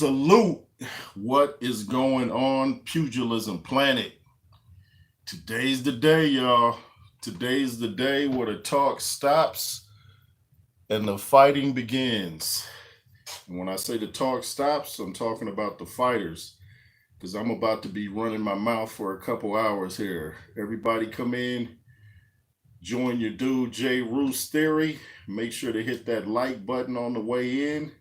Salute. What is going on, Pugilism Planet? Today's the day, y'all. Today's the day where the talk stops and the fighting begins. And when I say the talk stops, I'm talking about the fighters because I'm about to be running my mouth for a couple hours here. Everybody come in, join your dude J Roos Theory. Make sure to hit that like button on the way in.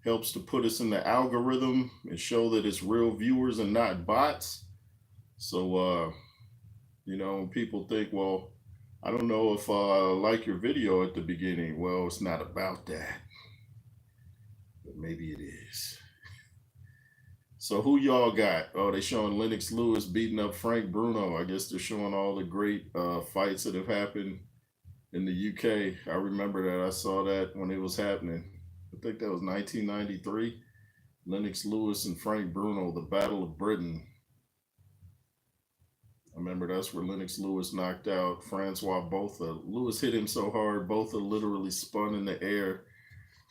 Helps to put us in the algorithm and show that it's real viewers and not bots. So, when people think, well, I don't know if I like your video at the beginning. Well, it's not about that, but maybe it is. So who y'all got? Oh, they showing Lennox Lewis beating up Frank Bruno. I guess they're showing all the great fights that have happened in the UK. I remember that. I saw that when it was happening. I think that was 1993. Lennox Lewis and Frank Bruno, the Battle of Britain. I remember that's where Lennox Lewis knocked out Francois Botha. Lewis hit him so hard, Botha literally spun in the air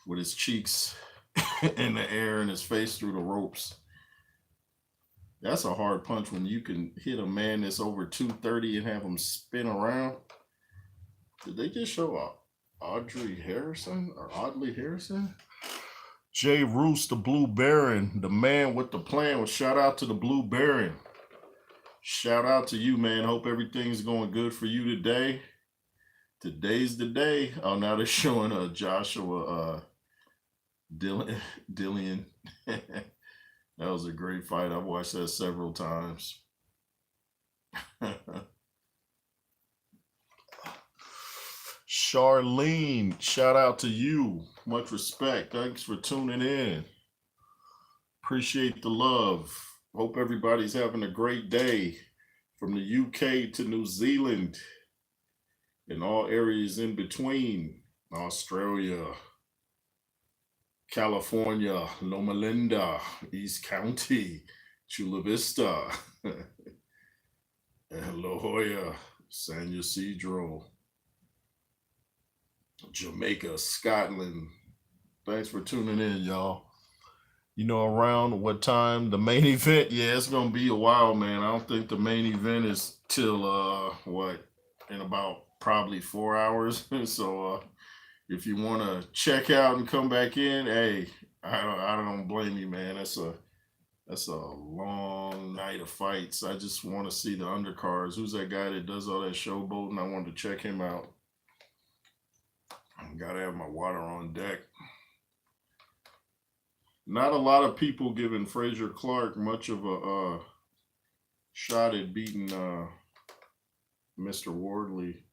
with his cheeks in the air and his face through the ropes. That's a hard punch when you can hit a man that's over 230 and have him spin around. Did they just show Audley Harrison? Jay Roos, the Blue Baron, the man with the plan. Well, shout out to the Blue Baron. Shout out to you, man. Hope everything's going good for you today. Today's the day. Oh, now they're showing Joshua Dillian. That was a great fight. I've watched that several times. Charlene, shout out to you. Much respect. Thanks for tuning in. Appreciate the love. Hope everybody's having a great day from the UK to New Zealand and all areas in between. Australia, California, Loma Linda, East County, Chula Vista, La Jolla, San Ysidro, Jamaica, Scotland. Thanks for tuning in, y'all. Around what time the main event? Yeah, it's gonna be a while, man. I don't think the main event is till in about probably 4 hours. So if you want to check out and come back in, hey, I don't blame you, man. That's a long night of fights. I just want to see the undercards. Who's that guy that does all that showboating? I wanted to check him out. I gotta have my water on deck. Not a lot of people giving Frazier Clarke much of a shot at beating Mr. Wardley.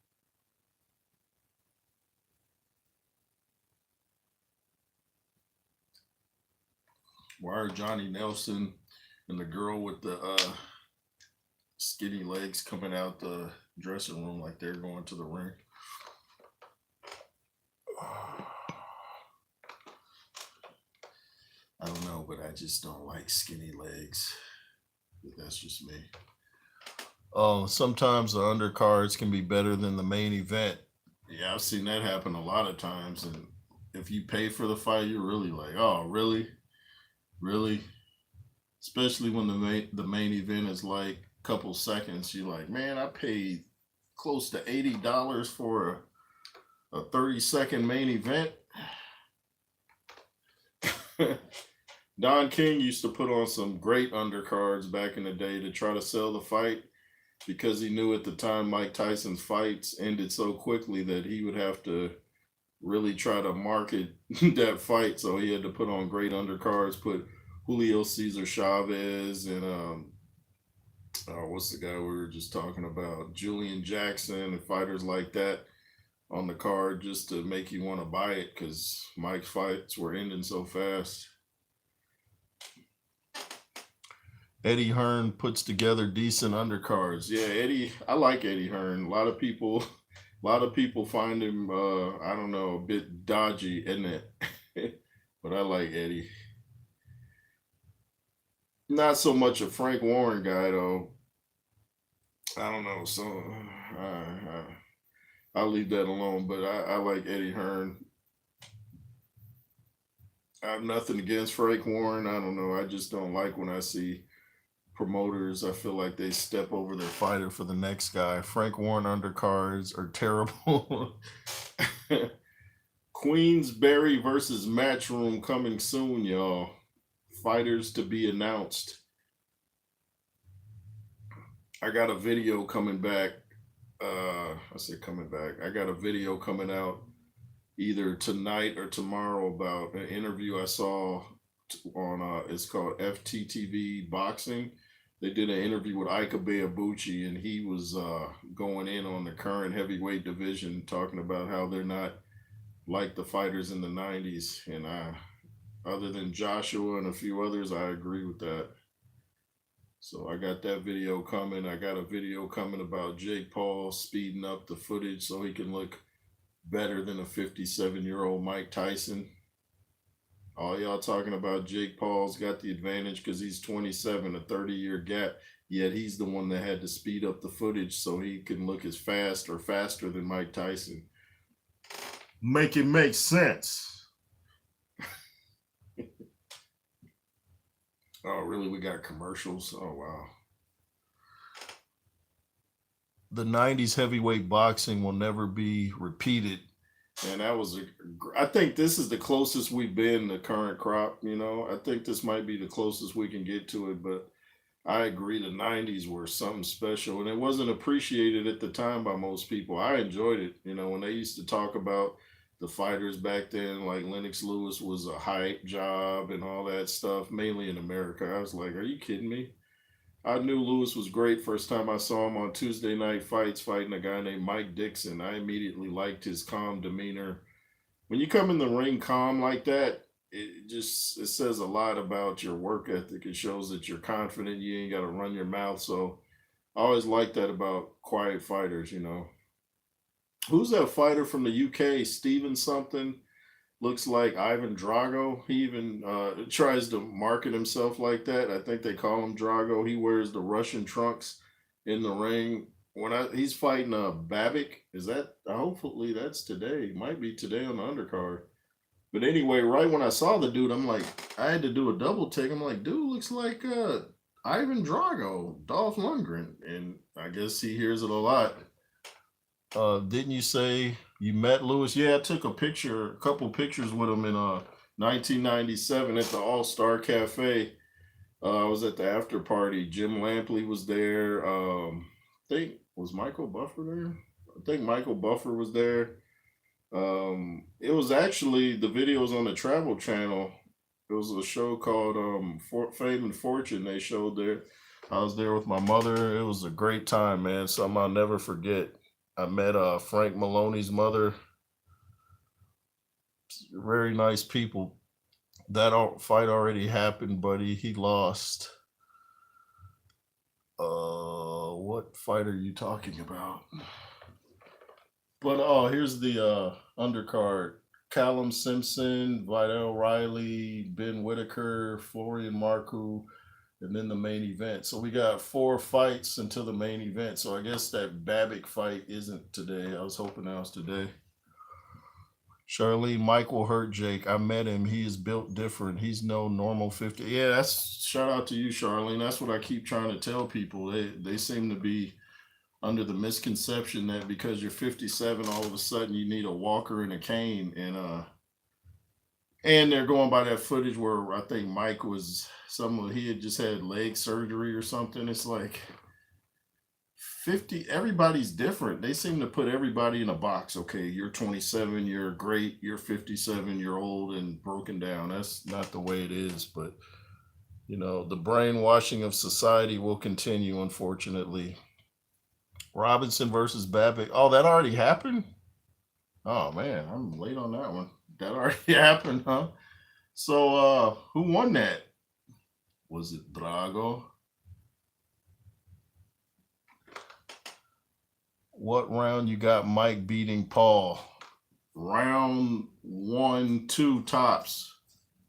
Why are Johnny Nelson and the girl with the skinny legs coming out the dressing room like they're going to the ring? I don't know, but I just don't like skinny legs. That's just me. Sometimes the undercards can be better than the main event. Yeah, I've seen that happen a lot of times. And if you pay for the fight, you're really like, oh, really? Really? Especially when the main event is like a couple seconds. You're like, man, I paid close to $80 for a 30-second main event. Don King used to put on some great undercards back in the day to try to sell the fight because he knew at the time Mike Tyson's fights ended so quickly that he would have to really try to market that fight. So he had to put on great undercards, put Julio Cesar Chavez and what's the guy we were just talking about? Julian Jackson and fighters like that on the card just to make you want to buy it because Mike's fights were ending so fast. Eddie Hearn puts together decent undercards. Yeah, Eddie, I like Eddie Hearn. A lot of people find him, I don't know, a bit dodgy, isn't it? But I like Eddie. Not so much a Frank Warren guy, though. I don't know. So I'll leave that alone. But I like Eddie Hearn. I have nothing against Frank Warren. I don't know. I just don't like when I see promoters. I feel like they step over their fighter for the next guy. Frank Warren undercards are terrible. Queensberry versus Matchroom coming soon, y'all. Fighters to be announced. I got a video coming back. I said coming back. I got a video coming out either tonight or tomorrow about an interview I saw on it's called FTTV Boxing. They did an interview with Ika Beabuchi, and he was going in on the current heavyweight division, talking about how they're not like the fighters in the 90s. And other than Joshua and a few others, I agree with that. So I got that video coming. I got a video coming about Jake Paul speeding up the footage so he can look better than a 57-year-old Mike Tyson. All y'all talking about Jake Paul's got the advantage because he's 27, a 30-year gap, yet he's the one that had to speed up the footage so he can look as fast or faster than Mike Tyson. Make it make sense. Oh, really? We got commercials? Oh, wow. The 90s heavyweight boxing will never be repeated. And that was, I think this is the closest we've been to current crop, you know. I think this might be the closest we can get to it, but I agree the 90s were something special, and it wasn't appreciated at the time by most people. I enjoyed it, you know, when they used to talk about the fighters back then, like Lennox Lewis was a hype job and all that stuff, mainly in America. I was like, are you kidding me? I knew Lewis was great first time I saw him on Tuesday Night Fights fighting a guy named Mike Dixon. I immediately liked his calm demeanor. When you come in the ring calm like that, it says a lot about your work ethic. It shows that you're confident. You ain't got to run your mouth. So I always like that about quiet fighters, you know. Who's that fighter from the UK? Steven something. Looks like Ivan Drago. He even tries to market himself like that. I think they call him Drago. He wears the Russian trunks in the ring. He's fighting Babic. Is that, hopefully that's today. Might be today on the undercard. But anyway, right when I saw the dude, I'm like, I had to do a double take. I'm like, dude looks like Ivan Drago, Dolph Lundgren. And I guess he hears it a lot. Didn't you say you met Lewis? Yeah, I took a couple pictures with him in 1997 at the All-Star Cafe. I was at the after party. Jim Lampley was there. I think, was Michael Buffer there? I think Michael Buffer was there. It was actually, the videos on the Travel Channel. It was a show called Fame and Fortune. They showed there. I was there with my mother. It was a great time, man. Something I'll never forget. I met Frank Maloney's mother. Very nice people. That fight already happened, buddy. He lost. What fight are you talking about? But here's the undercard. Callum Simpson, Vidal Riley, Ben Whitaker, Florian Marcoux, and then the main event. So we got 4 fights until the main event. So I guess that Babic fight isn't today. I was hoping that was today. Charlene, Mike will hurt Jake. I met him. He is built different. He's no normal 50. Yeah, that's, shout out to you, Charlene. That's what I keep trying to tell people. They seem to be under the misconception that because you're 57, all of a sudden you need a walker and a cane. And they're going by that footage where I think Mike was, he had just had leg surgery or something. It's like 50, everybody's different. They seem to put everybody in a box. Okay, you're 27, you're great, you're 57, you're old and broken down. That's not the way it is. But, you know, the brainwashing of society will continue, unfortunately. Robinson versus Babic. Oh, that already happened? Oh, man, I'm late on that one. That already happened, huh? So, who won that? Was it Drago? What round you got Mike beating Paul? Round 1, 2 tops.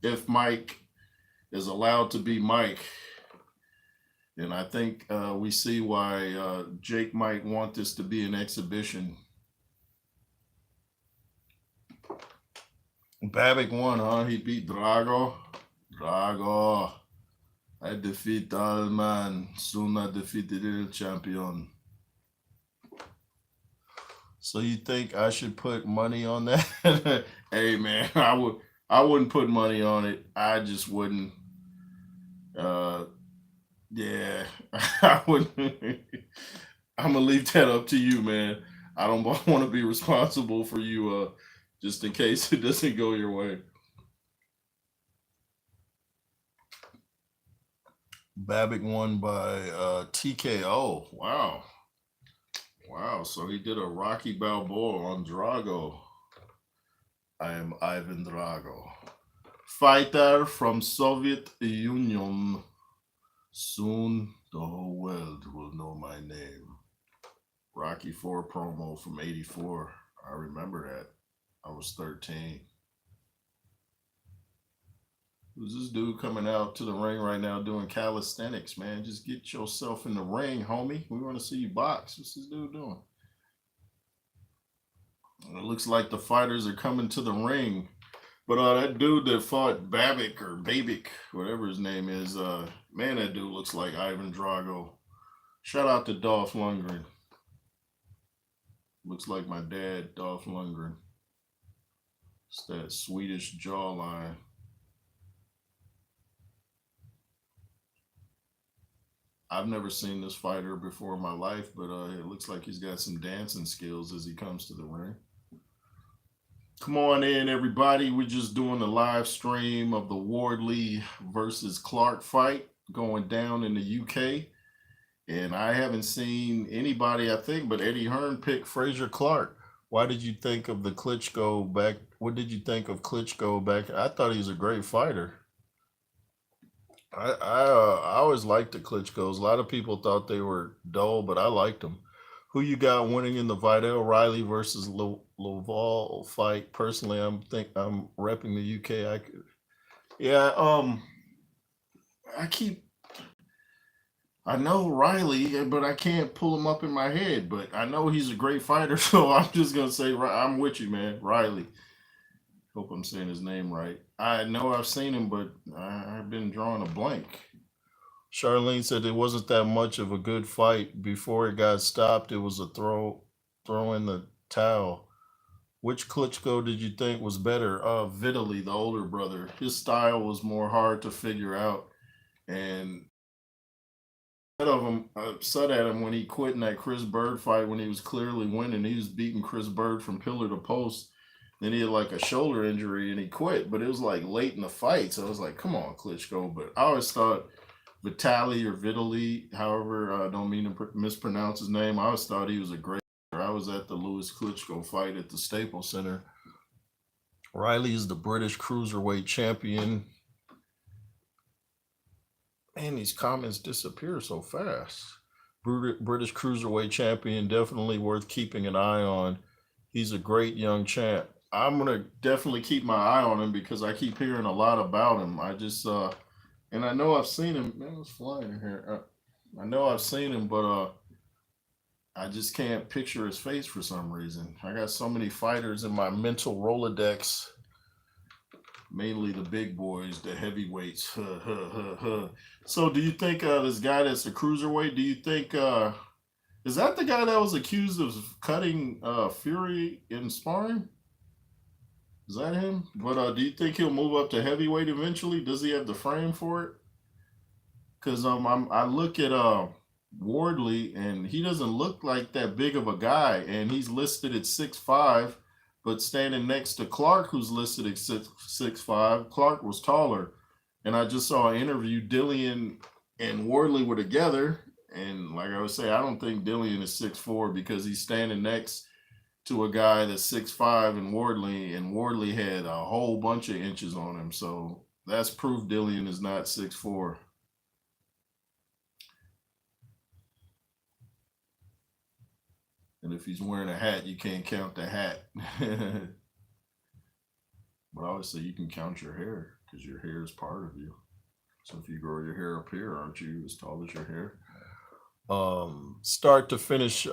If Mike is allowed to be Mike. And I think we see why Jake might want this to be an exhibition. Babic won, huh? He beat Drago. Drago. I defeat Alman. Soon I defeated the champion. So you think I should put money on that? Hey man, I wouldn't put money on it. I just wouldn't. Yeah, I wouldn't. I'm gonna leave that up to you, man. I don't want to be responsible for you, just in case it doesn't go your way. Babic won by TKO. Wow. Wow. So he did a Rocky Balboa on Drago. I am Ivan Drago. Fighter from Soviet Union. Soon the whole world will know my name. Rocky 4 promo from 84. I remember that. I was 13. Who's this dude coming out to the ring right now doing calisthenics, man? Just get yourself in the ring, homie. We want to see you box. What's this dude doing? It looks like the fighters are coming to the ring. But that dude that fought Babic or Babic, whatever his name is, man, that dude looks like Ivan Drago. Shout out to Dolph Lundgren. Looks like my dad, Dolph Lundgren. It's that Swedish jawline. I've never seen this fighter before in my life, but it looks like he's got some dancing skills as he comes to the ring. Come on in, everybody. We're just doing a live stream of the Wardley versus Clarke fight going down in the UK. And I haven't seen anybody, I think, but Eddie Hearn picked Fraser Clarke. Why did you think of the Klitschko back? What did you think of Klitschko back? I thought he was a great fighter. I always liked the Klitschkos. A lot of people thought they were dull, but I liked them. Who you got winning in the Vidal Riley versus Laval fight? Personally, I'm repping the UK. I know Riley, but I can't pull him up in my head. But I know he's a great fighter, so I'm just gonna say I'm with you, man. Riley. Hope I'm saying his name right. I know I've seen him, but I've been drawing a blank. Charlene said it wasn't that much of a good fight. Before it got stopped, it was a throw in the towel. Which Klitschko did you think was better? Vitali, the older brother. His style was more hard to figure out. And upset at him when he quit in that Chris Bird fight when he was clearly winning. He was beating Chris Bird from pillar to post. Then he had like a shoulder injury and he quit, but it was like late in the fight. So I was like, come on, Klitschko. But I always thought Vitali or Vitali, however, I don't mean to mispronounce his name. I always thought he was a great fighter. I was at the Louis Klitschko fight at the Staples Center. Riley is the British Cruiserweight champion. Man, these comments disappear so fast. British Cruiserweight champion, definitely worth keeping an eye on. He's a great young champ. I'm going to definitely keep my eye on him because I keep hearing a lot about him. I just, and I know I've seen him. Man, what's flying in here? I know I've seen him, but I just can't picture his face for some reason. I got so many fighters in my mental Rolodex, mainly the big boys, the heavyweights. So do you think this guy that's a cruiserweight, do you think, is that the guy that was accused of cutting Fury in sparring? Is that him? But do you think he'll move up to heavyweight eventually? Does he have the frame for it? Because I look at Wardley and he doesn't look like that big of a guy, and he's listed at 6'5", but standing next to Clarke, who's listed at 6'5". Clarke was taller, and I just saw an interview. Dillian and Wardley were together. And like I would say, I don't think Dillian is 6'4" because he's standing next to a guy that's 6'5" and Wardley had a whole bunch of inches on him. So that's proof Dillian is not 6'4". And if he's wearing a hat, you can't count the hat. But obviously you can count your hair because your hair is part of you. So if you grow your hair up here, aren't you as tall as your hair? Start to finish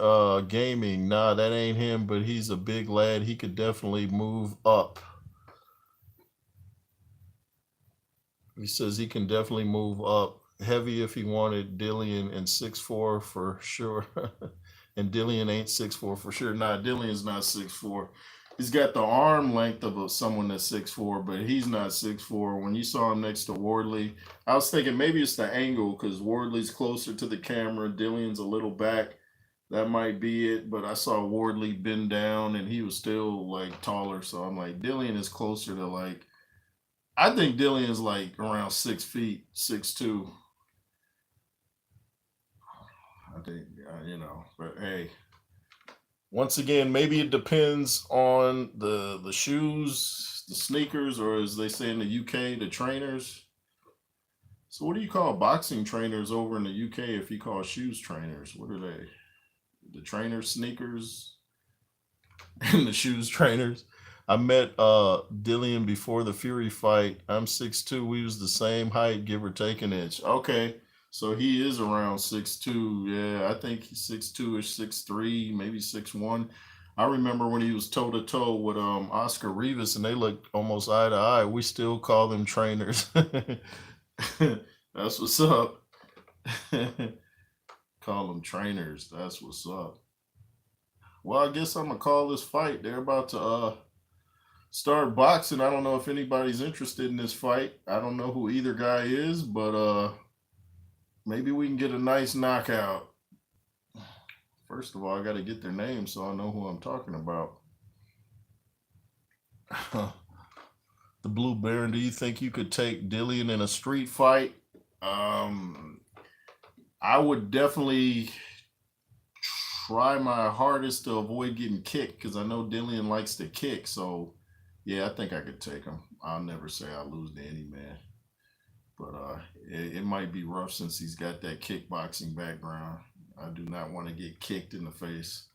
gaming. Nah, that ain't him, but he's a big lad. He could definitely move up. He says he can definitely move up heavy if he wanted. Dillian and 6'4" for sure. And Dillian ain't 6'4" for sure. Nah, Dillian's not 6'4". He's got the arm length of someone that's 6'4", but he's not 6'4". When you saw him next to Wardley, I was thinking maybe it's the angle because Wardley's closer to the camera. Dillian's a little back. That might be it. But I saw Wardley bend down and he was still like taller. So I'm like, Dillian is closer to like, I think Dillian's like around 6 feet, 6'2". I think, but hey. Once again, maybe it depends on the shoes, the sneakers, or as they say in the UK, the trainers. So what do you call boxing trainers over in the UK if you call shoes trainers? What are they? The trainers, sneakers, and the shoes trainers. I met Dillian before the Fury fight. I'm 6'2". We was the same height, give or take an inch. Okay. So he is around 6'2". Yeah, I think he's 6'2"-ish, 6'3", maybe 6'1". I remember when he was toe-to-toe with Oscar Rivas, and they looked almost eye to eye. We still call them trainers. That's what's up. Call them trainers. That's what's up. Well, I guess I'm going to call this fight. They're about to start boxing. I don't know if anybody's interested in this fight. I don't know who either guy is, but maybe we can get a nice knockout. First of all, I got to get their name so I know who I'm talking about. The Blue Baron, do you think you could take Dillian in a street fight? I would definitely try my hardest to avoid getting kicked because I know Dillian likes to kick. So, yeah, I think I could take him. I'll never say I lose to any man. But it might be rough since he's got that kickboxing background. I do not want to get kicked in the face.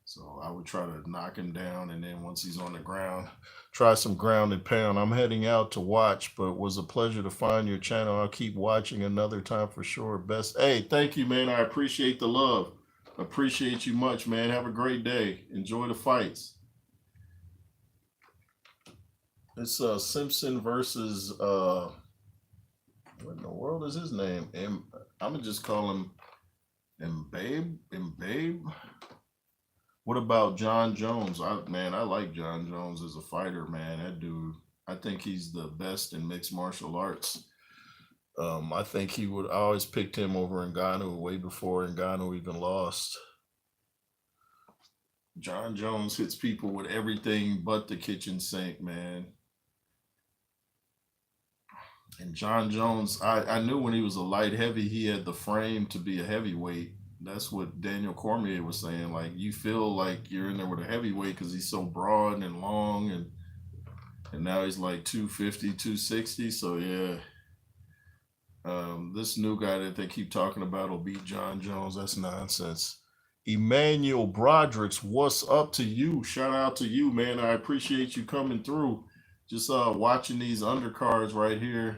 So I would try to knock him down, and then once he's on the ground, try some ground and pound. I'm heading out to watch, but it was a pleasure to find your channel. I'll keep watching another time for sure. Best. Hey, thank you, man. I appreciate the love. Appreciate you much, man. Have a great day. Enjoy the fights. It's Simpson versus what in the world is his name? I'm gonna just call him Imbab. What about Jon Jones? I like Jon Jones as a fighter, man. That dude, I think he's the best in mixed martial arts. I think I always picked him over Ngannou way before Ngannou even lost. Jon Jones hits people with everything but the kitchen sink, man. And Jon Jones, I knew when he was a light heavy, he had the frame to be a heavyweight. That's what Daniel Cormier was saying. Like, you feel like you're in there with a heavyweight because he's so broad and long, and now he's like 250, 260. So, yeah. This new guy that they keep talking about will beat Jon Jones. That's nonsense. Emmanuel Broderick's, what's up to you? Shout out to you, man. I appreciate you coming through. Just watching these undercards right here.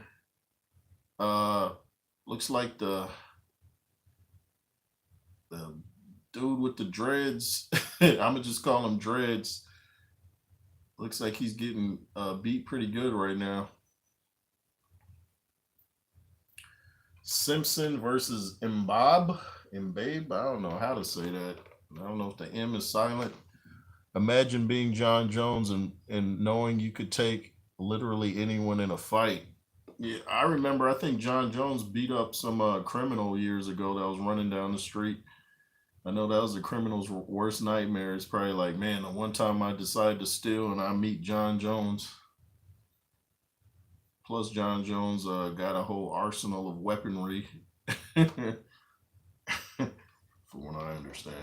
Looks like the dude with the dreads. I'm gonna just call him dreads. Looks like he's getting beat pretty good right now. Simpson versus Imbab. Imbab. I don't know how to say that. I don't know if the M is silent. Imagine being Jon Jones and knowing you could take literally anyone in a fight. Yeah, I remember, I think Jon Jones beat up some criminal years ago that was running down the street. I know that was the criminal's worst nightmare. It's probably like, man, the one time I decide to steal and I meet Jon Jones. Plus, Jon Jones got a whole arsenal of weaponry, from what I understand.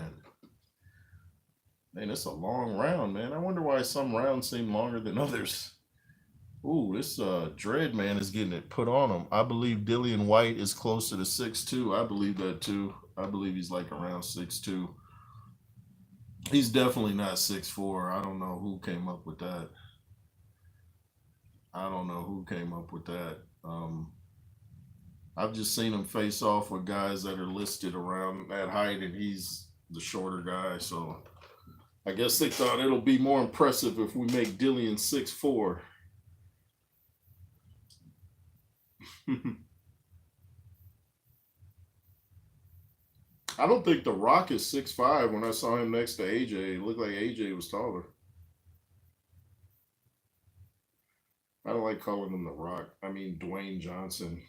Man, it's a long round, man. I wonder why some rounds seem longer than others. Ooh, this Dread man is getting it put on him. I believe Dillian White is closer to 6'2". I believe that too. I believe he's like around 6'2". He's definitely not 6'4". I don't know who came up with that. I've just seen him face off with guys that are listed around that height, and he's the shorter guy. So I guess they thought it'll be more impressive if we make Dillian 6'4". I don't think The Rock is 6'5". When I saw him next to AJ, it looked like AJ was taller. I don't like calling him The Rock. I mean Dwayne Johnson.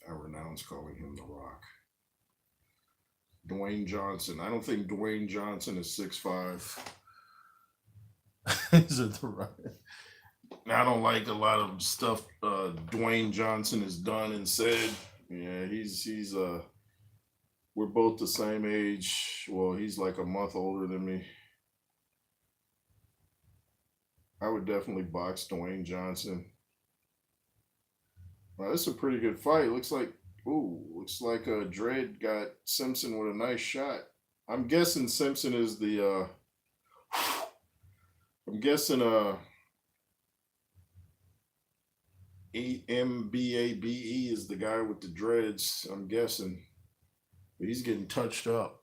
I renounce calling him The Rock. Dwayne Johnson. I don't think Dwayne Johnson is 6'5". Is it The Rock? I don't like a lot of stuff Dwayne Johnson has done and said. Yeah, he's we're both the same age. Well, he's like a month older than me. I would definitely box Dwayne Johnson. Well, this is a pretty good fight. Looks like Dredd got Simpson with a nice shot. I'm guessing Simpson is the I'm guessing Mbabe is the guy with the dreads. I'm guessing. But he's getting touched up.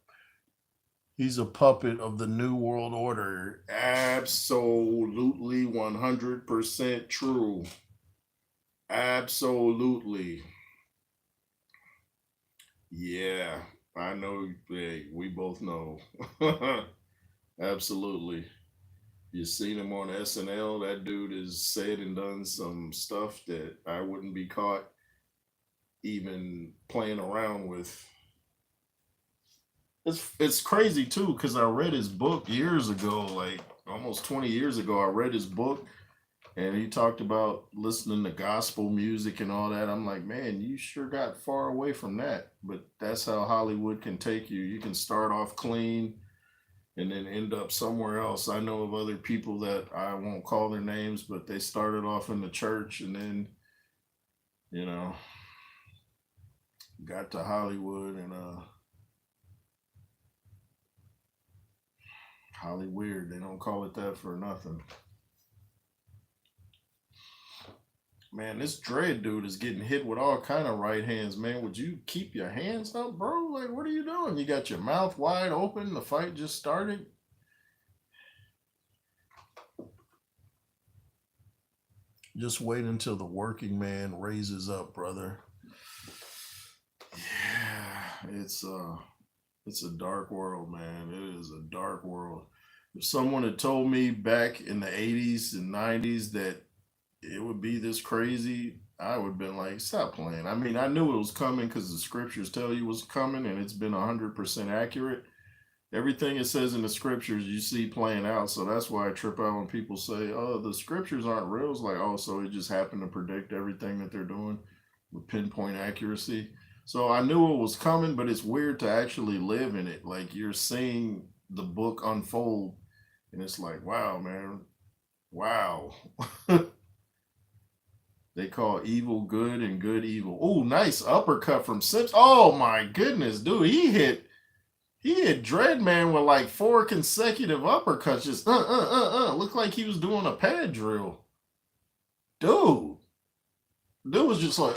He's a puppet of the New World Order. Absolutely 100% true. Absolutely. Yeah, I know. Hey, we both know. Absolutely. You seen him on SNL. That dude has said and done some stuff that I wouldn't be caught even playing around with. It's crazy too because I read his book years ago, like almost 20 years ago. I read his book and he talked about listening to gospel music and all that. I'm like, man, you sure got far away from that. But that's how Hollywood can take you. You can start off clean and then end up somewhere else. I know of other people that I won't call their names, but they started off in the church and then, you know, got to Hollywood and Hollyweird. They don't call it that for nothing. Man, this Dread dude is getting hit with all kind of right hands, man. Would you keep your hands up, bro? Like, what are you doing? You got your mouth wide open. The fight just started. Just wait until the working man raises up, brother. Yeah, it's a dark world, man. It is a dark world. If someone had told me back in the 80s and 90s that it would be this crazy, I would have been like, stop playing. I mean, I knew it was coming because the scriptures tell you it was coming and it's been 100% accurate. Everything it says in the scriptures you see playing out. So that's why I trip out when people say, oh, the scriptures aren't real. It's like, oh, so it just happened to predict everything that they're doing with pinpoint accuracy. So I knew it was coming, but it's weird to actually live in it. Like you're seeing the book unfold and it's like, wow, man. Wow. They call evil good and good evil. Oh, nice uppercut from Simpson. Oh my goodness, dude. He hit Dreadman with like 4 consecutive uppercuts. Just Looked like he was doing a pad drill. Dude. Dude was just like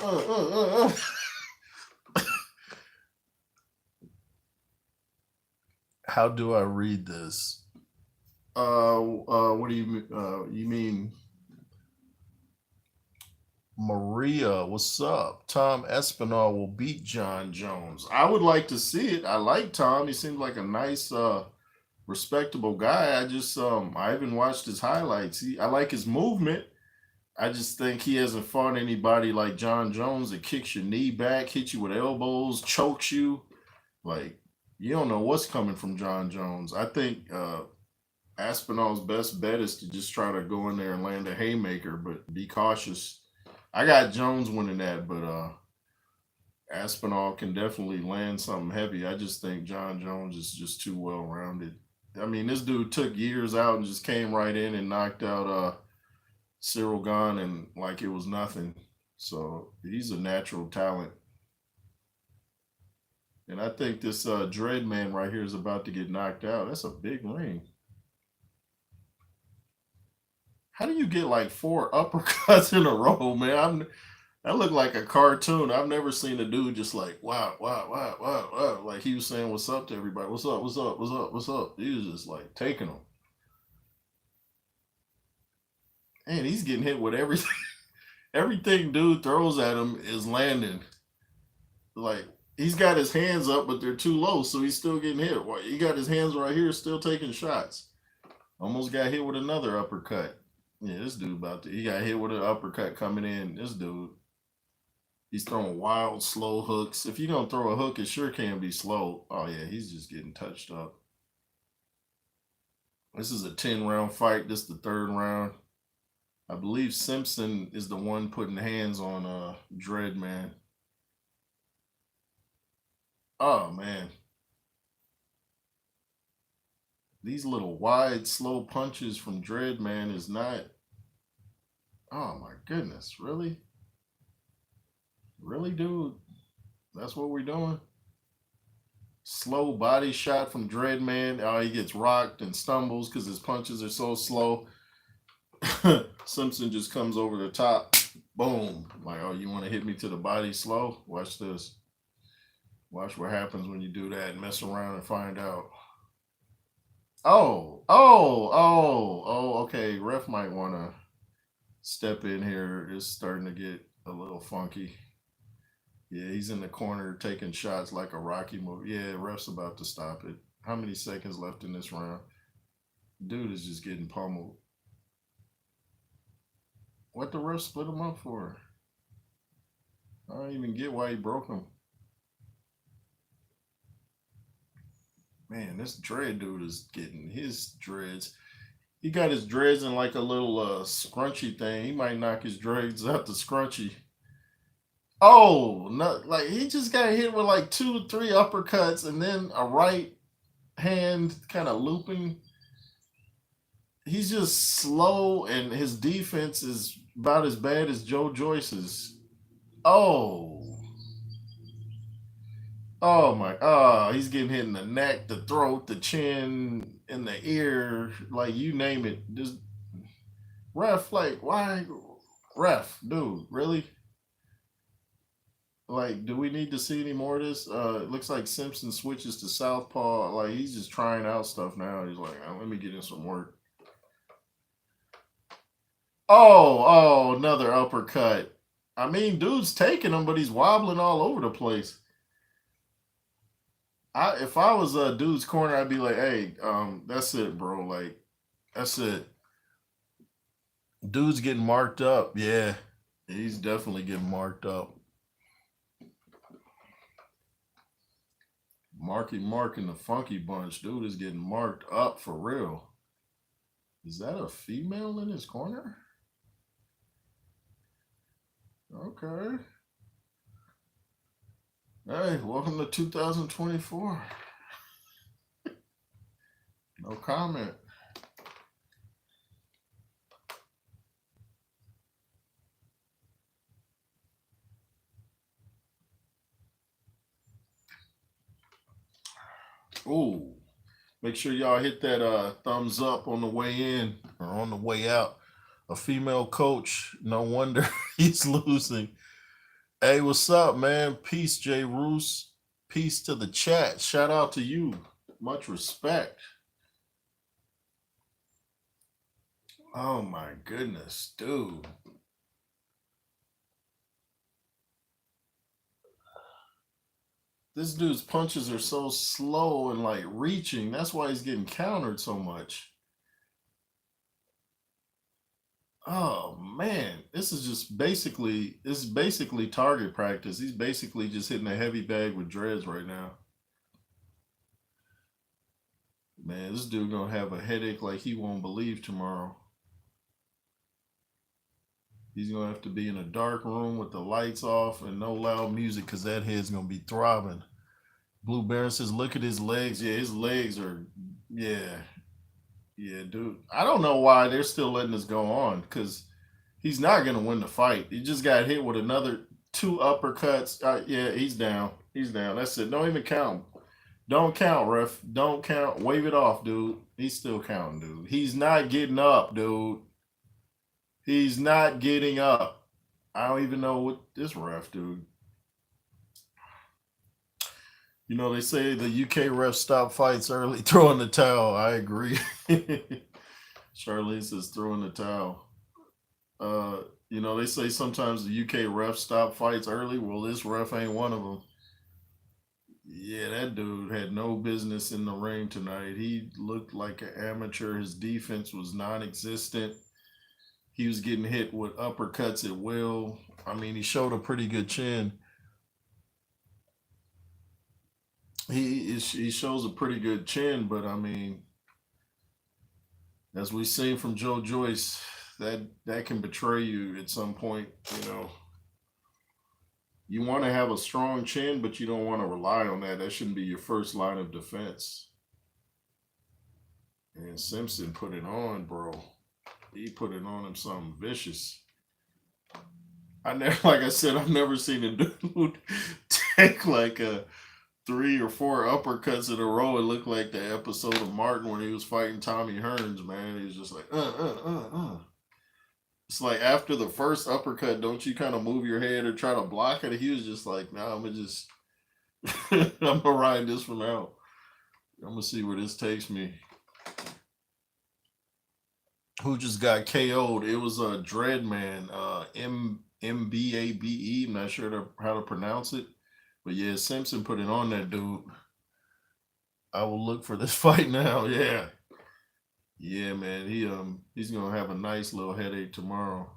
How do I read this? What do you mean? Maria, what's up? Tom Espinal will beat Jon Jones. I would like to see it. I like Tom. He seems like a nice, respectable guy. I haven't watched his highlights. I like his movement. I just think he hasn't fought anybody like Jon Jones that kicks your knee back, hits you with elbows, chokes you. Like, you don't know what's coming from Jon Jones. I think Aspinall's best bet is to just try to go in there and land a haymaker, but be cautious. I got Jones winning that, but Aspinall can definitely land something heavy. I just think Jon Jones is just too well rounded. I mean, this dude took years out and just came right in and knocked out Cyril Gahn and like it was nothing. So he's a natural talent. And I think this Dread man right here is about to get knocked out. That's a big ring. How do you get like 4 uppercuts in a row, man? That looked like a cartoon. I've never seen a dude just like, wow, wow, wow, wow, wow. Like he was saying, what's up to everybody? What's up, what's up, what's up, what's up? He was just like taking them. Man, he's getting hit with everything. Everything dude throws at him is landing. Like, he's got his hands up, but they're too low, so he's still getting hit. He got his hands right here, still taking shots. Almost got hit with another uppercut. Yeah, this dude he got hit with an uppercut coming in. This dude, he's throwing wild, slow hooks. If you're going to throw a hook, it sure can be slow. Oh, yeah, he's just getting touched up. This is a 10-round fight. This is the third round. I believe Simpson is the one putting hands on Dread Man. Oh, man. These little wide, slow punches from Dread Man is not... Oh, my goodness. Really? Really, dude? That's what we're doing? Slow body shot from Dread Man. Oh, he gets rocked and stumbles because his punches are so slow. Simpson just comes over the top. Boom. Like, oh, you want to hit me to the body slow? Watch this. Watch what happens when you do that and mess around and find out. Oh, okay. Ref might want to step in here. It's starting to get a little funky. Yeah, he's in the corner taking shots like a Rocky movie. Yeah, ref's about to stop it. How many seconds left in this round? Dude is just getting pummeled. What the ref split him up for? I don't even get why he broke him. Man, this dread dude is getting his dreads. He got his dreads in like a little scrunchy thing. He might knock his dreads out the scrunchy. Oh, no, like he just got hit with like 2 or 3 uppercuts and then a right hand kind of looping. He's just slow and his defense is about as bad as Joe Joyce's. Oh. Oh my, he's getting hit in the neck, the throat, the chin, in the ear, like you name it. Just ref, like, why? Ref, dude, really? Like, do we need to see any more of this? It looks like Simpson switches to southpaw. Like, he's just trying out stuff now. He's like, let me get in some work. Oh, another uppercut. I mean, dude's taking him, but he's wobbling all over the place. If I was a dude's corner, I'd be like, hey, that's it, bro. Like, that's it. Dude's getting marked up. Yeah, he's definitely getting marked up. Marky Mark and the Funky Bunch. Dude is getting marked up for real. Is that a female in his corner? Okay. Hey, welcome to 2024. No comment. Ooh. Make sure y'all hit that thumbs up on the way in or on the way out. A female coach. No wonder he's losing. Hey, what's up, man? Peace, Jay Roos. Peace to the chat. Shout out to you. Much respect. Oh my goodness, dude. This dude's punches are so slow and like reaching. That's why he's getting countered so much. Oh man, this is basically target practice. He's basically just hitting a heavy bag with dreads right now. Man, this dude gonna have a headache like he won't believe tomorrow. He's gonna have to be in a dark room with the lights off and no loud music because that head's gonna be throbbing. Blue Baron says, look at his legs. Yeah, his legs are, yeah, dude. I don't know why they're still letting this go on because he's not gonna win the fight. He just got hit with another 2 uppercuts. Yeah, he's down. He's down. That's it. Don't even count. Don't count, ref. Don't count. Wave it off, dude. He's still counting, dude. He's not getting up, dude. He's not getting up. I don't even know what this ref, dude. You know, they say the UK refs stop fights early, throwing the towel. I agree. Charlene says throwing the towel. You know, they say sometimes the UK refs stop fights early. Well, this ref ain't one of them. Yeah, that dude had no business in the ring tonight. He looked like an amateur. His defense was non-existent. He was getting hit with uppercuts at will. I mean, he showed a pretty good chin. He shows a pretty good chin, but I mean, as we've seen from Joe Joyce, that can betray you at some point. You know, you want to have a strong chin, but you don't want to rely on that. That shouldn't be your first line of defense. And Simpson put it on, bro. He put it on him something vicious. I never, like I said, I've never seen a dude take like a 3 or 4 uppercuts in a row. It looked like the episode of Martin when he was fighting Tommy Hearns, man. He was just like, It's like after the first uppercut, don't you kind of move your head or try to block it? He was just like, nah, I'm gonna just, I'm gonna ride this one out. I'm gonna see where this takes me. Who just got KO'd? It was a Dreadman, Mbabe. I'm not sure how to pronounce it, but yeah, Simpson put it on that dude. I will look for this fight now. Yeah, yeah, man. He's gonna have a nice little headache tomorrow.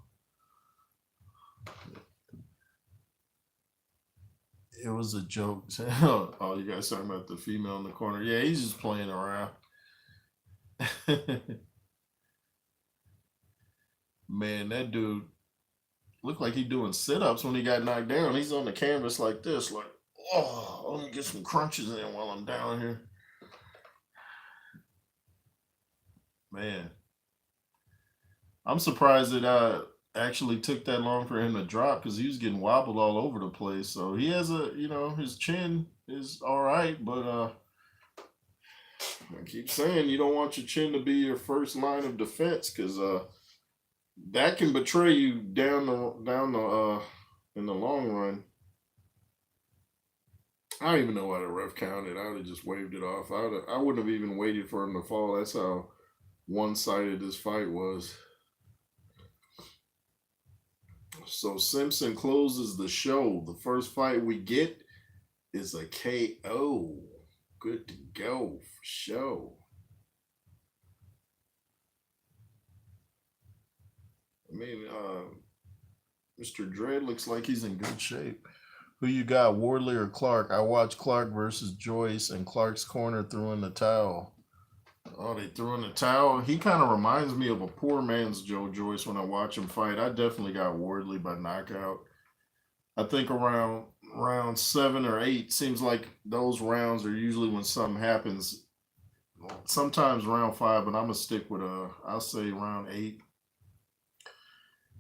It was a joke. Oh, you guys talking about the female in the corner? Yeah, he's just playing around. Man, that dude looked like he doing sit-ups when he got knocked down. He's on the canvas like this, like, oh, let me get some crunches in while I'm down here. Man, I'm surprised it actually took that long for him to drop because he was getting wobbled all over the place. So he has his chin is all right, but I keep saying you don't want your chin to be your first line of defense because that can betray you down the in the long run. I don't even know why the ref counted. I would have just waved it off. I wouldn't have even waited for him to fall. That's how one-sided this fight was. So Simpson closes the show. The first fight we get is a KO. Good to go for show. I mean, Mr. Dredd looks like he's in good shape. Who you got, Wardley or Clarke? I watched Clarke versus Joyce, and Clarke's corner threw in the towel. Oh, they threw in the towel. He kind of reminds me of a poor man's Joe Joyce when I watch him fight. I definitely got Wardley by knockout. I think around round 7 or 8 seems like those rounds are usually when something happens. Sometimes round 5, but I'm gonna stick with I'll say round 8.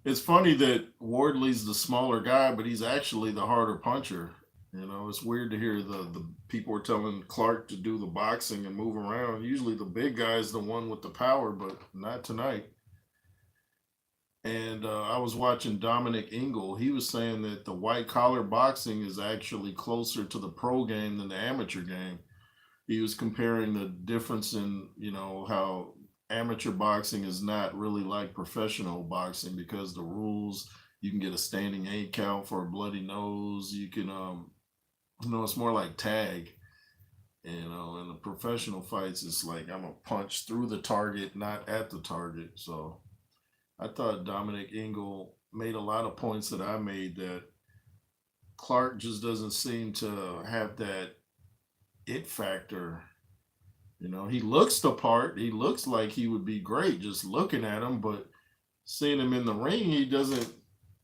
It's funny that Wardley's the smaller guy, but he's actually the harder puncher. You know, it's weird to hear the people are telling Clarke to do the boxing and move around. Usually the big guy is the one with the power, but not tonight. And I was watching Dominic Ingle. He was saying that the white collar boxing is actually closer to the pro game than the amateur game. He was comparing the difference in, how amateur boxing is not really like professional boxing because the rules, you can get a standing 8 count for a bloody nose. You can, it's more like tag. In the professional fights, it's like I'm gonna punch through the target, not at the target. So I thought Dominic Ingle made a lot of points that I made that Clarke just doesn't seem to have that it factor. He looks the part. He looks like he would be great just looking at him, but seeing him in the ring, he doesn't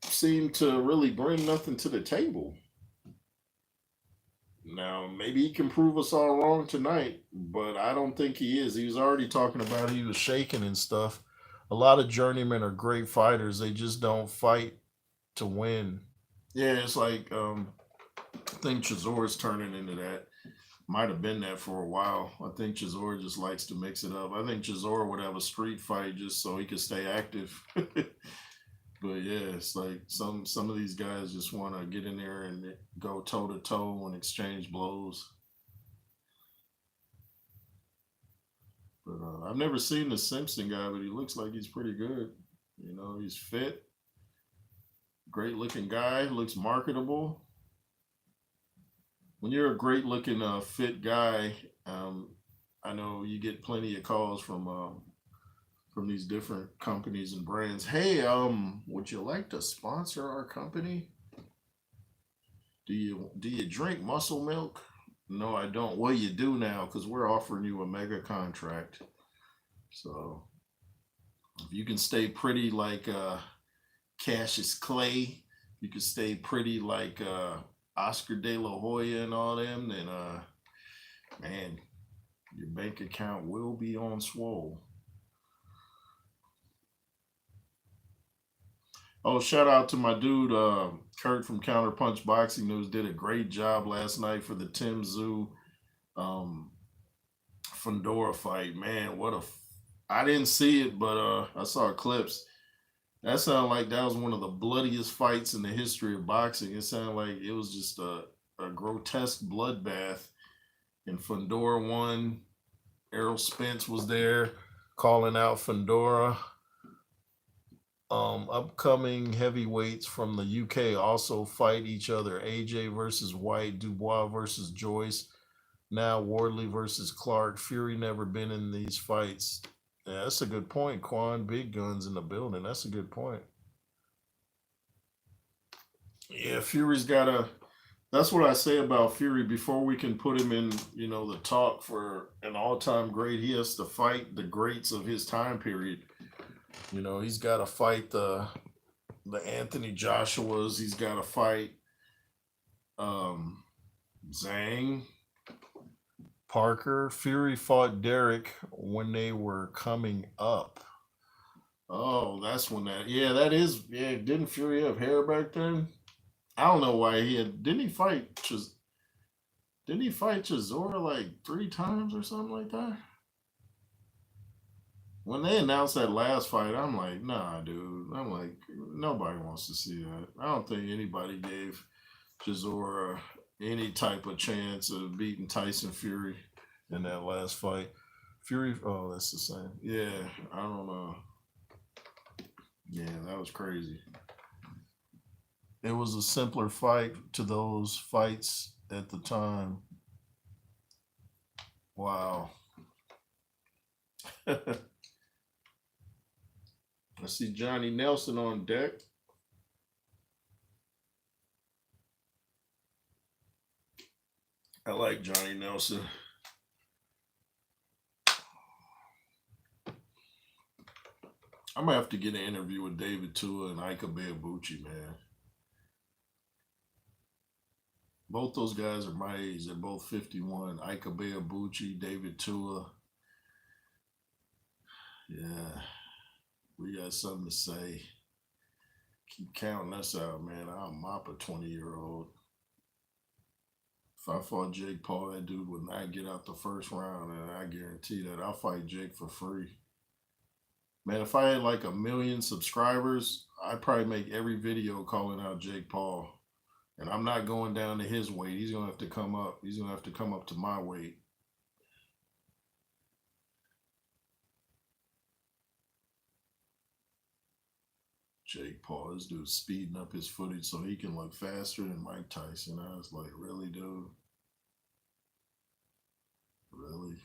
seem to really bring nothing to the table. Now, maybe he can prove us all wrong tonight, but I don't think he is. He was already talking about he was shaking and stuff. A lot of journeymen are great fighters. They just don't fight to win. Yeah, it's like I think Chizore's turning into that. Might have been that for a while. I think Chisora just likes to mix it up. I think Chisora would have a street fight just so he could stay active. But yeah, it's like some of these guys just want to get in there and go toe to toe and exchange blows. But I've never seen the Simpson guy, but he looks like he's pretty good. He's fit. Great looking guy, looks marketable. When you're a great looking fit guy, I know you get plenty of calls from these different companies and brands. Hey, would you like to sponsor our company? Do you drink muscle milk? No, I don't. Well, you do now because we're offering you a mega contract. So if you can stay pretty like Cassius Clay, you can stay pretty like Oscar De La Hoya and all them, then man, your bank account will be on swole. Oh, shout out to my dude, Kurt from Counterpunch Boxing News. Did a great job last night for the Tim Zoo um, Fandora fight. Man, I didn't see it, but I saw clips. That sounded like that was one of the bloodiest fights in the history of boxing. It sounded like it was just a grotesque bloodbath. And Fandora won. Errol Spence was there calling out Fandora. Upcoming heavyweights from the UK also fight each other. AJ versus White, Dubois versus Joyce. Now Wardley versus Clarke. Fury never been in these fights. Yeah, that's a good point, Quan. Big guns in the building. That's a good point. Yeah, Fury's got to. That's what I say about Fury. Before we can put him in, the talk for an all-time great, he has to fight the greats of his time period. He's got to fight the Anthony Joshuas. He's got to fight Zhang, Parker. Fury fought Derek when they were coming up. Oh, that's when that. Yeah, that is. Yeah, didn't Fury have hair back then? I don't know why he had. Didn't he fight? Didn't he fight Chisora like 3 times or something like that? When they announced that last fight, I'm like, nah, dude. I'm like, nobody wants to see that. I don't think anybody gave Chisora any type of chance of beating Tyson Fury in that last fight. Fury, oh, that's the same. Yeah, I don't know. Yeah, that was crazy. It was a simpler fight to those fights at the time. Wow. I see Johnny Nelson on deck. I like Johnny Nelson. I'm gonna have to get an interview with David Tua and Ika Beabuchi, man. Both those guys are my age. They're both 51. Ika Beabuchi, David Tua. Yeah, we got something to say. Keep counting us out, man. I'll mop a 20-year-old. If I fought Jake Paul, that dude would not get out the first round, and I guarantee that I'll fight Jake for free. Man, if I had like 1 million subscribers, I'd probably make every video calling out Jake Paul. And I'm not going down to his weight. He's gonna have to come up. He's gonna have to come up to my weight. Jake Paul, this dude's speeding up his footage so he can look faster than Mike Tyson. I was like, really, dude? Really?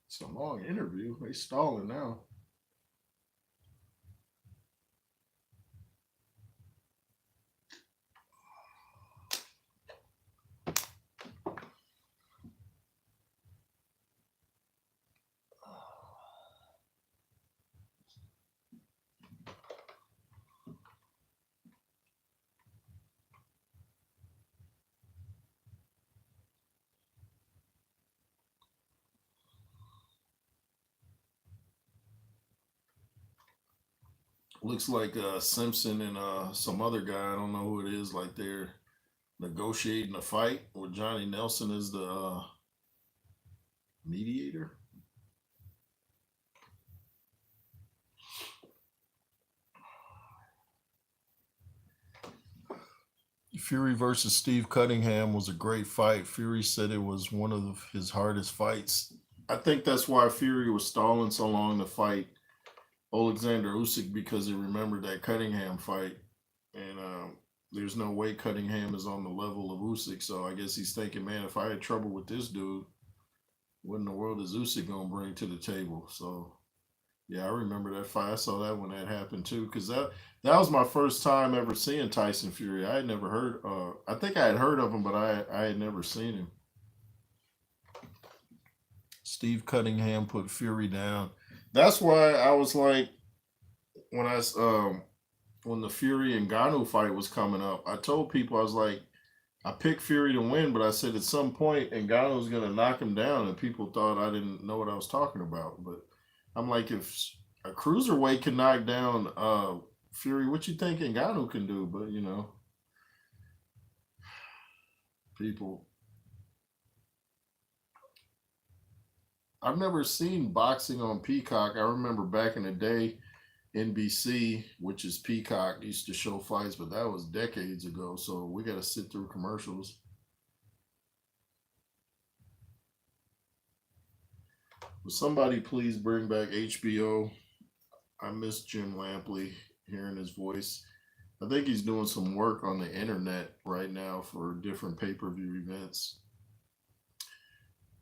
It's a long interview. They stalling now. Looks like Simpson and some other guy. I don't know who it is. Like they're negotiating a fight with Johnny Nelson as the Mediator. Fury versus Steve Cunningham was a great fight. Fury said it was one of his hardest fights. I think that's why Fury was stalling so long to fight Alexander Usyk, because he remembered that Cunningham fight, and there's no way Cunningham is on the level of Usyk. So I guess he's thinking, man, if I had trouble with this dude, what in the world is Usyk gonna bring to the table? So yeah, I remember that fight. I saw that when that happened too, because that was my first time ever seeing Tyson Fury. I had never heard. I think I had heard of him, but I had never seen him. Steve Cunningham put Fury down. That's why I was like, when when the Fury and Ngannou fight was coming up, I told people, I was like, I picked Fury to win, but I said at some point Ngannou was gonna knock him down, and people thought I didn't know what I was talking about. But I'm like, if a cruiserweight can knock down Fury, what you think Ngannou can do? But you know, people. I've never seen boxing on Peacock. I remember back in the day, NBC, which is Peacock, used to show fights, but that was decades ago. So we got to sit through commercials. Will somebody please bring back HBO? I miss Jim Lampley, hearing his voice. I think he's doing some work on the internet right now for different pay-per-view events.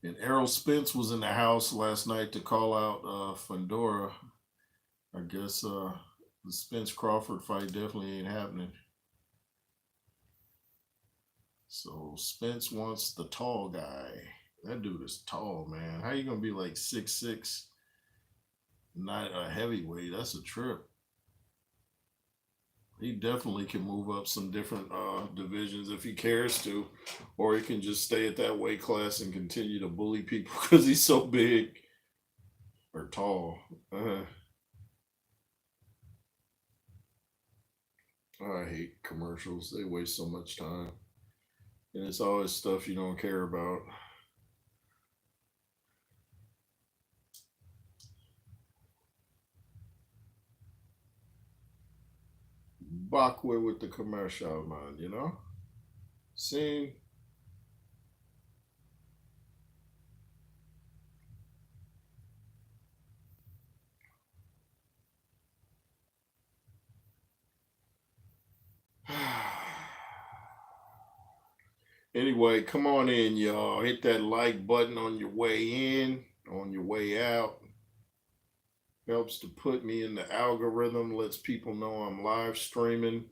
And Errol Spence was in the house last night to call out Fundora. I guess the Spence Crawford fight definitely ain't happening. So Spence wants the tall guy. That dude is tall, man. How you gonna be like 6'6", not a heavyweight? That's a trip. He definitely can move up some different divisions if he cares to, or he can just stay at that weight class and continue to bully people because he's so big or tall. I hate commercials. They waste so much time, and it's always stuff you don't care about. Bakwe with the commercial, man, you know? See? Anyway, come on in, y'all. Hit that like button on your way in, on your way out. Helps to put me in the algorithm, lets people know I'm live streaming,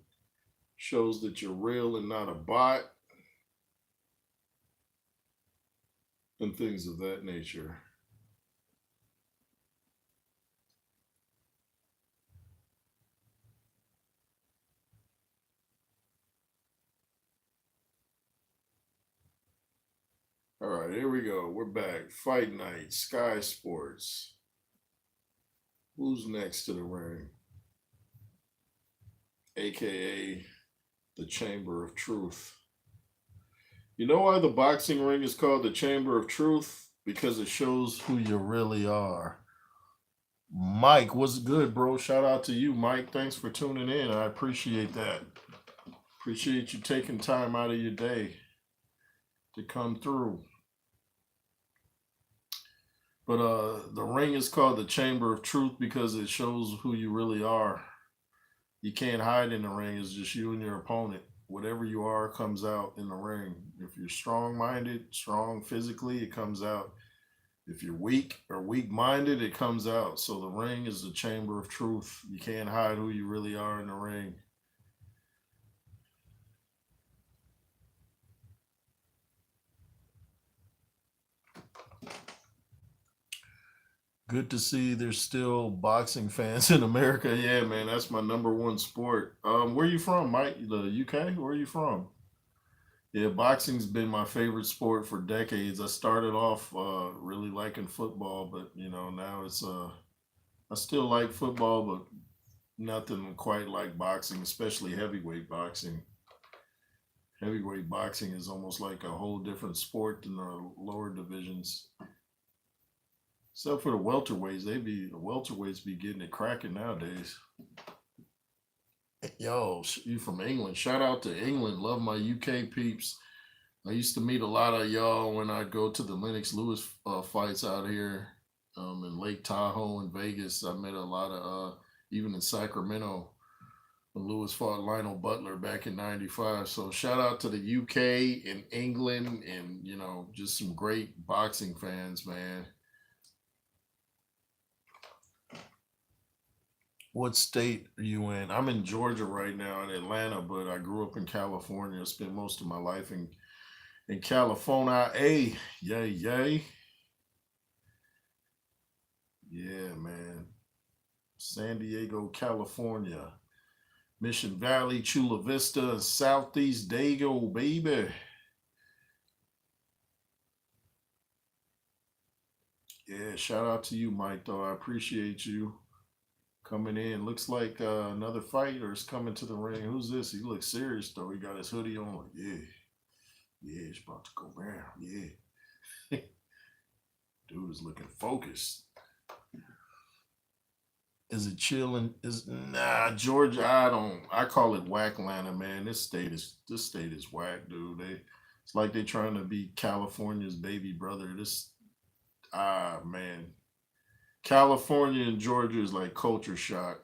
shows that you're real and not a bot, and things of that nature. All right, here we go. We're back. Fight night, Sky Sports. Who's next to the ring? AKA the Chamber of Truth. You know why the boxing ring is called the Chamber of Truth? Because it shows who you really are. Mike, what's good, bro? Shout out to you, Mike. Thanks for tuning in. I appreciate that. Appreciate you taking time out of your day to come through. But the ring is called the Chamber of Truth because it shows who you really are. You can't hide in the ring. It's just you and your opponent. Whatever you are comes out in the ring. If you're strong-minded, strong physically, it comes out. If you're weak or weak-minded, it comes out. So the ring is the Chamber of Truth. You can't hide who you really are in the ring. Good to see there's still boxing fans in America. Yeah, man, that's my number one sport. Where you from, Mike? The UK? Where are you from? Yeah, boxing's been my favorite sport for decades. I started off really liking football, but you know now it's I still like football, but nothing quite like boxing, especially heavyweight boxing. Heavyweight boxing is almost like a whole different sport than the lower divisions. Except for the welterweights, the welterweights be getting it cracking nowadays. Yo, you from England? Shout out to England. Love my UK peeps. I used to meet a lot of y'all when I go to the Lennox Lewis fights out here in Lake Tahoe in Vegas. I met a lot of even in Sacramento when Lewis fought Lionel Butler back in '95. So shout out to the UK and England and just some great boxing fans, man. What state are you in? I'm in Georgia right now in Atlanta, but I grew up in California. Spent most of my life in California. Hey, yay, yay. Yeah, man. San Diego, California. Mission Valley, Chula Vista, Southeast Dago, baby. Yeah, shout out to you, Mike, though. I appreciate you coming in. Looks like another fighter is coming to the ring. Who's this? He looks serious, though. He got his hoodie on. Yeah. Yeah, it's about to go down. Yeah. Dude is looking focused. Is it chilling? Is Georgia? I call it whack Atlanta, man. This state is whack, dude. It's like they trying to be California's baby brother. Man. California and Georgia is like culture shock.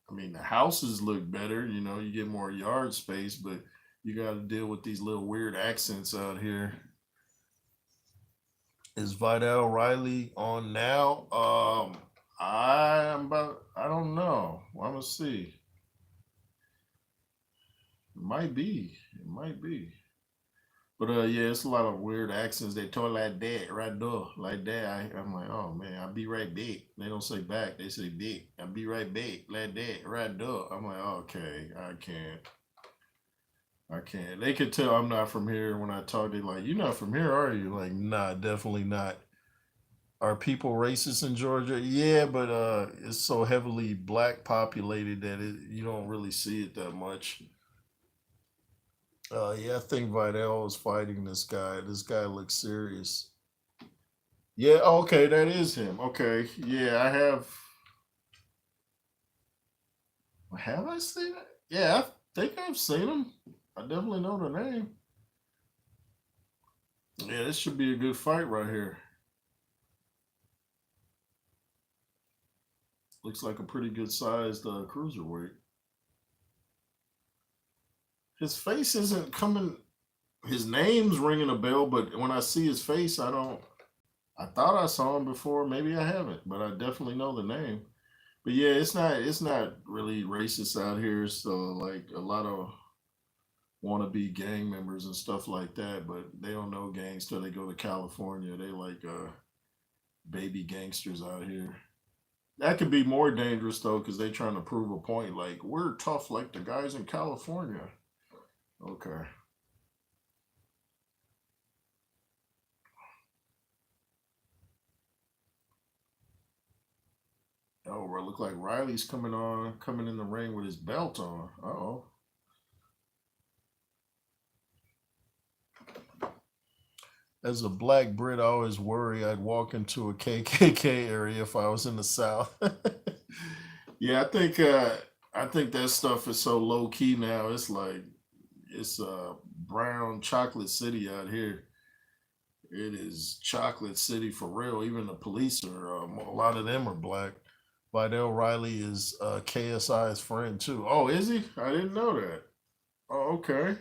I mean, the houses look better, you get more yard space, but you got to deal with these little weird accents out here. Is Vidal Riley on now? I don't know. I'm gonna see. It might be. It might be. But yeah, it's a lot of weird accents. They talk like that, right there, like that. I'm like, oh man, I'll be right back. They don't say back, they say dick. I'll be right back, like that, right there. I'm like, okay, I can't. I can't. They could tell I'm not from here when I talk. They like, you're not from here, are you? Like, nah, definitely not. Are people racist in Georgia? Yeah, but it's so heavily black populated that you don't really see it that much. Yeah, I think Vidal is fighting this guy. This guy looks serious. Yeah, okay, that is him. Okay, yeah, I have. Have I seen it? Yeah, I think I've seen him. I definitely know the name. Yeah, this should be a good fight right here. Looks like a pretty good sized cruiserweight. His face isn't coming. His name's ringing a bell, but when I see his face, I don't. I thought I saw him before. Maybe I haven't, but I definitely know the name. But yeah, it's not really racist out here. So like a lot of wannabe gang members and stuff like that, but they don't know gangs till they go to California. They like baby gangsters out here. That could be more dangerous though, because they trying to prove a point. Like we're tough, like the guys in California. Okay. Oh, well, look like Riley's coming in the ring with his belt on. Oh, as a black Brit, I always worry I'd walk into a KKK area if I was in the South. Yeah, I think that stuff is so low key now. It's like it's brown chocolate city out here. It is chocolate city for real. Even the police are a lot of them are black. Vidal Riley is KSI's friend too. Oh, is he? I didn't know that. Oh, okay.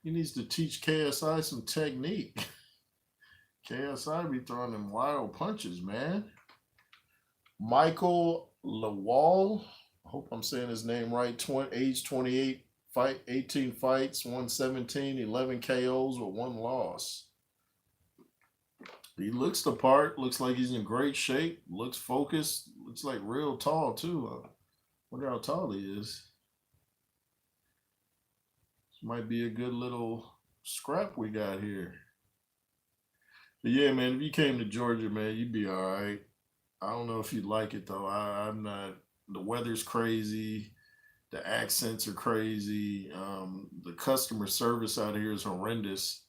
He needs to teach KSI some technique. KSI be throwing them wild punches, man. Michael Lawal. I hope I'm saying his name right. Age 28, fight 18 fights, 117, 11 KOs with one loss. He looks the part. Looks like he's in great shape. Looks focused. Looks like real tall too. Wonder how tall he is. This might be a good little scrap we got here. But yeah, man, if you came to Georgia, man, you'd be all right. I don't know if you'd like it though. I'm not. The weather's crazy. The accents are crazy. The customer service out here is horrendous.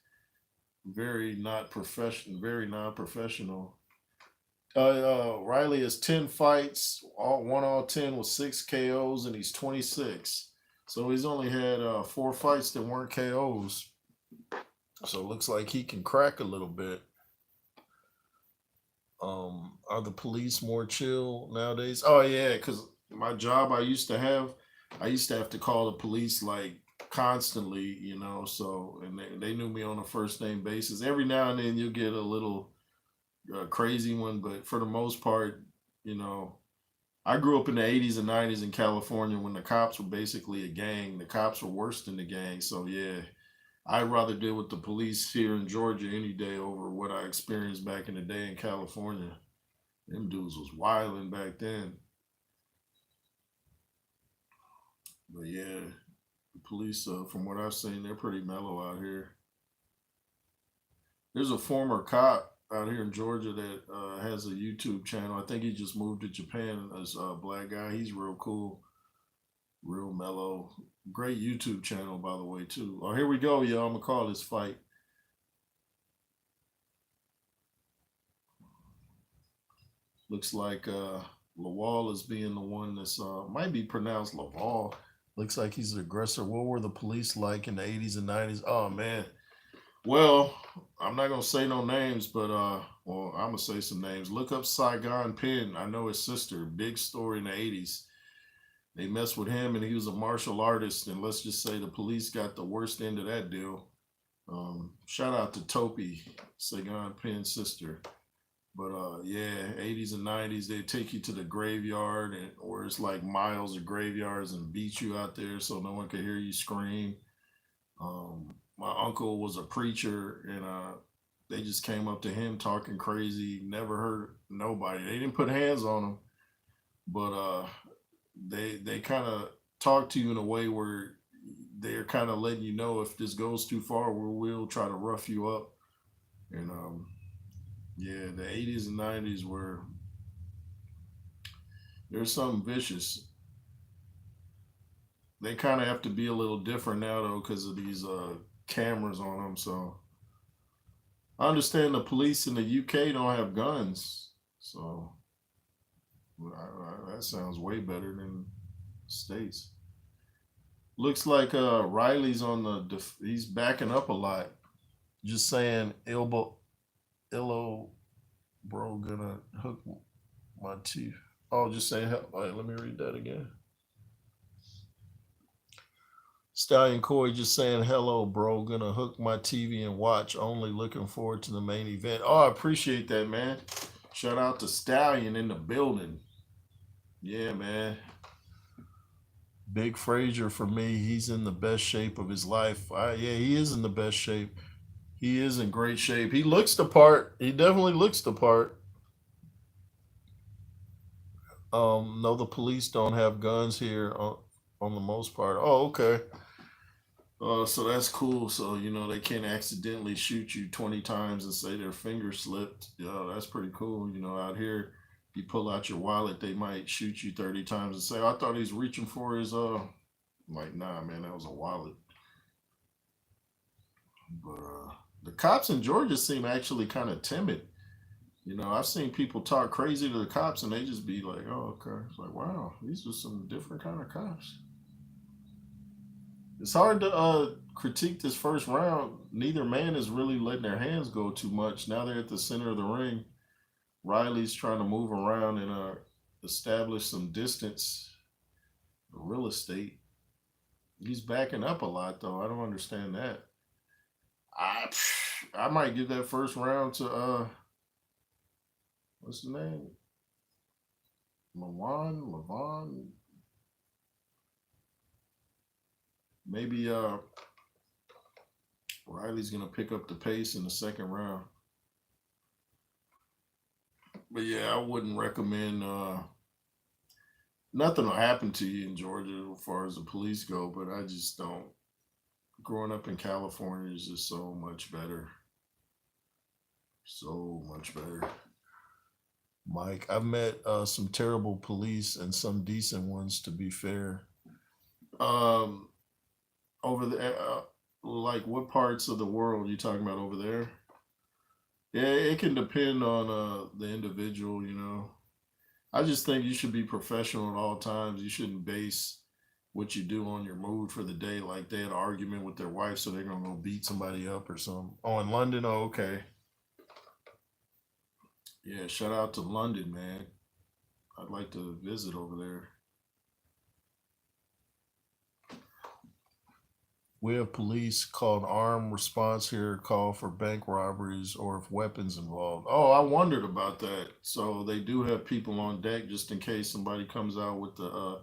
Very not professional. Very non-professional. Riley has 10 fights, all 10 with 6 KOs, and he's 26. So he's only had 4 fights that weren't KOs. So it looks like he can crack a little bit. Are the police more chill nowadays? Oh yeah, because my job I used to have to call the police like constantly, So and they knew me on a first name basis. Every now and then you'll get a little crazy one, but for the most part, you know, I grew up in the 80s and 90s in California when the cops were basically a gang. The cops were worse than the gang. So yeah, I'd rather deal with the police here in Georgia any day over what I experienced back in the day in California. Them dudes was wilding back then. But yeah, the police, from what I've seen, they're pretty mellow out here. There's a former cop out here in Georgia that has a YouTube channel. I think he just moved to Japan as a black guy. He's real cool, real mellow. Great YouTube channel, by the way, too. Oh, here we go, y'all. I'm going to call this fight. Looks like Laval is being the one that's, might be pronounced Laval. Looks like he's the aggressor. What were the police like in the 80s and 90s? Oh, man. Well, I'm not gonna say no names, but well, I'm gonna say some names. Look up Saigon Penn. I know his sister. Big story in the '80s. They messed with him, and he was a martial artist. And let's just say the police got the worst end of that deal. Shout out to Topi, Saigon Penn's sister. But yeah, '80s and '90s, they take you to the graveyard, and or it's like miles of graveyards and beat you out there so no one could hear you scream. My uncle was a preacher, and they just came up to him talking crazy. Never hurt nobody. They didn't put hands on him, but they kind of talk to you in a way where they're kind of letting you know if this goes too far, we'll try to rough you up. And yeah, the '80s and '90s were there's something vicious. They kind of have to be a little different now though because of these cameras on them. So I understand the police in the UK don't have guns, so that sounds way better than states. Looks like Riley's on he's backing up a lot. Just saying, Illo, bro, gonna hook my teeth. Oh, just saying, wait, let me read that again. Stallion Corey just saying hello, bro. Gonna hook my TV and watch. Only looking forward to the main event. Oh, I appreciate that, man. Shout out to Stallion in the building. Yeah, man. Big Frazier for me. He's in the best shape of his life. Yeah, he is in the best shape. He is in great shape. He looks the part. He definitely looks the part. No, the police don't have guns here on the most part. Oh, okay. So that's cool. So they can't accidentally shoot you 20 times and say their finger slipped. That's pretty cool. Out here, you pull out your wallet, they might shoot you 30 times and say, "I thought he's reaching for his." Like, nah, man, that was a wallet. But the cops in Georgia seem actually kind of timid. I've seen people talk crazy to the cops and they just be like, "Oh, okay." It's like, wow, these are some different kind of cops. It's hard to critique this first round. Neither man is really letting their hands go too much. Now they're at the center of the ring. Riley's trying to move around and establish some distance, real estate. He's backing up a lot, though. I don't understand that. I I might give that first round to what's the name? Levon. Maybe Riley's gonna pick up the pace in the second round. But yeah, I wouldn't recommend. Nothing will happen to you in Georgia as far as the police go, but I just don't. Growing up in California is just so much better. So much better. Mike, I've met some terrible police and some decent ones, to be fair. Um, over there, like what parts of the world are you talking about over there? Yeah, it can depend on the individual, you know. I just think you should be professional at all times. You shouldn't base what you do on your mood for the day. Like they had an argument with their wife, so they're gonna go beat somebody up or something. Oh, in London, oh, okay. Yeah, shout out to London, man. I'd like to visit over there. We have police called armed response here, call for bank robberies or if weapons involved. Oh, I wondered about that. So they do have people on deck just in case somebody comes out with the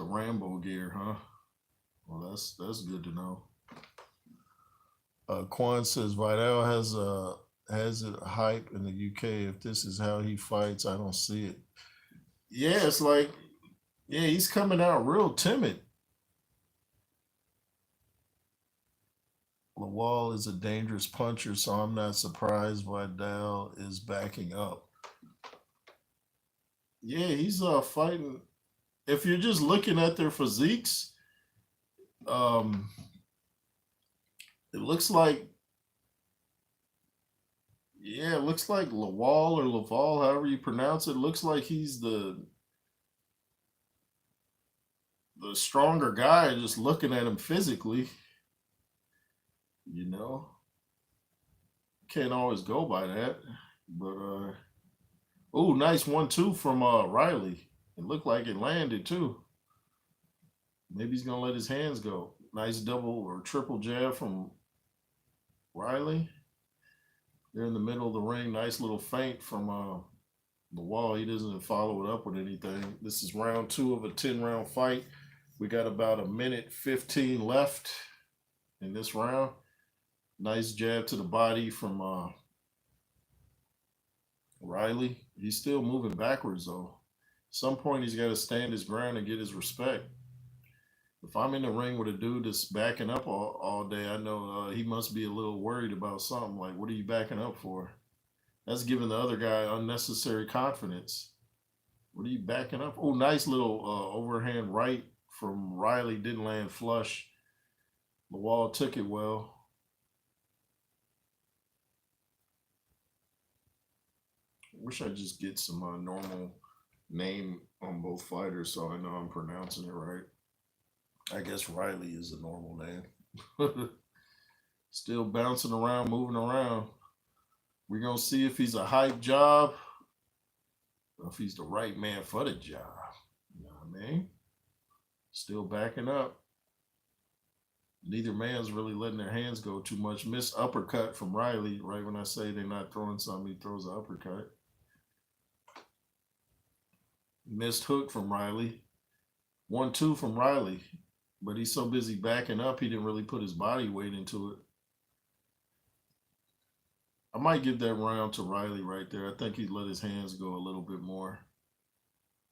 Rambo gear, huh? Well, that's good to know. Quan says Vidal has it hype in the UK. If this is how he fights, I don't see it. Yeah, it's like yeah, he's coming out real timid. Laval is a dangerous puncher, so I'm not surprised Vidal is backing up. Yeah, he's fighting. If you're just looking at their physiques, um, it looks like yeah, it looks like Laval or Laval, however you pronounce it. Looks like he's the stronger guy. Just looking at him physically, you know, can't always go by that. But oh, nice 1-2 from Riley. It looked like it landed too. Maybe he's gonna let his hands go. Nice double or triple jab from Riley. They're in the middle of the ring. Nice little feint from the wall. He doesn't follow it up with anything. This is round 2 of a 10-round fight. We got about a minute 15 left in this round. Nice jab to the body from Riley. He's still moving backwards though. At some point he's got to stand his ground and get his respect. If I'm in the ring with a dude that's backing up all day, I know he must be a little worried about something. Like, what are you backing up for? That's giving the other guy unnecessary confidence. What are you backing up? Oh, nice little overhand right from Riley. Didn't land flush. Laval took it well. Wish I just get some normal name on both fighters so I know I'm pronouncing it right. I guess Riley is a normal name. Still bouncing around, moving around. We're going to see if he's a hype job or if he's the right man for the job. You know what I mean? Still backing up. Neither man's really letting their hands go too much. Missed uppercut from Riley. Right when I say they're not throwing something, he throws an uppercut. Missed hook from Riley. 1-2 from Riley. But he's so busy backing up, he didn't really put his body weight into it. I might give that round to Riley right there. I think he'd let his hands go a little bit more.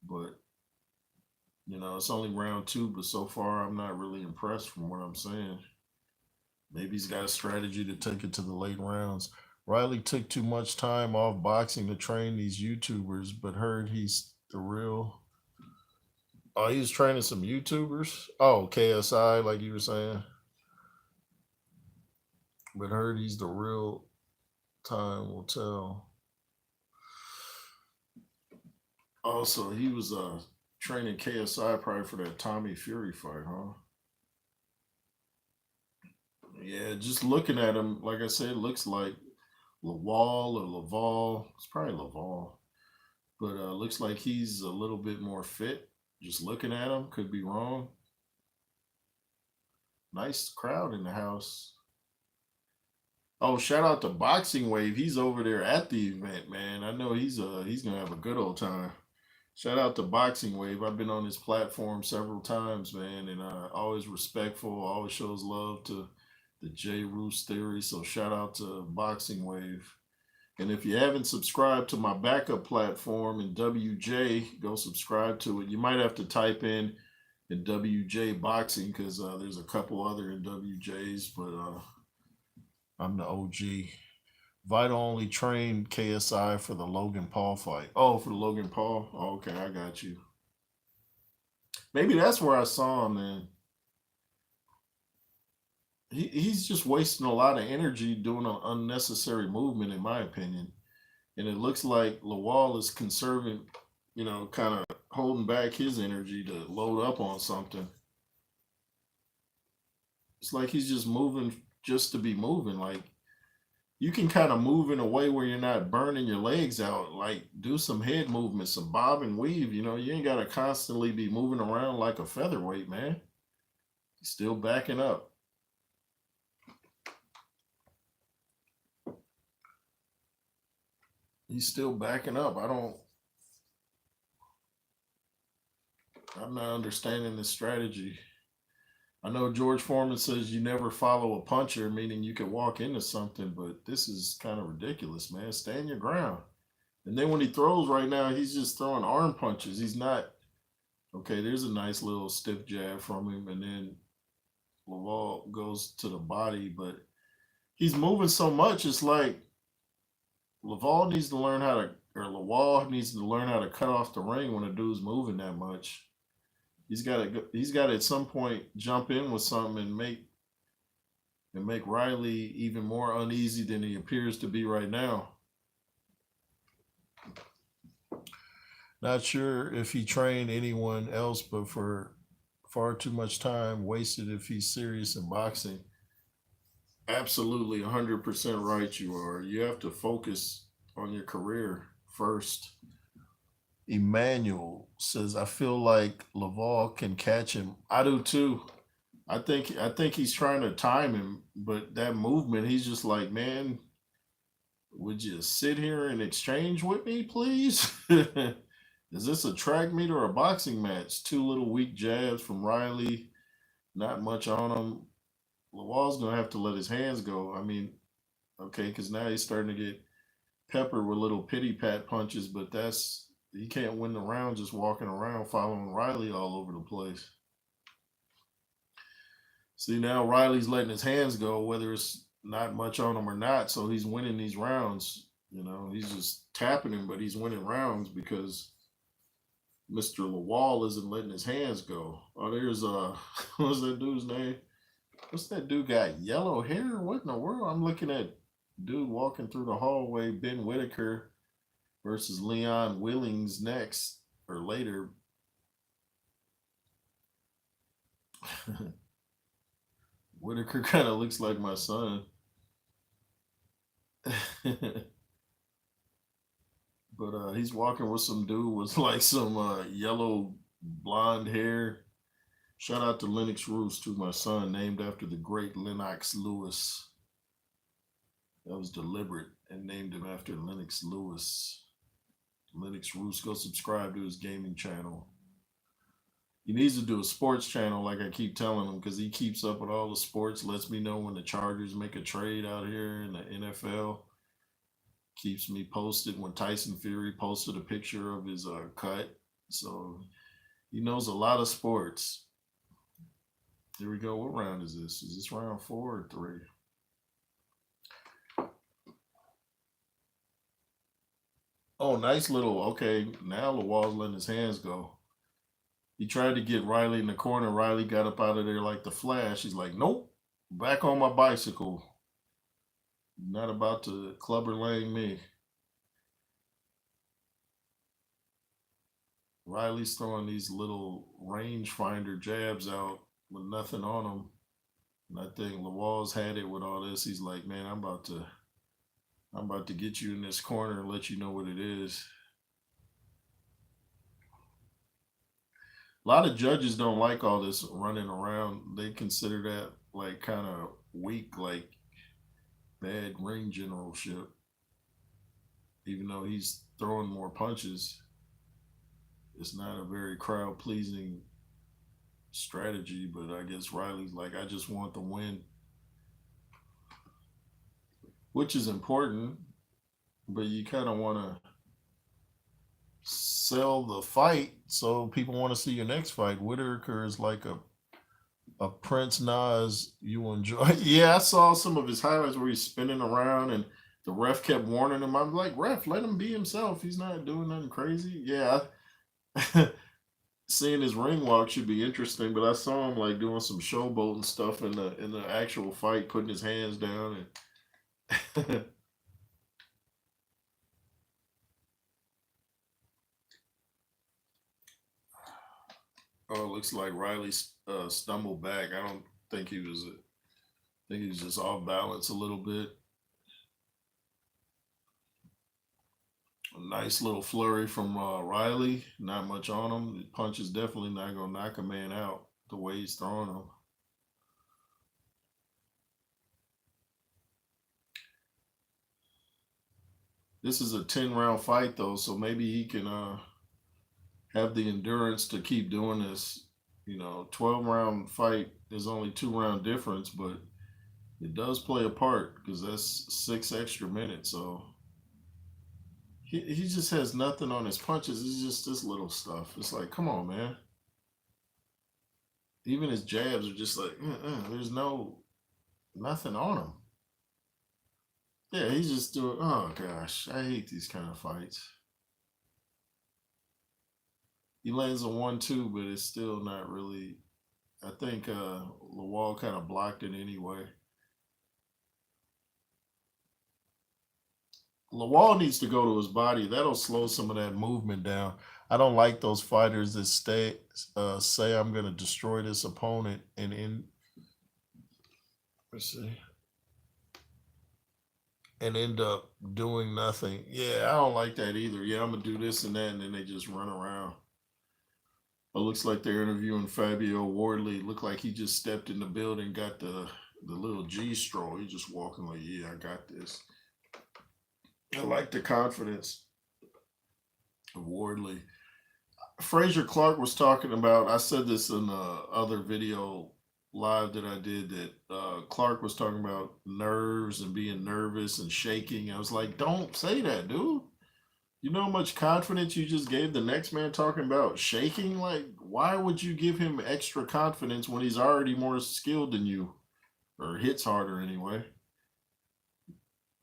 But, you know, it's only round 2, but so far I'm not really impressed from what I'm saying. Maybe he's got a strategy to take it to the late rounds. Riley took too much time off boxing to train these YouTubers, but heard he's the real. Oh, he was training some YouTubers? Oh, KSI, like you were saying. But heard he's the real. Time will tell. Also, he was training KSI probably for that Tommy Fury fight, huh? Yeah, just looking at him, like I said, it looks like Laval or Laval. It's probably Laval. But looks like he's a little bit more fit. Just looking at him, could be wrong. Nice crowd in the house. Oh, shout out to Boxing Wave. He's over there at the event, man. I know he's gonna have a good old time. Shout out to Boxing Wave. I've been on his platform several times, man, and always respectful. Always shows love to the J Roos theory. So shout out to Boxing Wave. And if you haven't subscribed to my backup platform in WJ, go subscribe to it. You might have to type in WJ Boxing because there's a couple other in WJs, but I'm the OG. Vidal only trained KSI for the Logan Paul fight. Oh, for the Logan Paul? Oh, okay, I got you. Maybe that's where I saw him then. he's just wasting a lot of energy doing an unnecessary movement, in my opinion. And it looks like Laval is conserving, kind of holding back his energy to load up on something. It's like he's just moving just to be moving. Like you can kind of move in a way where you're not burning your legs out. Like do some head movement, some bob and weave. You ain't got to constantly be moving around like a featherweight, man. He's still backing up. He's still backing up. I'm not understanding this strategy. I know George Foreman says you never follow a puncher, meaning you can walk into something, but this is kind of ridiculous, man. Stand your ground. And then when he throws right now, he's just throwing arm punches. He's not, okay, there's a nice little stiff jab from him, and then Laval goes to the body, but he's moving so much, it's like Laval needs to learn how to, or Laval needs to learn how to cut off the ring when a dude's moving that much. He's got to. He's got to at some point jump in with something and make Riley even more uneasy than he appears to be right now. Not sure if he trained anyone else, but for far too much time wasted if he's serious in boxing. Absolutely 100% right you are. You have to focus on your career first. Emmanuel says, I feel like Laval can catch him. I do too. I think he's trying to time him, but that movement, he's just like, man, would you sit here and exchange with me, please? Is this a track meet or a boxing match? Two little weak jabs from Riley, not much on him. Laval's gonna have to let his hands go. I mean, okay, because now he's starting to get peppered with little pity pat punches, but he can't win the round just walking around following Riley all over the place. See, now Riley's letting his hands go, whether it's not much on him or not, so he's winning these rounds. He's just tapping him, but he's winning rounds because Mr. Laval isn't letting his hands go. Oh, there's what's that dude's name? What's that dude got? Yellow hair? What in the world? I'm looking at dude walking through the hallway, Ben Whitaker versus Leon Willings next or later. Whitaker kind of looks like my son. But he's walking with some dude with like some yellow blonde hair. Shout out to Lennox Roos, too, my son, named after the great Lennox Lewis. That was deliberate and named him after Lennox Lewis. Lennox Roos, go subscribe to his gaming channel. He needs to do a sports channel like I keep telling him because he keeps up with all the sports, lets me know when the Chargers make a trade out here in the NFL. Keeps me posted when Tyson Fury posted a picture of his cut. So he knows a lot of sports. Here we go. What round is this? Is this round 4 or 3? Oh, nice little. Okay, now Laval's letting his hands go. He tried to get Riley in the corner. Riley got up out of there like the Flash. He's like, nope, back on my bicycle. Not about to clubber lang me. Riley's throwing these little rangefinder jabs out with nothing on them. And I think Laval's had it with all this. He's like, man, I'm about to get you in this corner and let you know what it is. A lot of judges don't like all this running around. They consider that like kind of weak, like bad ring generalship. Even though he's throwing more punches, it's not a very crowd pleasing strategy. But I guess Riley's like, I just want the win, which is important. But you kind of want to sell the fight so people want to see your next fight. Whitaker is like a Prince Nas you enjoy. Yeah, I saw some of his highlights where he's spinning around and the ref kept warning him. I'm like, ref, let him be himself. He's not doing nothing crazy. Yeah. seeing his ring walk should be interesting, but I saw him like doing some showboat and stuff in the actual fight, putting his hands down and oh, it looks like Riley stumbled back. I don't think he was. I think he was just off balance a little bit. A nice little flurry from Riley. Not much on him. The punch is definitely not gonna knock a man out the way he's throwing them. This is a 10 round fight though, so maybe he can have the endurance to keep doing this. 12 round fight is only 2 round difference, but it does play a part because that's 6 extra minutes. So he just has nothing on his punches. It's just this little stuff. It's like, come on, man. Even his jabs are just like, there's nothing on him. Yeah, he's just doing. Oh gosh, I hate these kind of fights. He lands a 1-2, but it's still not really. I think Laval kind of blocked it anyway. Laval needs to go to his body. That'll slow some of that movement down. I don't like those fighters that say I'm going to destroy this opponent let's see, and end up doing nothing. Yeah, I don't like that either. Yeah, I'm gonna do this and that, and then they just run around. It looks like they're interviewing Fabio Wardley. Looked like he just stepped in the building, got the little G stroll. He's just walking like, yeah, I got this. I like the confidence of Wardley. Fraser Clarke was talking about. I said this in the other video live that I did that Clarke was talking about nerves and being nervous and shaking. I was like, don't say that, dude. You know how much confidence you just gave the next man talking about shaking? Like, why would you give him extra confidence when he's already more skilled than you or hits harder anyway?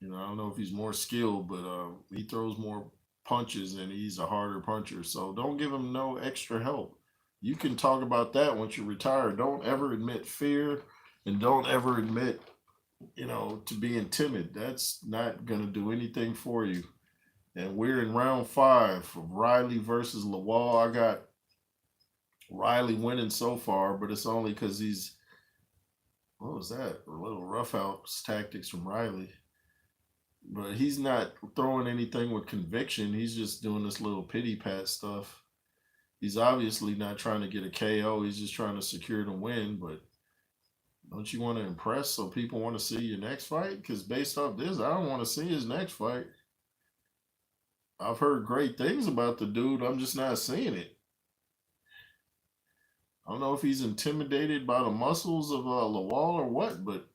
I don't know if he's more skilled, but he throws more punches and he's a harder puncher. So don't give him no extra help. You can talk about that once you retire. Don't ever admit fear and don't ever admit, to being timid. That's not going to do anything for you. And we're in round 5 of Riley versus Laval. I got Riley winning so far, but it's only because what was that? A little roughhouse tactics from Riley. But he's not throwing anything with conviction. He's just doing this little pity pat stuff. He's obviously not trying to get a KO. He's just trying to secure the win. But don't you want to impress so people want to see your next fight? Because based off this, I don't want to see his next fight. I've heard great things about the dude. I'm just not seeing it. I don't know if he's intimidated by the muscles of Laval or what, but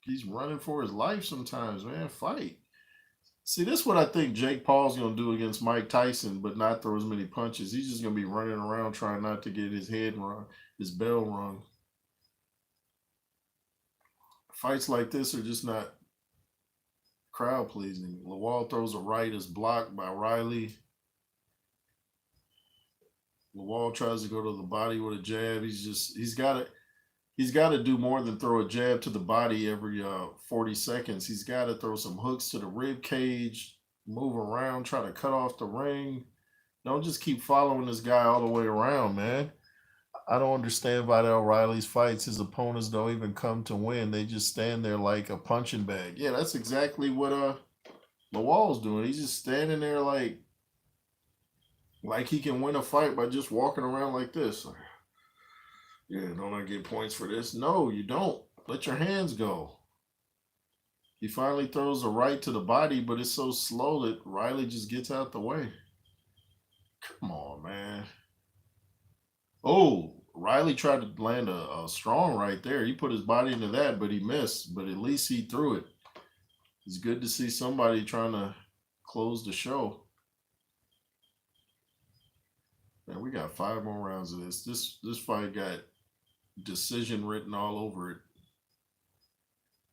he's running for his life sometimes, man. Fight. See, this is what I think Jake Paul's going to do against Mike Tyson, but not throw as many punches. He's just going to be running around trying not to get his head rung, his bell rung. Fights like this are just not crowd pleasing. Laval throws a right, is blocked by Riley. Laval tries to go to the body with a jab. He's got to do more than throw a jab to the body every 40 seconds. He's got to throw some hooks to the rib cage, move around, try to cut off the ring. Don't just keep following this guy all the way around, man. I don't understand Vidal Riley's fights. His opponents don't even come to win. They just stand there like a punching bag. Yeah, that's exactly what Laval's doing. He's just standing there like he can win a fight by just walking around like this. Yeah, don't I get points for this? No, you don't. Let your hands go. He finally throws a right to the body, but it's so slow that Riley just gets out the way. Come on, man. Oh, Riley tried to land a strong right there. He put his body into that, but he missed. But at least he threw it. It's good to see somebody trying to close the show. Man, we got 5 more rounds of this. This fight got decision written all over it.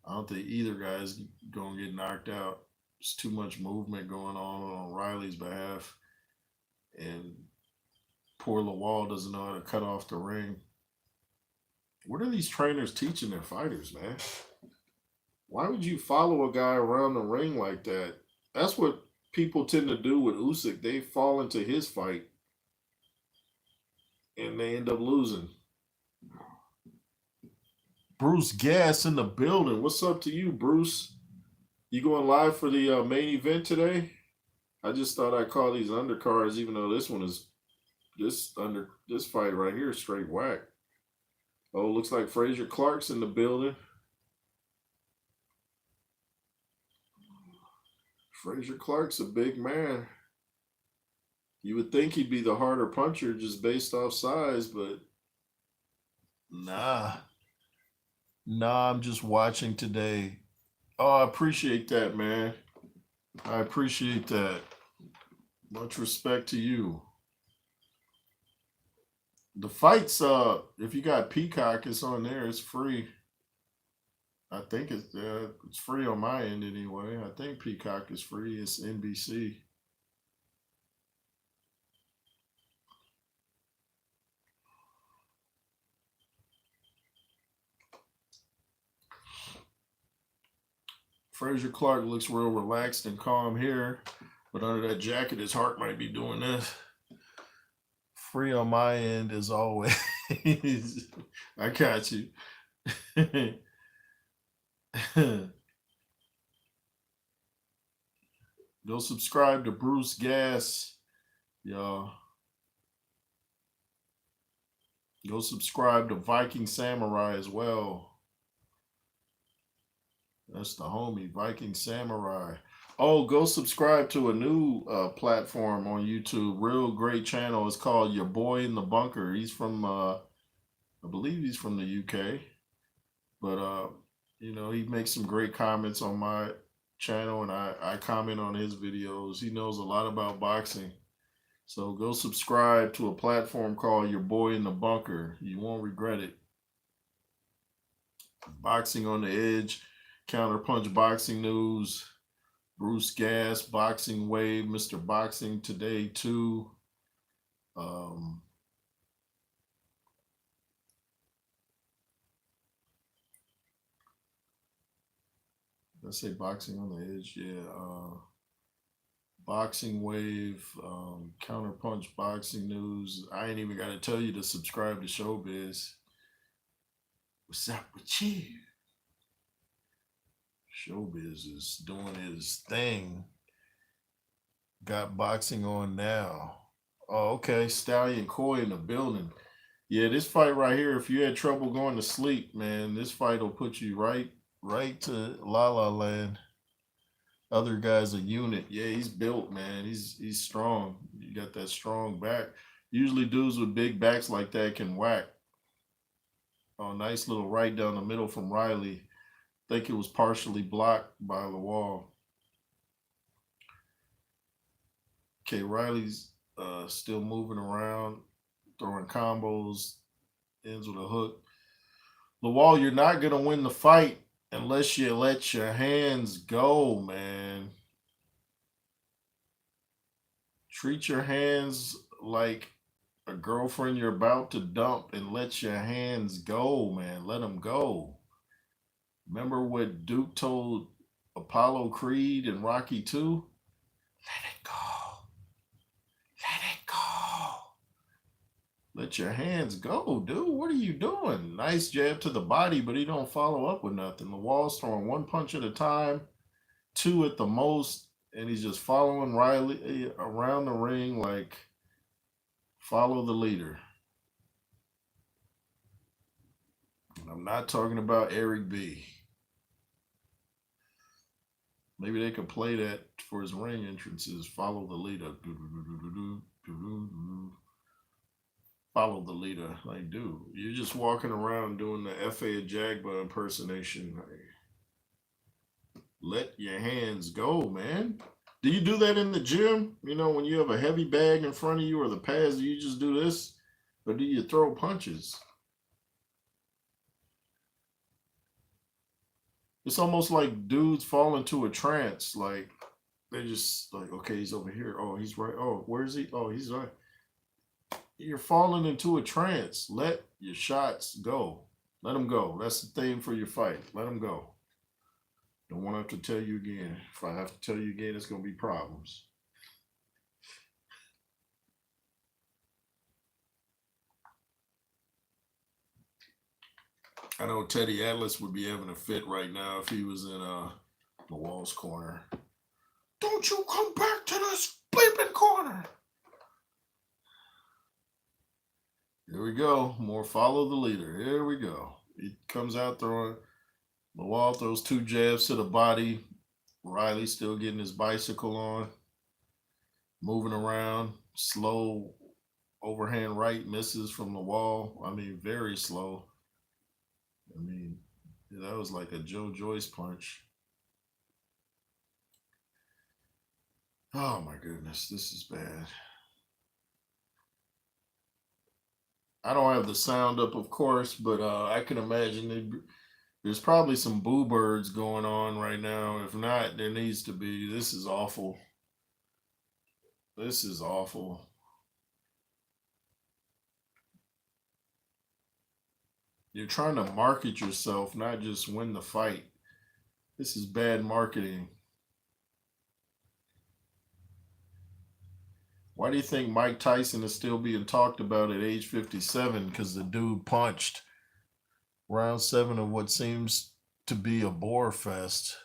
I don't think either guy's going to get knocked out. There's too much movement going on Riley's behalf. And Poor Laval doesn't know how to cut off the ring. What are these trainers teaching their fighters, man? Why would you follow a guy around the ring like that? That's what people tend to do with Usyk. They fall into his fight and they end up losing. Bruce Gas in the building. What's up to you, Bruce? You going live for the main event today? I just thought I'd call these undercards, even though this one is this fight right here is straight whack. Oh, looks like Frazier Clarke's in the building. Frazier Clarke's a big man. You would think he'd be the harder puncher just based off size, but nah. Nah, I'm just watching today. Oh, I appreciate that, man. I appreciate that. Much respect to you. The fights, if you got Peacock, it's on there. It's free. I think it's free on my end anyway. I think Peacock is free. It's NBC. Frazier Clarke looks real relaxed and calm here, but under that jacket, his heart might be doing this. Free on my end as always. I got you. Go subscribe to Bruce Gas, y'all. Go subscribe to Viking Samurai as well. That's the homie, Viking Samurai. Oh, go subscribe to a new platform on YouTube. Real great channel. It's called Your Boy in the Bunker. He's from, I believe he's from the UK. But, you know, he makes some great comments on my channel, and I comment on his videos. He knows a lot about boxing. So go subscribe to a platform called Your Boy in the Bunker. You won't regret it. Boxing on the Edge, Counterpunch Boxing News, Bruce Gas, Boxing Wave, Mr. Boxing Today 2. Let's say Boxing on the Edge, yeah. Boxing Wave, Counterpunch Boxing News. I ain't even got to tell you to subscribe to Showbiz. What's up with you? Showbiz is doing his thing. Got boxing on now. Oh, okay. Stallion Coy in the building. Yeah, this fight right here, if you had trouble going to sleep, man, this fight will put you right to La La Land. Other guy's a unit. Yeah, he's built, man. He's strong. You got that strong back. Usually dudes with big backs like that can whack. Oh, nice little right down the middle from Riley. I think it was partially blocked by Laval. Okay, Riley's still moving around, throwing combos, ends with a hook. Laval, you're not going to win the fight unless you let your hands go, man. Treat your hands like a girlfriend you're about to dump and let your hands go, man. Let them go. Remember what Duke told Apollo Creed in Rocky 2? Let it go. Let it go. Let your hands go, dude. What are you doing? Nice jab to the body, but he don't follow up with nothing. Laval's throwing one punch at a time, two at the most, and he's just following Riley around the ring like follow the leader. And I'm not talking about Eric B. Maybe they could play that for his ring entrances. Follow the leader. Follow the leader. Like, dude, you're just walking around doing the F.A. Jagba impersonation. Like, let your hands go, man. Do you do that in the gym? You know, when you have a heavy bag in front of you or the pads, do you just do this? Or do you throw punches? It's almost like dudes fall into a trance. Like, they're just like, okay, he's over here. Oh, he's right. Oh, where is he? Oh, he's right. You're falling into a trance. Let your shots go. Let them go. That's the thing for your fight. Let them go. Don't want to have to tell you again. If I have to tell you again, it's going to be problems. I know Teddy Atlas would be having a fit right now if he was in Laval's corner. Don't you come back to this bleeping corner. Here we go. More follow the leader. Here we go. He comes out throwing. Laval throws 2 jabs to the body. Riley still getting his bicycle on. Moving around. Slow overhand right misses from Laval. I mean, very slow. I mean, that was like a Joe Joyce punch. Oh my goodness, this is bad. I don't have the sound up, of course, but I can imagine there's probably some boo birds going on right now. If not, there needs to be. This is awful. This is awful. You're trying to market yourself, not just win the fight. This is bad marketing. Why do you think Mike Tyson is still being talked about at age 57? Because the dude punched round 7 of what seems to be a bore fest.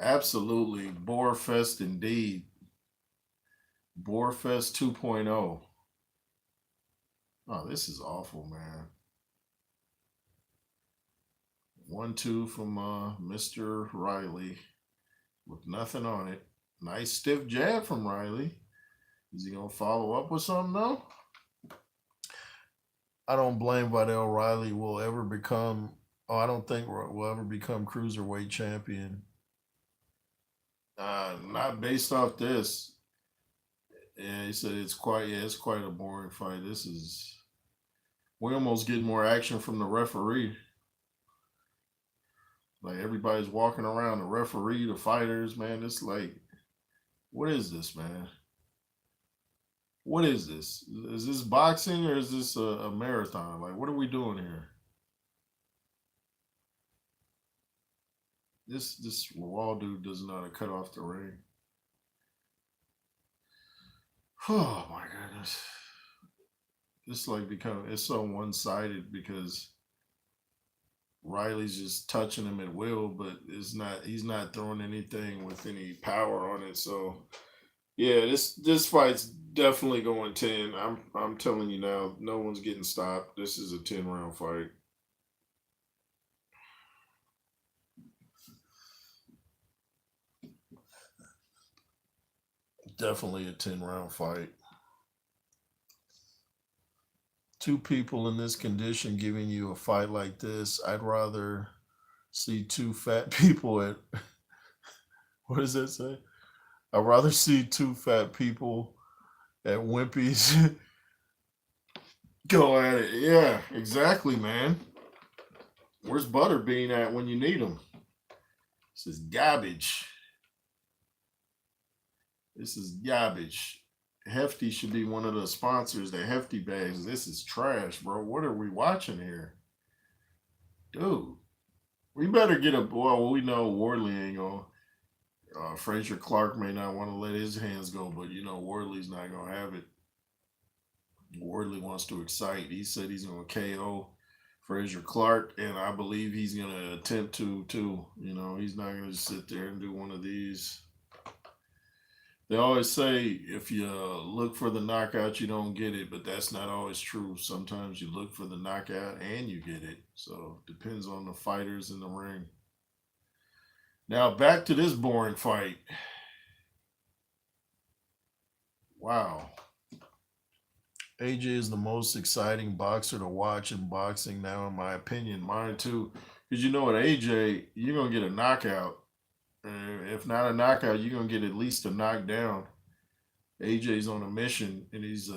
Absolutely, bore fest indeed. Bore fest 2.0. Oh, this is awful, man. 1-2 from Mr. Riley with nothing on it. Nice stiff jab from Riley. Is he going to follow up with something, though? I don't blame Vidal Riley will ever become, I don't think will ever become Cruiserweight champion. Not based off this. Yeah, he said it's quite a boring fight. We almost get more action from the referee. Like everybody's walking around, the referee, the fighters, man. It's like, what is this, man? What is this? Is this boxing or is this a marathon? Like, what are we doing here? This Laval dude doesn't know how to cut off the ring. Oh my goodness. It's so one-sided because Riley's just touching him at will, but he's not throwing anything with any power on it. So yeah, this fight's definitely going 10. I'm telling you now, no one's getting stopped. This is a 10-round fight. Definitely a 10-round fight. 2 people in this condition giving you a fight like this, I'd rather see 2 fat people at what does that say? I'd rather see 2 fat people at Wimpy's go at it. Yeah, exactly, man. Where's Butterbean at when you need him? This is garbage. This is garbage. Hefty should be one of the sponsors, the Hefty bags. This is trash, bro. What are we watching here? Dude, we better get well, we know Wardley ain't going to. Frazier Clarke may not want to let his hands go, but you know Wardley's not going to have it. Wardley wants to excite. He said he's going to KO Frazier Clarke, and I believe he's going to attempt to too. You know, he's not going to just sit there and do one of these. They always say if you look for the knockout, you don't get it, but that's not always true. Sometimes you look for the knockout and you get it. So it depends on the fighters in the ring. Now back to this boring fight. Wow. AJ is the most exciting boxer to watch in boxing now, in my opinion. Mine too. Because you know what, AJ, you're going to get a knockout. If not a knockout, you're going to get at least a knockdown. AJ's on a mission, and he's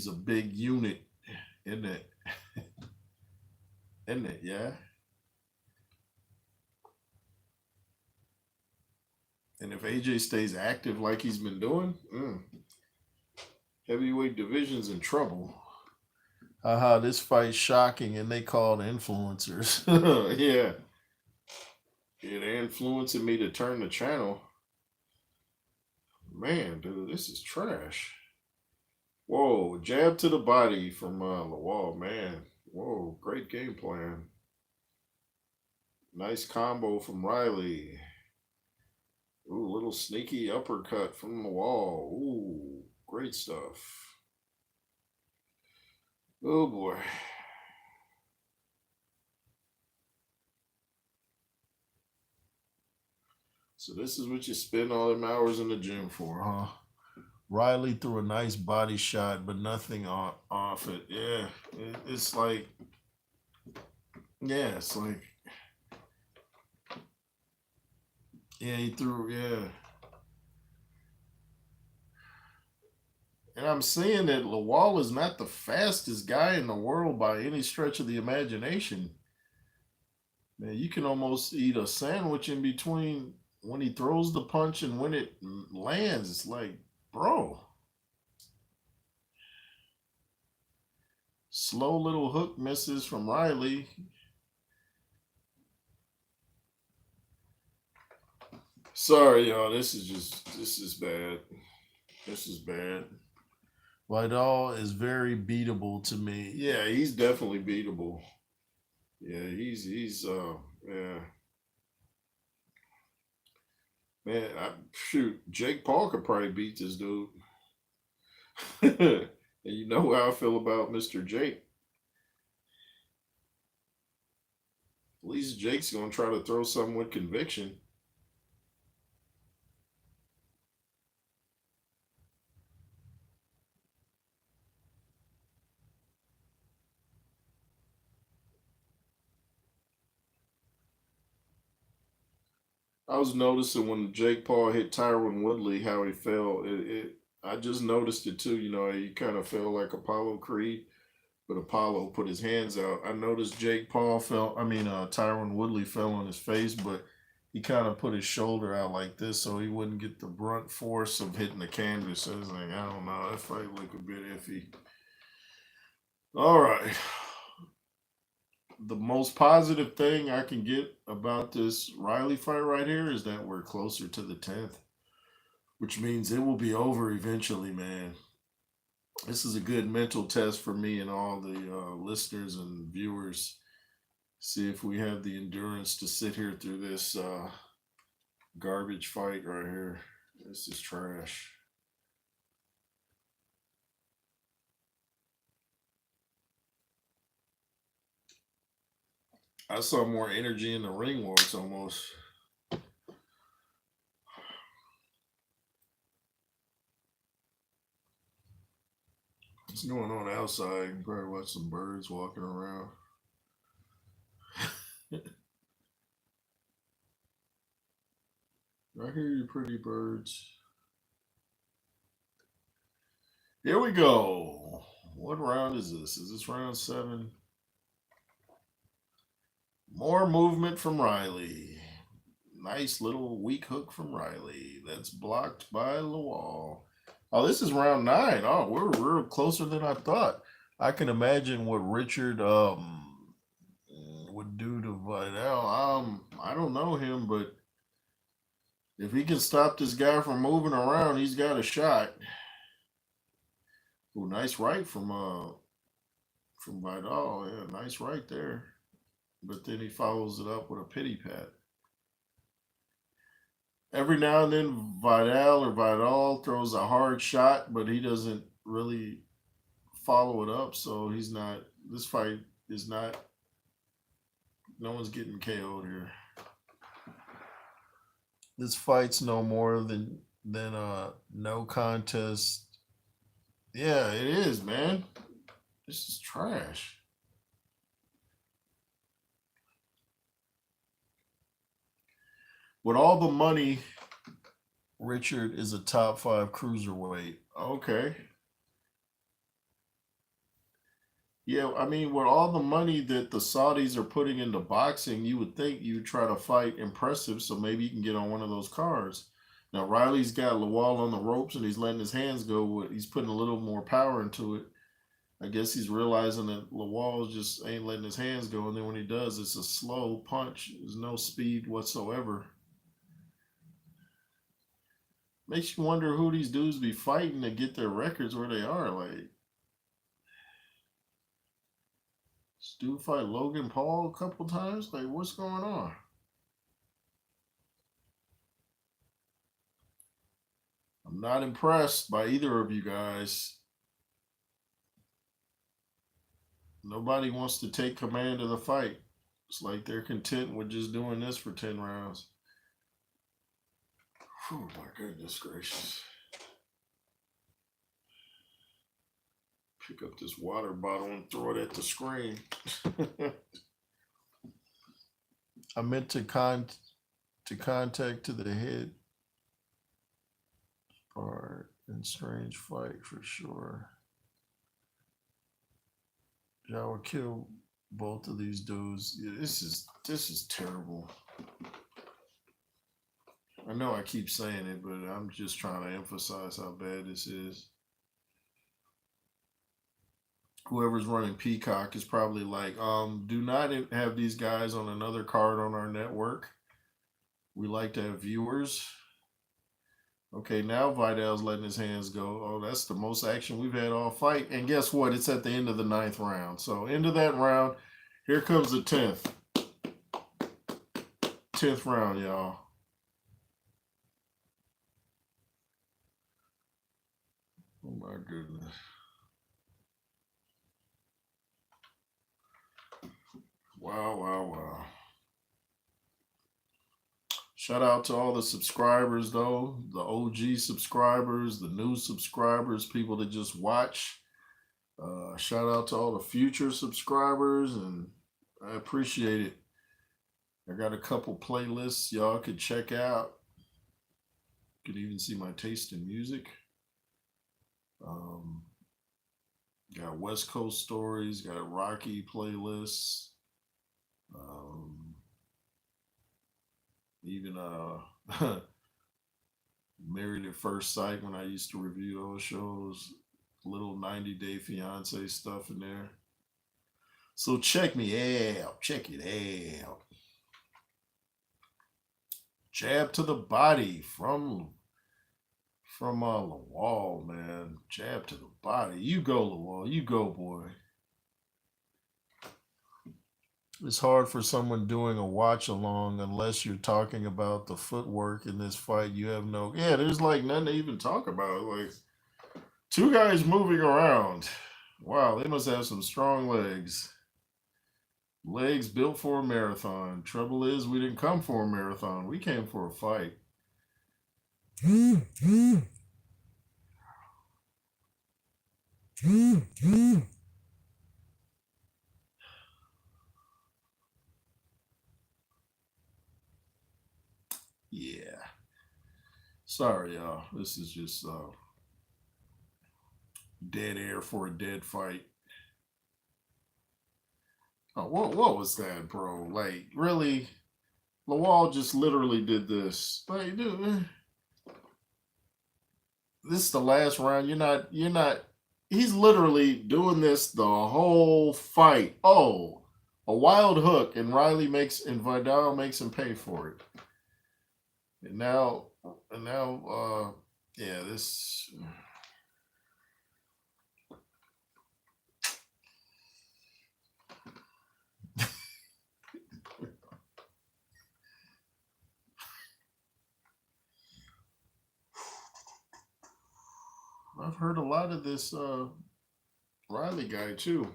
a big unit, isn't it? Isn't it? Yeah. And if AJ stays active like he's been doing, heavyweight division's in trouble. Haha, this fight's shocking, and they called influencers. Yeah. Yeah, they're influencing me to turn the channel. Man, dude, this is trash. Whoa, jab to the body from Laval, man. Whoa, great game plan. Nice combo from Riley. Ooh, little sneaky uppercut from Laval. Ooh, great stuff. Oh boy. So this is what you spend all them hours in the gym for, huh? Riley threw a nice body shot, but nothing off it. Yeah, it's like, yeah, it's like, yeah, he threw, yeah. And I'm saying that Laval is not the fastest guy in the world by any stretch of the imagination. Man, you can almost eat a sandwich in between when he throws the punch and when it lands. It's like, bro, slow little hook misses from Riley. Sorry, y'all. This is bad. This is bad. Vidal is very beatable to me. Yeah, he's definitely beatable. Yeah, he's yeah. Man, shoot, Jake Paul could probably beat this dude. And you know how I feel about Mr. Jake. At least Jake's gonna try to throw something with conviction. I was noticing when Jake Paul hit Tyron Woodley how he fell. I just noticed it too. You know, he kind of fell like Apollo Creed, but Apollo put his hands out. I noticed Jake Paul fell. I mean, Tyron Woodley fell on his face, but he kind of put his shoulder out like this so he wouldn't get the brunt force of hitting the canvas. So I was like, I don't know, that fight looked a bit iffy. All right. The most positive thing I can get about this Riley fight right here is that we're closer to the 10th, which means it will be over eventually, man. This is a good mental test for me and all the listeners and viewers. See if we have the endurance to sit here through this garbage fight right here. This is trash. I saw more energy in the ring walks almost. What's going on outside? You can probably watch some birds walking around. I hear you, pretty birds. Here we go. What round is this? Is this round 7? More movement from Riley. Nice little weak hook from Riley. That's blocked by Laval. Oh, this is round 9. Oh, we're closer than I thought. I can imagine what Richard would do to Vidal. I don't know him, but if he can stop this guy from moving around, he's got a shot. Ooh, nice right from Vidal. Yeah, nice right there. But then he follows it up with a pity pat. Every now and then Vidal throws a hard shot, but he doesn't really follow it up. So he's not. This fight is not. No one's getting KO'd here. This fight's no more than no contest. Yeah, it is, man. This is trash. With all the money, Richard is a top 5 cruiserweight. Okay. Yeah, I mean, with all the money that the Saudis are putting into boxing, you would think you would try to fight impressive so maybe you can get on one of those cards. Now, Riley's got Laval on the ropes and he's letting his hands go. He's putting a little more power into it. I guess he's realizing that Laval just ain't letting his hands go, and then when he does, it's a slow punch. There's no speed whatsoever. Makes you wonder who these dudes be fighting to get their records where they are. Like, this dude fight Logan Paul a couple times. Like, what's going on? I'm not impressed by either of you guys. Nobody wants to take command of the fight. It's like they're content with just doing this for 10 rounds. Oh my goodness gracious. Pick up this water bottle and throw it at the screen. I meant to contact to the head part and strange fight for sure. I would kill both of these dudes. Yeah, this is terrible. I know I keep saying it, but I'm just trying to emphasize how bad this is. Whoever's running Peacock is probably like, do not have these guys on another card on our network. We like to have viewers. Okay, now Vidal's letting his hands go. Oh, that's the most action we've had all fight. And guess what? It's at the end of the 9th round. So end of that round. Here comes the 10th. 10th round, y'all. Oh my goodness. Wow, wow, wow. Shout out to all the subscribers, though, the OG subscribers, the new subscribers, people that just watch. Shout out to all the future subscribers, and I appreciate it. I got a couple playlists y'all could check out. You could even see my taste in music. Got West Coast stories, got a Rocky playlist. Even Married at First Sight, when I used to review those shows, little 90 Day Fiance stuff in there. So check me out. Check it out. Jab to the body from Laval, man. Jab to the body. You go, Laval. You go, boy. It's hard for someone doing a watch along unless you're talking about the footwork in this fight. You have no, there's like nothing to even talk about. Like, two guys moving around. Wow, they must have some strong legs. Legs built for a marathon. Trouble is, we didn't come for a marathon. We came for a fight. Yeah. Sorry, y'all. This is just dead air for a dead fight. Oh, what was that, bro? Like, really? Laval just literally did this. Like, dude, this is the last round. You're not. He's literally doing this the whole fight. Oh, a wild hook, and Vidal makes him pay for it. And now, this. I've heard a lot of this Riley guy too.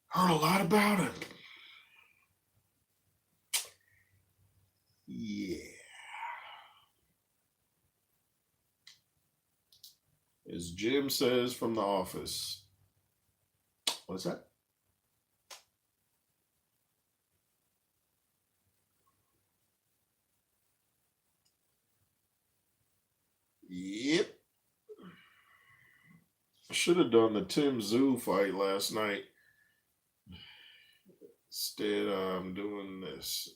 Heard a lot about him. Yeah. As Jim says from The Office. What's that? Yep. I should have done the Tim Zoo fight last night. Instead, I'm doing this.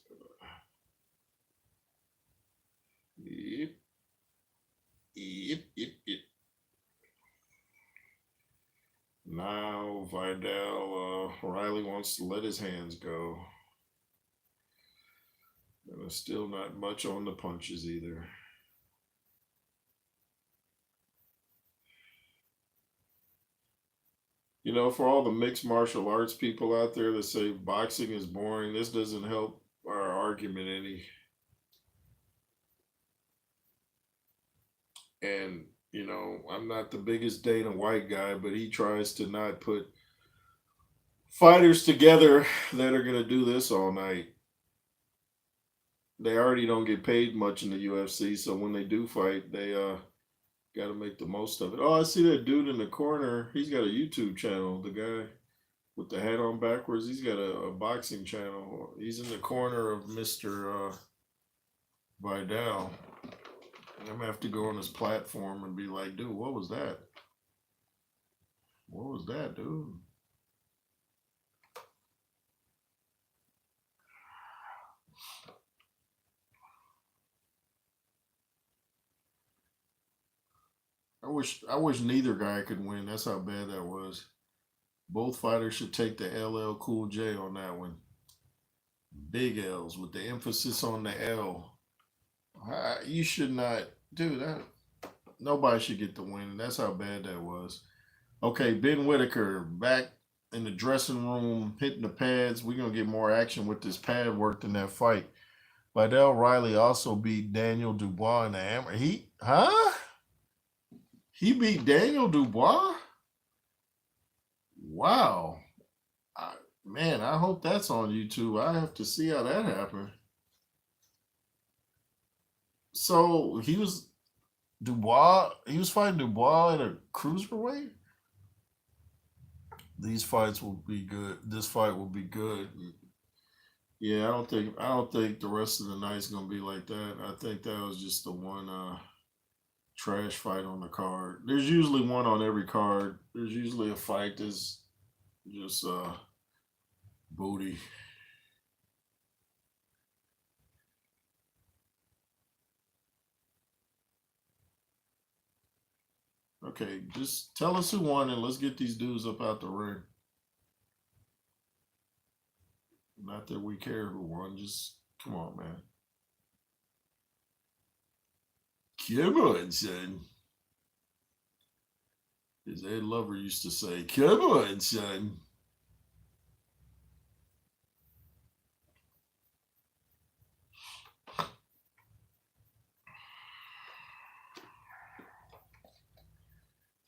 Yep. now Vidal Riley wants to let his hands go. And there's still not much on the punches either. You know, for all the mixed martial arts people out there that say boxing is boring, this doesn't help our argument any. And, you know, I'm not the biggest Dana White guy, but he tries to not put fighters together that are going to do this all night. They already don't get paid much in the UFC, so when they do fight, they got to make the most of it. Oh, I see that dude in the corner. He's got a YouTube channel. The guy with the hat on backwards, he's got a boxing channel. He's in the corner of Mr. Vidal. I'm going to have to go on his platform and be like, dude, what was that? What was that, dude? I wish neither guy could win. That's how bad that was. Both fighters should take the LL Cool J on that one. Big L's with the emphasis on the L. You should not do that. Nobody should get the win. That's how bad that was. Okay, Ben Whitaker back in the dressing room, hitting the pads. We're going to get more action with this pad work in that fight. Vidal Riley also beat Daniel Dubois in the hammer. He beat Daniel Dubois? Wow. Man, I hope that's on YouTube. I have to see how that happened. So he was fighting Dubois at a cruiserweight? These fights will be good. This fight will be good. Yeah, I don't think the rest of the night's gonna be like that. I think that was just the one trash fight on the card. There's usually one on every card. There's usually a fight that's just booty. Okay, just tell us who won and let's get these dudes up out the ring. Not that we care who won, just come on, man. Come on, son. As Ed Lover used to say, come on, son.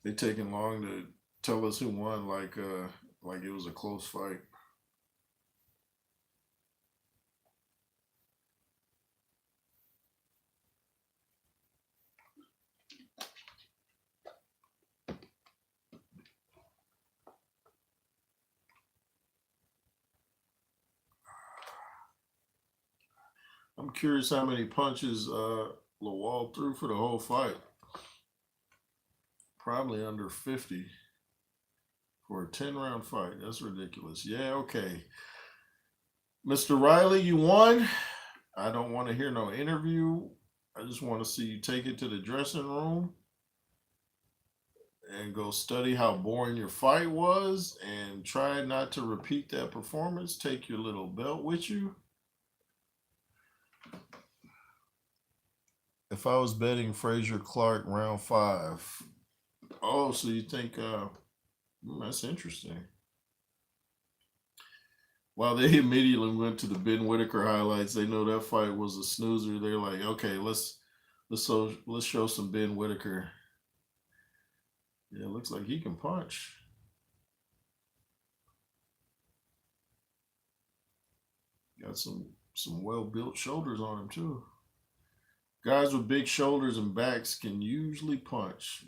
They taking long to tell us who won, like it was a close fight. I'm curious how many punches Laval threw for the whole fight. Probably under 50 for a 10-round fight. That's ridiculous. Yeah, okay. Mr. Riley, you won. I don't want to hear no interview. I just want to see you take it to the dressing room and go study how boring your fight was and try not to repeat that performance. Take your little belt with you. If I was betting Frazier Clarke round 5. Oh, so you think that's interesting. While they immediately went to the Ben Whitaker highlights, they know that fight was a snoozer. They're like, okay, let's show some Ben Whitaker. Yeah, it looks like he can punch. Got some well-built shoulders on him too. Guys with big shoulders and backs can usually punch.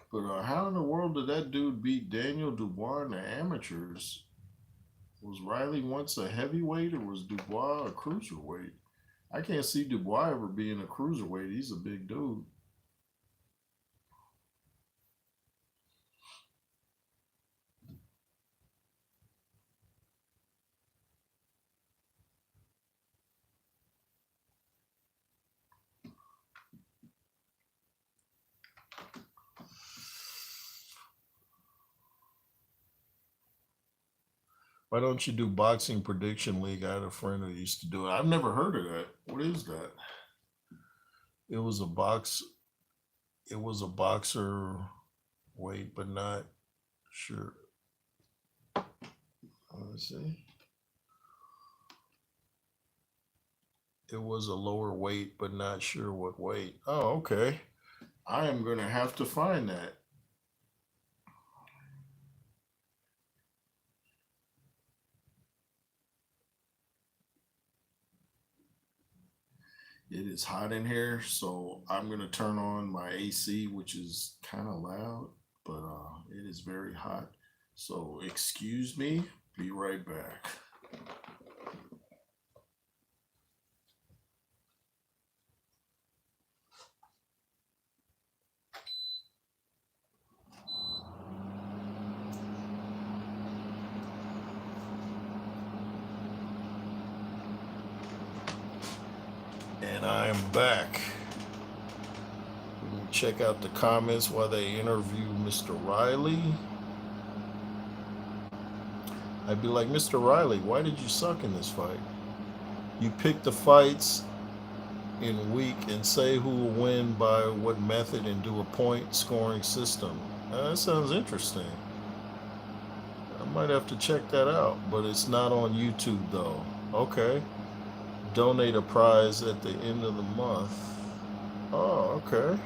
But how in the world did that dude beat Daniel Dubois in the amateurs? Was Riley once a heavyweight or was Dubois a cruiserweight? I can't see Dubois ever being a cruiserweight. He's a big dude. Why don't you do boxing prediction league? I had a friend who used to do it. I've never heard of that. What is that? It was a box. It was a boxer weight, but not sure. Let's see. It was a lower weight, but not sure what weight. Oh, okay. I am gonna have to find that. It is hot in here, so I'm gonna turn on my AC, which is kind of loud, but it is very hot. So excuse me. Be right back. And I am back. We can check out the comments while they interview Mr. Riley. I'd be like, Mr. Riley, why did you suck in this fight? You pick the fights in week and say who will win by what method and do a point scoring system. That sounds interesting. I might have to check that out, but it's not on YouTube though. Okay. Donate a prize at the end of the month. Oh, okay.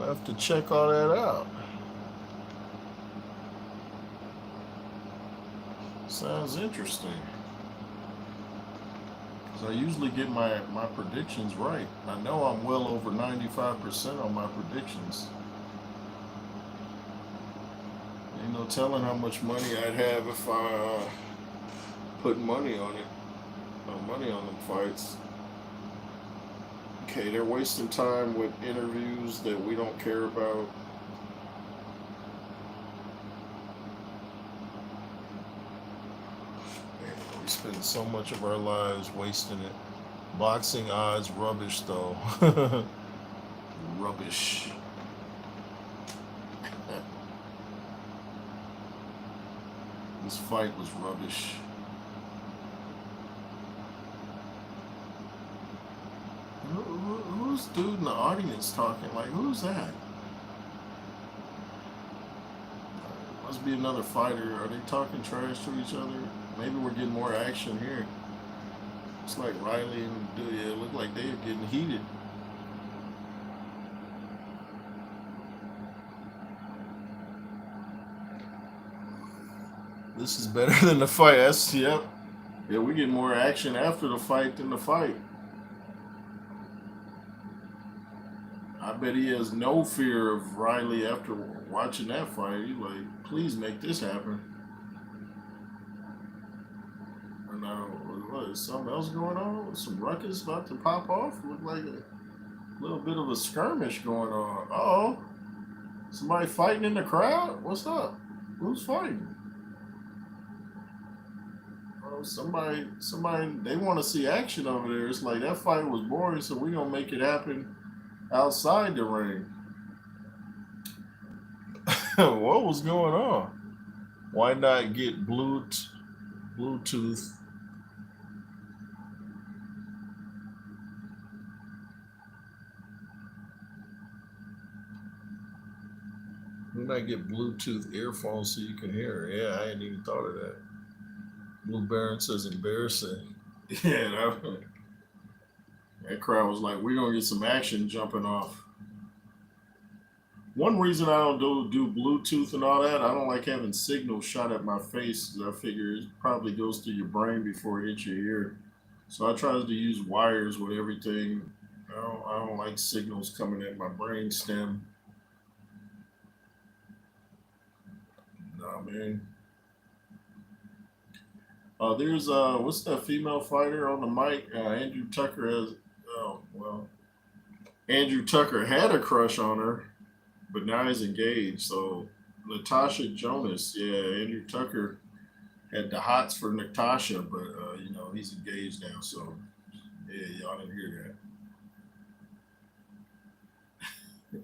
I have to check all that out. Sounds interesting. Because I usually get my predictions right. I know I'm well over 95% on my predictions. Ain't no telling how much money I'd have if I put money on it. Money on them fights. Okay, they're wasting time with interviews that we don't care about. Man, we spend so much of our lives wasting it. Boxing odds, rubbish though. Rubbish. This fight was rubbish. Who's dude in the audience talking? Like, who's that? Must be another fighter. Are they talking trash to each other? Maybe we're getting more action here. It's like Riley and yeah, it looked like they are getting heated. This is better than the fight. That's, yep. Yeah, we get more action after the fight than the fight. I bet he has no fear of Riley after watching that fight. He's like, please make this happen. And now, what, is something else going on? Some ruckus about to pop off? Look like a little bit of a skirmish going on. Uh-oh. Somebody fighting in the crowd? What's up? Who's fighting? Oh, somebody, they want to see action over there. It's like that fight was boring, so we're going to make it happen outside the ring. What was going on? Why not get Bluetooth? Why not get Bluetooth earphones so you can hear? Yeah, I hadn't even thought of that. Blue Baron says embarrassing. Yeah, that crowd was like, we're going to get some action jumping off. One reason I don't do Bluetooth and all that, I don't like having signals shot at my face because I figure it probably goes through your brain before it hits your ear. So I try to use wires with everything. I don't like signals coming at my brain stem. Nah, man. There's what's that female fighter on the mic? Andrew Tucker has. Oh well, Andrew Tucker had a crush on her, but now he's engaged. So Natasha Jonas, yeah, Andrew Tucker had the hots for Natasha, but he's engaged now. So yeah, y'all didn't hear that.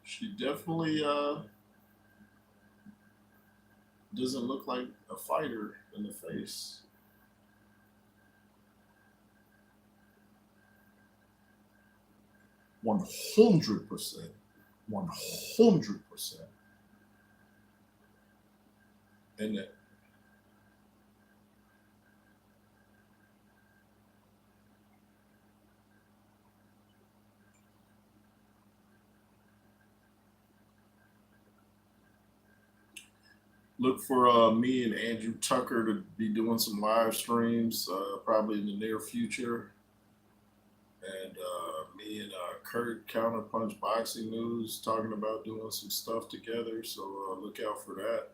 She definitely doesn't look like a fighter in the face. $100%. 100%. And that, look for me and Andrew Tucker to be doing some live streams probably in the near future. And me and Kurt Counterpunch Boxing News talking about doing some stuff together. So look out for that.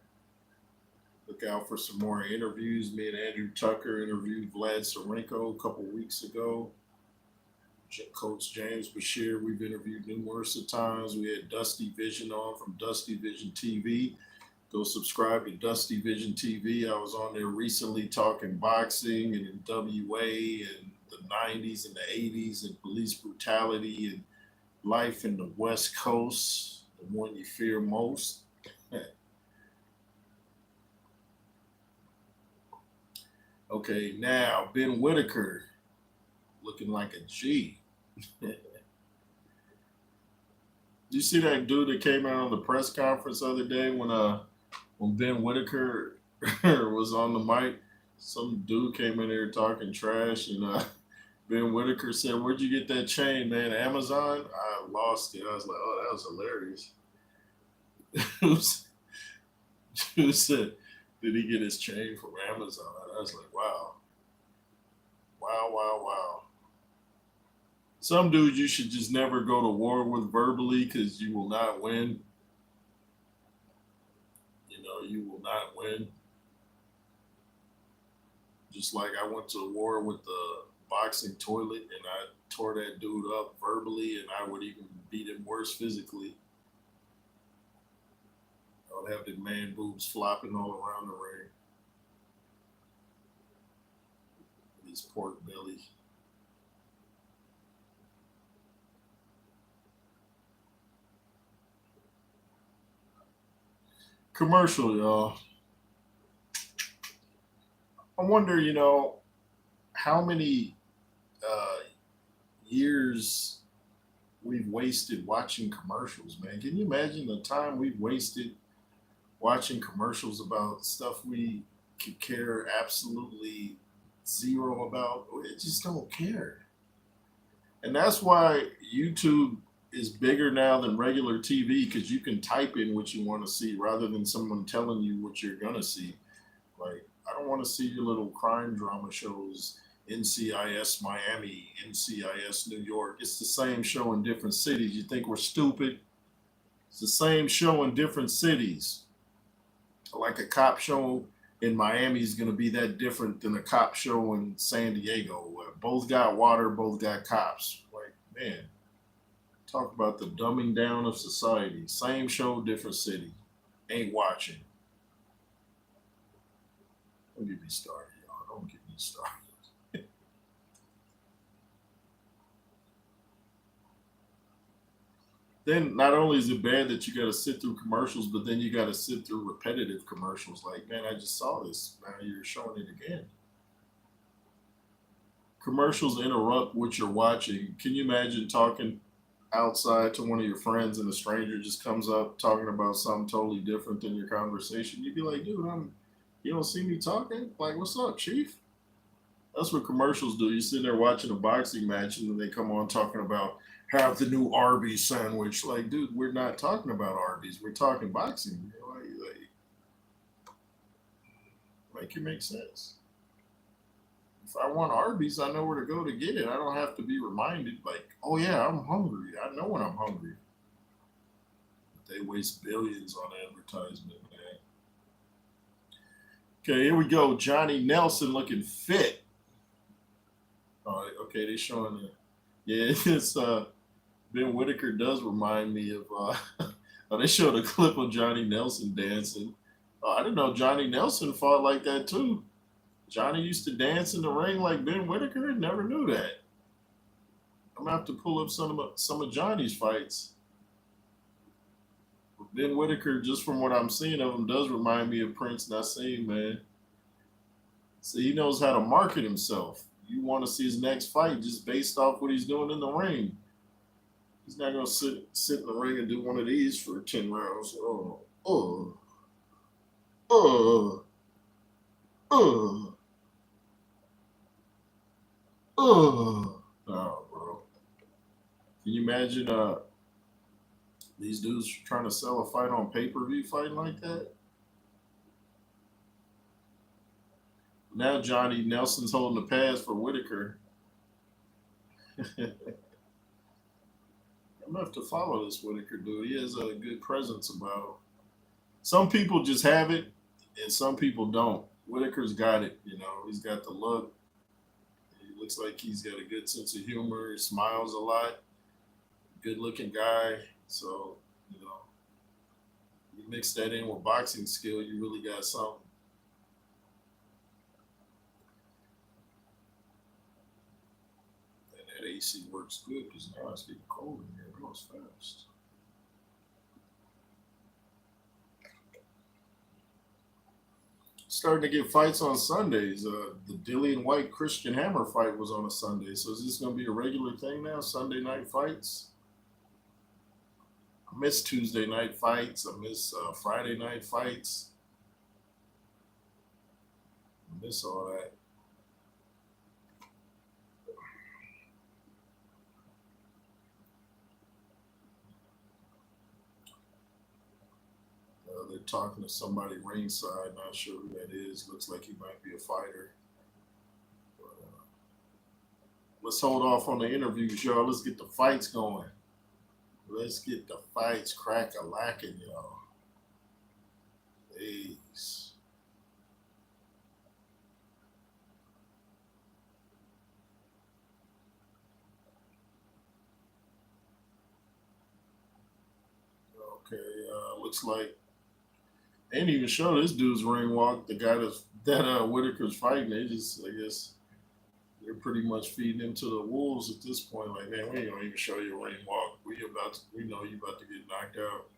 Look out for some more interviews. Me and Andrew Tucker interviewed Vlad Sarenko a couple weeks ago. Coach James Bashir, we've interviewed numerous of times. We had Dusty Vision on from Dusty Vision TV. Go subscribe to Dusty Vision TV. I was on there recently talking boxing and NWA and the 90s and the 80s and police brutality and life in the West Coast, the one you fear most. Okay, now Ben Whitaker looking like a G. You see that dude that came out on the press conference the other day when Ben Whitaker was on the mic? Some dude came in there talking trash, and Ben Whitaker said, "Where'd you get that chain, man? Amazon?" I lost it. I was like, "Oh, that was hilarious." Who said, "Did he get his chain from Amazon?" I was like, "Wow, wow, wow, wow." Some dudes you should just never go to war with verbally because you will not win. You know, you will not win. Just like I went to war with the boxing toilet and I tore that dude up verbally, and I would even beat him worse physically. I would have the man boobs flopping all around the ring. His pork belly. Commercial, y'all. I wonder, how many uh, years we've wasted watching commercials, man. Can you imagine the time we've wasted watching commercials about stuff we could care absolutely zero about? We just don't care. And that's why YouTube is bigger now than regular TV because you can type in what you want to see rather than someone telling you what you're going to see. Like, I don't want to see your little crime drama shows, NCIS Miami, NCIS New York. It's the same show in different cities. You think we're stupid? It's the same show in different cities. Like a cop show in Miami is going to be that different than a cop show in San Diego. Where both got water, both got cops. Like, man, talk about the dumbing down of society. Same show, different city. Ain't watching. Don't get me started, y'all. Don't get me started. Then not only is it bad that you got to sit through commercials, but then you got to sit through repetitive commercials. Like, man, I just saw this. Now you're showing it again. Commercials interrupt what you're watching. Can you imagine talking outside to one of your friends and a stranger just comes up talking about something totally different than your conversation? You'd be like, dude, you don't see me talking? Like, what's up, Chief? That's what commercials do. You're sitting there watching a boxing match and then they come on talking about have the new Arby's sandwich. Like, dude, we're not talking about Arby's. We're talking boxing. Make it make sense. If I want Arby's, I know where to go to get it. I don't have to be reminded, like, oh yeah, I'm hungry. I know when I'm hungry. But they waste billions on advertisement, man. Okay, here we go. Johnny Nelson looking fit. All right, okay, they showing it. Yeah, it's Ben Whitaker does remind me of. Oh, they showed a clip of Johnny Nelson dancing. Oh, I didn't know Johnny Nelson fought like that too. Johnny used to dance in the ring like Ben Whitaker. Never knew that. I'm gonna have to pull up some of Johnny's fights. Ben Whitaker, just from what I'm seeing of him, does remind me of Prince Nassim, man. So he knows how to market himself. You want to see his next fight just based off what he's doing in the ring. He's not gonna sit in the ring and do one of these for 10 rounds. Uh, uh, oh, bro. Can you imagine these dudes trying to sell a fight on pay-per-view fighting like that? Now Johnny Nelson's holding the pass for Whitaker. I'm gonna have to follow this Whitaker dude. He has a good presence about him. Some people just have it, and some people don't. Whitaker's got it. You know, he's got the look. He looks like he's got a good sense of humor. He smiles a lot. Good looking guy. So, you know, you mix that in with boxing skill, you really got something. And that AC works good because now it's getting cold in here. It goes fast. Starting to get fights on Sundays. The Dillian White Christian Hammer fight was on a Sunday. So is this going to be a regular thing now? Sunday night fights? I miss Tuesday night fights. I miss Friday night fights. I miss all that. They're talking to somebody ringside. Not sure who that is. Looks like he might be a fighter. But, let's hold off on the interviews, y'all. Let's get the fights going. Let's get the fights crack-a-lacking, y'all. Please. Okay, looks like ain't even show this dude's ring walk. The guy that Whitaker's fighting, they just I guess they're pretty much feeding him to the wolves at this point. Like, man, we ain't gonna even show you a ring walk. We know you about to get knocked out.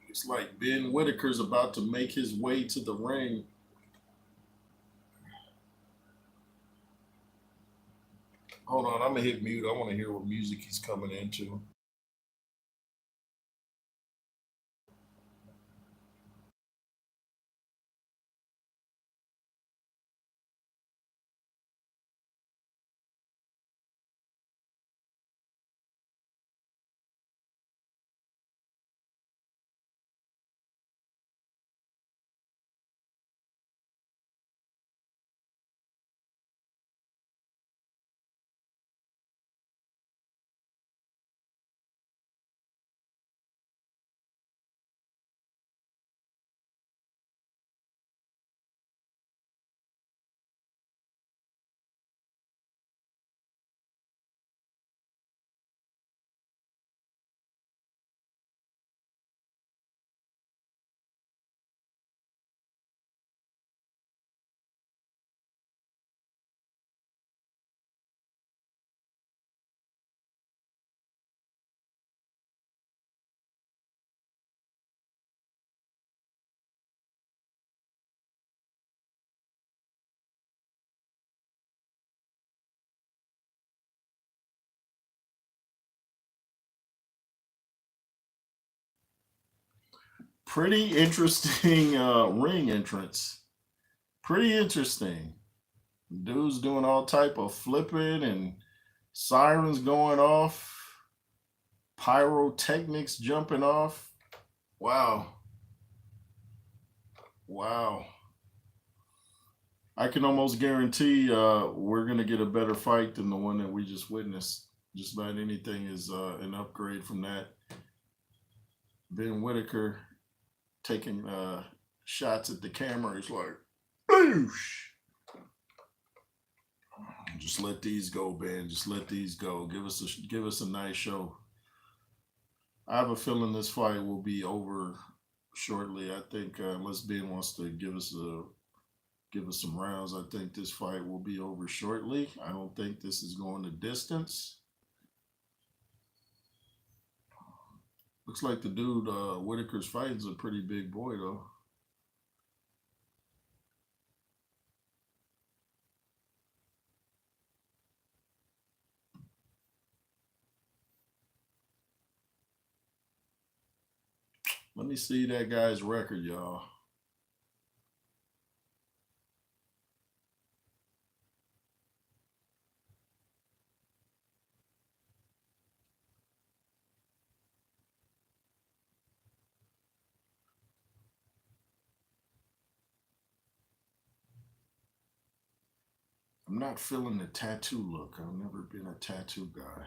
It's like Ben Whitaker's about to make his way to the ring. Hold on, I'm gonna hit mute. I want to hear what music he's coming into. Pretty interesting ring entrance. Pretty interesting. Dude's doing all type of flipping and sirens going off, pyrotechnics jumping off. Wow. Wow. I can almost guarantee we're going to get a better fight than the one that we just witnessed. Just about anything is an upgrade from that. Ben Whitaker taking shots at the camera. He's like, boosh. Just let these go, Ben. Just let these go. Give us a nice show. I have a feeling this fight will be over shortly. I think unless Ben wants to give us some rounds, I think this fight will be over shortly. I don't think this is going the distance. Looks like the dude Whitaker's fighting is a pretty big boy though. Let me see that guy's record, y'all. I'm not feeling the tattoo look. I've never been a tattoo guy.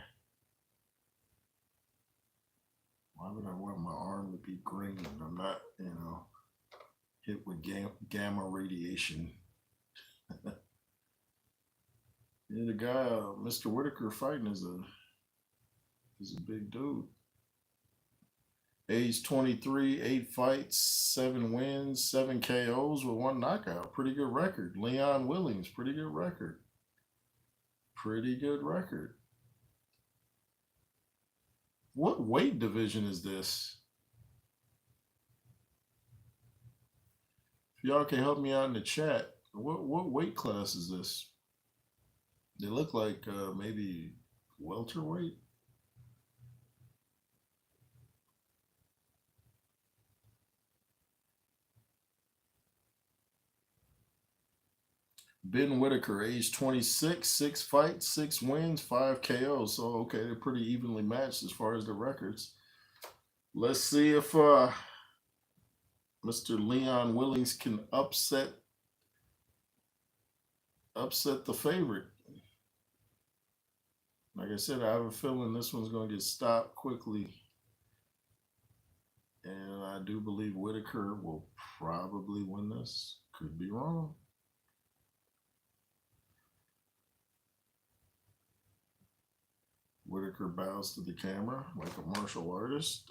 Why would I want my arm to be green? I'm not, hit with gamma radiation. Yeah, the guy, Mr. Whitaker, fighting is a big dude. Age 23, 8 fights, 7 wins, 7 KOs with 1 knockout. Pretty good record. Leon Williams, pretty good record. Pretty good record. What weight division is this? If y'all can help me out in the chat, what weight class is this? They look like maybe welterweight. Ben Whitaker, age 26, 6 fights, 6 wins, 5 KOs. So, okay, they're pretty evenly matched as far as the records. Let's see if Mr. Leon Willings can upset the favorite. Like I said, I have a feeling this one's going to get stopped quickly. And I do believe Whitaker will probably win this. Could be wrong. Whitaker bows to the camera like a martial artist.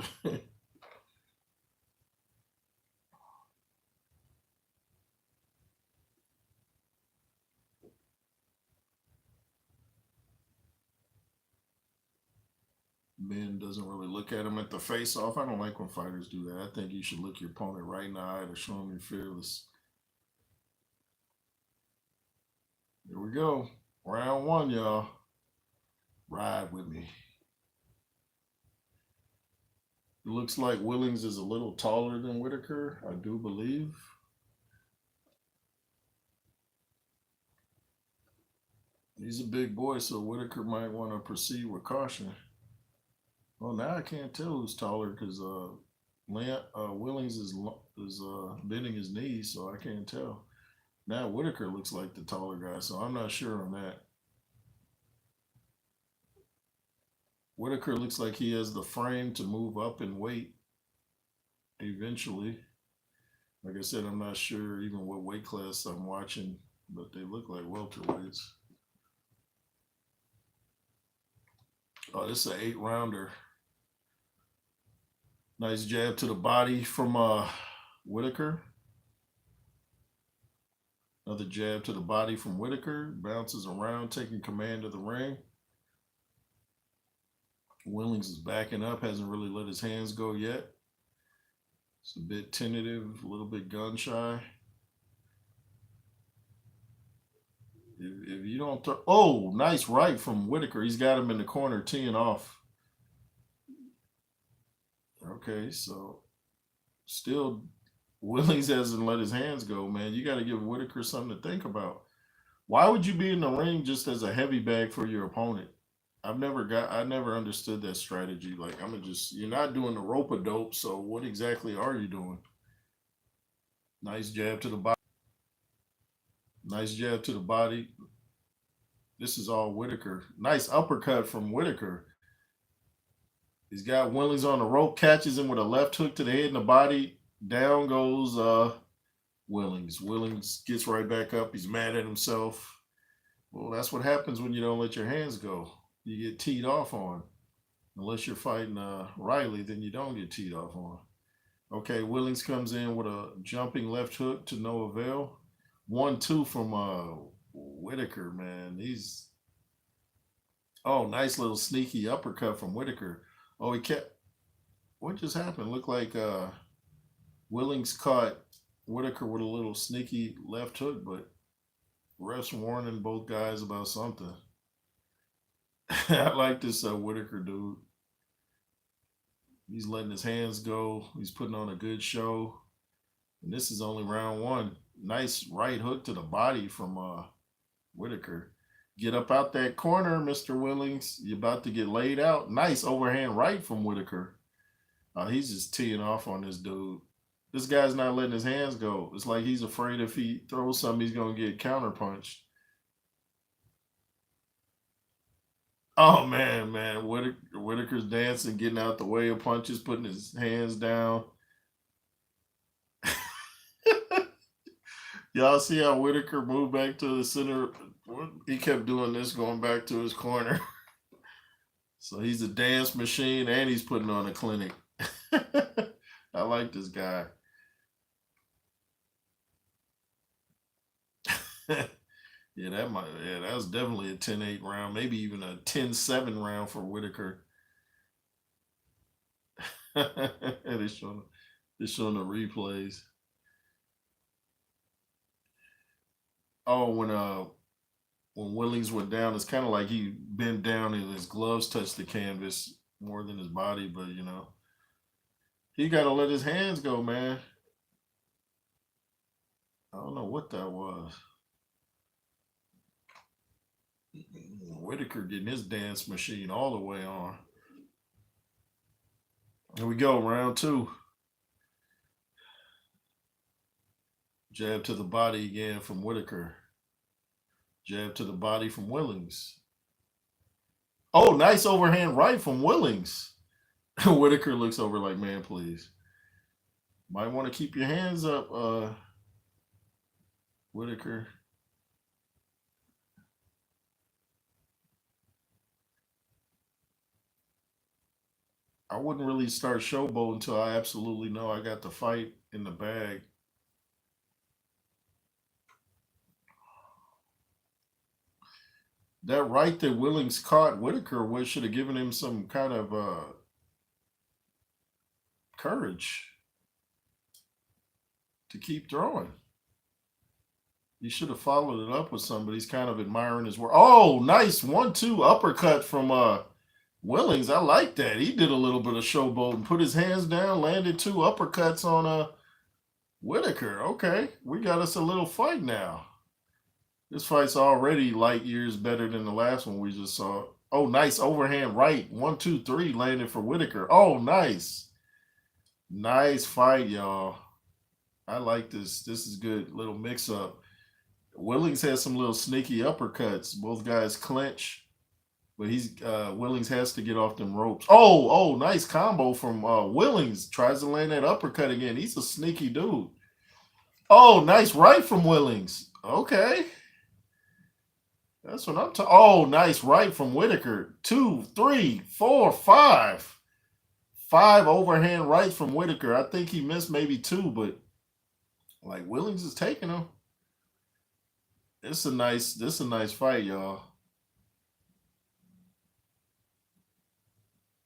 Ben doesn't really look at him at the face off. I don't like when fighters do that. I think you should look your opponent right in the eye to show him you're fearless. Here we go. Round 1, y'all. Ride with me. It looks like Willings is a little taller than Whitaker, I do believe. He's a big boy, so Whitaker might want to proceed with caution. Well, now I can't tell who's taller because Willings is bending his knees, so I can't tell. Now Whitaker looks like the taller guy, so I'm not sure on that. Whitaker looks like he has the frame to move up in weight eventually. Like I said, I'm not sure even what weight class I'm watching, but they look like welterweights. Oh, this is an 8-rounder. Nice jab to the body from Whitaker. Another jab to the body from Whitaker. Bounces around, taking command of the ring. Willings is backing up, hasn't really let his hands go yet. It's a bit tentative, a little bit gun shy. If you don't throw, oh, nice right from Whitaker. He's got him in the corner, teeing off. Okay, so still Willings hasn't let his hands go, man. You got to give Whitaker something to think about. Why would you be in the ring just as a heavy bag for your opponent? I never understood that strategy. Like, you're not doing the rope-a-dope, so what exactly are you doing? Nice jab to the body. Nice jab to the body. This is all Whitaker. Nice uppercut from Whitaker. He's got Willings on the rope, catches him with a left hook to the head and the body. Down goes Willings. Willings gets right back up. He's mad at himself. Well, that's what happens when you don't let your hands go. You get teed off on. Unless you're fighting Riley, then you don't get teed off on. Okay, Willings comes in with a jumping left hook to no avail. 1-2 from Whitaker, man. Oh, nice little sneaky uppercut from Whitaker. Oh, he kept. What just happened? Looked like Willings caught Whitaker with a little sneaky left hook, but refs warning both guys about something. I like this Whitaker dude. He's letting his hands go. He's putting on a good show. And this is only round one. Nice right hook to the body from Whitaker. Get up out that corner, Mr. Willings. You're about to get laid out. Nice overhand right from Whitaker. He's just teeing off on this dude. This guy's not letting his hands go. It's like he's afraid if he throws something, he's going to get counterpunched. Oh, man. Whitaker's dancing, getting out the way of punches, putting his hands down. Y'all see how Whitaker moved back to the center? He kept doing this, going back to his corner. So he's a dance machine, and he's putting on a clinic. I like this guy. Yeah, that was definitely a 10-8 round, maybe even a 10-7 round for Whitaker. They're showing the replays. Oh, when Willings went down, it's kind of like he bent down and his gloves touched the canvas more than his body, but he got to let his hands go, man. I don't know what that was. Whitaker getting his dance machine all the way on. Here we go, round two. Jab to the body again from Whitaker. Jab to the body from Willings. Oh, nice overhand right from Willings. Whitaker looks over like, man, please. Might want to keep your hands up, Whitaker. I wouldn't really start showboat until I absolutely know I got the fight in the bag. That right that Willings caught Whitaker should have given him some kind of courage to keep throwing. He should have followed it up with somebody. He's kind of admiring his work. Oh, nice 1-2 uppercut from Willings. I like that. He did a little bit of showboat and put his hands down, landed 2 uppercuts on Whitaker. Okay, we got us a little fight now. This fight's already light years better than the last one we just saw. Oh, nice overhand right. 1, 2, 3 landed for Whitaker. Oh, nice. Nice fight, y'all. I like this. This is good. Little mix-up. Willings has some little sneaky uppercuts. Both guys clinch. But Willings has to get off them ropes. Oh, nice combo from Willings. Tries to land that uppercut again. He's a sneaky dude. Oh, nice right from Willings. Okay. That's what I'm talking. Oh, nice right from Whitaker. 2, 3, 4, 5. 5 overhand rights from Whitaker. I think he missed maybe 2, but like Willings is taking him. This is a nice fight, y'all.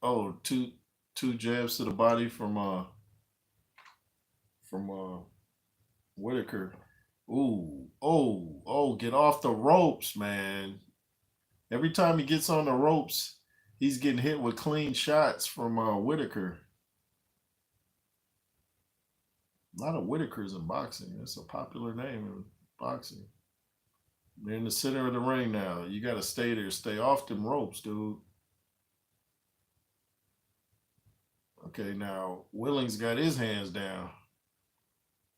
Oh, two jabs to the body from Whitaker. Ooh, oh, get off the ropes, man. Every time he gets on the ropes, he's getting hit with clean shots from Whitaker. A lot of Whitakers in boxing. That's a popular name in boxing. They're in the center of the ring now. You got to stay there. Stay off them ropes, dude. Okay, now Willings got his hands down.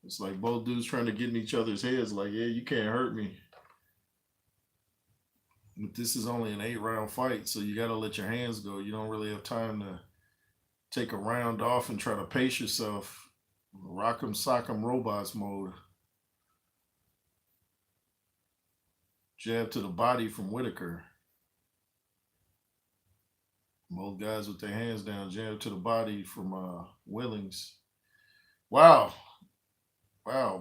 It's like both dudes trying to get in each other's heads like, yeah, you can't hurt me. But this is only an 8-round fight, so you got to let your hands go. You don't really have time to take a round off and try to pace yourself. Rock'em sock'em robots mode. Jab to the body from Whitaker. Both guys with their hands down. Jab to the body from Willings. Wow.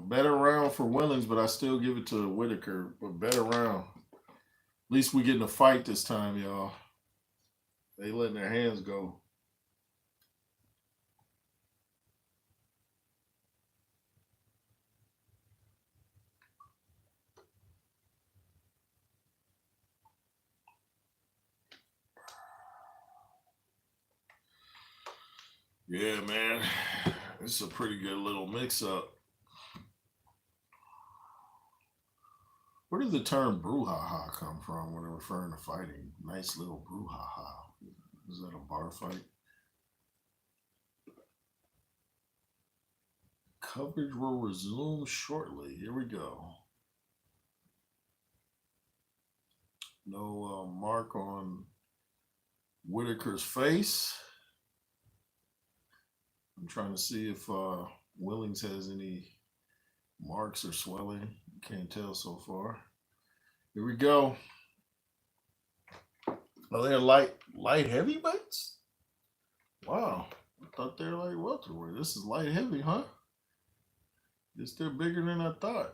Better round for Willings, but I still give it to Whitaker. But better round. At least we getting a fight this time, y'all. They letting their hands go. Yeah, man. It's a pretty good little mix-up. Where did the term brouhaha come from when referring to fighting? Nice little brouhaha. Is that a bar fight? Coverage will resume shortly. Here we go. No mark on Whitaker's face. I'm trying to see if Willings has any marks or swelling. Can't tell so far. Here we go. Are they light heavyweights? Wow. I thought they were like welterweight. This is light heavy, huh? Guess they're bigger than I thought.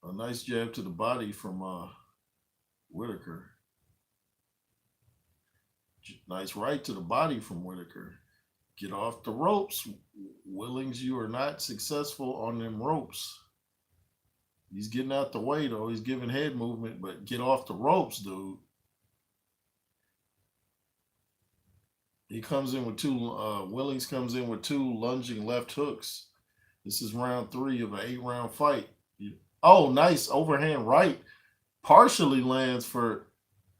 A nice jab to the body from Whitaker. Nice right to the body from Whitaker. Get off the ropes. Willings, you are not successful on them ropes. He's getting out the way, though. He's giving head movement, but get off the ropes, dude. He comes in with two, Willings comes in with two lunging left hooks. This is round 3 of an 8-round fight. Oh, nice overhand right. Partially lands for,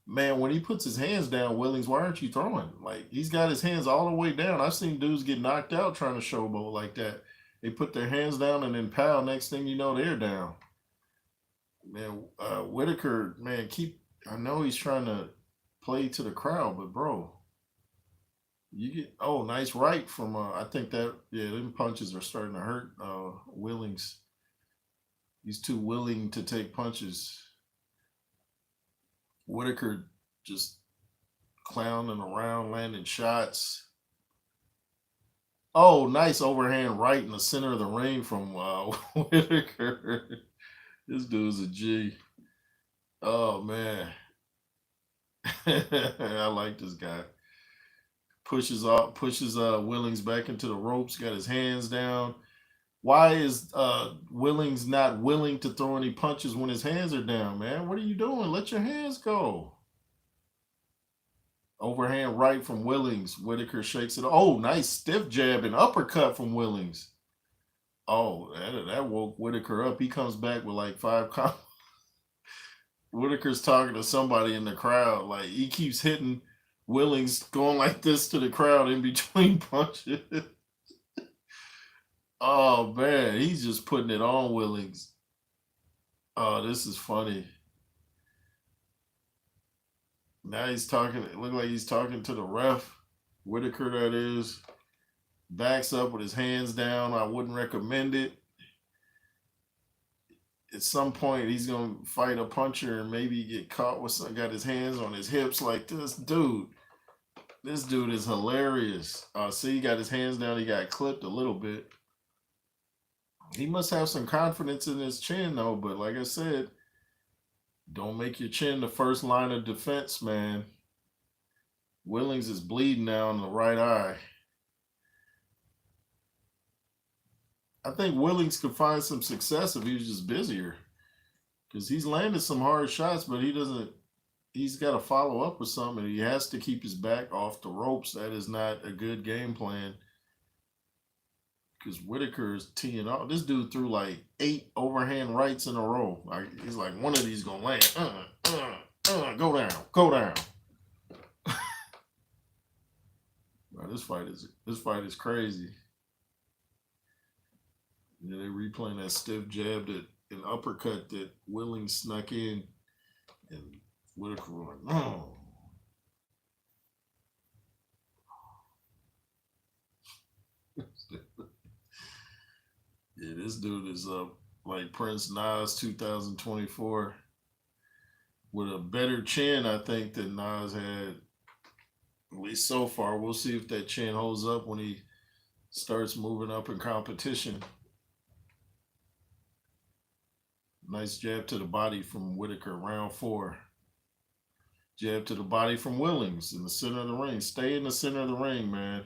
man, when he puts his hands down, Willings, why aren't you throwing? Like, he's got his hands all the way down. I've seen dudes get knocked out trying to showboat like that. They put their hands down and then pow. Next thing you know, they're down. Man, Whitaker, man, I know he's trying to play to the crowd, but bro, you get, oh, nice right from, I think that, yeah, them punches are starting to hurt Willings. He's too willing to take punches. Whitaker just clowning around, landing shots. Oh, nice overhand right in the center of the ring from Whitaker. This dude's a G. Oh, man. I like this guy. Pushes Willings back into the ropes, got his hands down. Why is Willings not willing to throw any punches when his hands are down, man? What are you doing? Let your hands go. Overhand right from Willings. Whitaker shakes it. Oh, nice stiff jab and uppercut from Willings. Oh, that woke Whitaker up. He comes back with like 5 combos. Whitaker's talking to somebody in the crowd. Like, he keeps hitting Willings, going like this to the crowd in between punches. Oh, man, he's just putting it on Willings. Oh, this is funny. Now he's talking, it looked like he's talking to the ref. Whitaker, that is. Backs up with his hands down. I wouldn't recommend it. At some point, he's going to fight a puncher and maybe get caught with something. Got his hands on his hips like this. Dude, this dude is hilarious. See, he got his hands down. He got clipped a little bit. He must have some confidence in his chin, though. But like I said, don't make your chin the first line of defense, man. Willings is bleeding now in the right eye. I think Willings could find some success if he was just busier. Because he's landed some hard shots, but he's got to follow up with something. He has to keep his back off the ropes. That is not a good game plan. Because Whitaker is teeing off. This dude threw like 8 overhand rights in a row. He's like, one of these going to land. Go down. Wow, this fight is crazy. Yeah, they replaying that stiff jab, that an uppercut that Willings snuck in, and Whitaker was like, no. Yeah, this dude is like Prince Nas 2024 with a better chin, I think, than Nas had, at least so far. We'll see if that chin holds up when he starts moving up in competition. Nice jab to the body from Whitaker, round 4. Jab to the body from Willings in the center of the ring. Stay in the center of the ring, man.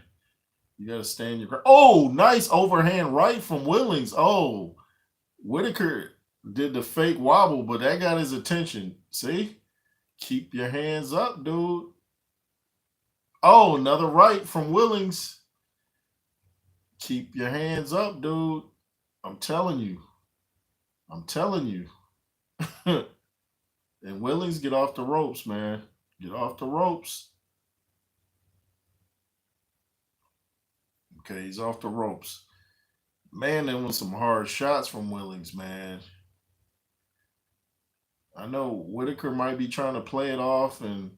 You got to stand your ground. Oh, nice overhand right from Willings. Oh, Whitaker did the fake wobble, but that got his attention. See? Keep your hands up, dude. Oh, another right from Willings. Keep your hands up, dude. I'm telling you. I'm telling you. And Willings, get off the ropes, man. Get off the ropes. Okay, he's off the ropes. Man, there was some hard shots from Willings, man. I know Whitaker might be trying to play it off and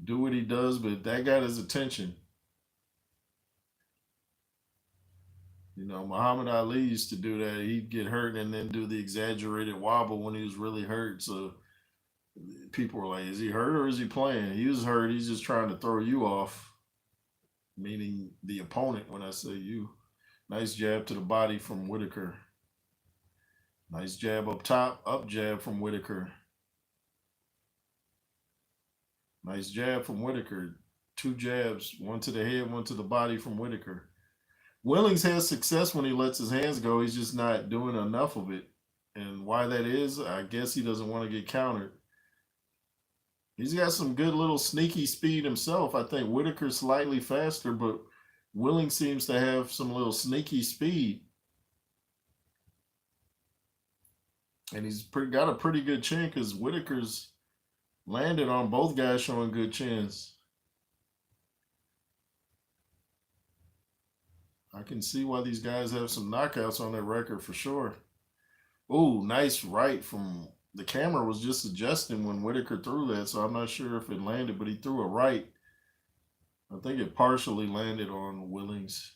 do what he does, but that got his attention. You know, Muhammad Ali used to do that. He'd get hurt and then do the exaggerated wobble when he was really hurt. So people were like, is he hurt or is he playing? He was hurt. He's just trying to throw you off, meaning the opponent when I say you. Nice jab to the body from Whitaker. Nice jab up top, up jab from Whitaker. Nice jab from Whitaker. Two jabs, one to the head, one to the body from Whitaker. Willings has success when he lets his hands go. He's just not doing enough of it. And why that is, I guess he doesn't want to get countered. He's got some good little sneaky speed himself. I think Whitaker's slightly faster, but Willings seems to have some little sneaky speed. And he's got a pretty good chin because Whitaker's landed on both guys showing good chins. I can see why these guys have some knockouts on their record for sure. Ooh, nice right from the camera was just adjusting when Whitaker threw that, so I'm not sure if it landed, but he threw a right. I think it partially landed on Willings.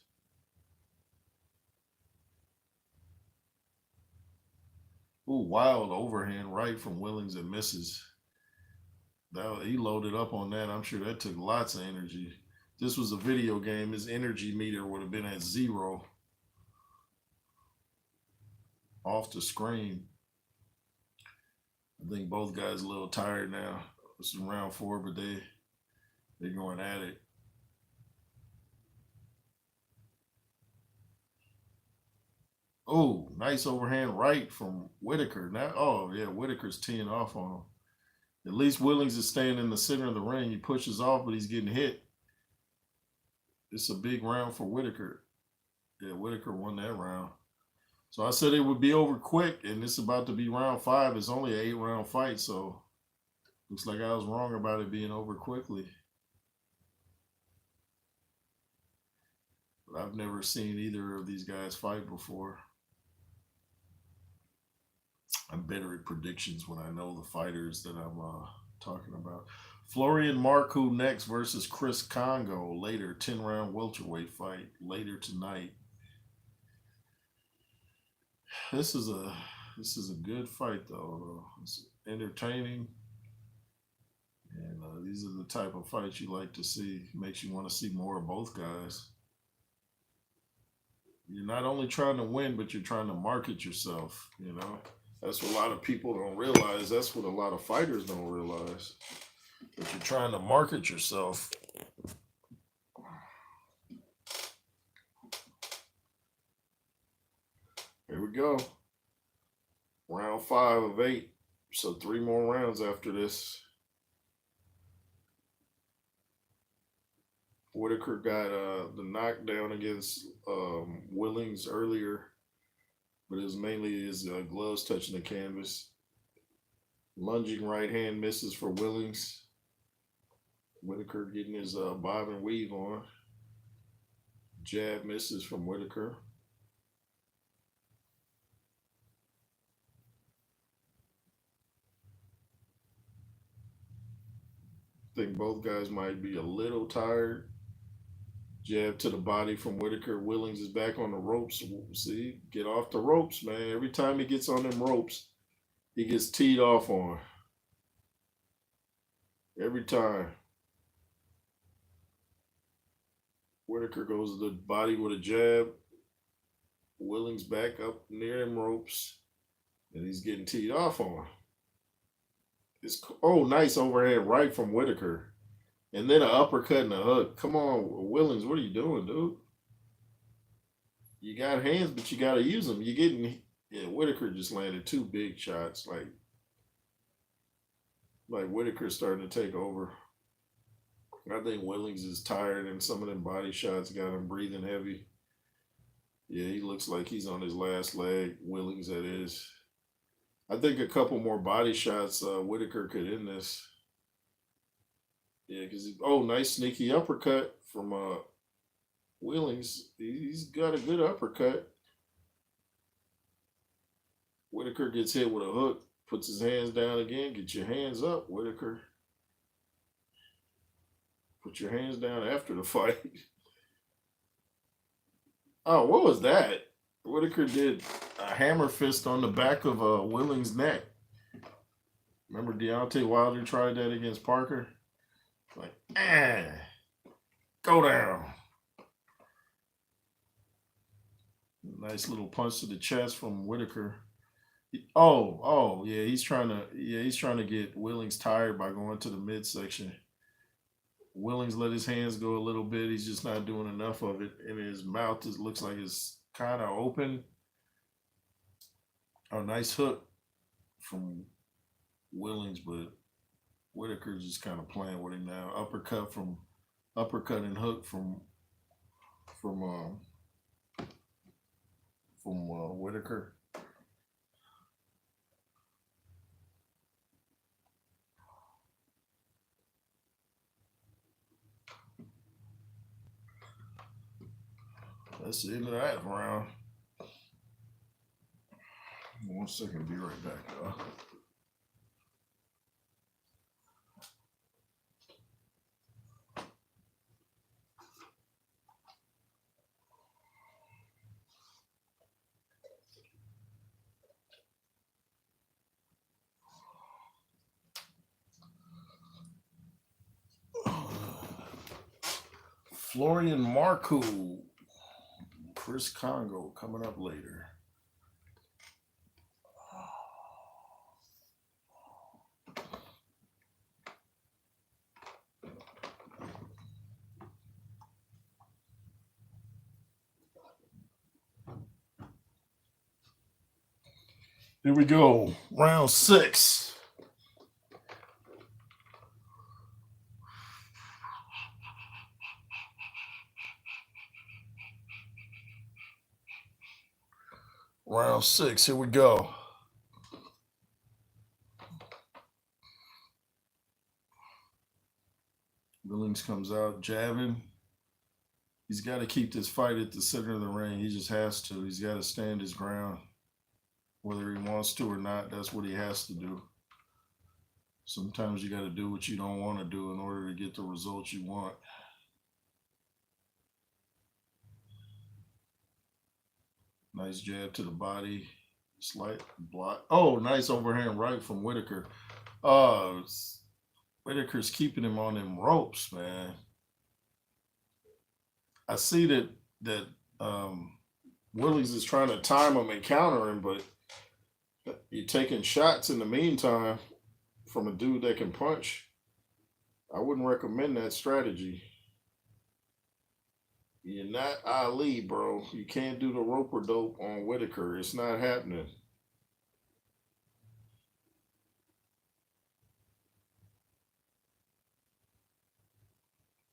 Ooh, wild overhand right from Willings that misses. He loaded up on that. I'm sure that took lots of energy. This was a video game. His energy meter would have been at 0 off the screen. I think both guys a little tired now. This is round 4, but they're going at it. Oh, nice overhand right from Whitaker. Now, oh yeah, Whitaker's teeing off on him. At least Willings is staying in the center of the ring. He pushes off, but he's getting hit. It's a big round for Whitaker. Yeah, Whitaker won that round. So I said it would be over quick, and it's about to be round 5. It's only an 8-round fight, so looks like I was wrong about it being over quickly. But I've never seen either of these guys fight before. I'm better at predictions when I know the fighters that I'm talking about. Florian Marcoux next versus Chris Congo later. 10-round welterweight fight later tonight. This is a good fight though. It's entertaining, and these are the type of fights you like to see. Makes you want to see more of both guys. You're not only trying to win, but you're trying to market yourself. You know, that's what a lot of people don't realize. That's what a lot of fighters don't realize. That you're trying to market yourself. Here we go. Round 5 of 8. So 3 more rounds after this. Whitaker got the knockdown against Willings earlier, but it was mainly his gloves touching the canvas. Lunging right hand misses for Willings. Whitaker getting his bob and weave on. Jab misses from Whitaker. I think both guys might be a little tired. Jab to the body from Whitaker. Willings is back on the ropes. See, get off the ropes, man. Every time he gets on them ropes, he gets teed off on. Every time. Whitaker goes to the body with a jab. Willings back up near them ropes, and he's getting teed off on. Nice overhand right from Whitaker. And then an uppercut and a hook. Come on, Willings, what are you doing, dude? You got hands, but you got to use them. Whitaker just landed 2 big shots. Like Whitaker's starting to take over. I think Willings is tired, and some of them body shots got him breathing heavy. Yeah, he looks like he's on his last leg. Willings, that is. I think a couple more body shots, Whitaker could end this. Yeah, because nice sneaky uppercut from Willings. He's got a good uppercut. Whitaker gets hit with a hook, puts his hands down again. Get your hands up, Whitaker. Put your hands down after the fight. Oh, what was that? Whitaker did a hammer fist on the back of Willings' neck. Remember Deontay Wilder tried that against Parker? Like, go down. Nice little punch to the chest from Whitaker. Yeah, he's trying to get Willings tired by going to the midsection. Willings let his hands go a little bit. He's just not doing enough of it, and his mouth looks like it's kind of open. Oh, nice hook from Willings, but Whitaker's just kind of playing with him now. Uppercut and hook from Whitaker. That's the end of that round. 1 second, be right back, y'all. Florian Marcoux, Chris Congo coming up later. Here we go, round 6. Round 6, here we go. Willings comes out jabbing. He's got to keep this fight at the center of the ring. He just has to. He's got to stand his ground. Whether he wants to or not, that's what he has to do. Sometimes you got to do what you don't want to do in order to get the results you want. Nice jab to the body. Slight block. Oh, nice overhand right from Whitaker. Whitaker's keeping him on them ropes, man. I see that Willings is trying to time him and counter him, but you're taking shots in the meantime from a dude that can punch. I wouldn't recommend that strategy. You're not Ali, bro. You can't do the roper dope on Whitaker. It's not happening.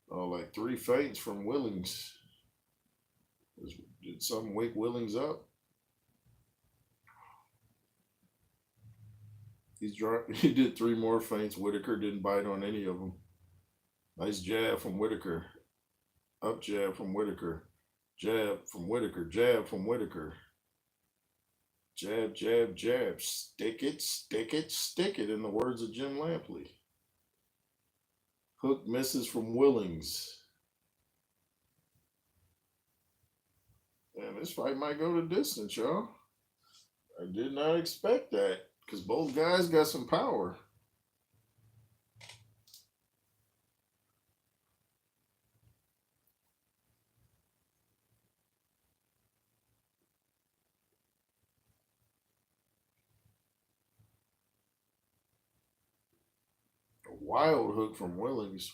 Oh, like 3 feints from Willings. Did something wake Willings up? He did 3 more feints. Whitaker didn't bite on any of them. Nice jab from Whitaker. Up jab from Whitaker. Jab from Whitaker. Jab from Whitaker. Jab, jab, jab. Stick it, stick it, stick it, in the words of Jim Lampley. Hook misses from Willings. Man, this fight might go the distance, y'all. I did not expect that because both guys got some power. A wild hook from Willings.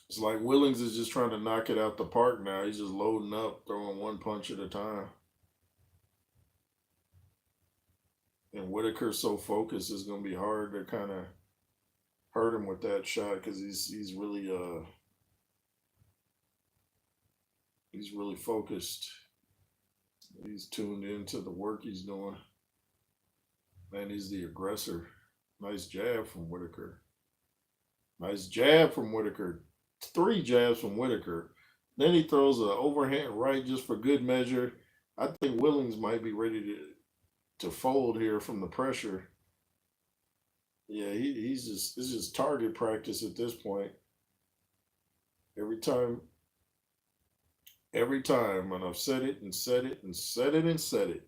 It's like Willings is just trying to knock it out the park now. He's just loading up, throwing one punch at a time. And Whitaker's so focused, it's going to be hard to kind of hurt him with that shot because he's really focused. He's tuned into the work he's doing. Man, he's the aggressor. Nice jab from Whitaker. Nice jab from Whitaker. 3 jabs from Whitaker. Then he throws an overhand right just for good measure. I think Willings might be ready to fold here from the pressure. Yeah, it's just target practice at this point. Every time, and I've said it and said it and said it and said it.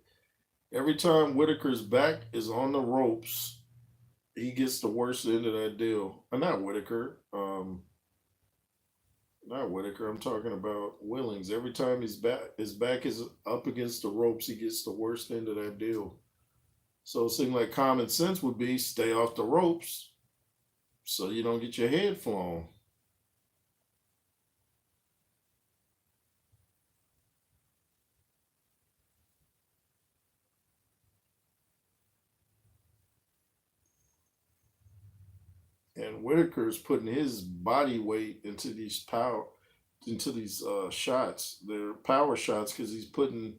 Every time Whitaker's back is on the ropes, he gets the worst end of that deal. Not Whitaker. Not Whitaker. I'm talking about Willings. Every time his back is up against the ropes, he gets the worst end of that deal. So it seems like common sense would be stay off the ropes so you don't get your head flown. And Whitaker's putting his body weight into these shots. They're power shots because he's putting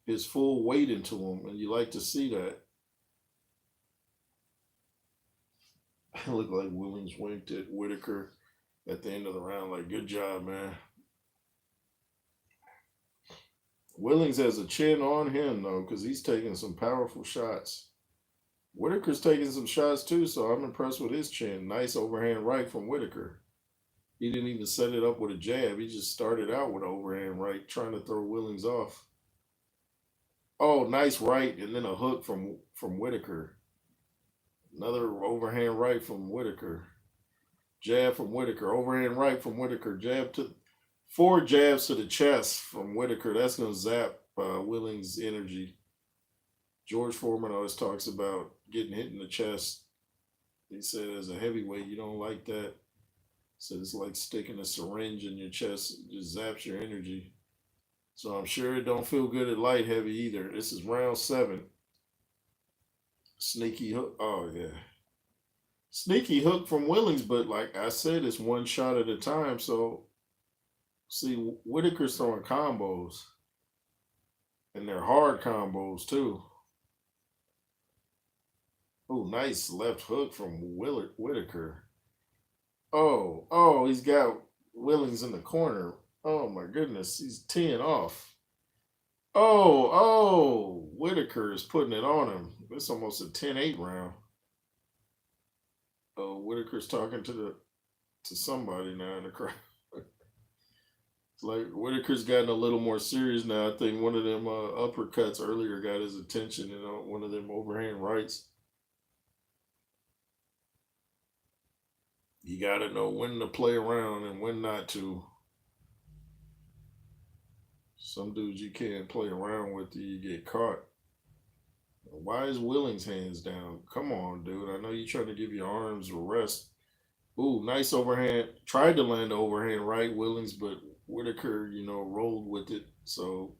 his full weight into them, and you like to see that. It looked like Willings winked at Whitaker at the end of the round, like, good job, man. Willings has a chin on him, though, because he's taking some powerful shots. Whitaker's taking some shots, too, so I'm impressed with his chin. Nice overhand right from Whitaker. He didn't even set it up with a jab. He just started out with an overhand right, trying to throw Willings off. Oh, nice right, and then a hook from Whitaker. Another overhand right from Whitaker. Jab from Whitaker. Overhand right from Whitaker. 4 jabs to the chest from Whitaker. That's going to zap Willings' energy. George Foreman always talks about getting hit in the chest. He said as a heavyweight, you don't like that. So it's like sticking a syringe in your chest. It just zaps your energy. So I'm sure it don't feel good at light heavy either. This is round 7. Sneaky hook. Oh, yeah. Sneaky hook from Willings, but like I said, it's one shot at a time. So, see, Whitaker's throwing combos. And they're hard combos, too. Oh, nice left hook from Whitaker. Oh, he's got Willings in the corner. Oh, my goodness. He's teeing off. Whitaker is putting it on him. It's almost a 10-8 round. Oh, Whitaker's talking to somebody now in the crowd. It's like Whitaker's gotten a little more serious now. I think one of them uppercuts earlier got his attention, one of them overhand rights. You got to know when to play around and when not to. Some dudes you can't play around with, you get caught. Why is Willings' hands down? Come on, dude. I know you're trying to give your arms a rest. Ooh, nice overhand. Tried to land the overhand right, Willings, but Whitaker, rolled with it. So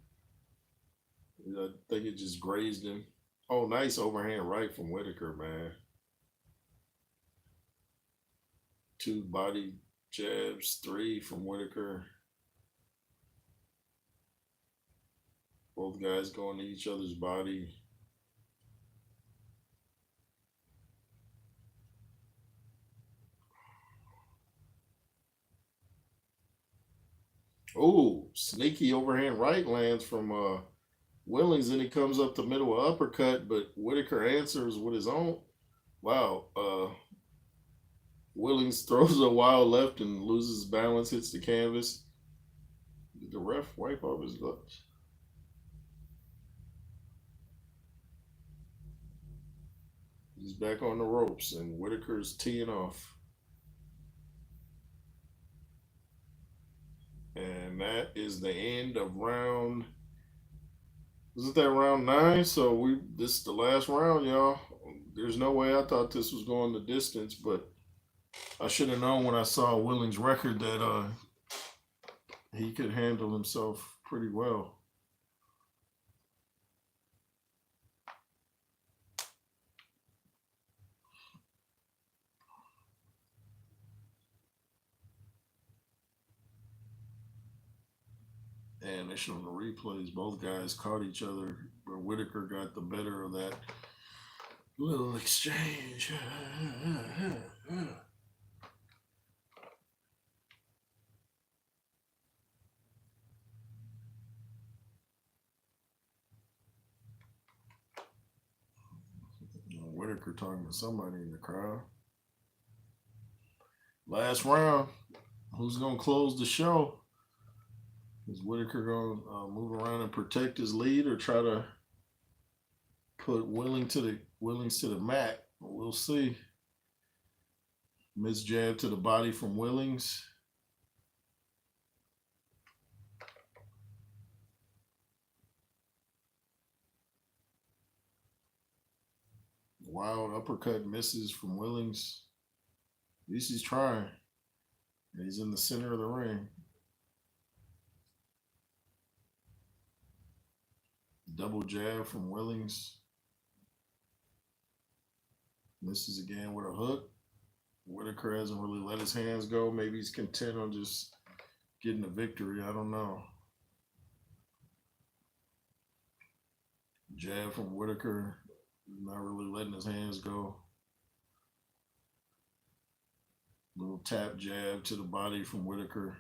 I think it just grazed him. Oh, nice overhand right from Whitaker, man. 2 body jabs, 3 from Whitaker. Both guys going to each other's body. Oh, sneaky overhand right lands from Willings, and he comes up the middle of uppercut, but Whitaker answers with his own. Wow. Willings throws a wild left and loses balance, hits the canvas. Did the ref wipe off his gloves? He's back on the ropes, and Whitaker's teeing off. And that is the end of round. Isn't that round 9? So this is the last round, y'all. There's no way I thought this was going the distance, but I should have known when I saw Willings' record that he could handle himself pretty well. And they showing the replays. Both guys caught each other, but Whitaker got the better of that little exchange. Whitaker talking to somebody in the crowd. Last round. Who's going to close the show? Is Whitaker going to move around and protect his lead, or try to put Willings to the mat? We'll see. Missed jab to the body from Willings. Wild uppercut misses from Willings. At least he's trying. And he's in the center of the ring. Double jab from Willings. Misses again with a hook. Whitaker hasn't really let his hands go. Maybe he's content on just getting a victory. I don't know. Jab from Whitaker. Not really letting his hands go. Little tap jab to the body from Whitaker.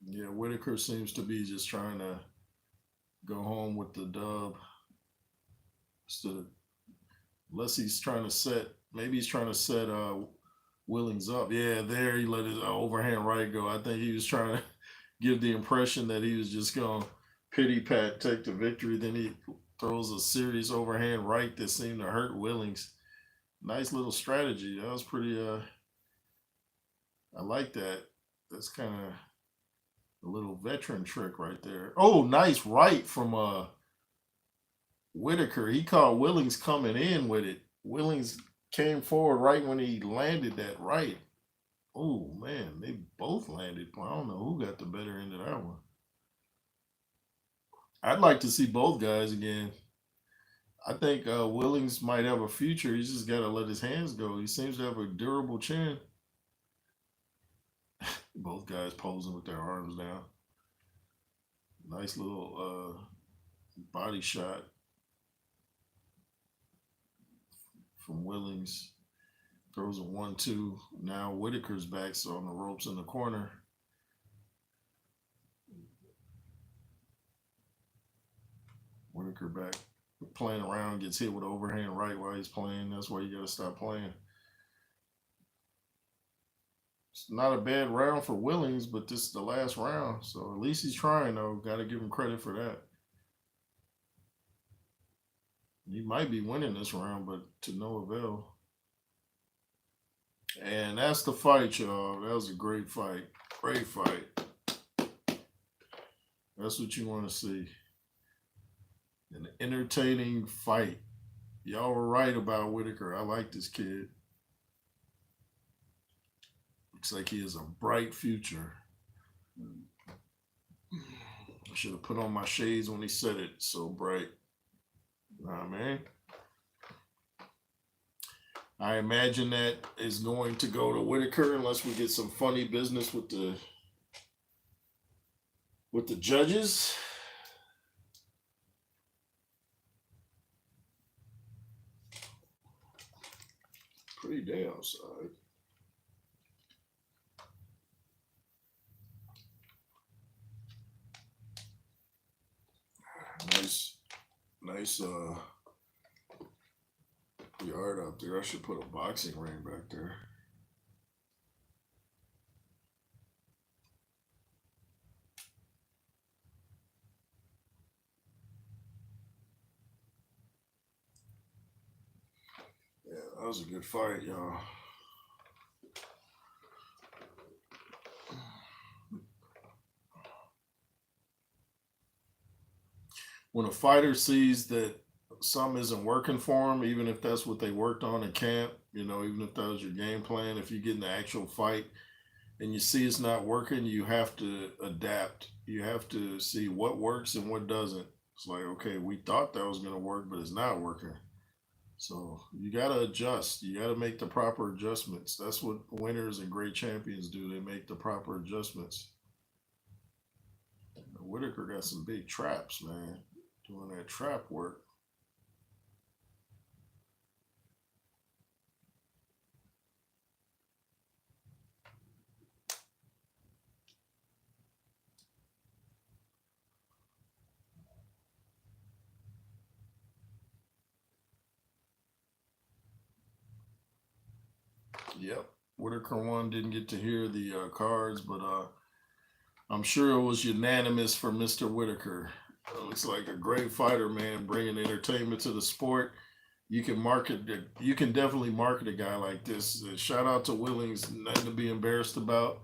Yeah, Whitaker seems to be just trying to go home with the dub. Unless he's trying to set, maybe he's trying to set Willings up. Yeah, there he let his overhand right go. I think he was trying to give the impression that he was just going to pity pat, take the victory. Then he throws a serious overhand right that seemed to hurt Willings. Nice little strategy. That was pretty, I like that. That's kind of a little veteran trick right there. Oh, nice right from Whitaker. He caught Willings coming in with it. Willings came forward right when he landed that right. Oh, man, they both landed. I don't know who got the better end of that one. I'd like to see both guys again. I think Willings might have a future. He's just got to let his hands go. He seems to have a durable chin. Both guys posing with their arms down. Nice little body shot from Willings. Throws a 1-2. Now Whitaker's back, so on the ropes in the corner. Whitaker back playing around, gets hit with overhand right while he's playing. That's why you got to stop playing. It's not a bad round for Willings, but this is the last round. So at least he's trying, though. Got to give him credit for that. He might be winning this round, but to no avail. And that's the fight, y'all. That was a great fight. Great fight. That's what you want to see. An entertaining fight. Y'all were right about Whitaker. I like this kid. Looks like he has a bright future. I should have put on my shades when he said it. So bright. Nah, man. I imagine that is going to go to Whitaker unless we get some funny business with the judges. Pretty day outside. Nice yard out there. I should put a boxing ring back there. Yeah, that was a good fight, y'all. When a fighter sees that something isn't working for him, even if that's what they worked on in camp, You know, even if that was your game plan, if you get in the actual fight and you see it's not working, you have to adapt. You have to see what works and what doesn't. It's like, okay, we thought that was going to work, but it's not working. So you got to adjust. You got to make the proper adjustments. That's what winners and great champions do. They make the proper adjustments. Whitaker got some big traps, man, doing that trap work. Yep. Whitaker won. Didn't get to hear the cards, but I'm sure it was unanimous for Mr. Whitaker. Looks like a great fighter, man, bringing entertainment to the sport. You can market. You can definitely market a guy like this. Shout out to Willings, nothing to be embarrassed about.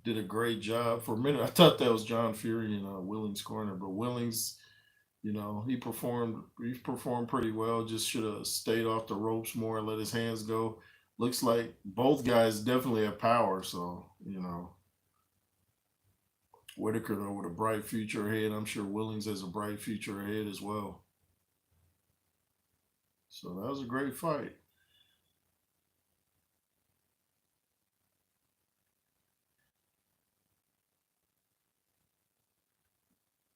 Did a great job. For a minute, I thought that was John Fury in Willings' corner, but Willings, he performed. He performed pretty well. Just should have stayed off the ropes more and let his hands go. Looks like both guys definitely have power. So Whitaker though with a bright future ahead. I'm sure Willings has a bright future ahead as well. So that was a great fight.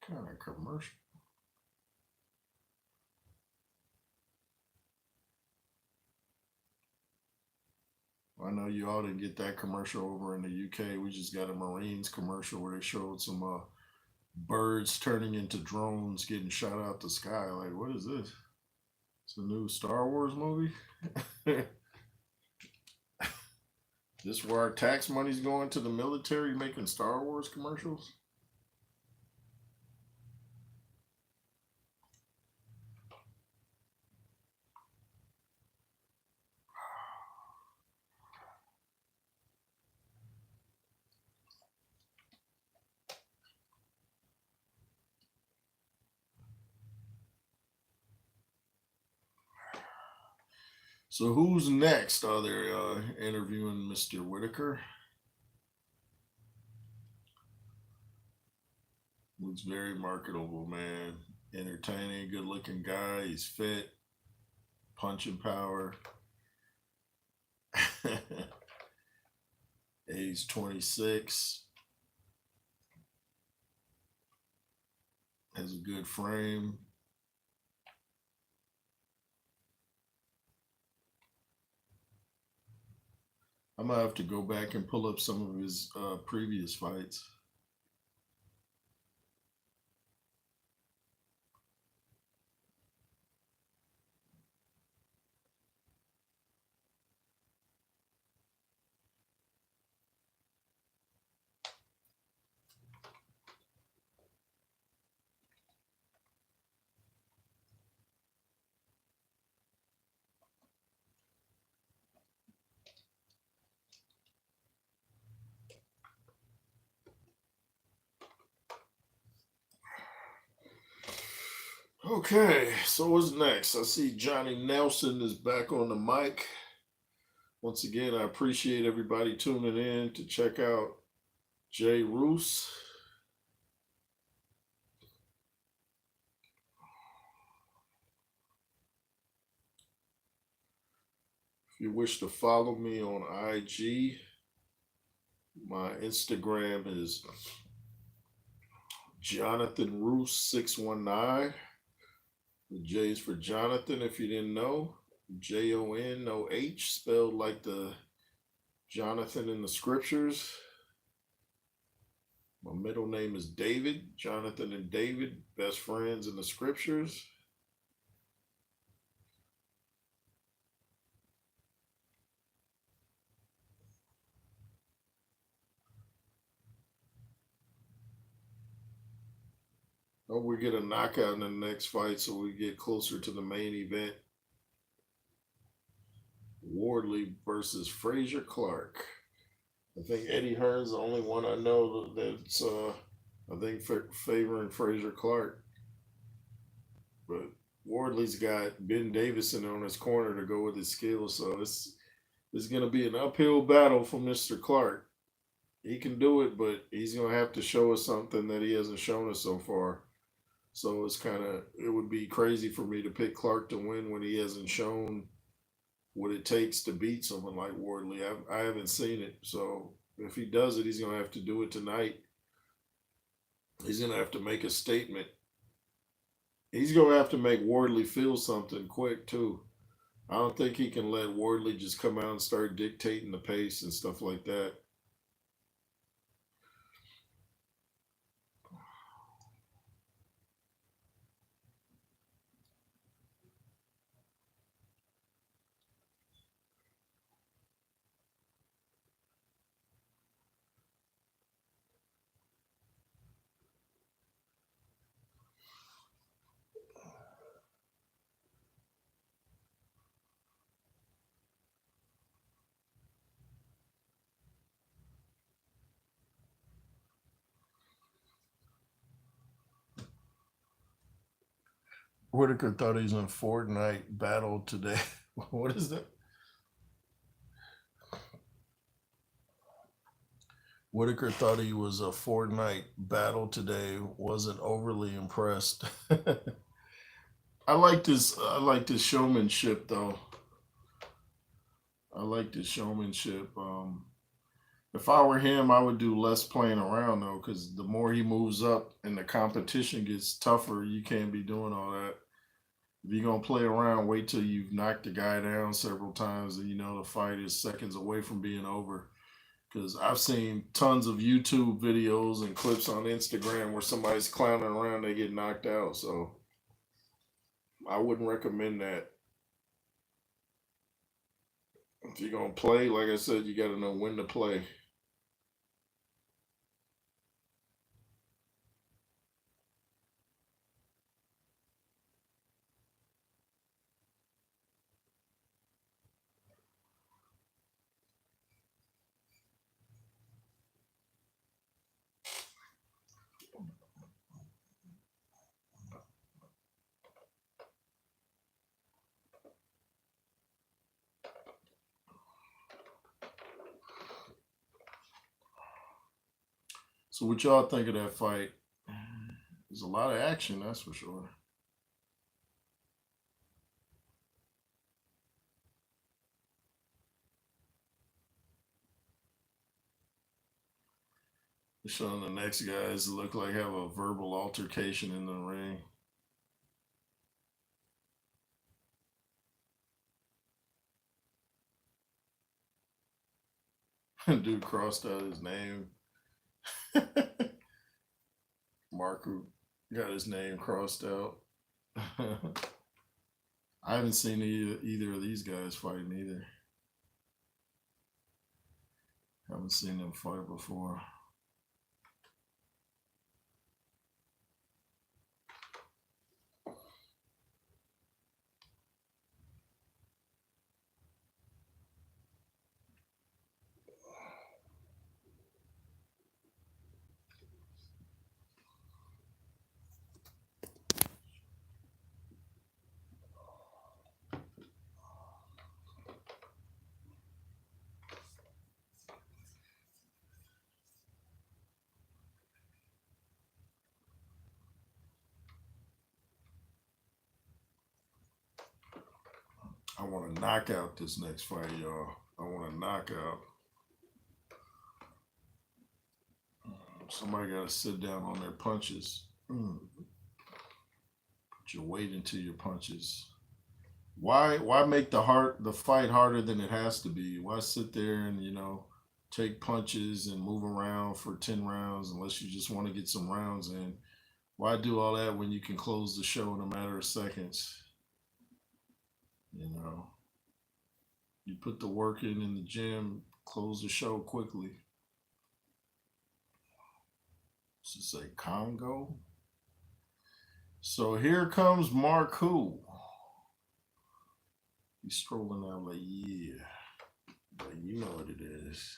Kind of commercial. I know you all didn't get that commercial over in the UK. We just got a Marines commercial where they showed some birds turning into drones getting shot out the sky. Like, what is this? It's a new Star Wars movie. This where our tax money's going to the military making Star Wars commercials? So who's next? Are they interviewing Mr. Whitaker? Looks very marketable, man. Entertaining, good looking guy. He's fit, punching power. Age 26. Has a good frame. I might have to go back and pull up some of his previous fights. Okay, so what's next? I see Johnny Nelson is back on the mic. Once again, I appreciate everybody tuning in to check out Jay Roos. If you wish to follow me on IG, my Instagram is Jonathan Roos 619. The J's for Jonathan, if you didn't know. JONOH, spelled like the Jonathan in the scriptures. My middle name is David. Jonathan and David, best friends in the scriptures. Hope we get a knockout in the next fight so we get closer to the main event. Wardley versus Frazier Clarke. I think Eddie Hearn's the only one I know that's I think favoring Frazier Clarke. But Wardley's got Ben Davison on his corner to go with his skills, so It's going to be an uphill battle for Mr. Clarke. He can do it, but he's going to have to show us something that he hasn't shown us so far. So it would be crazy for me to pick Clarke to win when he hasn't shown what it takes to beat someone like Wardley. I haven't seen it. So if he does it, he's going to have to do it tonight. He's going to have to make a statement. He's going to have to make Wardley feel something quick, too. I don't think he can let Wardley just come out and start dictating the pace and stuff like that. Whitaker thought he was in Fortnite battle today. What is that? Whitaker thought he was a Fortnite battle today. Wasn't overly impressed. I like this showmanship though. I like this showmanship. If I were him, I would do less playing around though, because the more he moves up and the competition gets tougher, you can't be doing all that. If you're gonna play around, wait till you've knocked the guy down several times and you know the fight is seconds away from being over. Because I've seen tons of YouTube videos and clips on Instagram where somebody's clowning around, they get knocked out. So I wouldn't recommend that. If you're gonna play, like I said, you gotta know when to play. So what y'all think of that fight? There's a lot of action, that's for sure. Showing the next guys look like have a verbal altercation in the ring. Dude crossed out his name. Marco got his name crossed out. I haven't seen either of these guys fighting either. Haven't seen them fight before. I want to knock out this next fight, y'all. I want to knock out. Somebody got to sit down on their punches. Put your weight into your punches. Why make the fight harder than it has to be? Why sit there and take punches and move around for 10 rounds unless you just want to get some rounds in? Why do all that when you can close the show in a matter of seconds? You put the work in the gym, close the show quickly. Let's just say Congo. So here comes Marku. He's strolling out like, yeah. But you know what it is.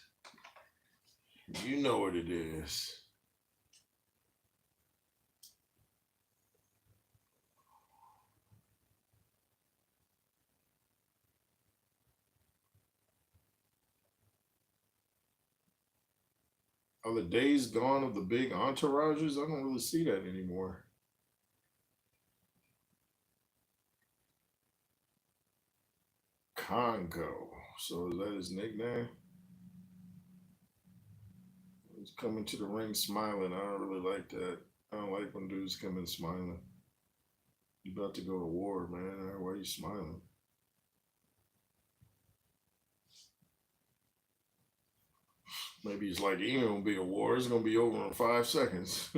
You know what it is. Are the days gone of the big entourages? I don't really see that anymore. Congo. So is that his nickname? He's coming to the ring smiling. I don't really like that. I don't like when dudes come in smiling. You about to go to war, man. Why are you smiling? Maybe he's like, ain't gonna be a war. It's gonna be over in 5 seconds.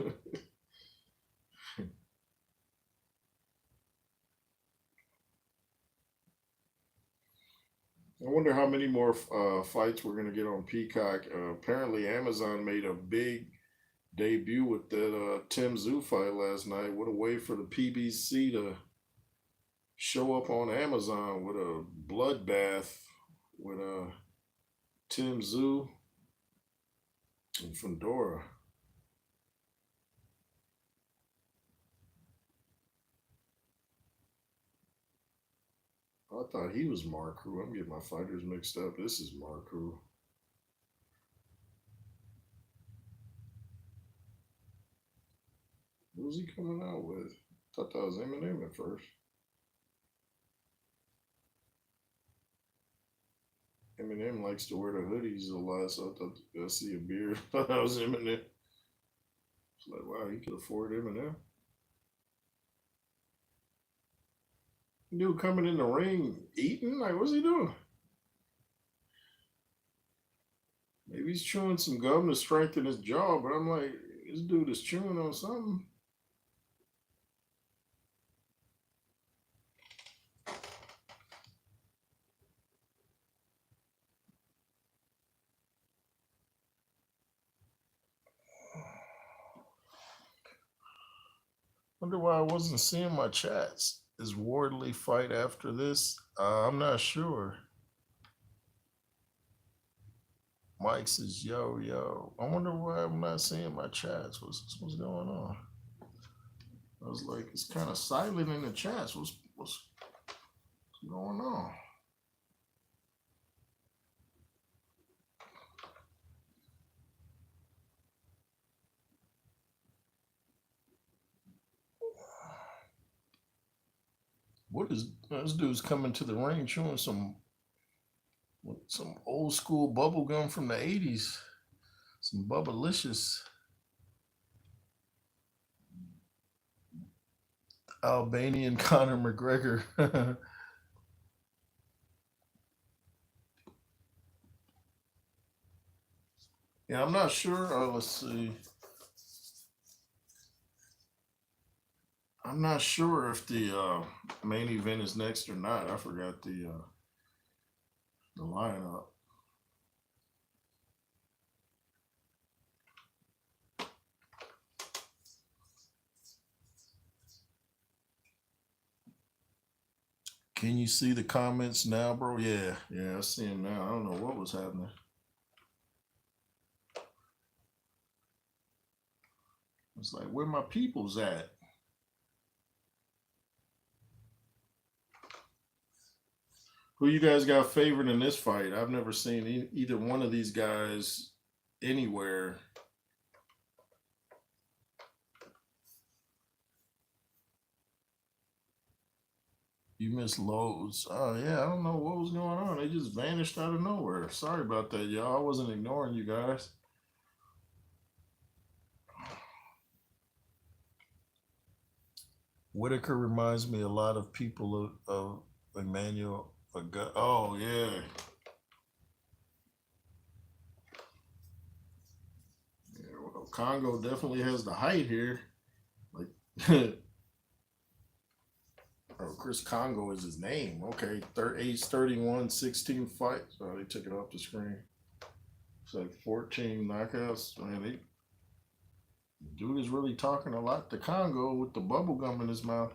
I wonder how many more fights we're gonna get on Peacock. Apparently, Amazon made a big debut with that Tim Zoo fight last night. What a way for the PBC to show up on Amazon with a bloodbath with Tim Zoo and Fedora. I thought he was Marku. I'm getting my fighters mixed up. This is Marku. What was he coming out with? I thought that was Eminem at first. Eminem likes to wear the hoodies a lot, so I thought I see a beard. I thought that was Eminem. It's like, wow, he could afford Eminem. Dude coming in the ring eating? Like, what's he doing? Maybe he's chewing some gum to strengthen his jaw, but I'm like, this dude is chewing on something. Wonder why I wasn't seeing my chats. Is Wardley fight after this? I'm not sure. Mike says, yo, yo. I wonder why I'm not seeing my chats. What's going on? I was like, it's kind of silent in the chats. What's going on? What is this dude's coming to the ring chewing some old school bubble gum from the 80s. Some Bubblicious. Albanian Conor McGregor. Yeah, I'm not sure. Let's see. I'm not sure if the main event is next or not. I forgot the lineup. Can you see the comments now, bro? Yeah, I see them now. I don't know what was happening. It's like, where my people's at? Who you guys got favored in this fight? I've never seen either one of these guys anywhere. You missed loads. Oh yeah, I don't know what was going on. They just vanished out of nowhere. Sorry about that, y'all. I wasn't ignoring you guys. Whitaker reminds me a lot of people of Emmanuel. Oh yeah. Yeah, well, Congo definitely has the height here. Like, oh, Chris Congo is his name. Okay, age 31, 16 fights. Oh, they took it off the screen. It's like 14 knockouts. Man, dude is really talking a lot to Congo with the bubble gum in his mouth.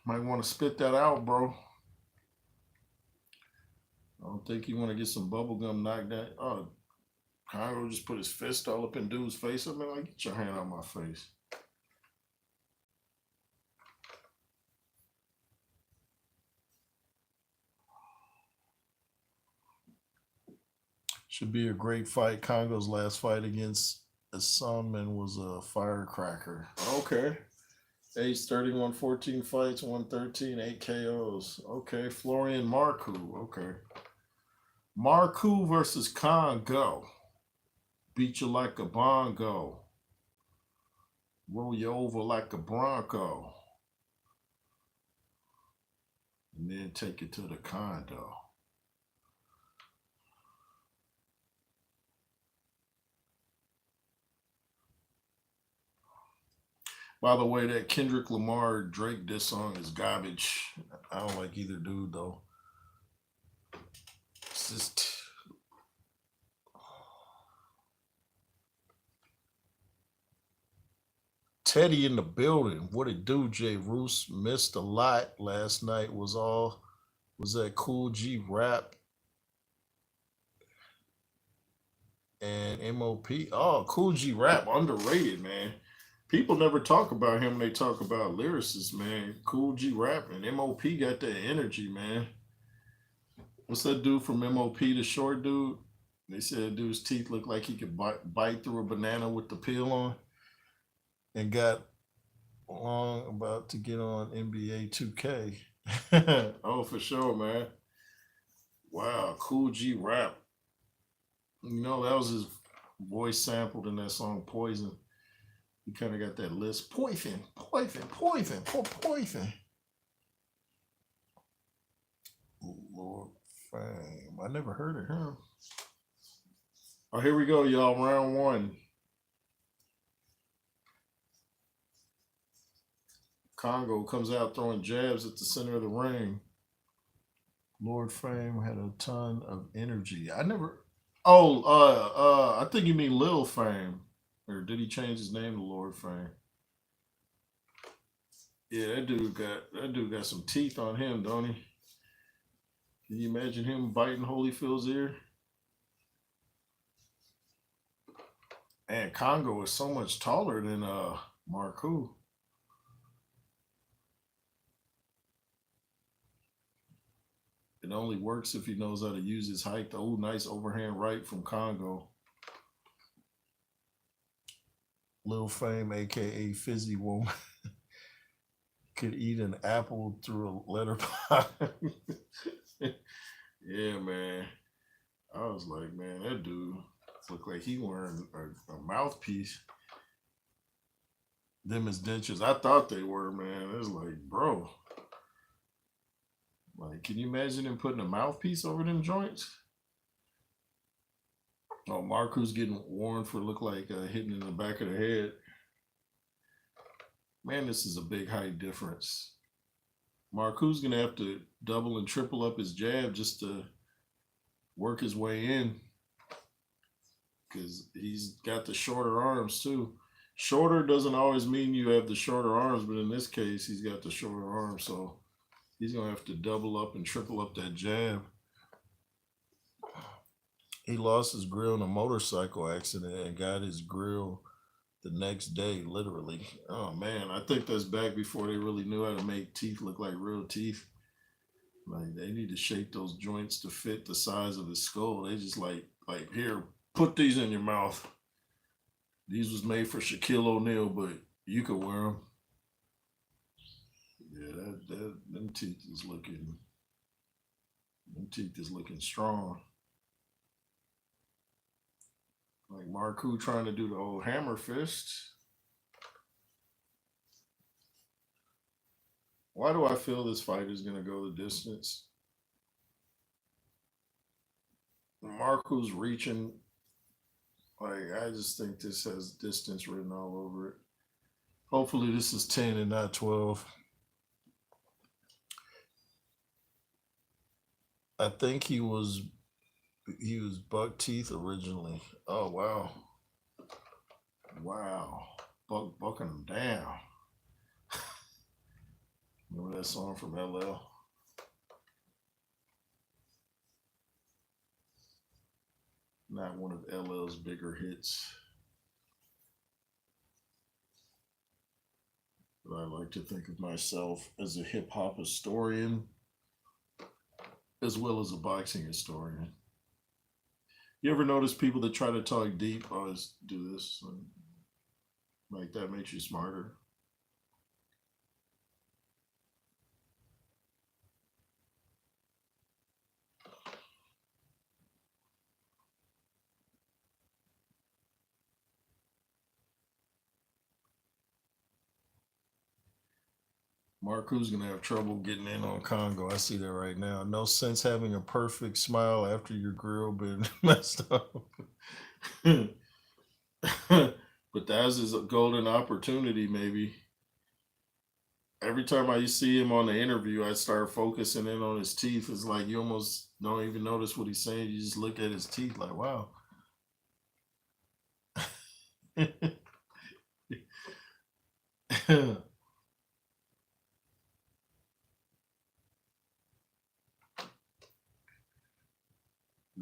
Might want to spit that out, bro. I don't think you want to get some bubble gum knocked out. Oh, Congo just put his fist all up in dude's face. I mean, like, get your hand out of my face. Should be a great fight. Congo's last fight against Assanman was a firecracker. Okay. Age 31, 14 fights, 113, 8 KOs. Okay. Florian Marcoux. Okay. Marcoux versus Congo. Beat you like a bongo. Roll you over like a bronco. And then take it to the condo. By the way, that Kendrick Lamar Drake diss song is garbage. I don't like either dude though. It's just Teddy in the building. What it do, Jay Roos? Missed a lot last night. Was that Cool G Rap and MOP? Oh, Cool G Rap, underrated, man. People never talk about him. They talk about lyricists, man. Cool G Rap and MOP got that energy, man. What's that dude from MOP, the short dude? They said dude's teeth looked like he could bite through a banana with the peel on. And got long about to get on NBA 2K. Oh, for sure, man. Wow, Cool G Rap. You know, that was his voice sampled in that song Poison. He kind of got that list. Poison. Lord Fame. I never heard of him. Oh, here we go, y'all. Round one. Congo comes out throwing jabs at the center of the ring. Lord Fame had a ton of energy. I think you mean Lil Fame. Or did he change his name to Lord Fame? Yeah, that dude got some teeth on him, don't he? Can you imagine him biting Holyfield's ear? And Congo is so much taller than Marcoux. It only works if he knows how to use his height. Oh, nice overhand right from Congo. Lil Fame, aka Fizzy Woman, could eat an apple through a letter pot. Yeah, man. I was like, man, that dude looked like he wearing a mouthpiece. Them as dentures. I thought they were, man. It was like, bro. Like, can you imagine him putting a mouthpiece over them joints? Oh, Marcou's getting warned for look like hitting in the back of the head. Man, this is a big height difference. Marcou's going to have to double and triple up his jab just to work his way in. Because he's got the shorter arms, too. Shorter doesn't always mean you have the shorter arms, but in this case, he's got the shorter arms. So he's going to have to double up and triple up that jab. He lost his grill in a motorcycle accident and got his grill the next day, literally. Oh, man. I think that's back before they really knew how to make teeth look like real teeth. Like, they need to shape those joints to fit the size of his skull. They just like here, put these in your mouth. These was made for Shaquille O'Neal, but you could wear them. Yeah, them teeth is looking strong. Like Marcoux trying to do the old hammer fist. Why do I feel this fight is going to go the distance? Marcoux's reaching. Like, I just think this has distance written all over it. Hopefully this is 10 and not 12. I think he was buck teeth originally. Oh, wow. Wow. Bucking him down. Remember that song from LL? Not one of LL's bigger hits. But I like to think of myself as a hip hop historian as well as a boxing historian. You ever notice people that try to talk deep always do this? Like that makes you smarter. Marco's gonna have trouble getting in on Congo. I see that right now. No sense having a perfect smile after your grill been messed up. But that's his golden opportunity, maybe. Every time I see him on the interview, I start focusing in on his teeth. It's like you almost don't even notice what he's saying. You just look at his teeth like, wow.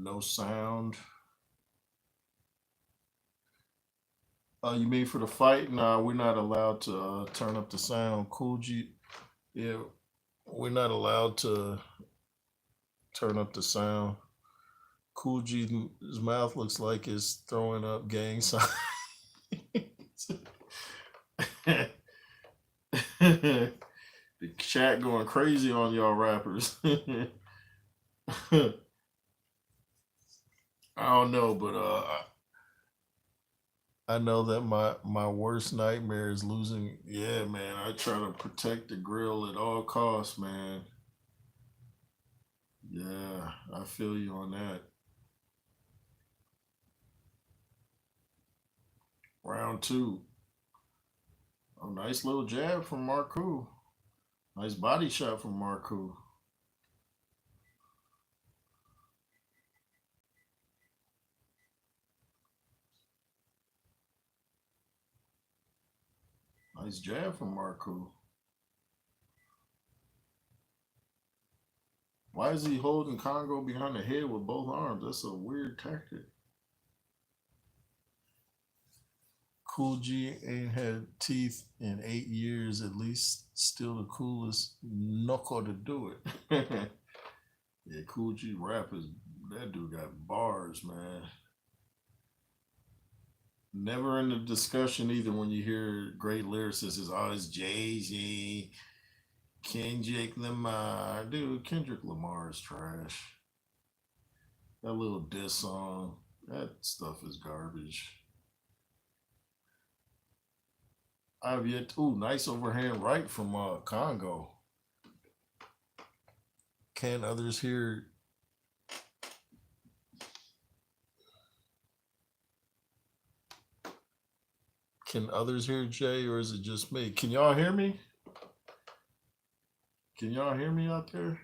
No sound. You mean for the fight? Nah, we're not allowed to turn up the sound. Coolgy, yeah, we're not allowed to turn up the sound. Coolgy's mouth looks like it's throwing up gang signs. The chat going crazy on y'all rappers. I don't know, but I know that my worst nightmare is losing. Yeah, man, I try to protect the grill at all costs, man. Yeah, I feel you on that. Round two. Oh, nice little jab from Marcoux. Nice body shot from Marcoux. Nice jab from Marcoux. Why is he holding Congo behind the head with both arms? That's a weird tactic. Cool G ain't had teeth in 8 years. At least still the coolest knuckle to do it. Yeah, Cool G rap is that dude got bars, man. Never in the discussion either when you hear great lyricists is always Jay Z, Kendrick Lamar. Dude, Kendrick Lamar is trash. That little diss song, that stuff is garbage. I've yet ooh, nice overhand right from Congo. Can others hear Jay or is it just me? Can y'all hear me? Can y'all hear me out there?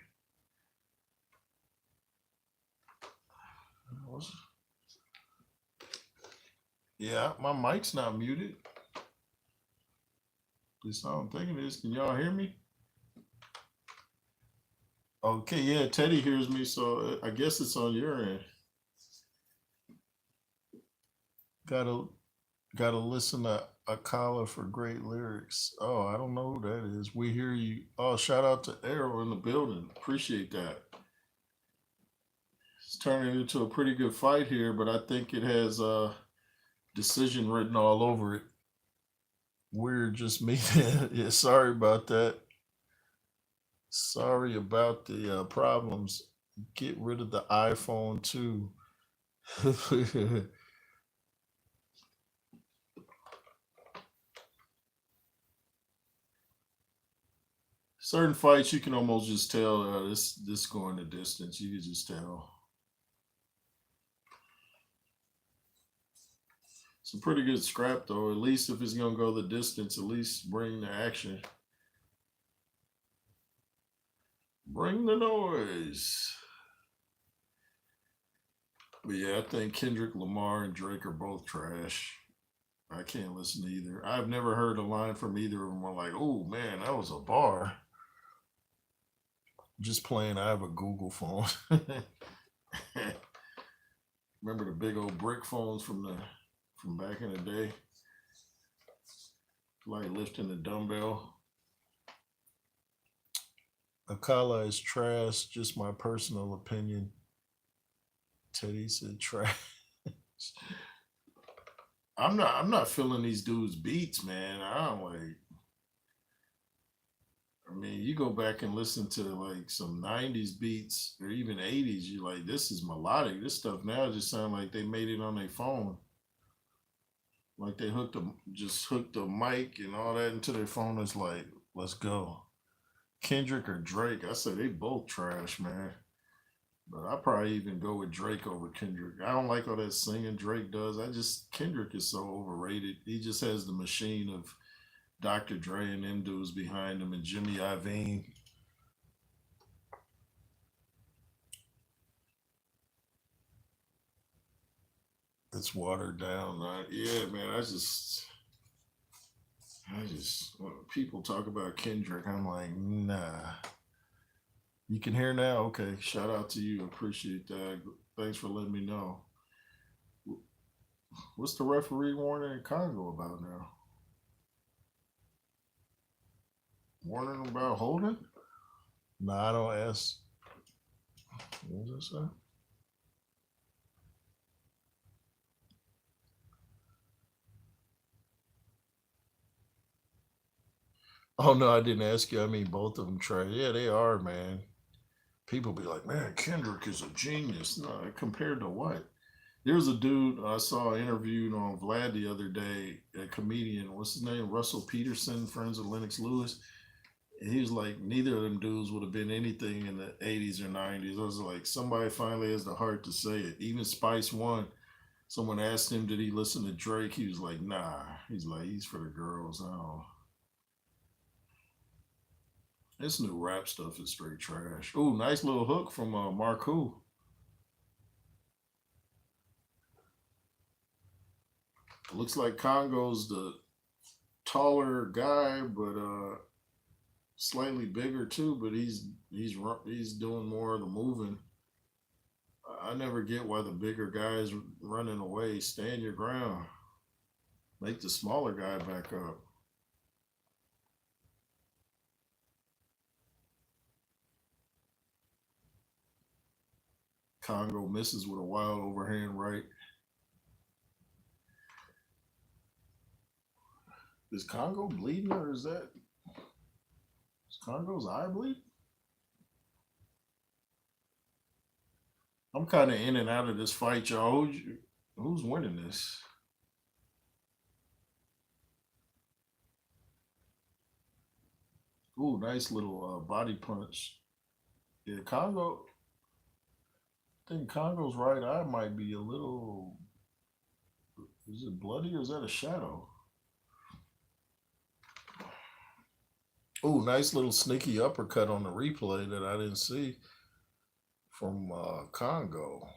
Yeah, my mic's not muted. At least I don't think it is. Can y'all hear me? Okay, yeah, Teddy hears me, so I guess it's on your end. Gotta gotta listen to Akala for great lyrics. Oh, I don't know who that is. We hear you. Oh, shout out to Arrow in the building. Appreciate that. It's turning into a pretty good fight here, but I think it has decision written all over it. Weird, just me. Yeah, sorry about that. Sorry about the problems. Get rid of the iPhone too. Certain fights you can almost just tell this going the distance. You can just tell. It's a pretty good scrap though. At least if it's gonna go the distance, at least bring the action. Bring the noise. But yeah, I think Kendrick Lamar and Drake are both trash. I can't listen to either. I've never heard a line from either of them where like, oh man, that was a bar. Just playing, I have a Google phone. Remember the big old brick phones from back in the day? Like lifting the dumbbell. Akala is trash, just my personal opinion. Teddy said trash. I'm not feeling these dudes beats, man. I don't like. I mean, you go back and listen to like some '90s beats or even '80s. You like this is melodic. This stuff now just sound like they made it on their phone. Like they hooked the mic and all that into their phone. It's like, let's go. Kendrick or Drake? I say they both trash, man. But I probably even go with Drake over Kendrick. I don't like all that singing Drake does. I just Kendrick is so overrated. He just has the machine of Dr. Dre and them dudes behind him and Jimmy Iovine. It's watered down. Yeah, man. When people talk about Kendrick, I'm like, nah. You can hear now? Okay. Shout out to you. Appreciate that. Thanks for letting me know. What's the referee warning in Congo about now? Warning about holding? Nah, I don't ask. What was that say? Oh no, I didn't ask you. I mean, both of them try. Yeah, they are, man. People be like, man, Kendrick is a genius. No, compared to what? There's a dude I saw interviewed on Vlad the other day, a comedian. What's his name? Russell Peterson, friends with Lennox Lewis. And he was like, neither of them dudes would have been anything in the 80s or 90s. I was like, somebody finally has the heart to say it. Even Spice One, someone asked him, did he listen to Drake? He was like, nah. He's like, he's for the girls. I don't. This new rap stuff is straight trash. Ooh, nice little hook from Marku. Looks like Congo's the taller guy, but slightly bigger too. But he's doing more of the moving. I never get why the bigger guy is running away. Stand your ground. Make the smaller guy back up. Congo misses with a wild overhand right. Is Congo bleeding or is Congo's eye bleed? I'm kind of in and out of this fight, y'all. Who's winning this? Ooh, nice little body punch. Yeah, Congo. I think Congo's right eye might be a little. Is it bloody or is that a shadow? Ooh, nice little sneaky uppercut on the replay that I didn't see from Congo.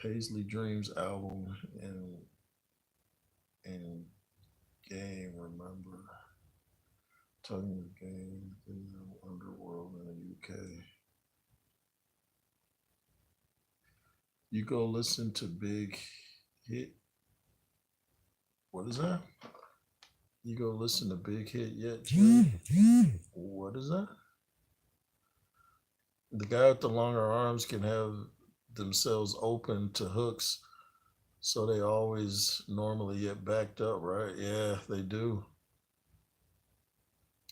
Paisley Dreams album and game. Remember, telling the game in the underworld in the UK. You go listen to Big Hit. What is that? You go listen to Big Hit yet, Jay? What is that? The guy with the longer arms can have themselves open to hooks, so they always normally get backed up, right? Yeah, they do.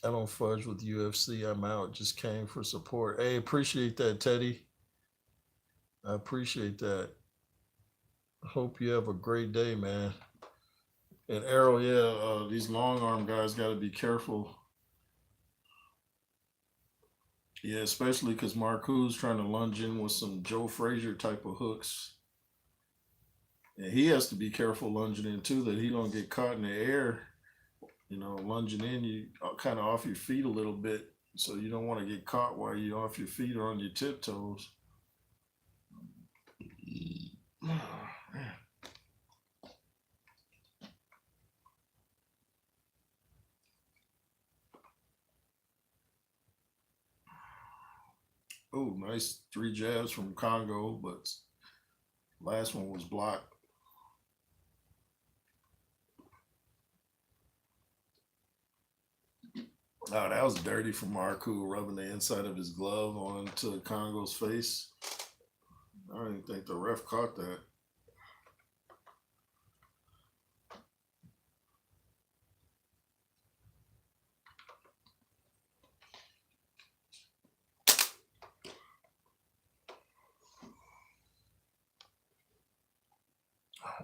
I don't fudge with UFC. I'm out. Just came for support. Hey, appreciate that, Teddy. I appreciate that. Hope you have a great day, man. And Arrow, yeah, these long arm guys got to be careful. Yeah, especially because Marcoux trying to lunge in with some Joe Frazier type of hooks. And he has to be careful lunging in too, that he don't get caught in the air. You know, lunging in, you kind of off your feet a little bit, so you don't want to get caught while you're off your feet or on your tiptoes. Oh, nice 3 jabs from Congo, but last one was blocked. Oh, that was dirty from Marku, rubbing the inside of his glove onto Congo's face. I didn't think the ref caught that.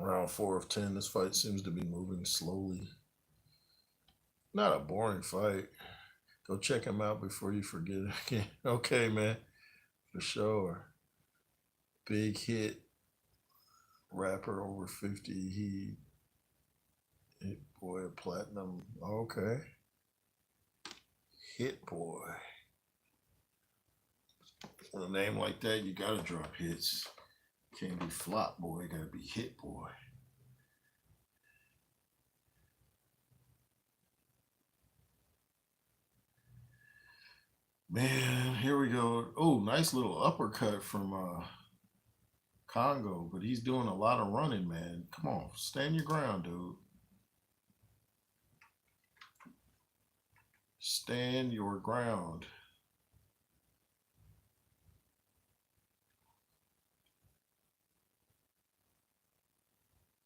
Round 4 of 10. This fight seems to be moving slowly. Not a boring fight. Go check him out before you forget it again. Okay, man. For sure. Big hit. Rapper over 50. He hit boy platinum. Okay. Hit boy. With a name like that, you gotta drop hits. Can't be flop boy, gotta be hit boy. Man, here we go. Oh, nice little uppercut from Congo, but he's doing a lot of running, man. Come on, stand your ground, dude. Stand your ground.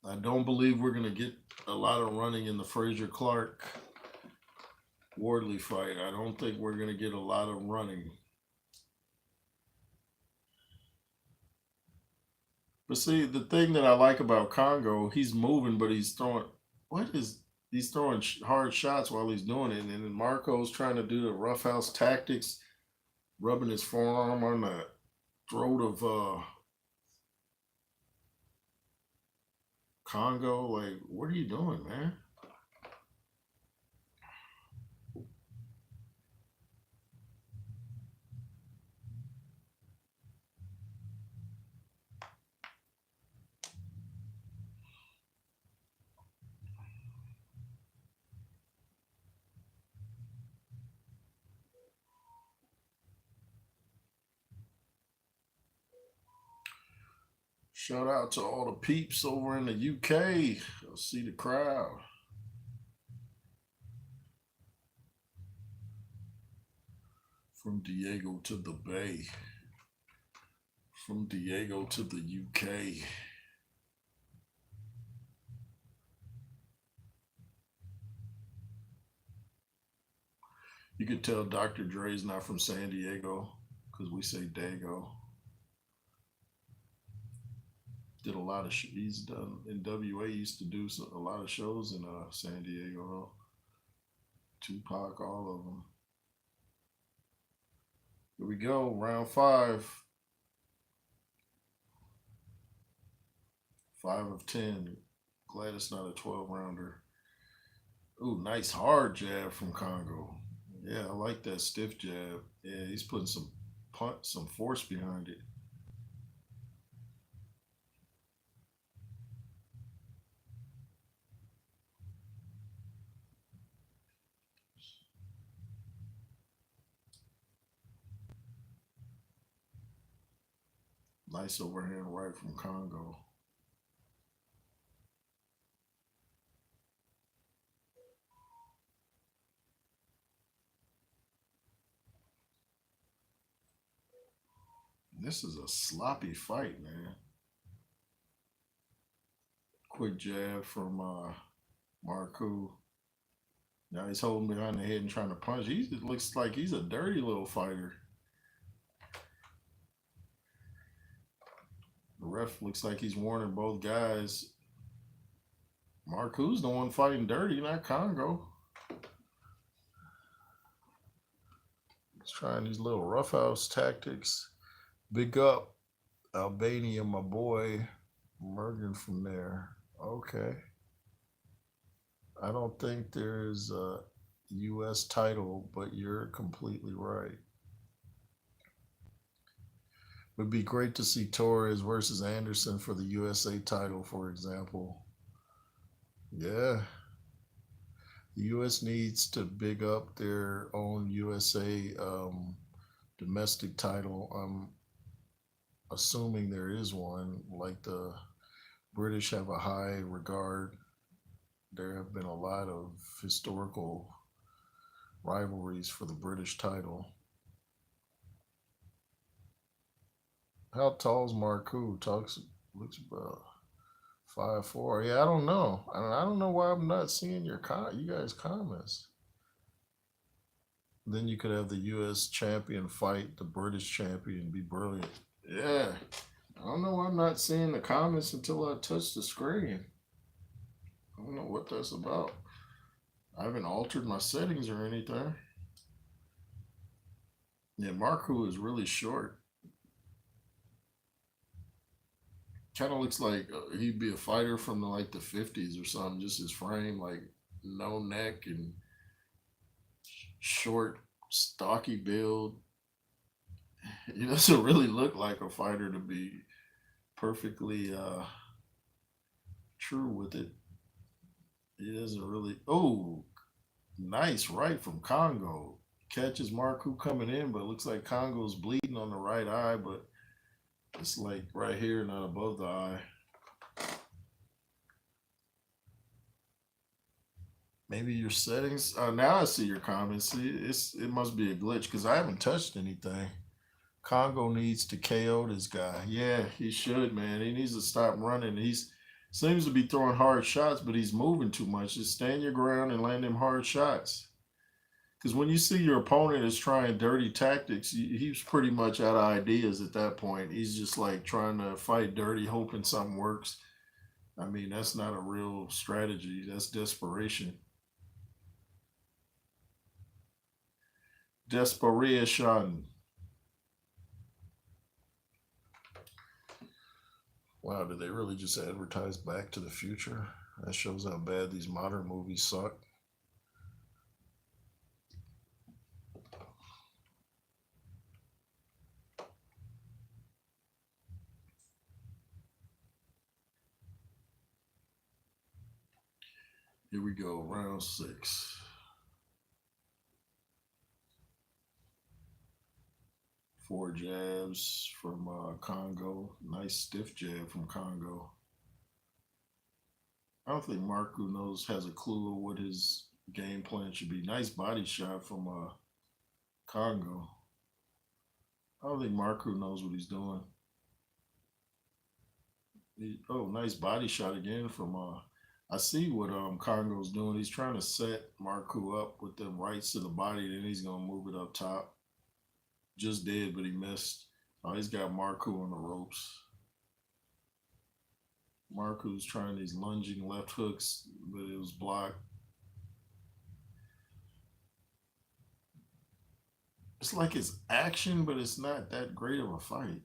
I don't believe we're going to get a lot of running in the Frazier-Clarke Wardley fight. I don't think we're going to get a lot of running. But see, the thing that I like about Congo, he's moving, but he's throwing, he's throwing hard shots while he's doing it. And then Marco's trying to do the roughhouse tactics, rubbing his forearm on the throat of Congo. Like, what are you doing, man? Shout out to all the peeps over in the UK. I'll see the crowd. From Diego to the Bay. From Diego to the UK. You could tell Dr. Dre's not from San Diego because we say Dago. Did a lot of he's done in WA. Used to do a lot of shows in San Diego. Tupac, all of them. Here we go, round 5. 5 of 10. Glad it's not a 12-rounder. Ooh, nice hard jab from Congo. Yeah, I like that stiff jab. Yeah, he's putting some force behind it. Nice overhand right from Congo. This is a sloppy fight, man. Quick jab from Marcoux. Now he's holding behind the head and trying to punch. It looks like he's a dirty little fighter. The ref looks like he's warning both guys. Marcoux's the one fighting dirty, not Congo. He's trying these little roughhouse tactics. Big up Albania, my boy. Mergen from there. Okay. I don't think there's a U.S. title, but you're completely right. Would be great to see Torres versus Anderson for the USA title, for example. Yeah. The U.S. needs to big up their own USA domestic title. I'm assuming there is one. Like the British have a high regard. There have been a lot of historical rivalries for the British title. How tall's Marcoux? Looks about 5'4". Yeah, I don't know. I don't know why I'm not seeing you guys comments. Then you could have the U.S. champion fight the British champion. Be brilliant. Yeah. I don't know why I'm not seeing the comments until I touch the screen. I don't know what that's about. I haven't altered my settings or anything. Yeah, Marcoux is really short. Kind of looks like he'd be a fighter from the 50s or something. Just his frame, like no neck and short, stocky build. He doesn't really look like a fighter to be perfectly true with it. He doesn't really. Oh, nice right from Congo. Catches Marcoux coming in, but it looks like Congo's bleeding on the right eye, but it's like right here, not above the eye. Maybe your settings. Now I see your comments. See, it must be a glitch because I haven't touched anything. Congo needs to KO this guy. Yeah, he should, man. He needs to stop running. He's seems to be throwing hard shots, but he's moving too much. Just stand your ground and land them hard shots. Because when you see your opponent is trying dirty tactics, he's pretty much out of ideas at that point. He's just like trying to fight dirty, hoping something works. I mean, that's not a real strategy. That's desperation. Desperation. Wow, did they really just advertise Back to the Future? That shows how bad these modern movies suck. Here we go, round 6. 4 jabs from Congo. Nice stiff jab from Congo. I don't think Marcoux has a clue of what his game plan should be. Nice body shot from Congo. I don't think Marcoux knows what he's doing. Nice body shot again from. I see what Congo's doing. He's trying to set Marcoux up with them rights to the body. Then he's gonna move it up top. Just did, but he missed. Oh, he's got Marcoux on the ropes. Marcoux's trying these lunging left hooks, but it was blocked. It's like it's action, but it's not that great of a fight.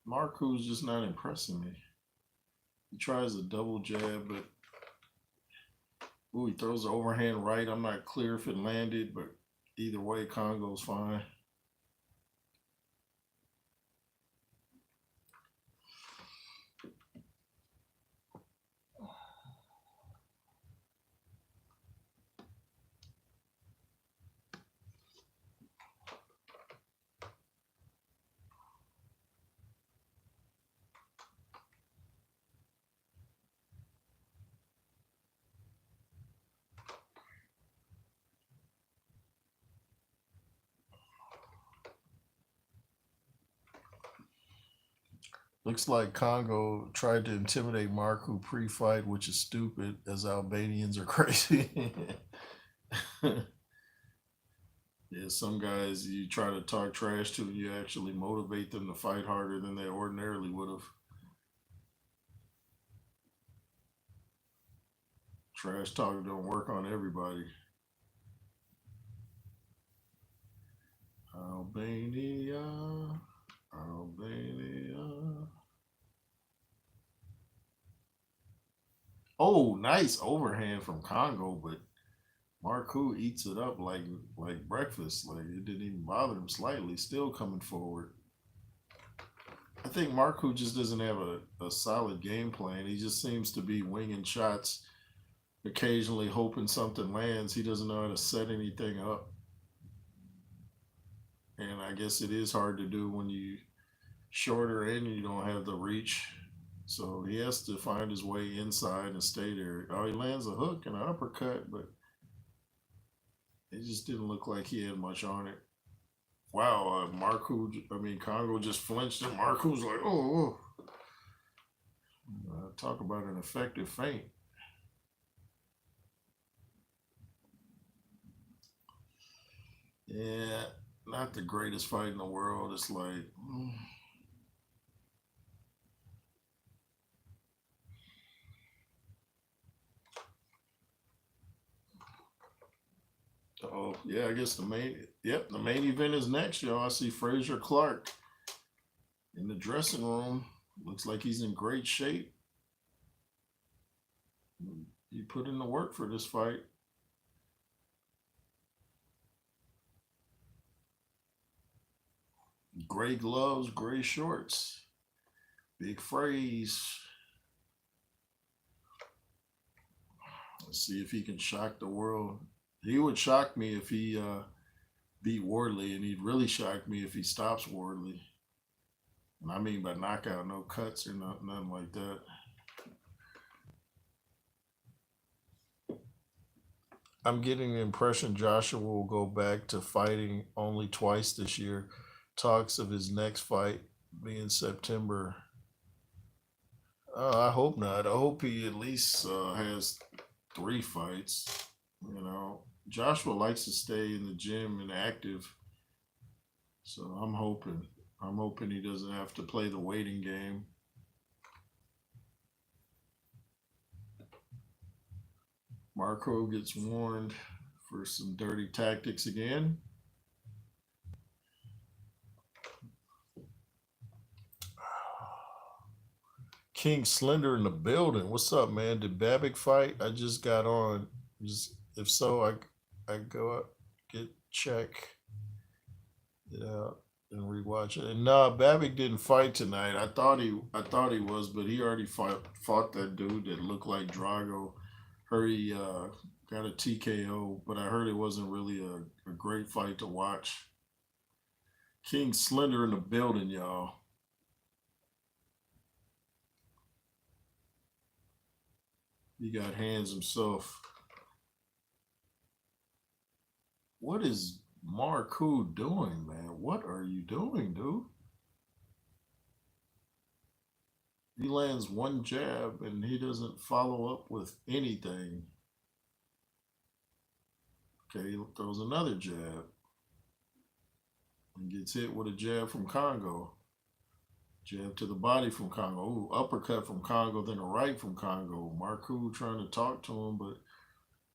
Marcoux's just not impressing me. He tries a double jab, but he throws the overhand right. I'm not clear if it landed, but either way, Congo's fine. Looks like Congo tried to intimidate Marcoux pre-fight, which is stupid, as Albanians are crazy. Yeah, some guys you try to talk trash to, and you actually motivate them to fight harder than they ordinarily would have. Trash talk don't work on everybody. Albania, Albania. Oh, nice overhand from Congo, but Marcoux eats it up like breakfast. Like it didn't even bother him slightly. Still coming forward. I think Marcoux just doesn't have a solid game plan. He just seems to be winging shots, occasionally hoping something lands. He doesn't know how to set anything up. And I guess it is hard to do when you shorter and you don't have the reach. So he has to find his way inside and stay there. Oh, he lands a hook and an uppercut, but It just didn't look like he had much on it. Wow, Congo just flinched and Marco's like, oh. Talk about an effective feint. Yeah, not the greatest fight in the world. It's like, oh yeah, I guess the main event is next, y'all. I see Fraser Clarke in the dressing room. Looks like he's in great shape. He put in the work for this fight. Gray gloves, gray shorts. Big phrase. Let's see if he can shock the world. He would shock me if he beat Wardley, and he'd really shock me if he stops Wardley. And I mean by knockout, no cuts or nothing like that. I'm getting the impression Joshua will go back to fighting only twice this year. Talks of his next fight being September. I hope not. I hope he at least has 3 fights. You know, Joshua likes to stay in the gym and active. So I'm hoping he doesn't have to play the waiting game. Marco gets warned for some dirty tactics again. King Slender in the building. What's up, man? Did Babbitt fight? I just got on. If so, I go up, get check it out and rewatch it. And nah, Babbitt didn't fight tonight. I thought he was, but he already fought that dude that looked like Drago. Heard he got a TKO, but I heard it wasn't really a great fight to watch. King Slender in the building, y'all. He got hands himself. What is Marco doing, man? What are you doing, dude? He lands one jab and he doesn't follow up with anything. Okay, he throws another jab and gets hit with a jab from Congo. Jab to the body from Congo. Ooh, uppercut from Congo, then a right from Congo. Marco trying to talk to him, but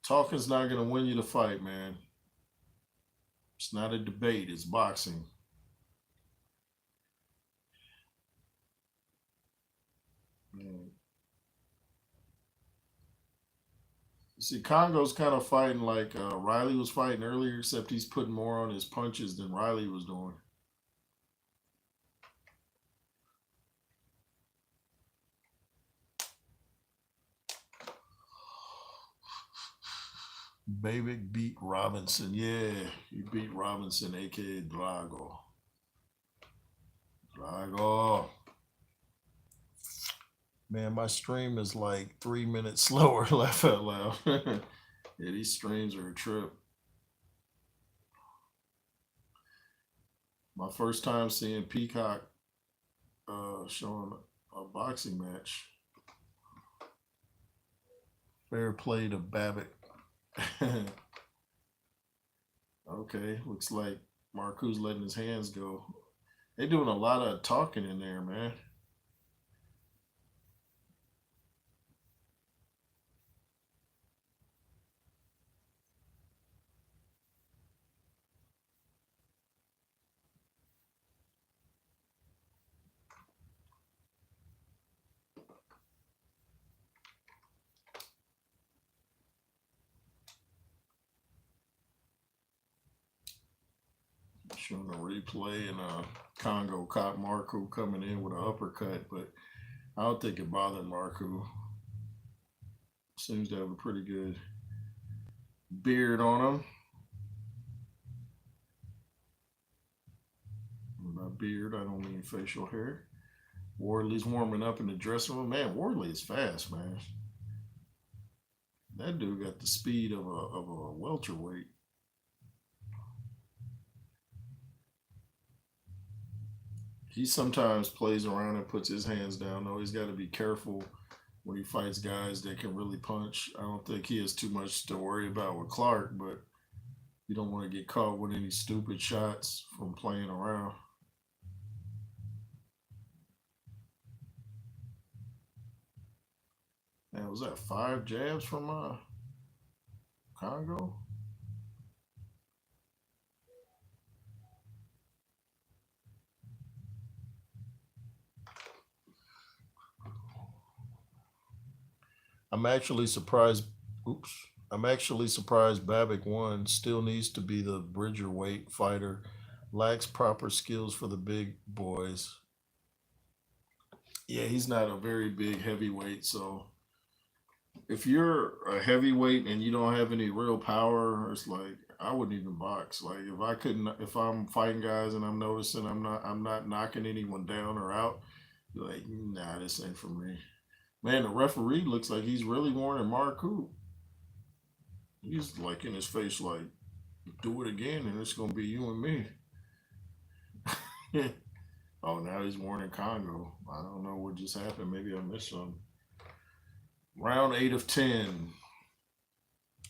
talking's not going to win you the fight, man. It's not a debate, it's boxing. Man. See, Congo's kind of fighting like Riley was fighting earlier, except he's putting more on his punches than Riley was doing. Baby beat Robinson. Yeah, he beat Robinson, aka Drago. Drago. Man, my stream is like 3 minutes slower, laugh out loud. Yeah, these streams are a trip. My first time seeing Peacock showing a boxing match. Fair play to Babbitt. Okay, looks like Marco's letting his hands go. They doing a lot of talking in there, man. Showing a replay and Congo caught Marco coming in with an uppercut, but I don't think it bothered Marco. Seems to have a pretty good beard on him. By beard, I don't mean facial hair. Wardley's warming up in the dressing room. Man, Wardley is fast, man. That dude got the speed of a welterweight. He sometimes plays around and puts his hands down, though. He's got to be careful when he fights guys that can really punch. I don't think he has too much to worry about with Clarke, but you don't want to get caught with any stupid shots from playing around. Man, was that 5 jabs from Congo? I'm actually surprised. Oops. I'm actually surprised Babbitt won. Still needs to be the Bridger weight fighter. Lacks proper skills for the big boys. Yeah, he's not a very big heavyweight. So if you're a heavyweight and you don't have any real power, it's like I wouldn't even box. Like if I couldn't, if I'm fighting guys and I'm noticing I'm not knocking anyone down or out, you're like, nah, this ain't for me. Man, the referee looks like he's really warning Marku. He's like in his face, like, do it again, and it's gonna be you and me. Oh, now he's warning Congo. I don't know what just happened. Maybe I missed something. Round 8 of 10.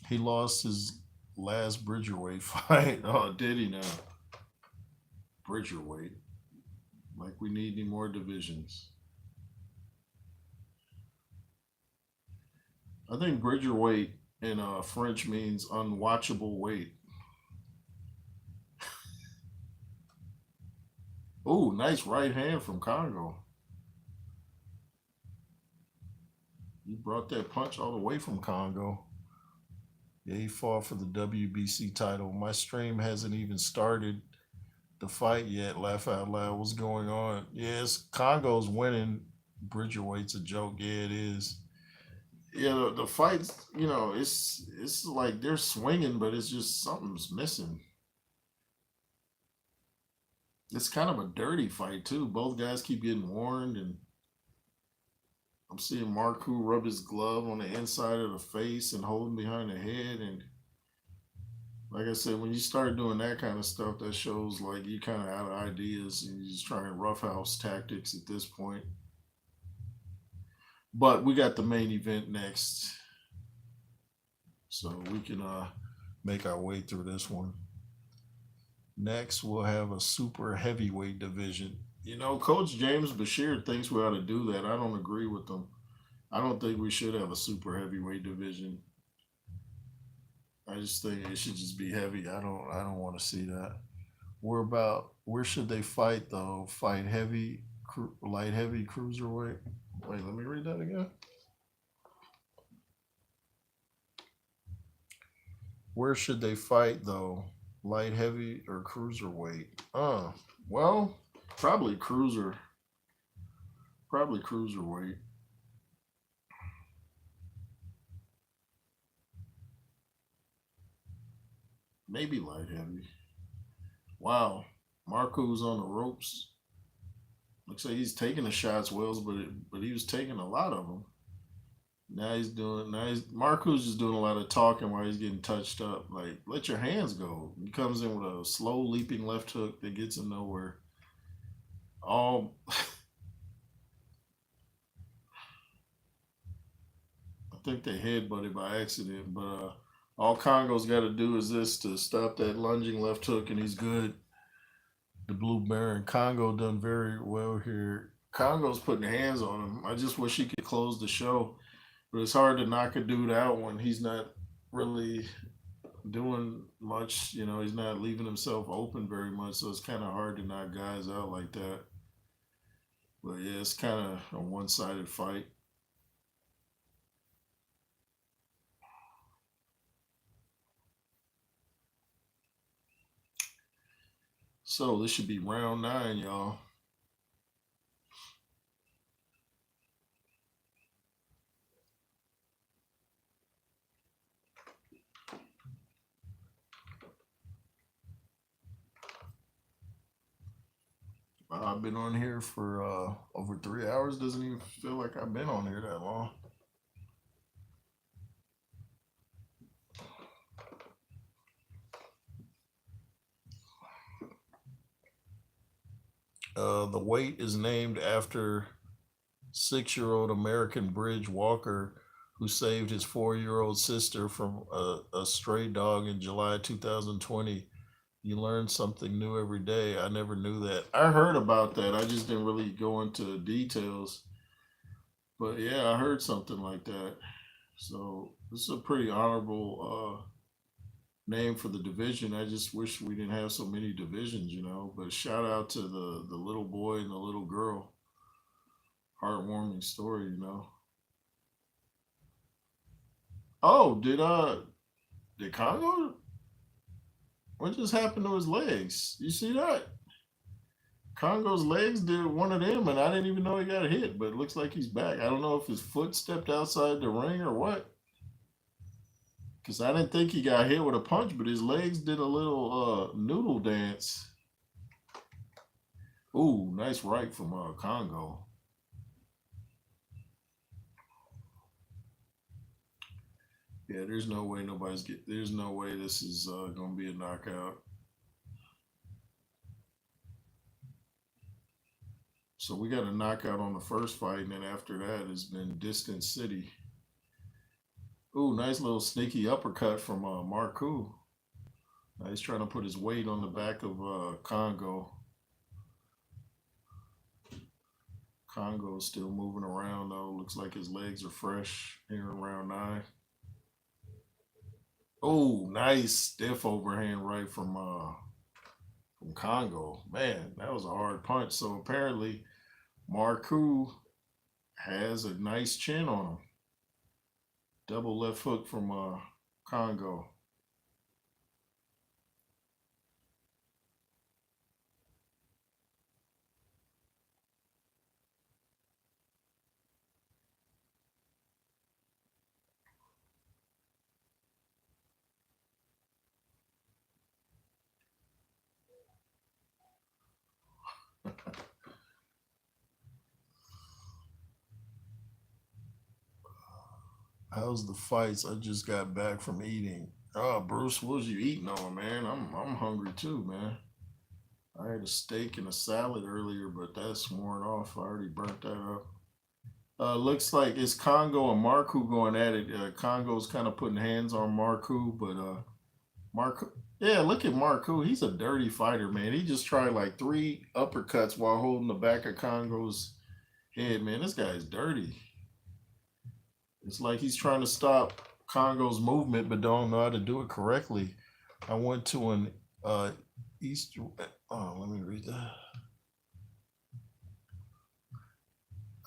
He lost his last Bridgerweight fight. Oh, did he now? Bridgerweight. Like we need any more divisions. I think Bridgerweight in French means unwatchable weight. Oh, nice right hand from Congo. He brought that punch all the way from Congo. Yeah, he fought for the WBC title. My stream hasn't even started the fight yet. Laugh out loud. What's going on? Yes, Congo's winning. Bridgerweight's a joke. Yeah, it is. Yeah, the fights, it's like they're swinging, but it's just something's missing. It's kind of a dirty fight too. Both guys keep getting warned, and I'm seeing Marku rub his glove on the inside of the face and hold him behind the head. And like I said, when you start doing that kind of stuff, that shows like you kind of out of ideas and you're just trying roughhouse tactics at this point. But we got the main event next, so we can make our way through this one. Next, we'll have a super heavyweight division. Coach James Bashir thinks we ought to do that. I don't agree with him. I don't think we should have a super heavyweight division. I just think it should just be heavy. I don't want to see that. Where should they fight though? Fight heavy, light heavy, cruiserweight. Wait, let me read that again. Where should they fight though? Light heavy or cruiserweight? Well, probably cruiserweight. Maybe light heavy. Wow, Marco's on the ropes. Looks like he's taking the shots, Wells, but he was taking a lot of them. Marco's just doing a lot of talking while he's getting touched up. Like, let your hands go. He comes in with a slow leaping left hook that gets him nowhere. All I think they headbutted by accident, but all Congo's got to do is this to stop that lunging left hook, and he's good. The Blue Baron. Congo done very well here. Congo's putting hands on him. I just wish he could close the show, but it's hard to knock a dude out when he's not really doing much. He's not leaving himself open very much, so it's kind of hard to knock guys out like that. But yeah, it's kind of a one-sided fight. So this should be round 9, y'all. I've been on here for over 3 hours. Doesn't even feel like I've been on here that long. The weight is named after 6-year-old American Bridge Walker, who saved his 4-year-old sister from a stray dog in July 2020. You learn something new every day. I never knew that. I heard about that. I just didn't really go into details. But yeah, I heard something like that. So this is a pretty honorable name for the division. I just wish we didn't have so many divisions, you know. But shout out to the little boy and the little girl. Heartwarming story, you know. Oh, did Congo? What just happened to his legs? You see that? Congo's legs did one of them, and I didn't even know he got hit. But it looks like he's back. I don't know if his foot stepped outside the ring or what. Because I didn't think he got hit with a punch, but his legs did a little noodle dance. Ooh, nice right from Congo. Yeah, there's no way there's no way this is gonna be a knockout. So we got a knockout on the first fight, and then after that has been Distant City. Ooh, nice little sneaky uppercut from Marku. He's trying to put his weight on the back of Congo. Congo's still moving around though. Looks like his legs are fresh here in round 9. Oh, nice stiff overhand right from Congo. Man, that was a hard punch. So apparently Marku has a nice chin on him. Double left hook from Congo. How's the fights? I just got back from eating. Oh, Bruce, what was you eating on, man? I'm hungry too, man. I had a steak and a salad earlier, but that's worn off. I already burnt that up. Looks like it's Congo and Marku going at it. Congo's kind of putting hands on Marku, but Marku, yeah, look at Marku. He's a dirty fighter, man. He just tried like 3 uppercuts while holding the back of Congo's head, man. This guy's dirty. It's like he's trying to stop Congo's movement, but don't know how to do it correctly. I went to an Easter. Oh, let me read that.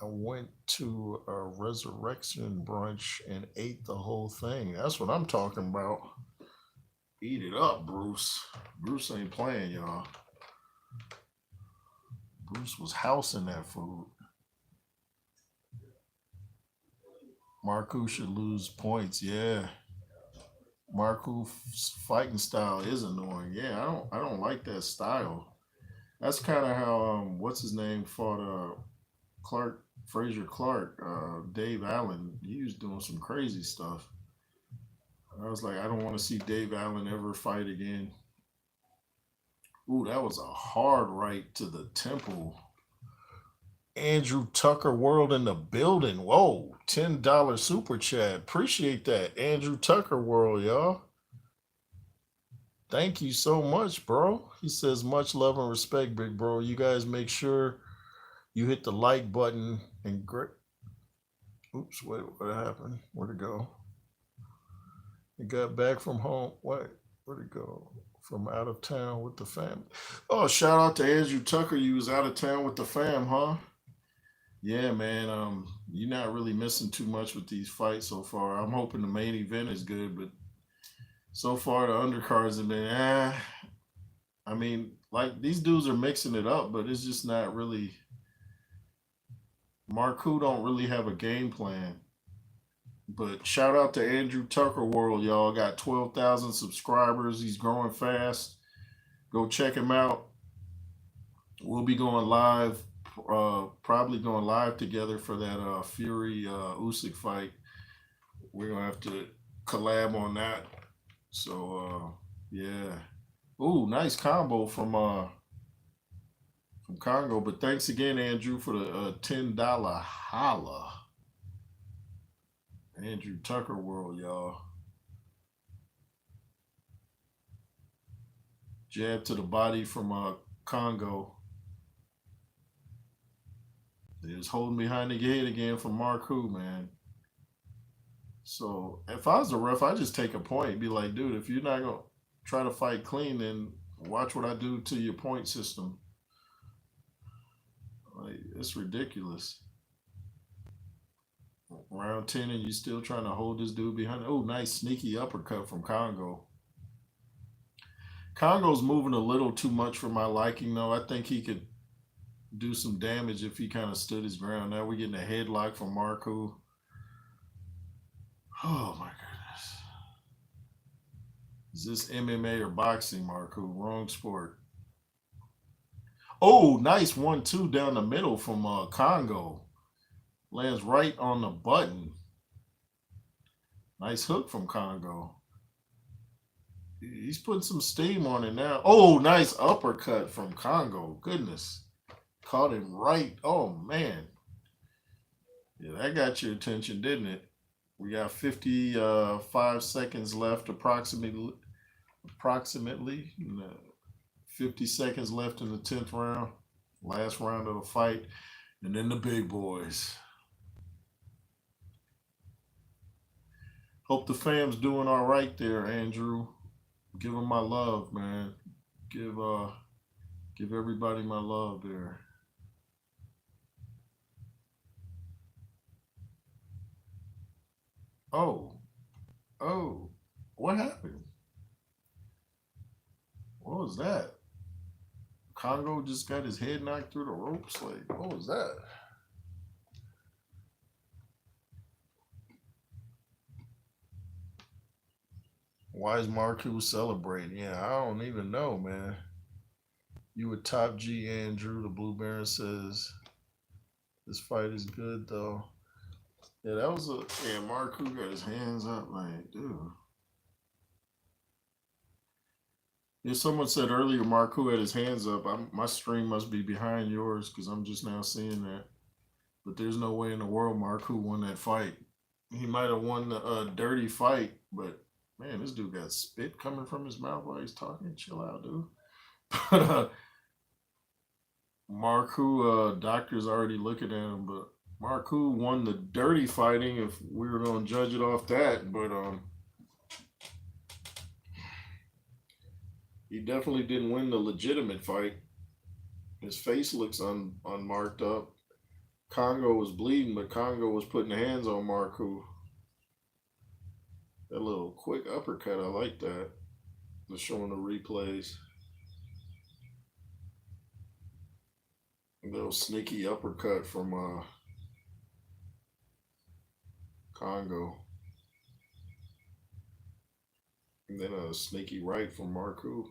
I went to a resurrection brunch and ate the whole thing. That's what I'm talking about. Eat it up, Bruce. Bruce ain't playing, y'all. Bruce was housing that food. Marku should lose points. Yeah, Marku's fighting style is annoying. Yeah, I don't like that style. That's kind of how what's his name fought Clarke Fraser Clarke, Dave Allen. He was doing some crazy stuff. I was like, I don't want to see Dave Allen ever fight again. Ooh, that was a hard right to the temple. Andrew Tucker World in the building. Whoa, $10 super chat. Appreciate that. Andrew Tucker World, y'all. Thank you so much, bro. He says, much love and respect, big bro. You guys make sure you hit the like button and great. Oops, wait, what happened? Where'd it go? It got back from home. What? Where'd it go? From out of town with the fam. Oh, shout out to Andrew Tucker. You was out of town with the fam, huh? Yeah, man. You're not really missing too much with these fights so far. I'm hoping the main event is good, but so far the undercards have been I mean, like these dudes are mixing it up, but it's just not really. Marku don't really have a game plan. But shout out to Andrew Tucker World, y'all. Got 12,000 subscribers. He's growing fast. Go check him out. We'll be going live, probably going live together for that Fury Usyk fight. We're gonna have to collab on that. So yeah. Ooh, nice combo from Congo. But thanks again, Andrew, for the $10 holla. Andrew Tucker World, y'all. Jab to the body from Congo. They was holding behind the gate again from Marku, man. So if I was a ref, I'd just take a point. Be like, dude, if you're not going to try to fight clean, then watch what I do to your point system. Like, it's ridiculous. Round 10 and you still trying to hold this dude behind. Oh, nice sneaky uppercut from Congo. Congo's moving a little too much for my liking, though. I think he could do some damage if he kind of stood his ground. Now we're getting a headlock from Marku. Oh, my goodness. Is this MMA or boxing, Marku? Wrong sport. Oh, nice 1-2 down the middle from Congo. Lands right on the button. Nice hook from Congo. He's putting some steam on it now. Oh, nice uppercut from Congo. Goodness. Caught him right. Oh, man. Yeah, that got your attention, didn't it? We got 55 seconds left, approximately. 50 seconds left in the 10th round. Last round of the fight. And then the big boys. Hope the fam's doing all right there, Andrew. Give them my love, man. Give everybody my love there. Oh, what happened? What was that? Congo just got his head knocked through the ropes. Like, what was that? Why is Marku celebrating? Yeah, I don't even know, man. You a top G, Andrew. The Blue Baron says this fight is good, though. Yeah, that was Marku got his hands up, like, dude. Yeah, someone said earlier Marku had his hands up. My stream must be behind yours because I'm just now seeing that. But there's no way in the world Marku won that fight. He might have won the dirty fight, but man, this dude got spit coming from his mouth while he's talking. Chill out, dude. But Marku, doctor's already looking at him, but Marku won the dirty fighting if we were going to judge it off that. But he definitely didn't win the legitimate fight. His face looks unmarked up. Congo was bleeding, but Congo was putting hands on Marku. That little quick uppercut, I like that. They're showing the replays. A little sneaky uppercut from Congo. And then a sneaky right from Marku.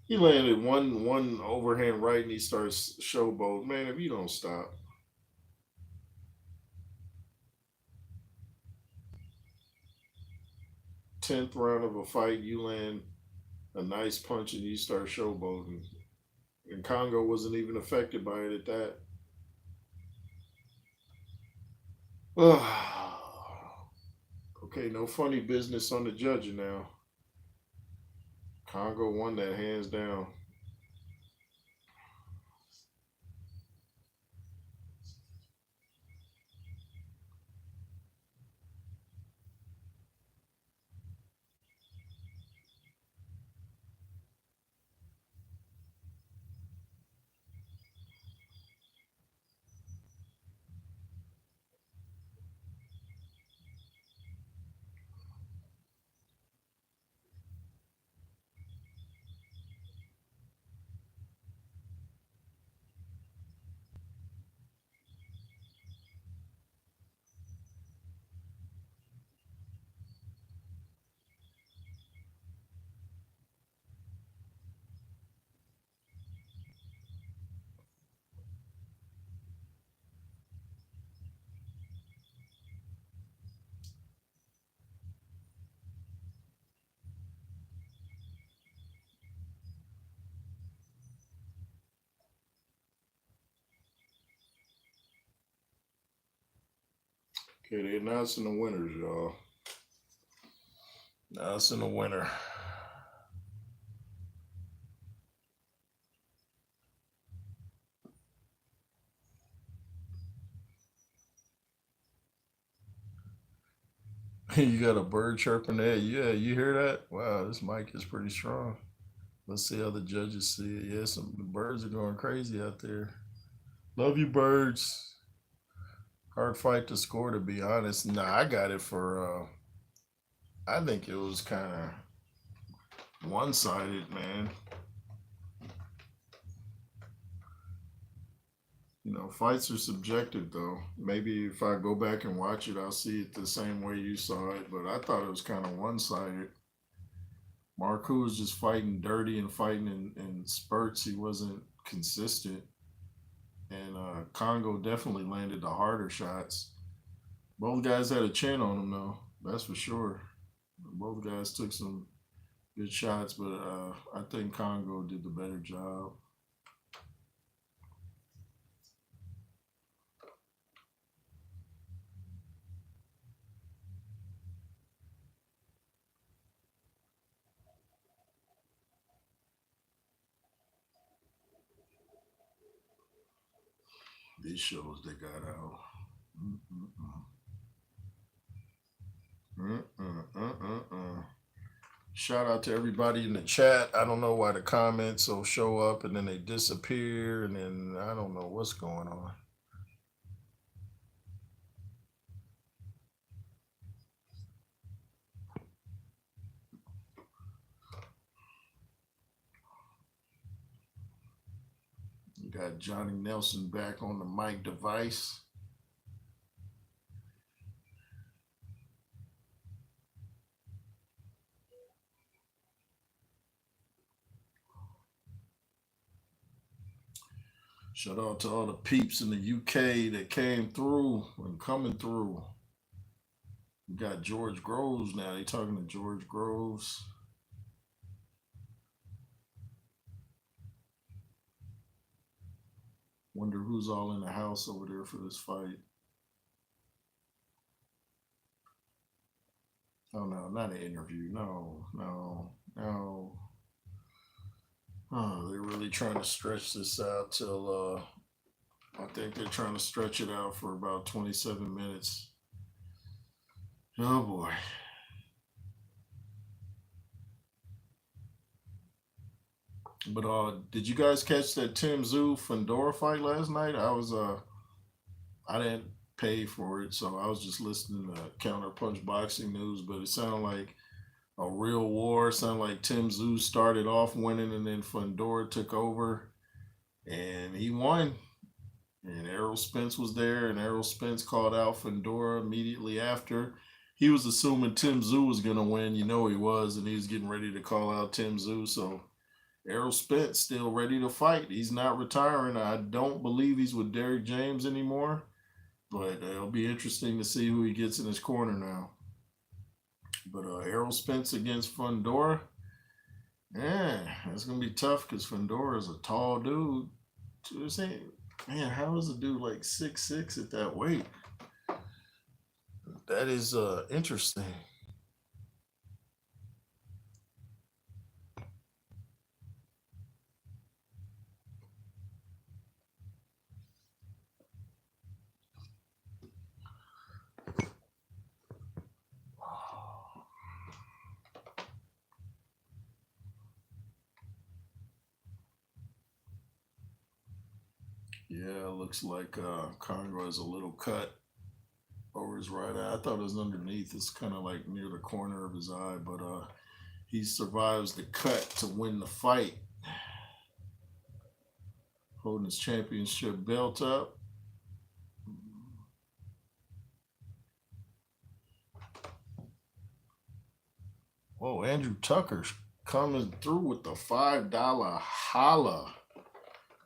He landed one overhand right and he starts showboat. Man, if you don't stop. Tenth round of a fight, you land a nice punch and you start showboating. And Congo wasn't even affected by it at that. Okay, no funny business on the judging now. Congo won that hands down. Okay, they're announcing the winners, y'all. Announcing the winner. You got a bird chirping there. Yeah, you hear that? Wow, this mic is pretty strong. Let's see how the judges see it. Yeah, some the birds are going crazy out there. Love you, birds. Hard fight to score, to be honest. Nah, I got it for. I think it was kind of one-sided, man. You know, fights are subjective, though. Maybe if I go back and watch it, I'll see it the same way you saw it. But I thought it was kind of one-sided. Marku was just fighting dirty and fighting in spurts. He wasn't consistent. And Congo definitely landed the harder shots. Both guys had a chin on them, though. That's for sure. Both guys took some good shots, but I think Congo did the better job. These shows they got out. Shout out to everybody in the chat. I don't know why the comments will show up and then they disappear, and then I don't know what's going on. You got Johnny Nelson back on the mic device. Shout out to all the peeps in the UK that came through and coming through. You got George Groves now. They talking to George Groves. Wonder who's all in the house over there for this fight. Oh no, not an interview. No. Oh, they're really trying to stretch this out till I think they're trying to stretch it out for about 27 minutes. Oh boy. But did you guys catch that Tim Tszyu Fedor fight last night? I didn't pay for it, so I was just listening to Counterpunch Boxing News, but it sounded like a real war. It sounded like Tim Tszyu started off winning and then Fedor took over and he won. And Errol Spence was there, and Errol Spence called out Fedor immediately after. He was assuming Tim Tszyu was going to win. You know he was, and he was getting ready to call out Tim Tszyu. So Errol Spence still ready to fight. He's not retiring. I don't believe he's with Derrick James anymore, but it'll be interesting to see who he gets in his corner now. But Errol Spence against Fedor, yeah, it's going to be tough because Fedor is a tall dude. Man, how is a dude like 6'6" at that weight? That is interesting. Yeah, it looks like Congo has a little cut over his right eye. I thought it was underneath. It's kind of like near the corner of his eye, but he survives the cut to win the fight. Holding his championship belt up. Whoa, Andrew Tucker's coming through with the $5 holla.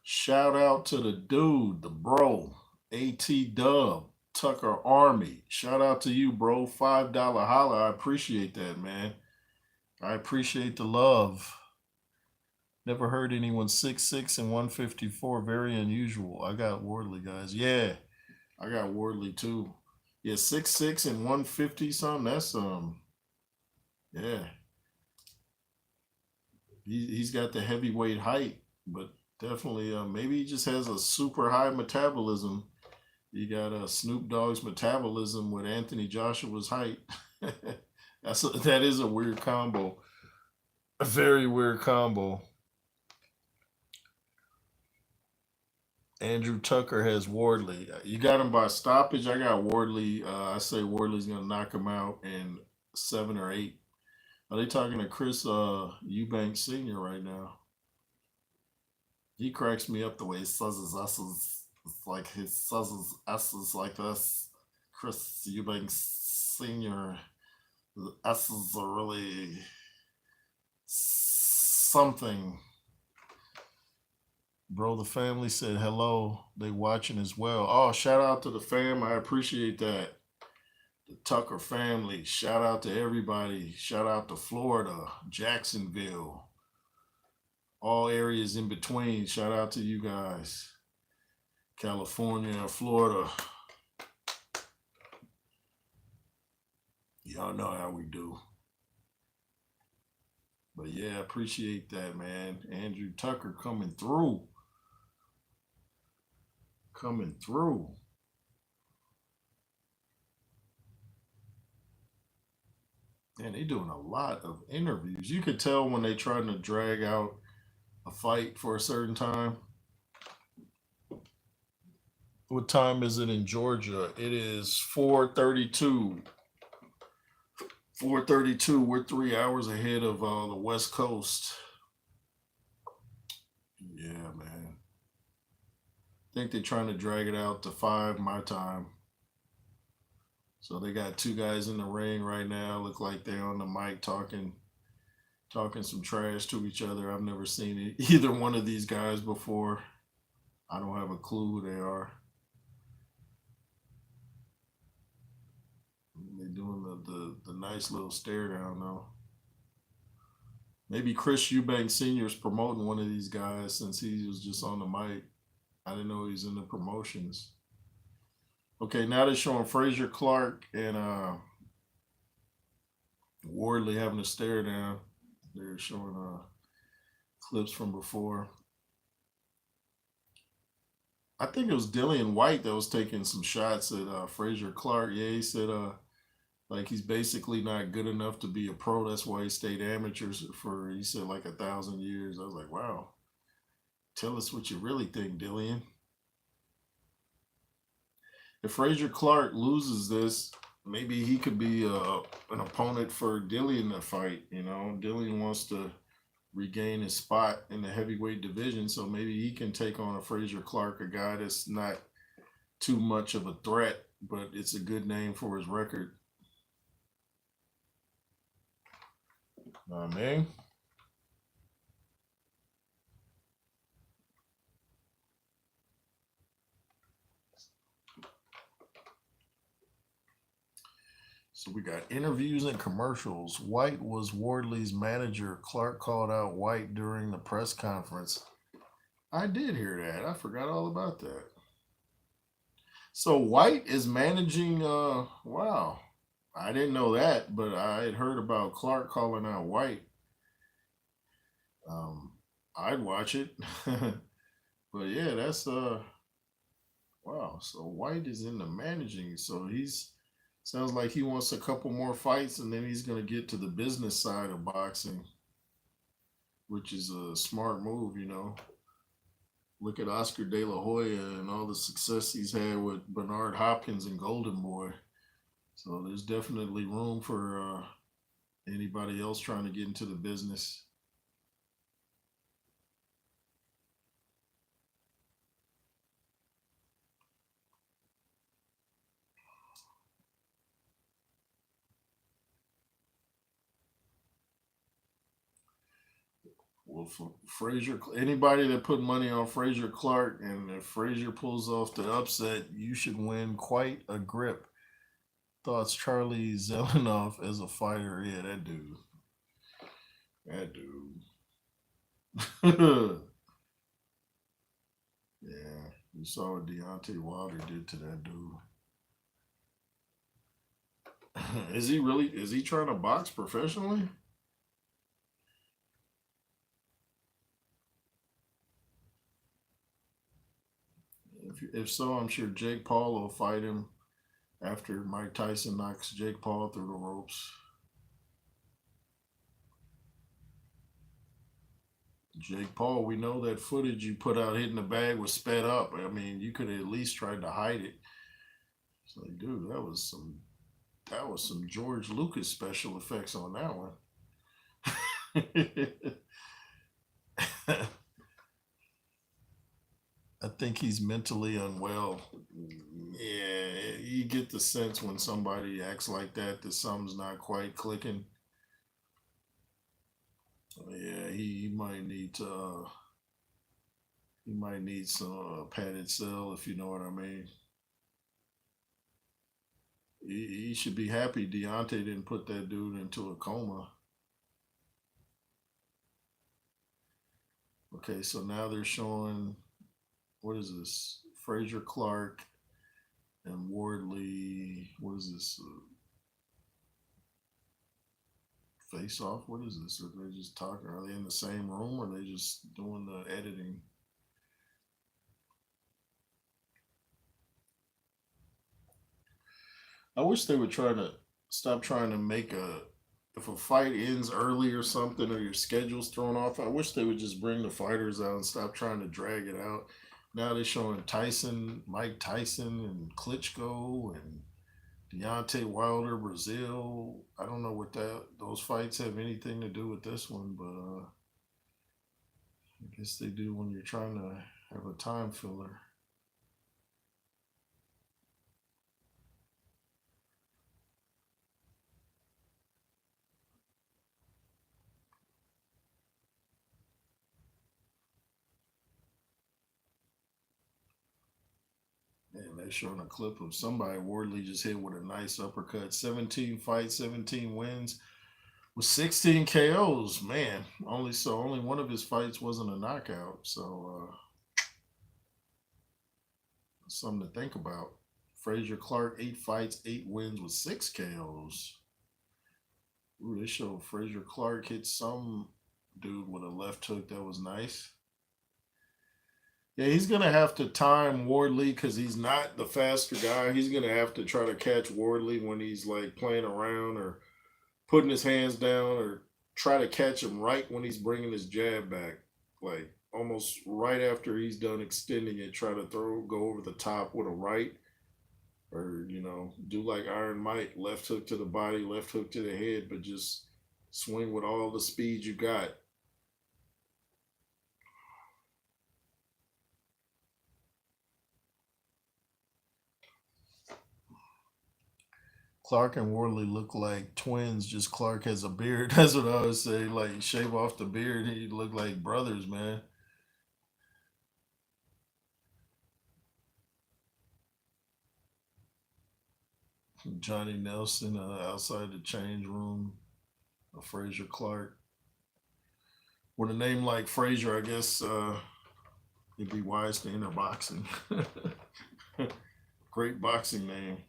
Shout out to the dude, the bro, AT Dub, Tucker Army. Shout out to you, bro. $5 holla. I appreciate that, man. I appreciate the love. Never heard anyone 6'6" and 154. Very unusual. I got Wardley, guys. Yeah, I got Wardley too. Yeah, 6'6" and 150 something. That's yeah. He's got the heavyweight height, but definitely maybe he just has a super high metabolism. You got Snoop Dogg's metabolism with Anthony Joshua's height. That is a weird combo. A very weird combo. Andrew Tucker has Wardley. You got him by stoppage. I got Wardley. I say Wardley's gonna knock him out in 7 or 8. Are they talking to Chris Eubanks Sr. right now? He cracks me up the way he says his S's. It's like he says his S's like this. Chris Eubanks Sr. The S's are really something. Bro, the family said hello. They watching as well. Oh, shout out to the fam. I appreciate that. The Tucker family. Shout out to everybody. Shout out to Florida, Jacksonville, all areas in between. Shout out to you guys. California, Florida. Y'all know how we do. But yeah, appreciate that, man. Andrew Tucker coming through. Coming through. And they doing a lot of interviews. You could tell when they trying to drag out a fight for a certain time. What time is it in Georgia? It is 4:32. 4:32. We're 3 hours ahead of the West Coast. Yeah, man. I think they're trying to drag it out to 5 my time. So they got two guys in the ring right now. Look like they're on the mic talking some trash to each other. I've never seen either one of these guys before. I don't have a clue who they are. They're doing the nice little stare down though. Maybe Chris Eubanks Sr. is promoting one of these guys since he was just on the mic. I didn't know he's in the promotions. Okay, now they're showing Frazier Clarke and Wardley having a stare down. They're showing clips from before. I think it was Dillian White that was taking some shots at Frazier Clarke. Yeah, he said like he's basically not good enough to be a pro. That's why he stayed amateurs for, he said, like 1,000 years. I was like, wow. Tell us what you really think, Dillian. If Frazier Clarke loses this, maybe he could be an opponent for Dillian to fight. You know, Dillian wants to regain his spot in the heavyweight division, so maybe he can take on a Frazier Clarke, a guy that's not too much of a threat, but it's a good name for his record. Man. So we got interviews and commercials. White was Wardley's manager. Clarke called out White during the press conference. I did hear that. I forgot all about that. So White is managing wow. I didn't know that, but I had heard about Clarke calling out White. I'd watch it. But yeah, that's wow. So White is in the managing. So he's sounds like he wants a couple more fights and then he's gonna get to the business side of boxing, which is a smart move, you know. Look at Oscar De La Hoya and all the success he's had with Bernard Hopkins and Golden Boy. So there's definitely room for anybody else trying to get into the business. Well, for Frazier, anybody that put money on Frazier Clarke, and if Frazier pulls off the upset, you should win quite a grip. Thoughts Charlie Zelenoff as a fighter? Yeah, that dude. That dude. Yeah, you saw what Deontay Wilder did to that dude. Is he really? Is he trying to box professionally? If so, I'm sure Jake Paul will fight him after Mike Tyson knocks Jake Paul through the ropes. Jake Paul, we know that footage you put out hitting the bag was sped up. I mean, you could have at least tried to hide it. It's like, dude, that was some George Lucas special effects on that one. I think he's mentally unwell. Yeah, you get the sense when somebody acts like that something's not quite clicking. Yeah, he might need some padded cell if you know what I mean. He should be happy Deontay didn't put that dude into a coma. Okay, so now they're showing what is this? Fraser Clarke and Wardley. What is this? Face off? What is this? Are they just talking? Are they in the same room? Or are they just doing the editing? I wish they would try to stop trying to make a. If a fight ends early or something, or your schedule's thrown off, I wish they would just bring the fighters out and stop trying to drag it out. Now they're showing Tyson, Mike Tyson, and Klitschko, and Deontay Wilder, Brazil. I don't know what those fights have anything to do with this one, but I guess they do when you're trying to have a time filler. And they showing a clip of somebody Wardley just hit with a nice uppercut. 17 fights, 17 wins with 16 KOs. Man, only one of his fights wasn't a knockout. So something to think about. Fraser Clarke, 8 fights, 8 wins with 6 KOs. Ooh, they show Fraser Clarke hit some dude with a left hook that was nice. Yeah, he's gonna have to time Wardley because he's not the faster guy. He's gonna have to try to catch Wardley when he's like playing around or putting his hands down, or try to catch him right when he's bringing his jab back, like almost right after he's done extending it. Try to go over the top with a right, or do like Iron Mike, left hook to the body, left hook to the head, but just swing with all the speed you got. Clarke and Wardley look like twins. Just Clarke has a beard. That's what I always say. Like shave off the beard, he look like brothers, man. Johnny Nelson outside the change room. Fraser Clarke. With a name like Fraser, I guess it'd be wise to enter boxing. Great boxing name.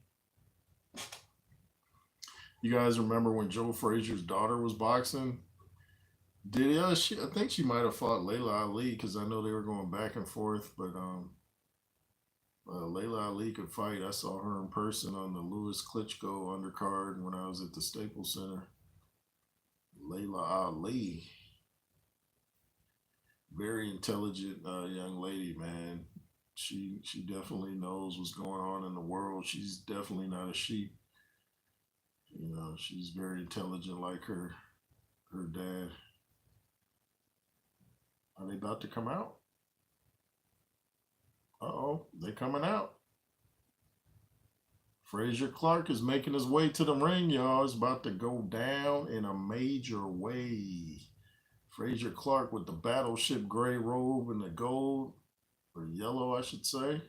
You guys remember when Joe Frazier's daughter was boxing? Did I think she might have fought Layla Ali because I know they were going back and forth, but Layla Ali could fight. I saw her in person on the Lewis Klitschko undercard when I was at the Staples Center. Layla Ali, very intelligent young lady, man. She definitely knows what's going on in the world. She's definitely not a sheep. She's very intelligent, like her dad. Are they about to come out? Uh-oh, they coming out. Fraser Clarke is making his way to the ring, y'all. It's about to go down in a major way. Fraser Clarke with the battleship gray robe and the gold, or yellow, I should say.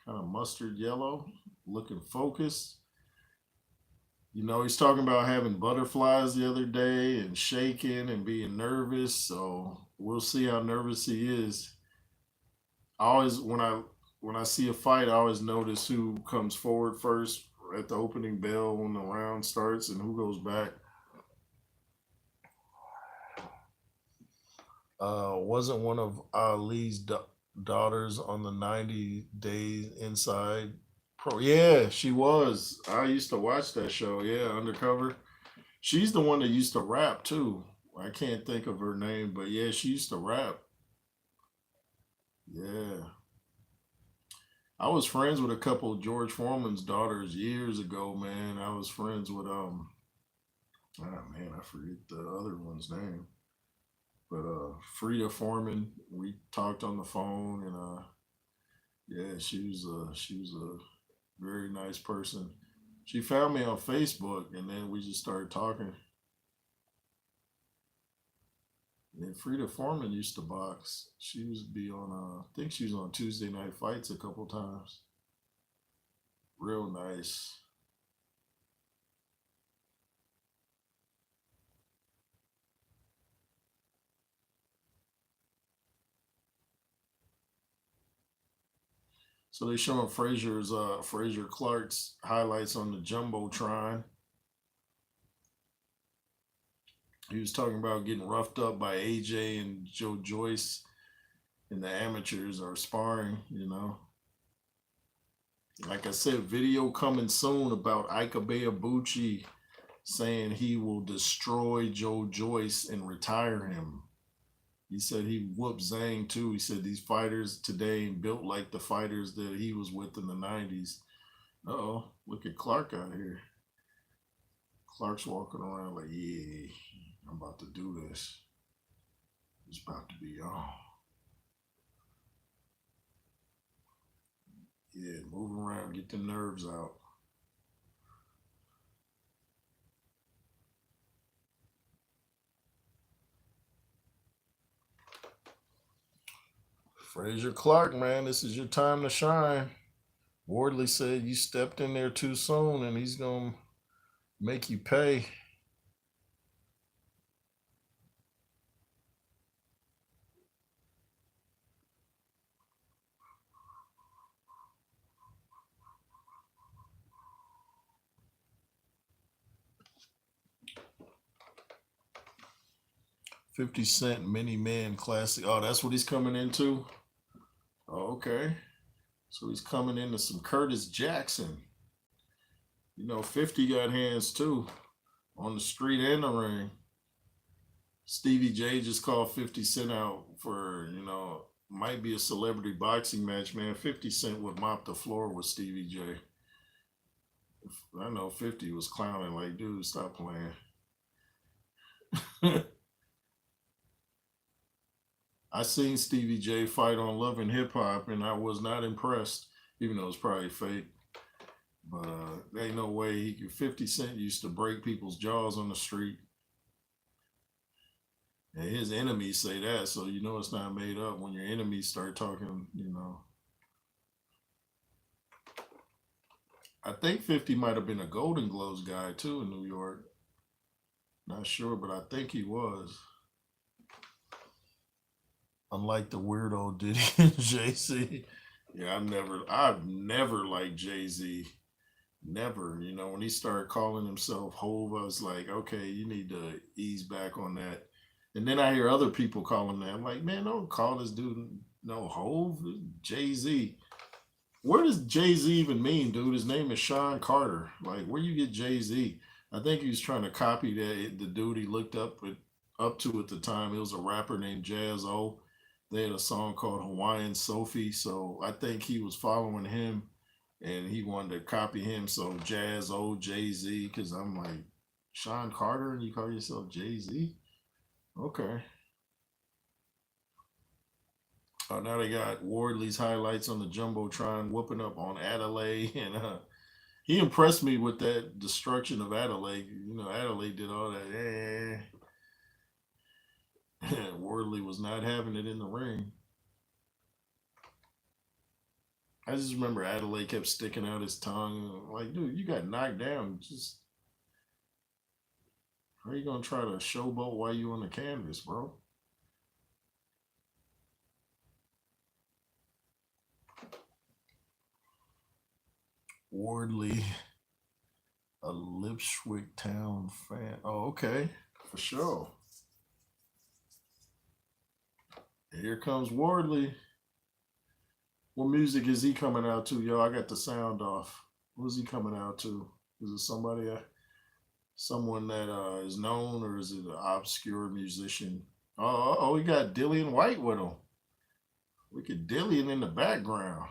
Kind of mustard yellow, looking focused. He's talking about having butterflies the other day and shaking and being nervous. So we'll see how nervous he is. I always when I see a fight, I always notice who comes forward first. at the opening bell when the round starts and who goes back. Wasn't one of Ali's daughters on the 90 Days Inside Pro? Yeah, she was. I used to watch that show. Yeah, Undercover. She's the one that used to rap too. I can't think of her name, but yeah, she used to rap. Yeah. I was friends with a couple of George Foreman's daughters years ago, man. I was friends with oh man, I forget the other one's name. But Frida Foreman, we talked on the phone and yeah, she was a very nice person. She found me on Facebook and then we just started talking. And Frida Foreman used to box. She used to be on I think she was on Tuesday Night Fights a couple times. Real nice. So they showing Fraser Clarke's highlights on the Jumbotron. He was talking about getting roughed up by AJ and Joe Joyce and the amateurs are sparring, you know. Like I said, video coming soon about Ikabe Ibuchi saying he will destroy Joe Joyce and retire him. He said he whooped Zhang too. He said these fighters today ain't built like the fighters that he was with in the 90s. Oh, look at Clarke out here. Clarke's walking around like, yeah, I'm about to do this. It's about to be on. Yeah, move around, get the nerves out. Fraser Clarke, man, this is your time to shine. Wardley said you stepped in there too soon and he's going to make you pay. 50 Cent Mini Man Classic. Oh, that's what he's coming into? Oh, okay. So he's coming into some Curtis Jackson. You know, 50 got hands too on the street and the ring. Stevie J just called 50 Cent out for, you know, might be a celebrity boxing match, man. 50 Cent would mop the floor with Stevie J. I know 50 was clowning like, dude, stop playing. I seen Stevie J fight on Love and Hip Hop and I was not impressed, even though it's probably fake. But there ain't no way he could. 50 Cent used to break people's jaws on the street. And his enemies say that, so you know it's not made up when your enemies start talking, you know. I think 50 might have been a Golden Gloves guy too in New York. Not sure, but I think he was. Unlike the weirdo Diddy and Jay Z. Yeah, I've never liked Jay Z. Never. You know, when he started calling himself Hove, I was like, okay, you need to ease back on that. And then I hear other people call him that. I'm like, man, don't call this dude no Hove, Jay Z. Where does Jay Z even mean, dude? His name is Sean Carter. Like, where you get Jay Z? I think he was trying to copy the dude he looked up to at the time. It was a rapper named Jazz O. They had a song called Hawaiian Sophie, so I think he was following him, and he wanted to copy him. So Jazz O Jay Z, because I'm like Sean Carter, and you call yourself Jay Z? Okay. Now they got Wardley's highlights on the jumbotron, whooping up on Adelaide, and he impressed me with that destruction of Adelaide. You know, Adelaide did all that. Wardley was not having it in the ring. I just remember Adelaide kept sticking out his tongue. Like, dude, you got knocked down. Just how are you gonna try to showboat while you on the canvas, bro? Wardley A Lipswick Town fan. Oh, okay. For sure. Here comes Wardley. What music is he coming out to, yo? I got the sound off. Who's he coming out to? Is it somebody, someone that is known, or is it an obscure musician? Oh, we got Dillian White with him. Look at Dillian in the background.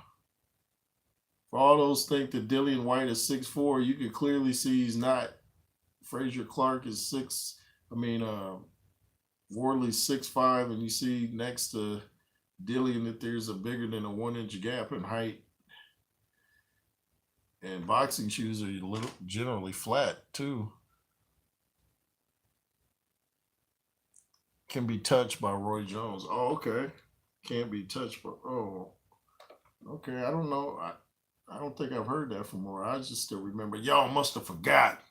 For all those think that Dillian White is 6'4", you can clearly see he's not. Frazier Clarke is Wardley's 6'5", and you see next to Dillian that there's a bigger than a 1-inch gap in height. And boxing shoes are generally flat too. Can be touched by Roy Jones. Oh, okay. Can't be touched by. Oh, okay. I don't know. I don't think I've heard that from Roy. I just still remember. Y'all must have forgot.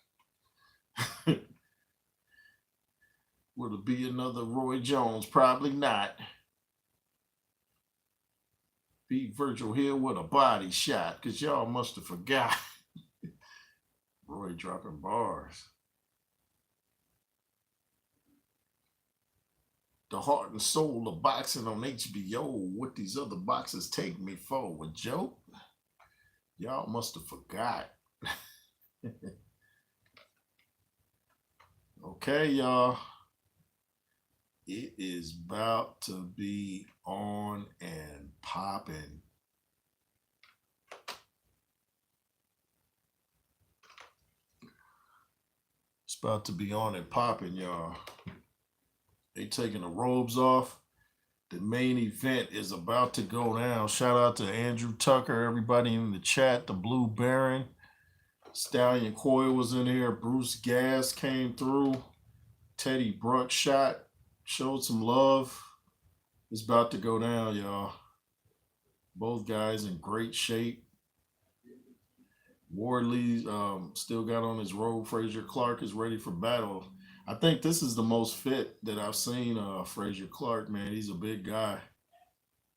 Will it be another Roy Jones? Probably not. Beat Virgil Hill with a body shot, because y'all must have forgot. Roy dropping bars. The heart and soul of boxing on HBO. What these other boxers take me for? A joke? Y'all must have forgot. Okay, y'all. It is about to be on and popping. It's about to be on and popping, y'all. They taking the robes off. The main event is about to go down. Shout out to Andrew Tucker, everybody in the chat, the Blue Baron. Stallion Coyle was in here. Bruce Gas came through. Teddy Bruck showed some love. It's about to go down, y'all. Both guys in great shape. Wardley still got on his robe. Frazier Clarke is ready for battle. I think this is the most fit that I've seen Frazier Clarke, man. He's a big guy.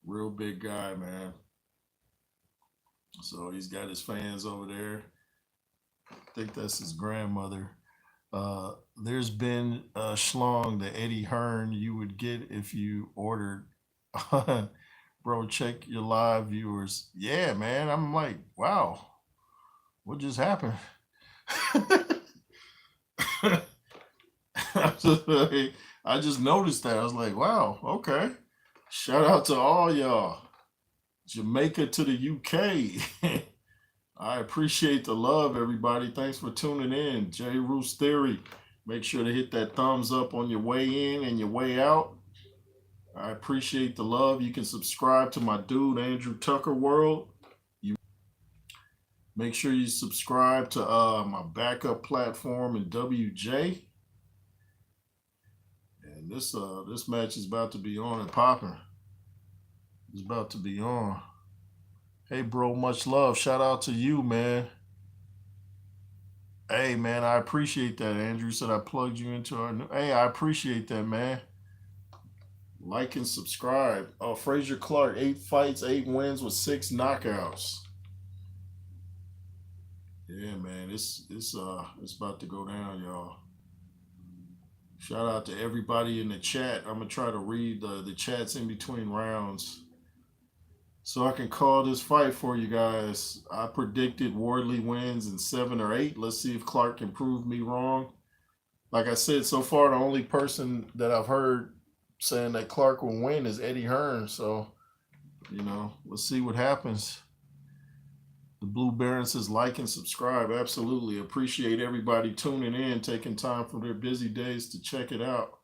Real big guy, man. So he's got his fans over there. I think that's his grandmother. There's been a schlong, the Eddie Hearn you would get if you ordered. Bro, check your live viewers. Yeah, man. I'm like, wow, what just happened? I just noticed that. I was like, wow, okay. Shout out to all y'all. Jamaica to the UK. I appreciate the love, everybody. Thanks for tuning in. J. Roos Theory. Make sure to hit that thumbs up on your way in and your way out. I appreciate the love. You can subscribe to my dude, Andrew Tucker World. Make sure you subscribe to my backup platform in WJ. And this match is about to be on and popping. It's about to be on. Hey, bro, much love. Shout out to you, man. Hey, man, I appreciate that. Andrew said I plugged you into our new. Hey, I appreciate that, man. Like and subscribe. Oh, Frazier Clarke, 8 fights, 8 wins with 6 knockouts. Yeah, man, it's about to go down, y'all. Shout out to everybody in the chat. I'm gonna try to read the chats in between rounds, so I can call this fight for you guys. I predicted Wardley wins in 7 or 8. Let's see if Clarke can prove me wrong. Like I said, so far the only person that I've heard saying that Clarke will win is Eddie Hearn. So, let's see what happens. The Blue Baron says like and subscribe. Absolutely. Appreciate everybody tuning in, taking time from their busy days to check it out.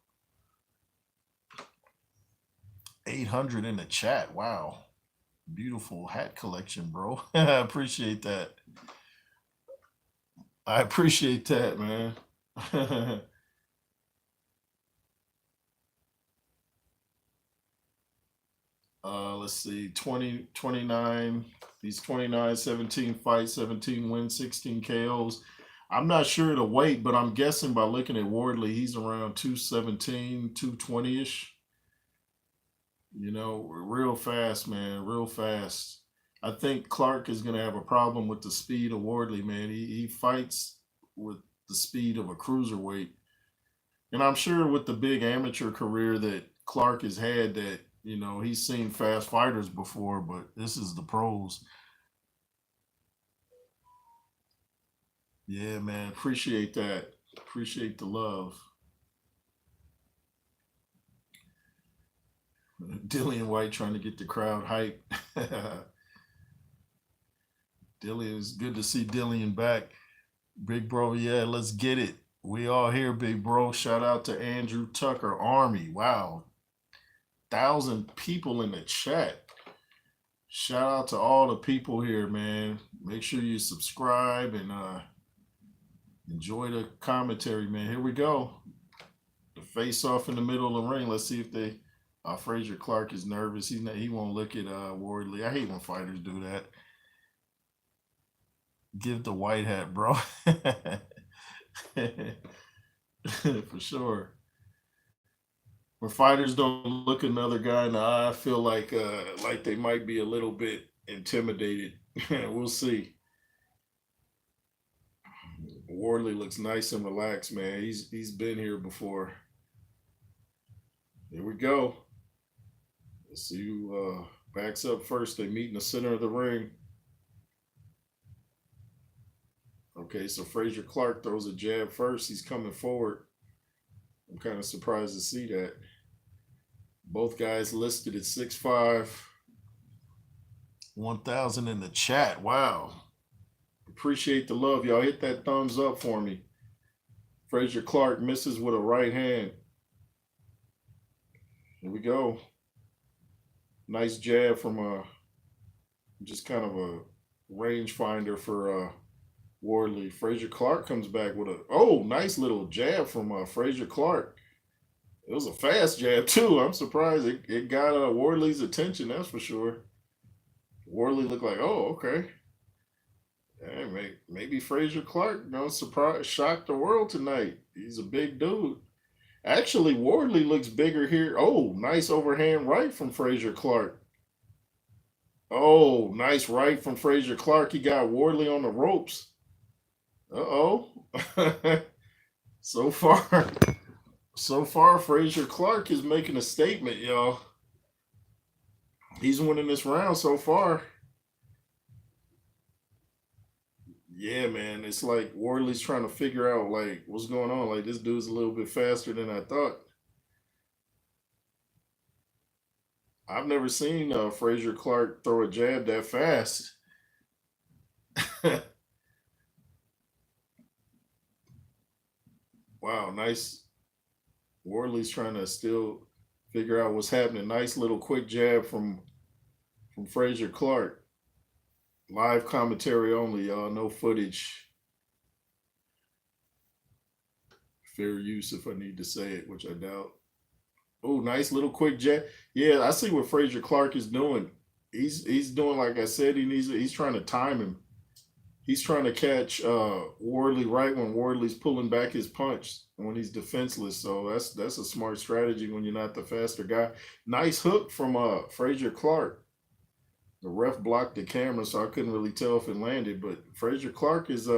800 in the chat. Wow. Beautiful hat collection, bro. I appreciate that. I appreciate that, man. Let's see, 29. He's 29, 17 fights, 17 wins, 16 KOs. I'm not sure the weight, but I'm guessing by looking at Wardley, he's around 217, 220-ish. Real fast, man, real fast. I think Clarke is going to have a problem with the speed of Wardley, man. He fights with the speed of a cruiserweight. And I'm sure with the big amateur career that Clarke has had, that he's seen fast fighters before, but this is the pros. Yeah, man, appreciate that. Appreciate the love. Dillian White trying to get the crowd hype. Dillian, it's good to see Dillian back. Big bro, yeah, let's get it. We all here, big bro. Shout out to Andrew Tucker Army. Wow. 1,000 people in the chat. Shout out to all the people here, man. Make sure you subscribe and enjoy the commentary, man. Here we go. The face off in the middle of the ring. Let's see if they Frazier Clarke is nervous. He won't look at Wardley. I hate when fighters do that. Give the white hat, bro. For sure. When fighters don't look another guy in the eye, I feel like they might be a little bit intimidated. We'll see. Wardley looks nice and relaxed, man. He's been here before. Here we go. Let's see who backs up first. They meet in the center of the ring. Okay, so Frazier Clarke throws a jab first. He's coming forward. I'm kind of surprised to see that. Both guys listed at 6'5". 1,000 in the chat. Wow. Appreciate the love. Y'all hit that thumbs up for me. Frazier Clarke misses with a right hand. Here we go. Nice jab from just kind of a rangefinder for Wardley. Frazier Clarke comes back with nice little jab from Frazier Clarke. It was a fast jab too. I'm surprised it got Wardley's attention, that's for sure. Wardley looked like, okay. Hey, maybe Frazier Clarke, shocked the world tonight. He's a big dude. Actually, Wardley looks bigger here. Oh, nice overhand right from Frazier Clarke. Oh, nice right from Frazier Clarke. He got Wardley on the ropes. So far, Frazier Clarke is making a statement, y'all. He's winning this round so far. Yeah, man. It's like Wardley's trying to figure out, like, what's going on. Like, this dude's a little bit faster than I thought. I've never seen Frazier Clarke throw a jab that fast. Wow, nice. Wardley's trying to still figure out what's happening. Nice little quick jab from Frazier Clarke. Live commentary only, y'all. No footage. Fair use if I need to say it, which I doubt. Oh, nice little quick jab. Yeah, I see what Frazier Clarke is doing. He's doing, like I said, he's trying to time him. He's trying to catch Wardley right when Wardley's pulling back his punch when he's defenseless. So that's a smart strategy when you're not the faster guy. Nice hook from Frazier Clarke. The ref blocked the camera, so I couldn't really tell if it landed. But Frazier Clarke is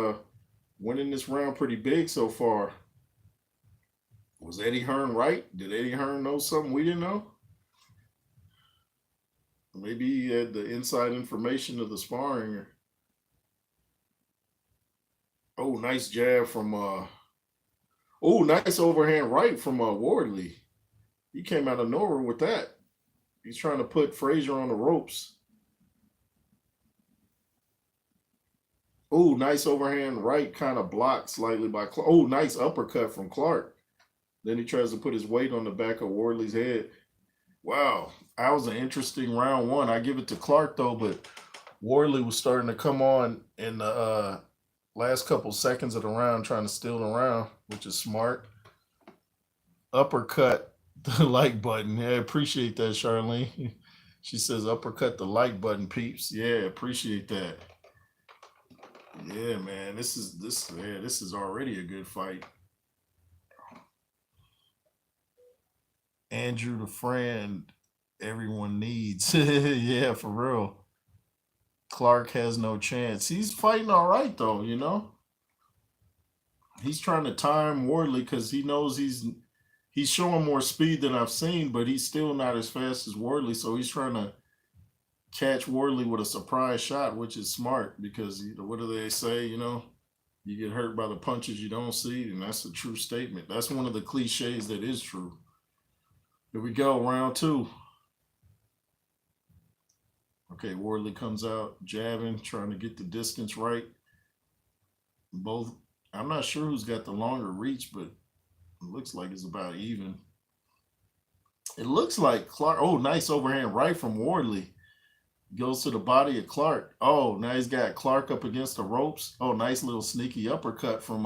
winning this round pretty big so far. Was Eddie Hearn right? Did Eddie Hearn know something we didn't know? Maybe he had the inside information of the sparring. Oh, nice jab from nice overhand right from Wardley. He came out of nowhere with that. He's trying to put Frazier on the ropes. Oh, nice overhand right, kind of blocked slightly by Clarke. Oh, nice uppercut from Clarke. Then he tries to put his weight on the back of Wardley's head. Wow, that was an interesting round one. I give it to Clarke though, but Wardley was starting to come on in the last couple seconds of the round, trying to steal the round, which is smart. Uppercut the like button. Yeah, appreciate that, Charlene. She says uppercut the like button, peeps. Yeah, appreciate that. Yeah, man, this is already a good fight. Andrew, the friend everyone needs. Yeah, for real. Clarke has no chance. He's fighting all right though, He's trying to time Wardley because he knows he's showing more speed than I've seen, but he's still not as fast as Wardley. So he's trying to catch Wardley with a surprise shot, which is smart because what do they say? You get hurt by the punches you don't see, and that's a true statement. That's one of the cliches that is true. Here we go, round 2. Okay, Wardley comes out jabbing, trying to get the distance right. Both, I'm not sure who's got the longer reach, but it looks like it's about even. It looks like Clarke. Oh, nice overhand right from Wardley. Goes to the body of Clarke. Oh, now he's got Clarke up against the ropes. Oh, nice little sneaky uppercut from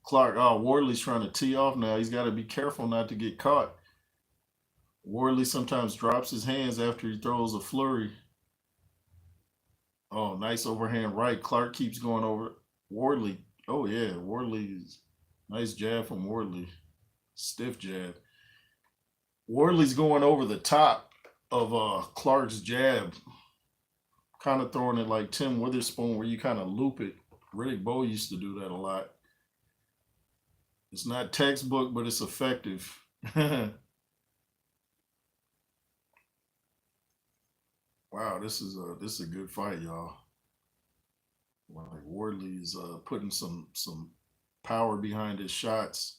Clarke. Oh, Wardley's trying to tee off now. He's got to be careful not to get caught. Wardley sometimes drops his hands after he throws a flurry. Oh, nice overhand right. Clarke keeps going over. Wardley. Oh, yeah. Wardley's nice jab from Wardley. Stiff jab. Wardley's going over the top of Clarke's jab. Kind of throwing it like Tim Witherspoon where you kind of loop it. Riddick Bowe used to do that a lot. It's not textbook, but it's effective. Wow, this is a good fight, y'all. Like Wardley is putting some power behind his shots.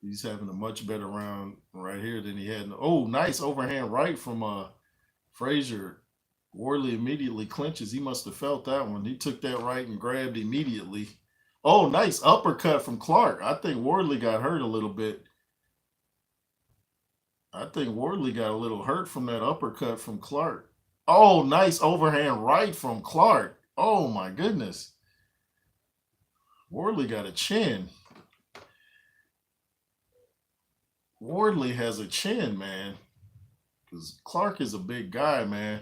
He's having a much better round right here than he had. Oh, nice overhand right from Frazier. Wardley immediately clinches. He must have felt that one. He took that right and grabbed immediately. Oh, nice uppercut from Clarke. I think Wardley got hurt a little bit. I think Wardley got a little hurt from that uppercut from Clarke. Oh, nice overhand right from Clarke. Oh, my goodness. Wardley got a chin. Wardley has a chin, man. Because Clarke is a big guy, man.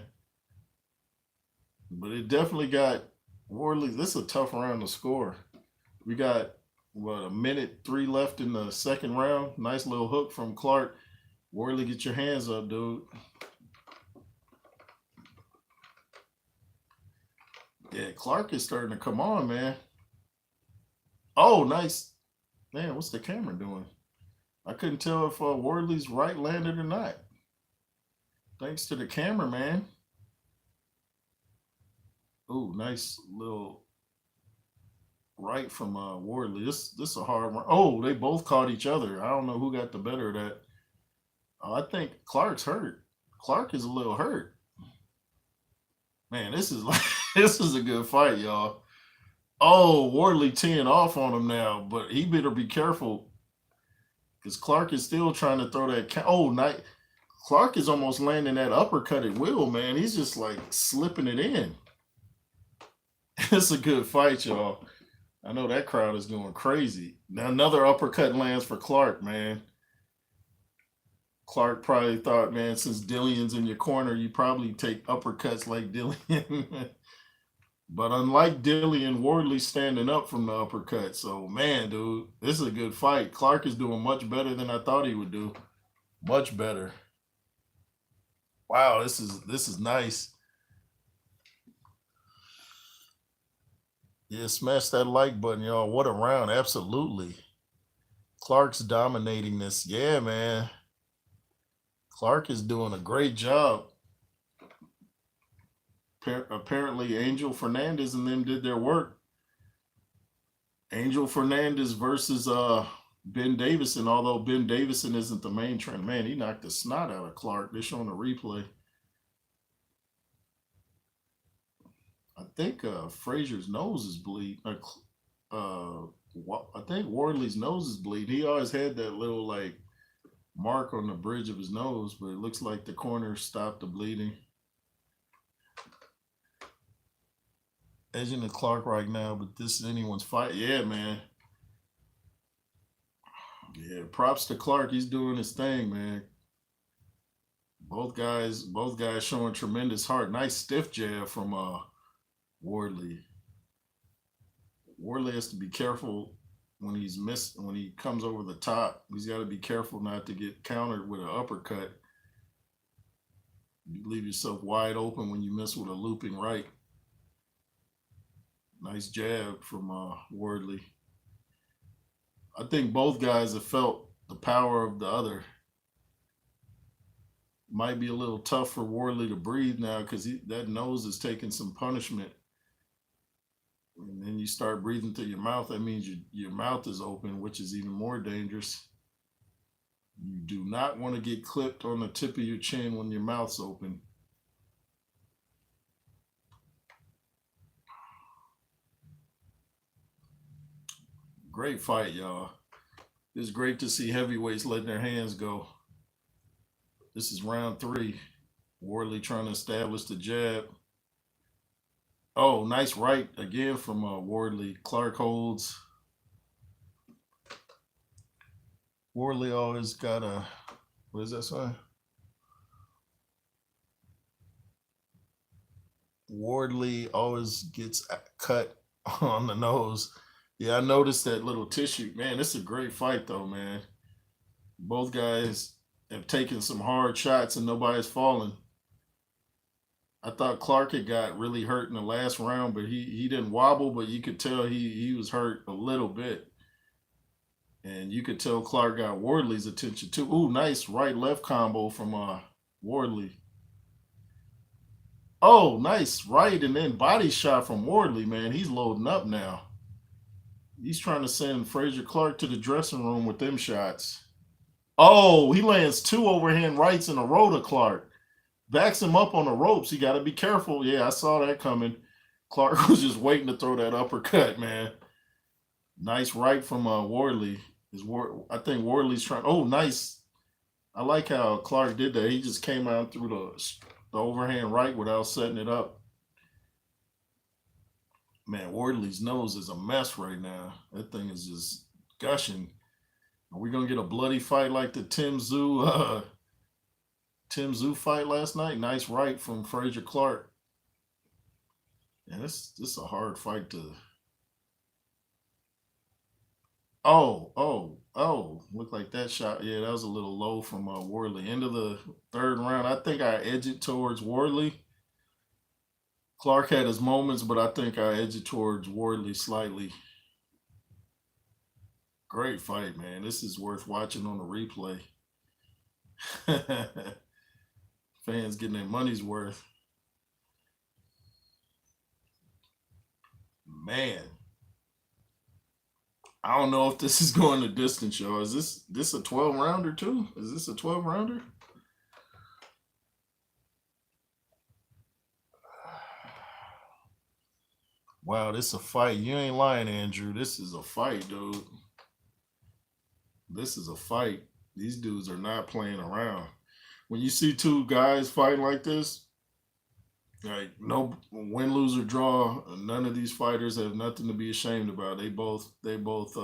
But it definitely got Wardley. This is a tough round to score. We got, a minute 3 left in the second round. Nice little hook from Clarke. Wardley, get your hands up, dude. Yeah, Clarke is starting to come on, man. Oh, nice. Man, what's the camera doing? I couldn't tell if Wardley's right landed or not. Thanks to the camera, man. Oh, nice little right from Wardley. This is a hard one. Oh, they both caught each other. I don't know who got the better of that. I think Clarke's hurt. Clarke is a little hurt. Man, this is like this is a good fight, y'all. Oh, Wardley teeing off on him now, but he better be careful because Clarke is still trying to throw that. Oh, night. Clarke is almost landing that uppercut at will, man. He's just like slipping it in. It's a good fight, y'all. I know that crowd is going crazy. Now another uppercut lands for Clarke, man. Clarke probably thought, man, since Dillion's in your corner, you probably take uppercuts like Dillion. But unlike Dillion, Wardley's standing up from the uppercut. So, man, dude, this is a good fight. Clarke is doing much better than I thought he would do. Much better. Wow, this is nice. Yeah, smash that like button, y'all. What a round. Absolutely. Clarke's dominating this. Yeah, man. Clarke is doing a great job. Apparently, Angel Fernandez and them did their work. Angel Fernandez versus Ben Davison, although Ben Davison isn't the main trainer. Man, he knocked the snot out of Clarke. They're showing a replay. I think Frazier's nose is bleeding. I think Wardley's nose is bleeding. He always had that little like mark on the bridge of his nose, but it looks like the corner stopped the bleeding. Edging the Clarke right now, but this is anyone's fight. Yeah, man. Yeah, props to Clarke. He's doing his thing, man. Both guys showing tremendous heart. Nice stiff jab from Wardley. Wardley has to be careful when he comes over the top. He's got to be careful not to get countered with an uppercut. You leave yourself wide open when you miss with a looping right. Nice jab from Wardley. I think both guys have felt the power of the other. Might be a little tough for Wardley to breathe now because that nose is taking some punishment. And then you start breathing through your mouth. That means your mouth is open, which is even more dangerous. You do not want to get clipped on the tip of your chin when your mouth's open. Great fight, y'all. It's great to see heavyweights letting their hands go. This is round 3. Wardley trying to establish the jab. Oh, nice right again from Wardley. Clarke holds. Wardley always got a, what is that sign? Wardley always gets cut on the nose. Yeah, I noticed that little tissue. Man, this is a great fight though, man. Both guys have taken some hard shots and nobody's fallen. I thought Clarke had got really hurt in the last round, but he didn't wobble, but you could tell he was hurt a little bit. And you could tell Clarke got Wardley's attention too. Ooh, nice right-left combo from Wardley. Oh, nice right and then body shot from Wardley, man. He's loading up now. He's trying to send Frazier Clarke to the dressing room with them shots. Oh, he lands 2 overhand rights in a row to Clarke. Backs him up on the ropes. He got to be careful. Yeah, I saw that coming. Clarke was just waiting to throw that uppercut, man. Nice right from Wardley. I think Wardley's trying. Oh, nice. I like how Clarke did that. He just came out through the overhand right without setting it up. Man, Wardley's nose is a mess right now. That thing is just gushing. Are we gonna get a bloody fight like the Tim Tszyu fight last night? Nice right from Frazier Clarke. Yeah, this is a hard fight to. Oh! Looked like that shot. Yeah, that was a little low from Wardley. End of the 3rd round. I think I edged it towards Wardley. Clarke had his moments, but I think I edged it towards Wardley slightly. Great fight, man. This is worth watching on the replay. Fans getting their money's worth. Man. I don't know if this is going the distance, y'all. Is this a 12-rounder too? Is this a 12-rounder? Wow, this is a fight. You ain't lying, Andrew. This is a fight, dude. This is a fight. These dudes are not playing around. When you see 2 guys fighting like this, like no win, lose, or draw, none of these fighters have nothing to be ashamed about. They both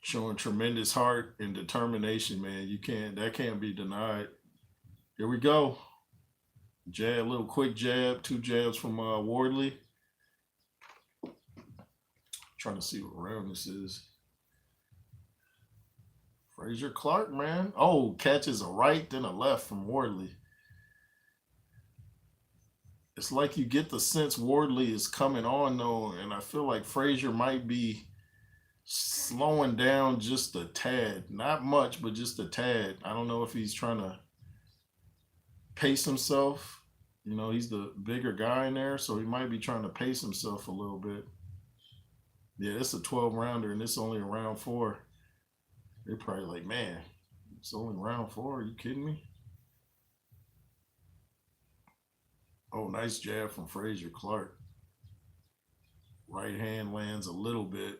showing tremendous heart and determination, man. That can't be denied. Here we go. Jab, little quick jab, 2 jabs from Wardley. Trying to see what round this is. Frazier Clarke, man. Oh, catches a right, then a left from Wardley. It's like you get the sense Wardley is coming on, though, and I feel like Frazier might be slowing down just a tad. Not much, but just a tad. I don't know if he's trying to pace himself. You know, he's the bigger guy in there, so he might be trying to pace himself a little bit. Yeah, it's a 12-rounder, and it's only a round 4. They're probably like, man, it's only round 4. Are you kidding me? Oh, nice jab from Frazier Clarke. Right hand lands a little bit.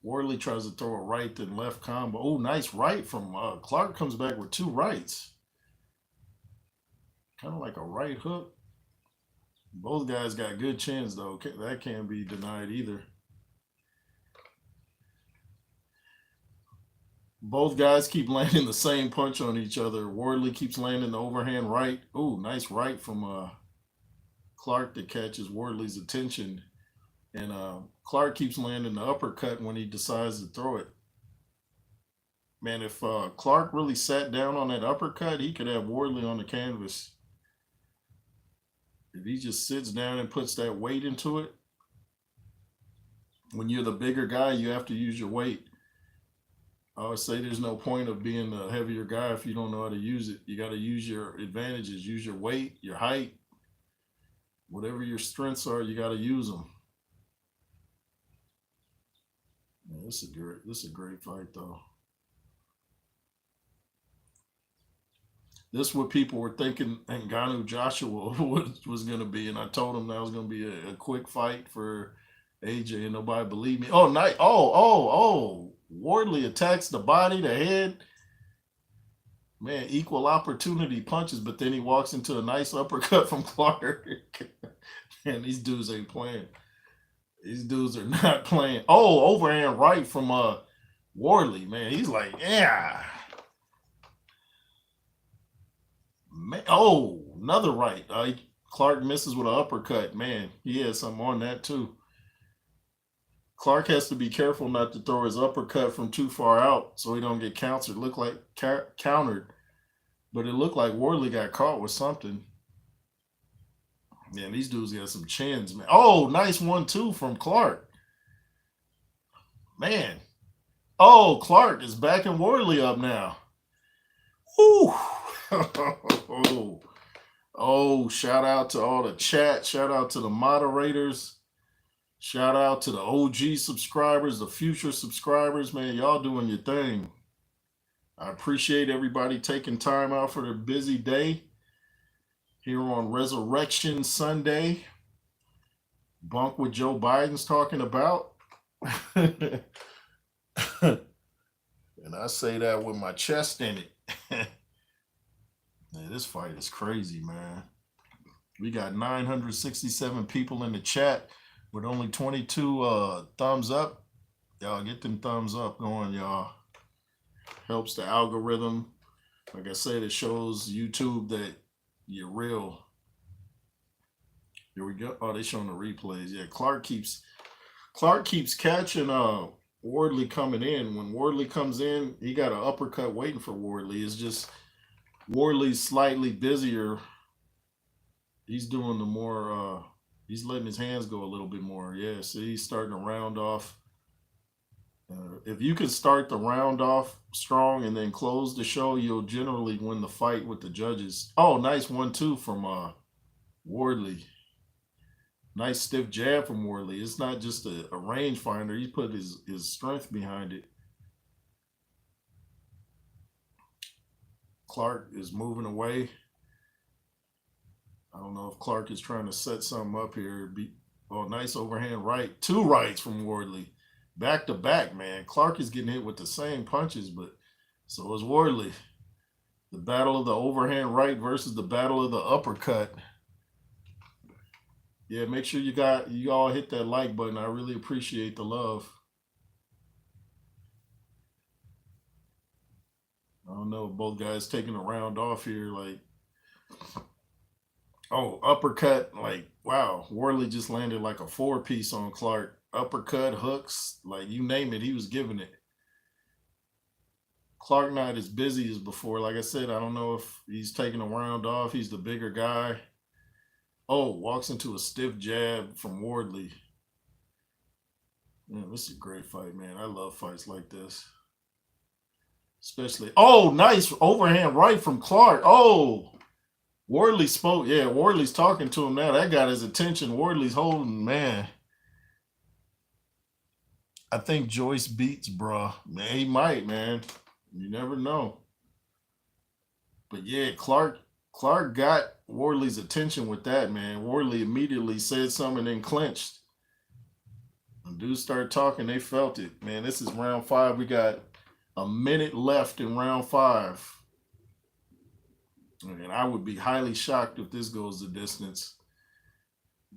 Wardley tries to throw a right then left combo. Oh, nice right from Clarke. Comes back with 2 rights. Kind of like a right hook. Both guys got good chins, though. That can't be denied either. Both guys keep landing the same punch on each other. Wardley keeps landing the overhand right. Ooh, nice right from Clarke that catches Wardley's attention. And Clarke keeps landing the uppercut when he decides to throw it. Man, if Clarke really sat down on that uppercut, he could have Wardley on the canvas. If he just sits down and puts that weight into it, when you're the bigger guy, you have to use your weight. I always say there's no point of being a heavier guy if you don't know how to use it. You got to use your advantages, use your weight, your height, whatever your strengths are, you got to use them. Man, this is a great fight though. This is what people were thinking Ngannou Joshua was going to be, and I told them that was going to be a quick fight for AJ, and nobody believed me. Oh, night! Oh! Wardley attacks the body, the head. Man, equal opportunity punches, but then he walks into a nice uppercut from Clarke. Man, these dudes ain't playing. These dudes are not playing. Oh, overhand right from Wardley. Man, he's like, yeah. Man, oh, another right. Clarke misses with an uppercut. Man, he had something on that too. Clarke has to be careful not to throw his uppercut from too far out so he don't get countered. Look like countered, but it looked like Wardley got caught with something. Man, these dudes got some chins, man. Oh, nice 1-2 from Clarke. Man. Oh, Clarke is backing Wardley up now. Woo. Oh, shout out to all the chat. Shout out to the moderators. Shout out to the OG subscribers, the future subscribers. Man, y'all doing your thing. I appreciate everybody taking time out for their busy day here on Resurrection Sunday. Bunk what Joe Biden's talking about. And I say that with my chest in it. Man, this fight is crazy, man. We got 967 people in the chat with only 22 thumbs up. Y'all get them thumbs up going, y'all. Helps the algorithm. Like I said, it shows YouTube that you're real. Here we go. Oh, they showing the replays. Yeah, Clarke keeps catching Wardley coming in. When Wardley comes in, he got an uppercut waiting for Wardley. It's just Wardley's slightly busier. He's doing the more he's letting his hands go a little bit more. Yeah, see, he's starting to round off. If you can start the round off strong and then close the show, you'll generally win the fight with the judges. Oh, nice 1-2 from Wardley. Nice stiff jab from Wardley. It's not just a rangefinder. He put his strength behind it. Clarke is moving away. I don't know if Clarke is trying to set something up here. Oh, nice overhand right. 2 rights from Wardley. Back to back, man. Clarke is getting hit with the same punches, but so is Wardley. The battle of the overhand right versus the battle of the uppercut. Yeah, make sure you all hit that like button. I really appreciate the love. I don't know, both guys taking a round off here. Like, oh, uppercut. Like, wow, Wardley just landed like a 4-piece on Clarke. Uppercut, hooks, like you name it, he was giving it. Clarke not as busy as before. Like I said, I don't know if he's taking a round off. He's the bigger guy. Oh, walks into a stiff jab from Wardley. Man, this is a great fight, man. I love fights like this. Especially, oh, nice overhand right from Clarke. Oh, Wardley spoke. Yeah, Wardley's talking to him now. That got his attention. Wardley's holding, man. I think Joyce beats, bro. Man, he might, man. You never know. But yeah, Clarke got Wardley's attention with that, man. Wardley immediately said something and then clinched. When dudes started talking, they felt it. Man, this is round 5. We got a minute left in round 5. And I would be highly shocked if this goes the distance.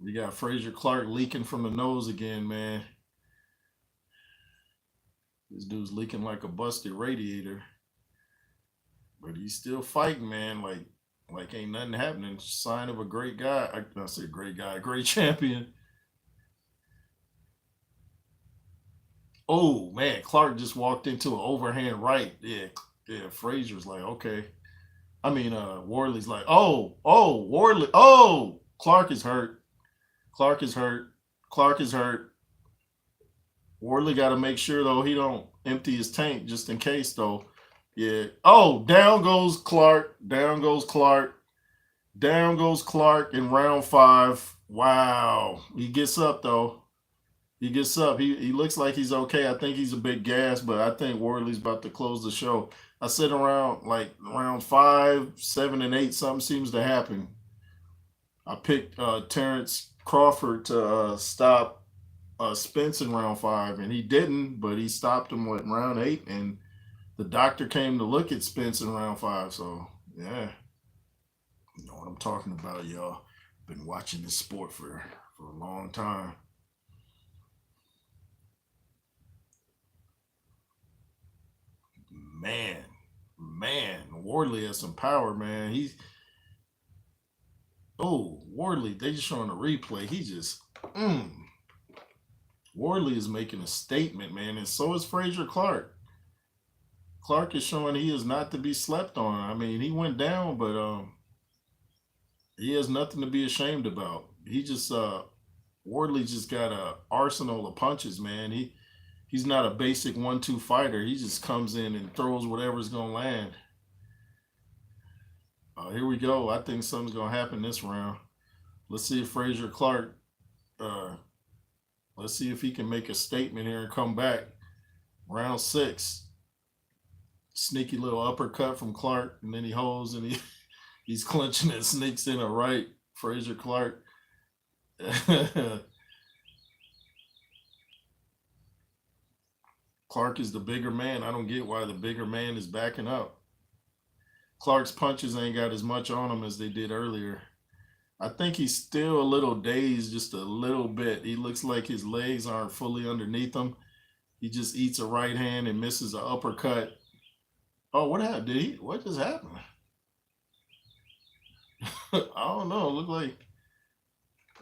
We got Frazier Clarke leaking from the nose again, man. This dude's leaking like a busted radiator. But he's still fighting, man. Like ain't nothing happening. Sign of a great guy. I say great guy, great champion. Oh, man. Clarke just walked into an overhand right. Yeah, Frazier's like, okay. I mean, Wardley's like, oh, Wardley. Oh, Clarke is hurt. Clarke is hurt. Wardley got to make sure, though, he don't empty his tank just in case, though. Yeah. Oh, down goes Clarke. Down goes Clarke. Down goes Clarke in round 5. Wow. He gets up, though. He gets up. He looks like he's okay. I think he's a bit gassed, but I think Wardley's about to close the show. I said around round 5, 7, and 8, something seems to happen. I picked Terrence Crawford to stop Spence in round 5, and he didn't, but he stopped him in round 8, and the doctor came to look at Spence in round 5. So yeah, you know what I'm talking about, y'all. Been watching this sport for a long time. Man, Wardley has some power, man. Wardley, they just showing a replay. He just, Wardley is making a statement, man, and so is Fraser Clarke. Clarke is showing he is not to be slept on. I mean, he went down, but he has nothing to be ashamed about. He just, Wardley just got a arsenal of punches, man. He's not a basic 1-2 fighter. He just comes in and throws whatever's gonna land. Here we go. I think something's gonna happen this round. Let's see if Fraser Clarke. Let's see if he can make a statement here and come back. Round 6. Sneaky little uppercut from Clarke, and then he holds and he's clinching and sneaks in a right. Fraser Clarke. Clarke is the bigger man. I don't get why the bigger man is backing up. Clarke's punches ain't got as much on him as they did earlier. I think he's still a little dazed, just a little bit. He looks like his legs aren't fully underneath him. He just eats a right hand and misses an uppercut. Oh, what happened? What just happened? I don't know. It looked like,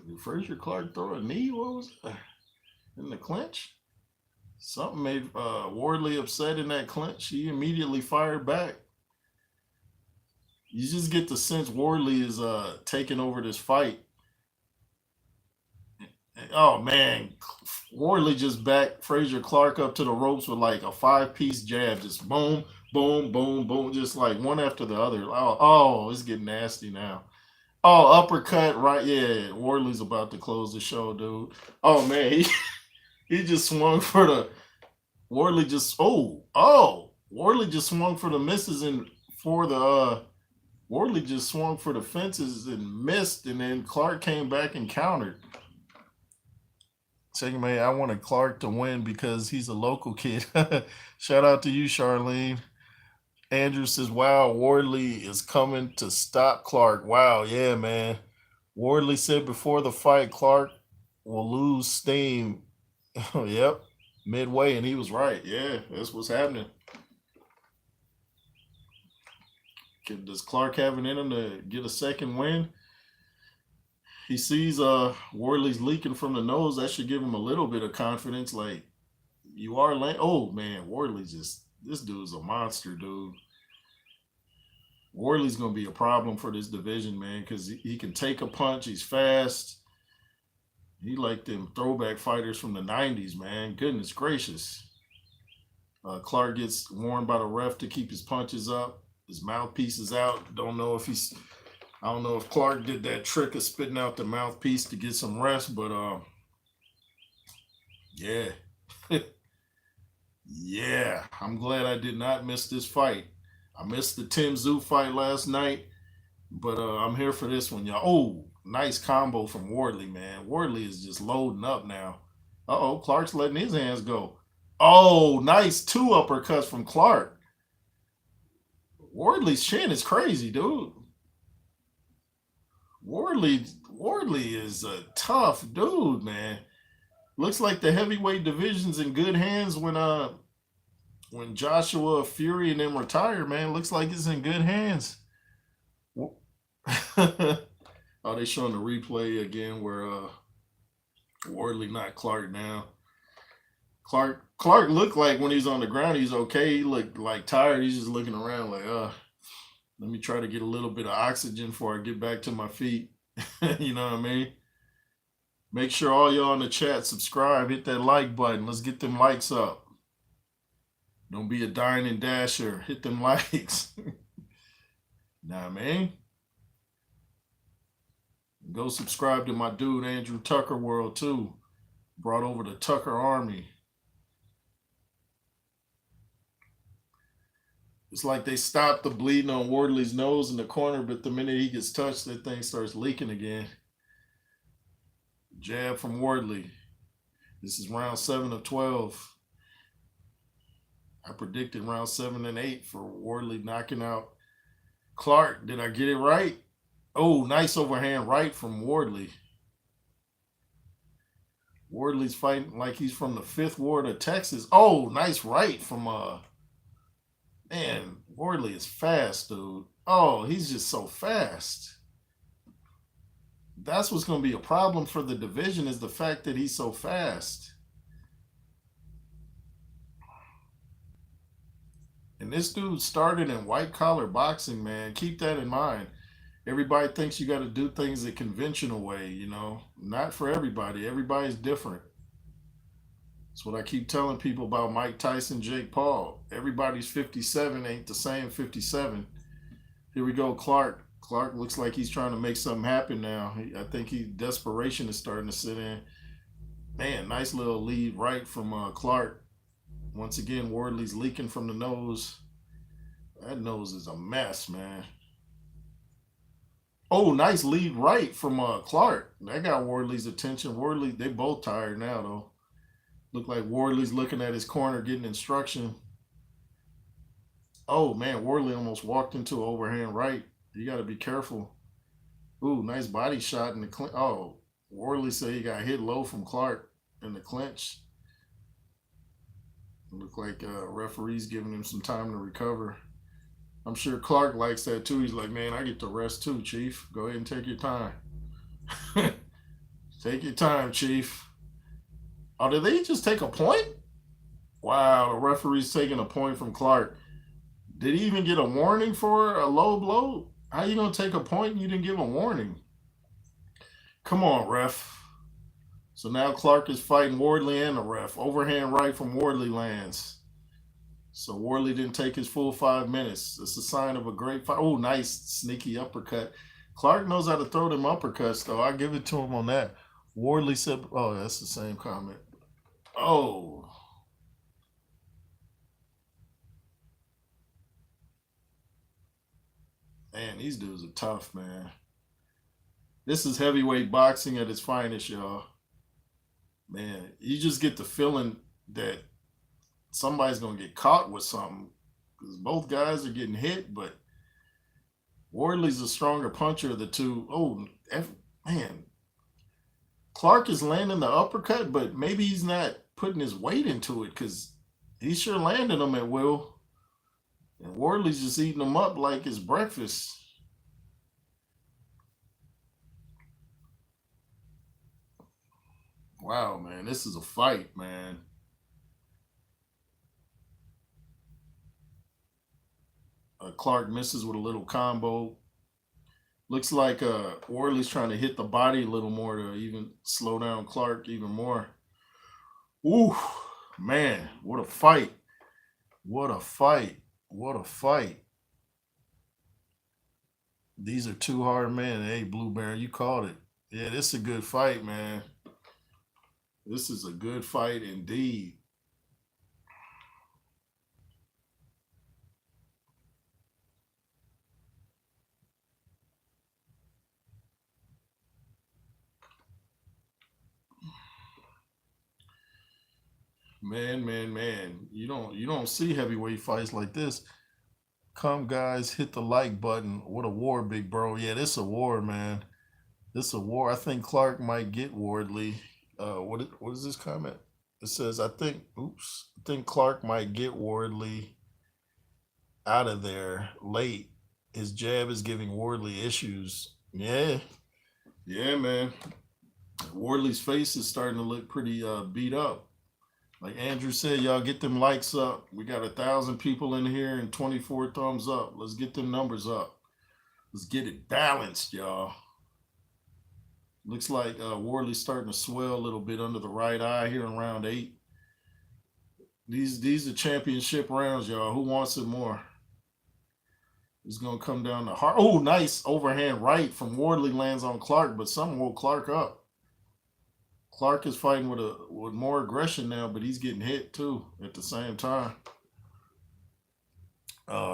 did Fraser Clarke throw a knee? What was that? In the clinch? Something made Wardley upset in that clinch. He immediately fired back. You just get the sense Wardley is taking over this fight. Oh man, Wardley just backed Fraser Clarke up to the ropes with like a 5-piece jab, just boom, boom, boom, boom, just like one after the other. Oh, it's getting nasty now. Oh, uppercut, right? Yeah, Wardley's about to close the show, dude. Oh man, he just swung for the. Wardley just Wardley just swung for the misses and for the Wardley just swung for the fences and missed, and then Clarke came back and countered. Second man, I wanted Clarke to win because he's a local kid. Shout out to you, Charlene. Andrew says, wow, Wardley is coming to stop Clarke. Wow, yeah, man. Wardley said before the fight, Clarke will lose steam. Yep, midway, and he was right. Yeah, that's what's happening. Does Clarke have it in him to get a second win? He sees Wardley's leaking from the nose. That should give him a little bit of confidence. Like, you are oh man, Wardley this dude's a monster, dude. Wardley's gonna be a problem for this division, man, because he can take a punch. He's fast. He like them throwback fighters from the 90s, man. Goodness gracious. Clarke gets warned by the ref to keep his punches up. His mouthpiece is out. I don't know if Clarke did that trick of spitting out the mouthpiece to get some rest, but yeah. Yeah, I'm glad I did not miss this fight. I missed the Tim Zoo fight last night, but I'm here for this one, y'all. Oh, nice combo from Wardley, man. Wardley is just loading up now. Uh-oh, Clarke's letting his hands go. Oh, nice 2 uppercuts from Clarke. Wardley's chin is crazy, dude. Wardley is a tough dude, man. Looks like the heavyweight division's in good hands when Joshua Fury and them retire, man. Looks like it's in good hands. Oh, they showing the replay again where Wardley knocked Clarke down. Clarke looked like when he's on the ground, he's okay. He looked like tired. He's just looking around like, let me try to get a little bit of oxygen before I get back to my feet. You know what I mean? Make sure all y'all in the chat subscribe, hit that like button. Let's get them likes up. Don't be a dine and dasher. Hit them likes. Nah, man. Go subscribe to my dude Andrew Tucker World too. Brought over the Tucker Army. It's like they stopped the bleeding on Wardley's nose in the corner, but the minute he gets touched, that thing starts leaking again. Jab from Wardley. This is round 7 of 12. I predicted round 7 and 8 for Wardley knocking out Clarke. Did I get it right? Oh, nice overhand right from Wardley. Wardley's fighting like he's from the 5th ward of Texas. Oh, nice right from man, Wardley is fast, dude. Oh, he's just so fast. That's what's going to be a problem for the division, is the fact that he's so fast. And this dude started in white-collar boxing, man. Keep that in mind. Everybody thinks you got to do things the conventional way, you know. Not for everybody. Everybody's different. That's what I keep telling people about Mike Tyson, Jake Paul. Everybody's 57 ain't the same 57. Here we go, Clarke. Clarke looks like he's trying to make something happen now. I think desperation is starting to sit in. Man, nice little lead right from Clarke. Once again, Wardley's leaking from the nose. That nose is a mess, man. Oh, nice lead right from Clarke. That got Wardley's attention. Wardley, they both tired now, though. Look like Wardley's looking at his corner, getting instruction. Oh, man, Wardley almost walked into an overhand right. You got to be careful. Ooh, nice body shot in the clinch. Oh, Wardley said he got hit low from Clarke in the clinch. Look like referee's giving him some time to recover. I'm sure Clarke likes that too. He's like, man, I get to rest too, Chief. Go ahead and take your time. Take your time, Chief. Oh, did they just take a point? Wow, the referee's taking a point from Clarke. Did he even get a warning for a low blow? How you going to take a point and you didn't give a warning? Come on, ref. So now Clarke is fighting Wardley and the ref. Overhand right from Wardley lands. So Wardley didn't take his full 5 minutes. It's a sign of a great fight. Oh, nice sneaky uppercut. Clarke knows how to throw them uppercuts, though. I give it to him on that. Wardley said, oh, that's the same comment. Oh. Man, these dudes are tough, man. This is heavyweight boxing at its finest, y'all. Man, you just get the feeling that somebody's going to get caught with something, because both guys are getting hit, but Wardley's a stronger puncher of the two. Oh, man. Clarke is landing the uppercut, but maybe he's not putting his weight into it, because he's sure landing them at will. And Wardley's just eating them up like it's breakfast. Wow, man, this is a fight, man. Clarke misses with a little combo. Looks like Wardley's trying to hit the body a little more to even slow down Clarke even more. Ooh, man, what a fight. What a fight. What a fight. These are two hard men. Hey, Blueberry, you called it. Yeah, this is a good fight, man. This is a good fight indeed. Man. You don't see heavyweight fights like this. Come, guys, hit the like button. What a war, big bro. Yeah, this a war, man. This a war. I think Clarke might get Wardley. What is this comment? It says, I think Clarke might get Wardley out of there late. His jab is giving Wardley issues. Yeah, man. Wardley's face is starting to look pretty beat up. Like Andrew said, y'all get them likes up. We got 1,000 people in here and 24 thumbs up. Let's get them numbers up. Let's get it balanced, y'all. Looks like Wardley's starting to swell a little bit under the right eye here in round 8. These are championship rounds, y'all. Who wants it more? It's gonna come down to hard. Oh, nice overhand right from Wardley lands on Clarke, but some woke Clarke up. Clarke is fighting with more aggression now, but he's getting hit too at the same time.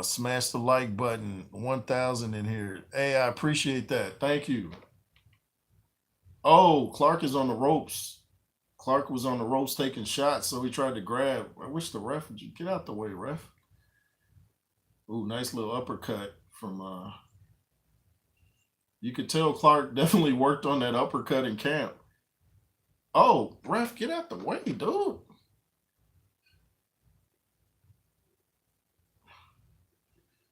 Smash the like button. 1,000 in here. Hey, I appreciate that. Thank you. Oh, Clarke is on the ropes. Clarke was on the ropes taking shots, so he tried to grab. I wish the ref would you get out the way, ref. Ooh, nice little uppercut from you could tell Clarke definitely worked on that uppercut in camp. Oh, ref, get out the way, dude.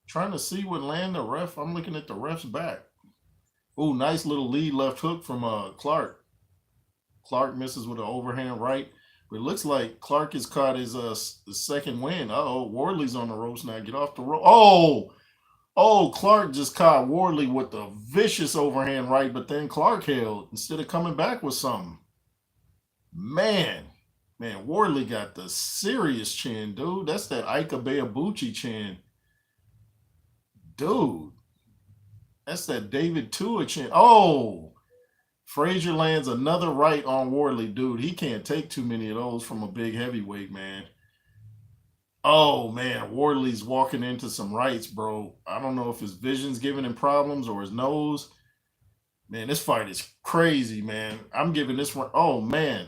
Trying to see what land the ref. I'm looking at the ref's back. Ooh, nice little lead left hook from Clarke. Clarke misses with an overhand right. But it looks like Clarke has caught his second win. Uh-oh, Wardley's on the ropes now. Get off the rope. Oh, Clarke just caught Wardley with a vicious overhand right, but then Clarke held instead of coming back with something. Man, Wardley got the serious chin, dude. That's that Ika Beabuchi chin. Dude, that's that David Tua chin. Oh, Frazier lands another right on Wardley, dude. He can't take too many of those from a big heavyweight, man. Oh, man, Wardley's walking into some rights, bro. I don't know if his vision's giving him problems or his nose. Man, this fight is crazy, man. I'm giving this one. Oh, man.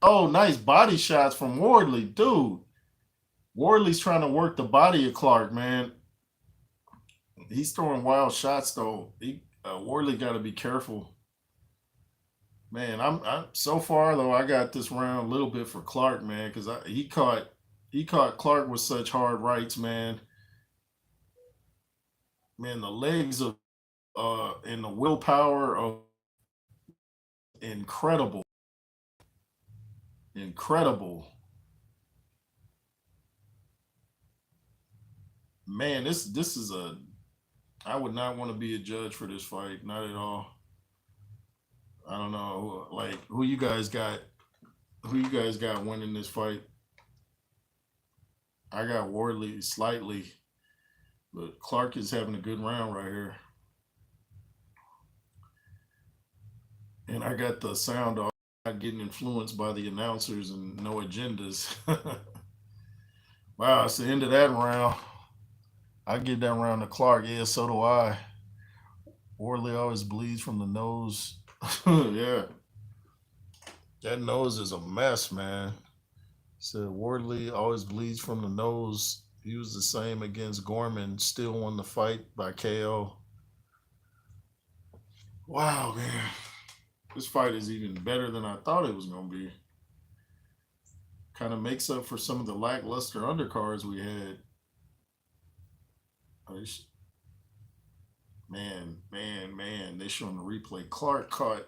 Oh, nice body shots from Wardley, dude. Wardley's trying to work the body of Clarke, man. He's throwing wild shots, though. Wardley got to be careful. Man, I'm so far though. I got this round a little bit for Clarke, man, because he caught Clarke with such hard rights, man. Man, the legs of and the willpower of incredible. Man, this is a. I would not want to be a judge for this fight, not at all. I don't know, like who you guys got. Who you guys got winning this fight? I got Wardley slightly, but Clarke is having a good round right here. And I got the sound off, not getting influenced by the announcers and no agendas. Wow, it's the end of that round. I give that round to Clarke. Yeah, so do I. Wardley always bleeds from the nose. Yeah. That nose is a mess, man. Said Wardley always bleeds from the nose. He was the same against Gorman, still won the fight by KO. Wow, man. This fight is even better than I thought it was going to be. Kind of makes up for some of the lackluster undercards we had. Man. They showing the replay. Clarke caught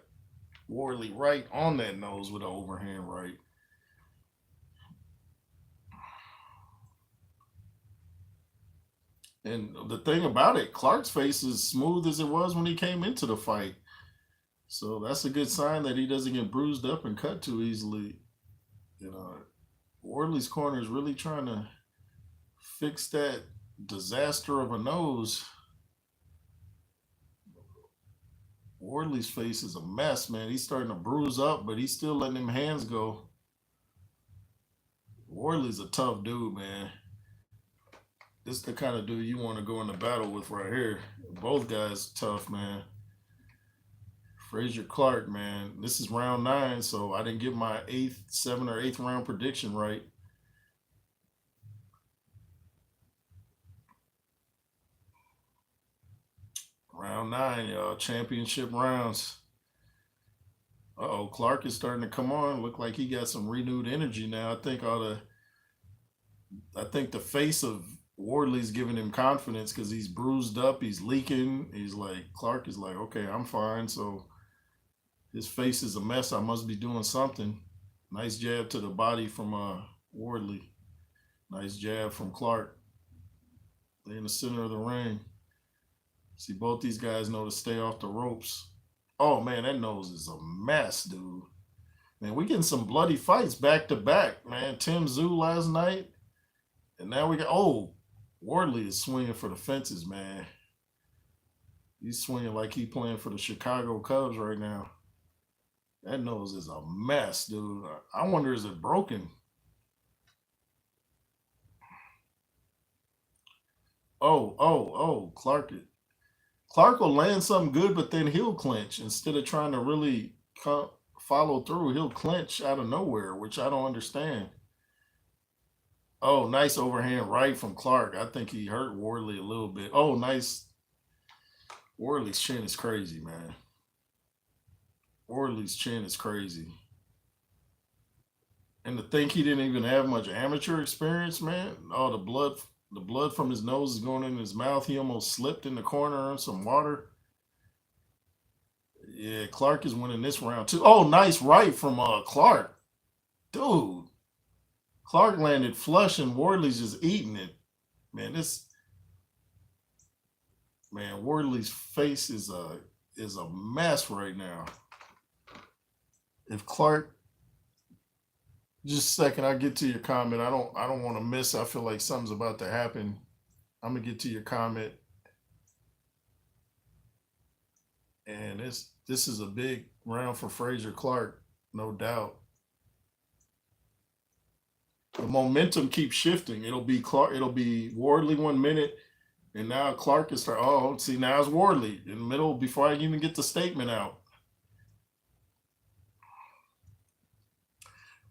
Wardley right on that nose with an overhand right. And the thing about it, Clarke's face is smooth as it was when he came into the fight. So that's a good sign that he doesn't get bruised up and cut too easily. You know, Wardley's corner is really trying to fix that disaster of a nose. Wardley's face is a mess, man. He's starting to bruise up, but he's still letting them hands go. Wardley's a tough dude, man. This is the kind of dude you want to go into battle with right here. Both guys tough, man. Frazier Clarke, man. This is round 9, so I didn't get my 7th or 8th round prediction right. Round 9, y'all. Championship rounds. Uh-oh, Clarke is starting to come on. Look like he got some renewed energy now. I think the face of Wardley's giving him confidence because he's bruised up, he's leaking. He's like, Clarke is like, okay, I'm fine. So his face is a mess. I must be doing something. Nice jab to the body from Wardley. Nice jab from Clarke. They're in the center of the ring. See, both these guys know to stay off the ropes. Oh man, that nose is a mess, dude. Man, we getting some bloody fights back to back, man. Tim Zoo last night, and now we got Wardley is swinging for the fences, man. He's swinging like he playing for the Chicago Cubs right now. That nose is a mess, dude. I wonder, is it broken? Clarke. Clarke will land something good, but then he'll clinch instead of trying to really follow through. He'll clinch out of nowhere, which I don't understand. Oh, nice overhand right from Clarke. I think he hurt Wardley a little bit. Oh, nice. Wardley's chin is crazy, man. Wardley's chin is crazy. And to think he didn't even have much amateur experience, man. Oh, the blood from his nose is going in his mouth. He almost slipped in the corner on some water. Yeah, Clarke is winning this round too. Oh, nice right from Clarke. Dude. Clarke landed flush and Wardley's just eating it. Man, Wardley's face is a mess right now. If Clarke, just a second, I'll get to your comment. I don't want to miss. I feel like something's about to happen. I'm gonna get to your comment. And this is a big round for Frazier Clarke, no doubt. The momentum keeps shifting. It'll be Wardley 1 minute, and now Clarke is starting. Oh, see, now it's Wardley in the middle before I even get the statement out.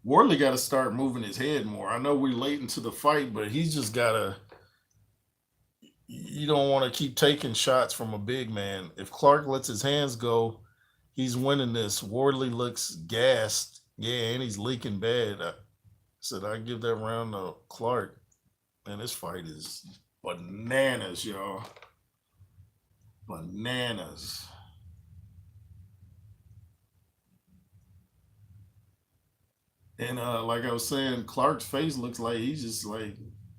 Wardley got to start moving his head more. I know we're late into the fight, but he's just got to. You don't want to keep taking shots from a big man. If Clarke lets his hands go, he's winning this. Wardley looks gassed. Yeah, and he's leaking bad. I said I'd give that round to Clarke. Man, this fight is bananas, y'all. Bananas. And like I was saying, Clarke's face looks like he's just like,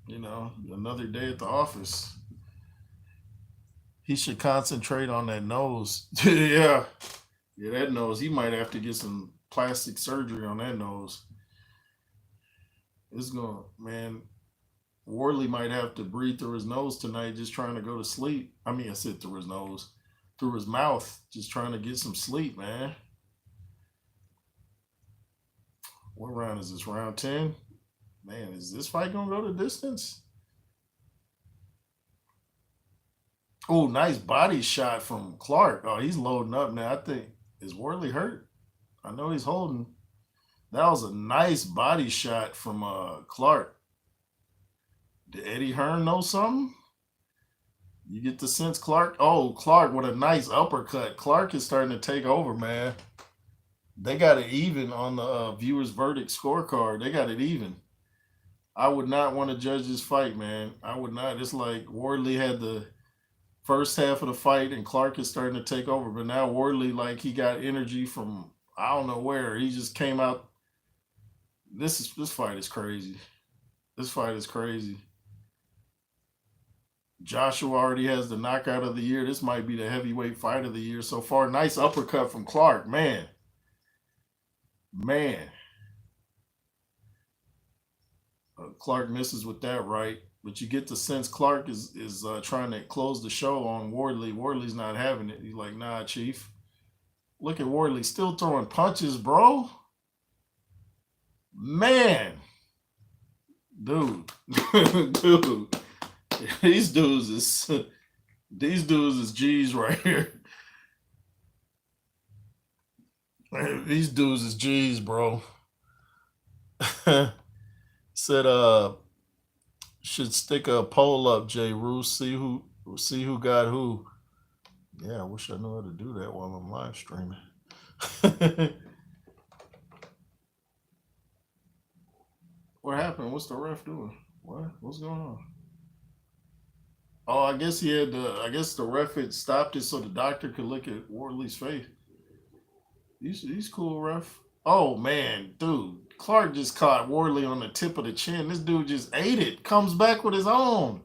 another day at the office. He should concentrate on that nose. Yeah, that nose. He might have to get some plastic surgery on that nose. It's going, man. Wardley might have to breathe through his nose tonight, just trying to go to sleep. I mean, I said through his nose, through his mouth, just trying to get some sleep, man. What round is this? Round 10? Man, is this fight going to go the distance? Oh, nice body shot from Clarke. Oh, he's loading up now. I think, is Wardley hurt? I know he's holding. That was a nice body shot from Clarke. Did Eddie Hearn know something? You get the sense Clarke. Oh, Clarke with a nice uppercut. Clarke is starting to take over, man. They got it even on the viewers' verdict scorecard. They got it even. I would not want to judge this fight, man. I would not. It's like Wardley had the first half of the fight and Clarke is starting to take over. But now Wardley, like he got energy from I don't know where. He just came out. This fight is crazy. This fight is crazy. Joshua already has the knockout of the year. This might be the heavyweight fight of the year so far. Nice uppercut from Clarke, man. Clarke misses with that right, but you get the sense Clarke is trying to close the show on Wardley. Wardley's not having it. He's like, nah, Chief. Look at Wardley still throwing punches, bro. Man, dude, dude, these dudes is G's right here. These dudes is G's, bro. Said should stick a poll up, J. Roos, see who got who. Yeah, I wish I knew how to do that while I'm live streaming. What happened? What's the ref doing? What's going on? Oh, I guess the ref had stopped it so the doctor could look at Wardley's face. He's cool, ref. Oh man, dude. Clarke just caught Wardley on the tip of the chin. This dude just ate it. Comes back with his own.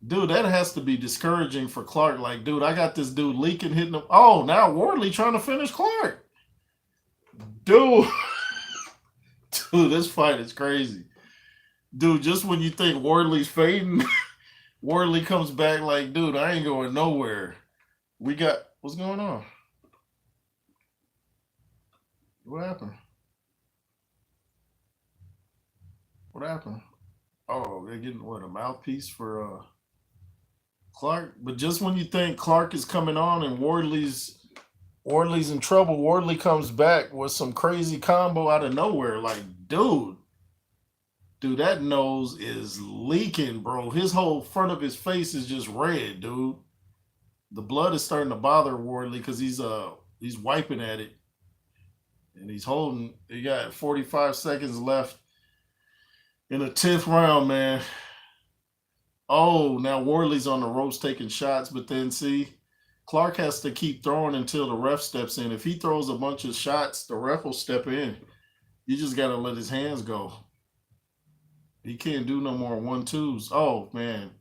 Dude, that has to be discouraging for Clarke. Like, dude, I got this dude leaking, hitting him. Oh, now Wardley trying to finish Clarke. Dude, dude, this fight is crazy. Dude, just when you think Wardley's fading, Wardley comes back like, dude, I ain't going nowhere. We got what's going on? What happened? What happened? Oh, they're getting what, a mouthpiece for Clarke? But just when you think Clarke is coming on and Wardley's in trouble, Wardley comes back with some crazy combo out of nowhere. Like, dude, that nose is leaking, bro. His whole front of his face is just red, dude. The blood is starting to bother Wardley because he's wiping at it. And he's holding. He got 45 seconds left in the 10th round, man. Oh, now Wardley's on the ropes taking shots, but then see, Clarke has to keep throwing until the ref steps in. If he throws a bunch of shots, the ref will step in. You just got to let his hands go. He can't do no more 1-2s. Oh, man.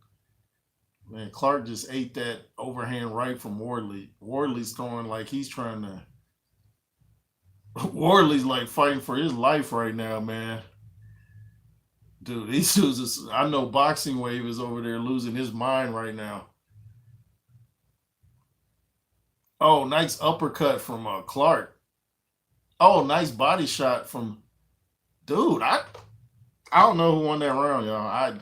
Man, Clarke just ate that overhand right from Wardley. Wardley's throwing like he's trying to. Wardley's like fighting for his life right now, man. Dude, these dudes, I know Boxing Wave is over there losing his mind right now. Oh, nice uppercut from Clarke. Oh, nice body shot from. Dude, I don't know who won that round, y'all. I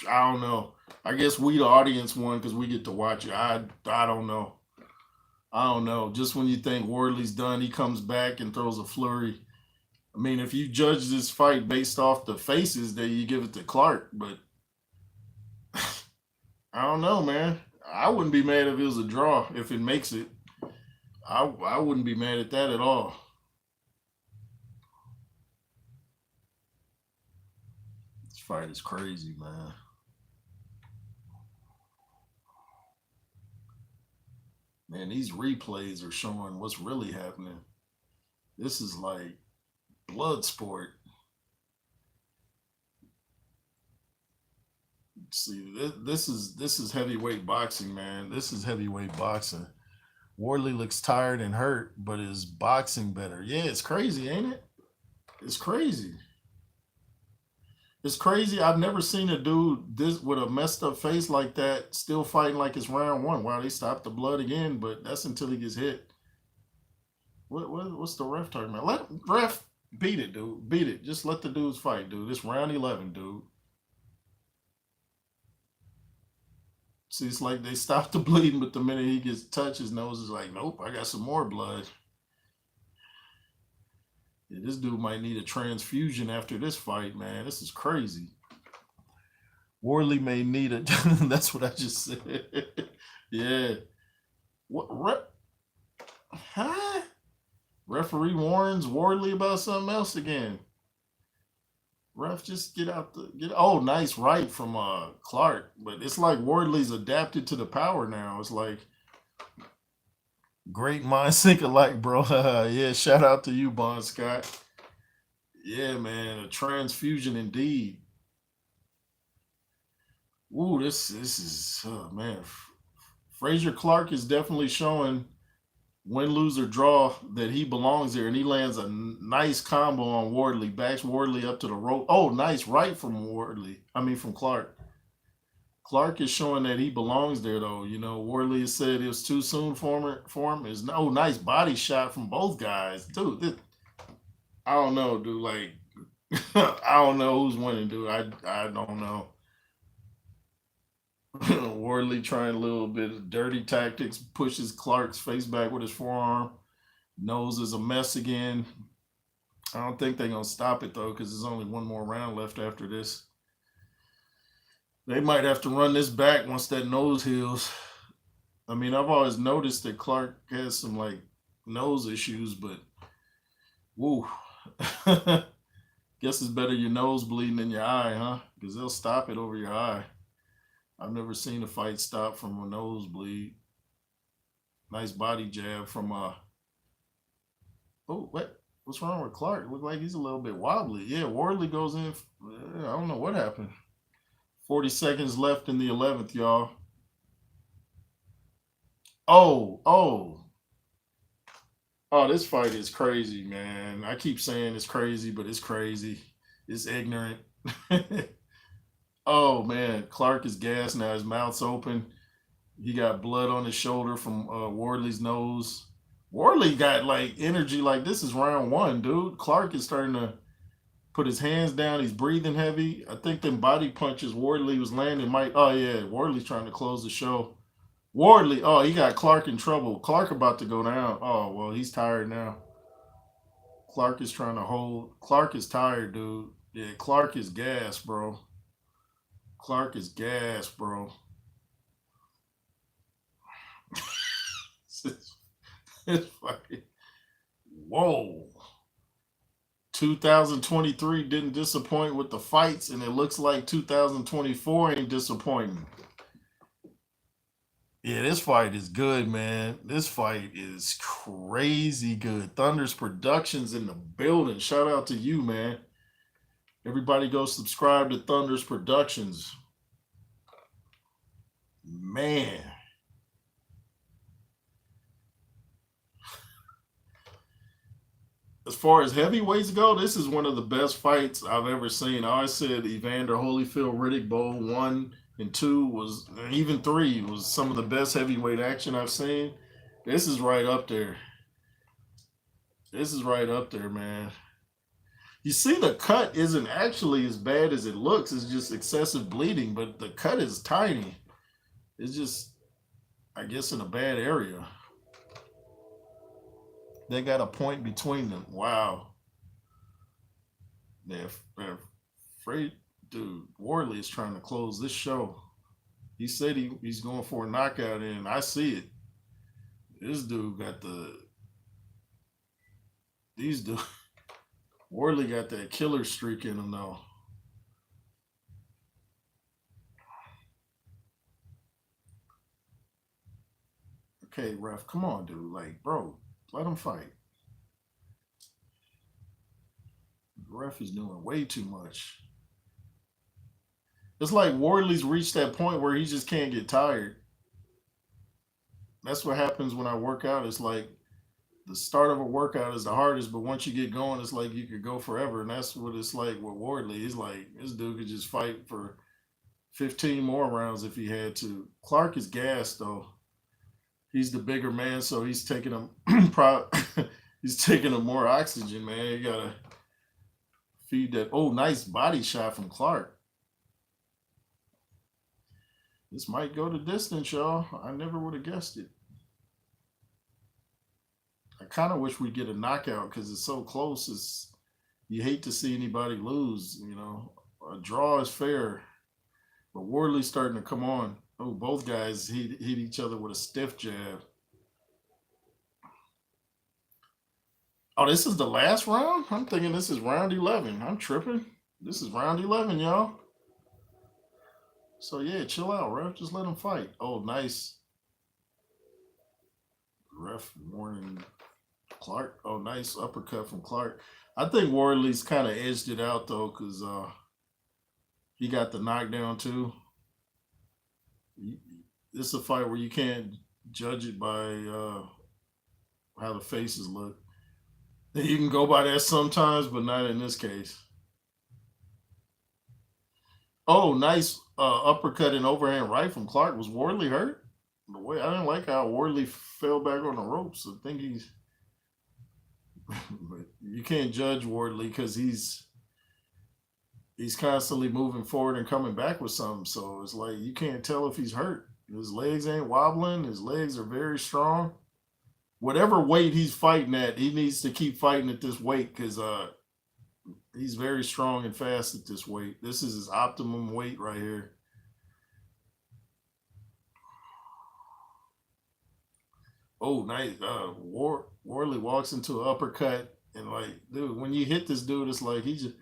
don't know. I guess we the audience won because we get to watch it. I don't know. I don't know. Just when you think Wardley's done, he comes back and throws a flurry. I mean, if you judge this fight based off the faces, then you give it to Clarke. But I don't know, man. I wouldn't be mad if it was a draw if it makes it. I wouldn't be mad at that at all. This fight is crazy, man. Man, these replays are showing what's really happening. This is like blood sport. See, this is heavyweight boxing, man. This is heavyweight boxing. Wardley looks tired and hurt, but is boxing better. Yeah, it's crazy, ain't it? It's crazy. It's crazy. I've never seen a dude this with a messed up face like that still fighting like it's round one. Wow, they stopped the blood again, but that's until he gets hit. What's the ref talking about? Let ref beat it, dude. Beat it. Just let the dudes fight, dude. It's round 11, dude. See, it's like they stop the bleeding, but the minute he gets touched, his nose is like, nope, I got some more blood. Yeah, this dude might need a transfusion after this fight, man. This is crazy. Wardley may need it. That's what I just said. Yeah. What? Huh? Referee warns Wardley about something else again. Ref, just get out the get. Oh, nice right from Clarke, but it's like Wardley's adapted to the power now. It's like great minds think alike, bro. Yeah, shout out to you, Bon Scott. Yeah, man, a transfusion indeed. Ooh, this is oh man. Frazier Clarke is definitely showing win, lose, or draw that he belongs there, and he lands a nice combo on Wardley, backs Wardley up to the rope. Oh, nice right from Wardley. I mean from Clarke. Clarke is showing that he belongs there, though. You know, Wardley has said it was too soon for him. Is no nice body shot from both guys, dude. I don't know, dude. Like, I don't know who's winning, dude. I don't know. Wardley trying a little bit of dirty tactics, pushes Clarke's face back with his forearm. Nose is a mess again. I don't think they're gonna stop it though, because there's only one more round left after this. They might have to run this back once that nose heals. I mean, I've always noticed that Clarke has some like nose issues, but woo. Guess it's better your nose bleeding than your eye, huh? Because they'll stop it over your eye. I've never seen a fight stop from a nosebleed. Nice body jab from oh, what? What's wrong with Clarke? Look like he's a little bit wobbly. Yeah, Wardley goes in. I don't know what happened. 40 seconds left in the 11th, y'all. Oh, this fight is crazy, man. I keep saying it's crazy, but it's crazy. It's ignorant. Oh, man. Clarke is gassed now. His mouth's open. He got blood on his shoulder from Wardley's nose. Wardley got like energy like this is round one, dude. Clarke is starting to put his hands down. He's breathing heavy. I think them body punches Wardley was landing might. Oh, yeah. Wardley's trying to close the show. Wardley, oh, he got Clarke in trouble. Clarke about to go down. Oh, well, he's tired now. Clarke is trying to hold. Clarke is tired, dude. Yeah, Clarke is gas, bro. Clarke is gas, bro. It's fucking, whoa. 2023 didn't disappoint with the fights, and it looks like 2024 ain't disappointing. Yeah, this fight is good, man. This fight is crazy good. Thunder's Productions in the building. Shout out to you, man. Everybody go subscribe to Thunder's Productions. Man. As far as heavyweights go, this is one of the best fights I've ever seen. I always said Evander Holyfield Riddick Bowl 1 and 2 was, even 3 was some of the best heavyweight action I've seen. This is right up there. This is right up there, man. You see, the cut isn't actually as bad as it looks. It's just excessive bleeding, but the cut is tiny. It's just, I guess, in a bad area. They got a point between them. Wow. They're afraid. Dude, Wardley is trying to close this show. He said he's going for a knockout, and I see it. This dude got these dudes. Wardley got that killer streak in him, though. Okay, ref, come on, dude. Like, bro, let him fight. The ref is doing way too much. It's like Wardley's reached that point where he just can't get tired. That's what happens when I work out. It's like the start of a workout is the hardest, but once you get going, it's like you could go forever. And that's what it's like with Wardley. He's like, this dude could just fight for 15 more rounds if he had to. Clarke is gassed, though. He's the bigger man, so he's taking him he's taking him more oxygen, man. You gotta feed that. Oh, nice body shot from Clarke. This might go the distance, y'all. I never would have guessed it. I kind of wish we'd get a knockout because it's so close. You hate to see anybody lose, you know. A draw is fair. But Wardley's starting to come on. Oh, both guys hit each other with a stiff jab. Oh, this is the last round? I'm thinking this is round 11. I'm tripping. This is round 11, y'all. So, yeah, chill out, ref. Just let him fight. Oh, nice. Ref warning Clarke. Oh, nice uppercut from Clarke. I think Wardley's kind of edged it out, though, because he got the knockdown, too. This is a fight where you can't judge it by how the faces look. You can go by that sometimes, but not in this case. Oh, nice uppercut and overhand right from Clarke. Was Wardley hurt? The way I didn't like how Wardley fell back on the ropes. I think he's. But you can't judge Wardley because he's constantly moving forward and coming back with something. So it's like you can't tell if he's hurt. His legs ain't wobbling. His legs are very strong. Whatever weight he's fighting at, he needs to keep fighting at this weight because he's very strong and fast at this weight. This is his optimum weight right here. Oh, nice. Wardley walks into an uppercut and like, dude, when you hit this dude, it's like he just.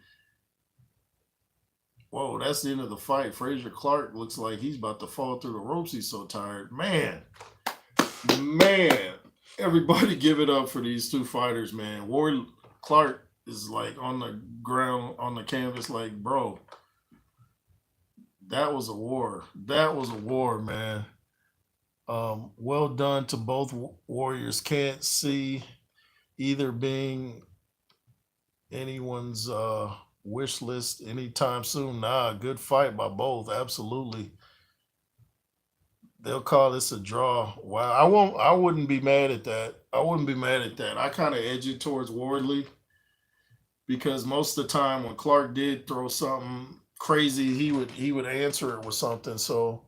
Whoa, that's the end of the fight. Frazier Clarke looks like he's about to fall through the ropes. He's so tired. Man. Everybody give it up for these two fighters, man. Clarke is like on the ground, on the canvas, like, bro, That was a war. That was a war, man. Well done to both warriors. Can't see either being anyone's wish list anytime soon. Nah, good fight by both. Absolutely. They'll call this a draw. Wow. I wouldn't be mad at that. I wouldn't be mad at that. I kind of edge it towards Wardley because most of the time when Clarke did throw something crazy, he would answer it with something. So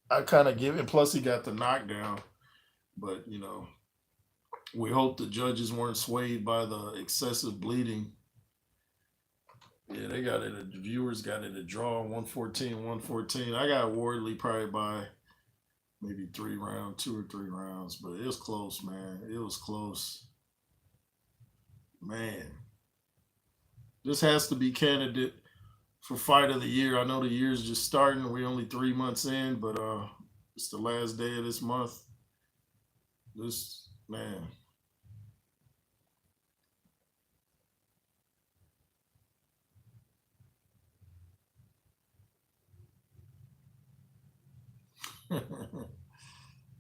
I kind of give, and plus he got the knockdown. But we hope the judges weren't swayed by the excessive bleeding. Yeah, they got it. The viewers got it a draw 114, 114. I got Wardley probably by maybe 3 rounds, 2 or 3 rounds, but it was close, man. It was close. Man, this has to be candidate for fight of the year. I know the year's just starting. We're only 3 months in, but it's the last day of this month. This man.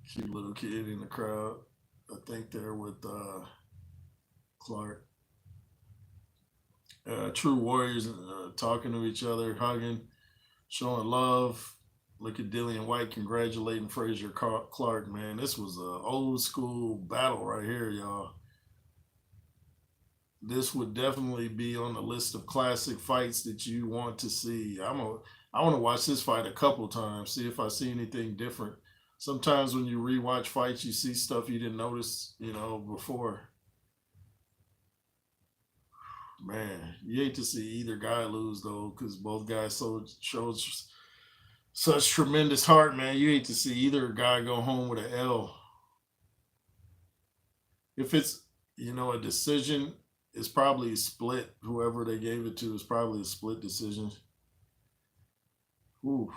Cute little kid in the crowd. I think they're with Clarke. True warriors talking to each other, hugging, showing love. Look at Dillian White congratulating Frazier Clarke, man. This was an old school battle right here, y'all. This would definitely be on the list of classic fights that you want to see. I want to watch this fight a couple times, see if I see anything different. Sometimes when you rewatch fights, you see stuff you didn't notice, before. Man, you hate to see either guy lose though, because both guys shows such tremendous heart, man. You hate to see either guy go home with an L. If it's a decision, it's probably split. Whoever they gave it to is probably a split decision. Ooh.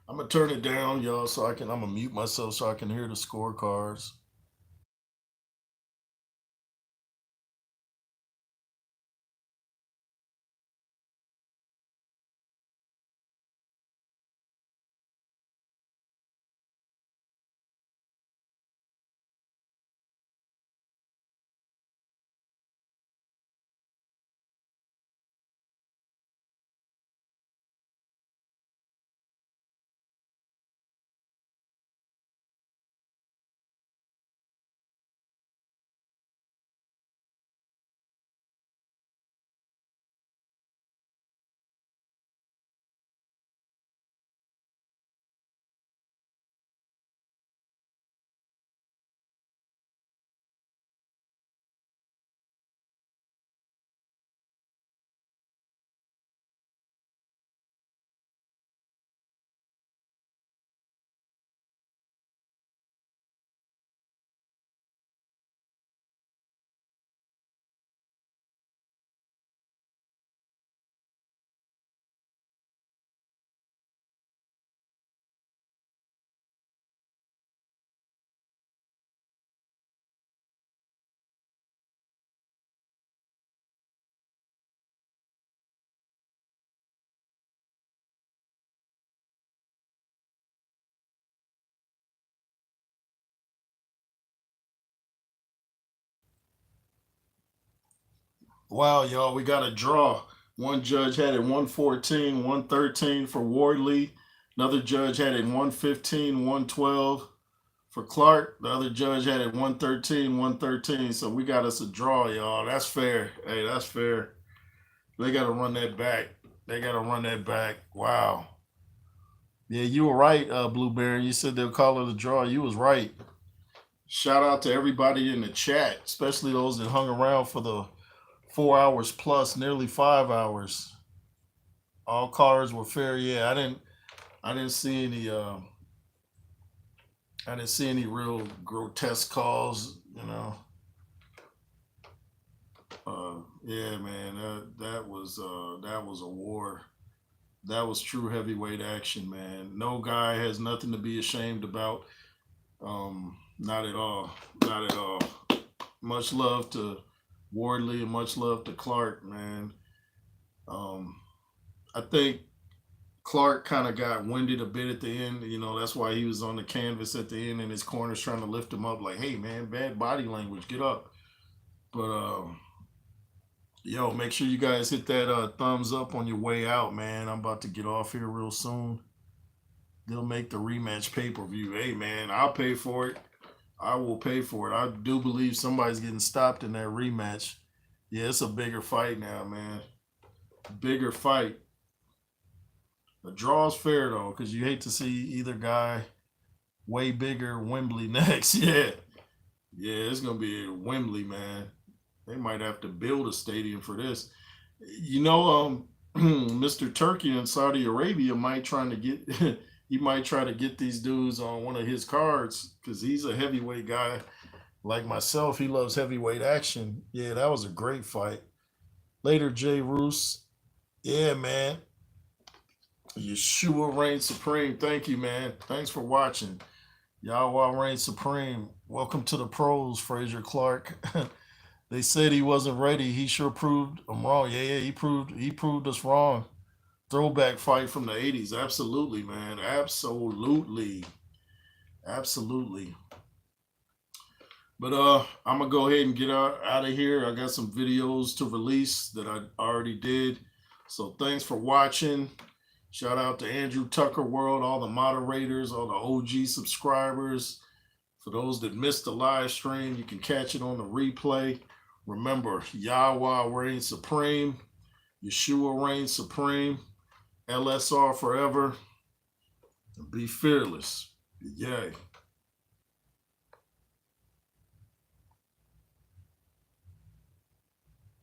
I'm gonna turn it down, y'all, so I can. I'm gonna mute myself so I can hear the scorecards. Wow, y'all, we got a draw. One judge had it 114, 113 for Wardley. Another judge had it 115, 112 for Clarke. The other judge had it 113, 113. So we got us a draw, y'all. That's fair. Hey, that's fair. They got to run that back. They got to run that back. Wow. Yeah, you were right, Blueberry. You said they'll call it a draw. You was right. Shout out to everybody in the chat, especially those that hung around for the 4 hours plus, nearly 5 hours. All cars were fair. Yeah, I didn't see any. I didn't see any real grotesque calls. Yeah, man, that was a war. That was true heavyweight action, man. No guy has nothing to be ashamed about. Not at all. Not at all. Much love to Wardley and much love to Clarke, man. Um, I think Clarke kind of got winded a bit at the end. You know, that's why he was on the canvas at the end and his corner's trying to lift him up like, hey, man, bad body language, get up. But, yo, make sure you guys hit that thumbs up on your way out, man. I'm about to get off here real soon. They'll make the rematch pay-per-view. Hey, man, I'll pay for it. I will pay for it. I do believe somebody's getting stopped in that rematch. Yeah, it's a bigger fight now, man. Bigger fight. The draw's fair, though, because you hate to see either guy way bigger Wembley next. Yeah. Yeah, it's going to be Wembley, man. They might have to build a stadium for this. You know, Mr. Turkey in Saudi Arabia might try to get he might try to get these dudes on one of his cards because he's a heavyweight guy like myself. He loves heavyweight action. Yeah, that was a great fight. Later, Jay Roos. Yeah, man. Yeshua reigns supreme. Thank you, man. Thanks for watching. Yahweh reigns supreme. Welcome to the pros, Frazier Clarke. They said he wasn't ready. He sure proved them wrong. Yeah, he proved us wrong. Throwback fight from the 80s. Absolutely, man. Absolutely. Absolutely. But I'm gonna go ahead and get out of here. I got some videos to release that I already did. So thanks for watching. Shout out to Andrew Tucker World, all the moderators, all the OG subscribers. For those that missed the live stream, you can catch it on the replay. Remember, Yahweh reigns supreme. Yeshua reigns supreme. LSR forever. Be fearless. Yay.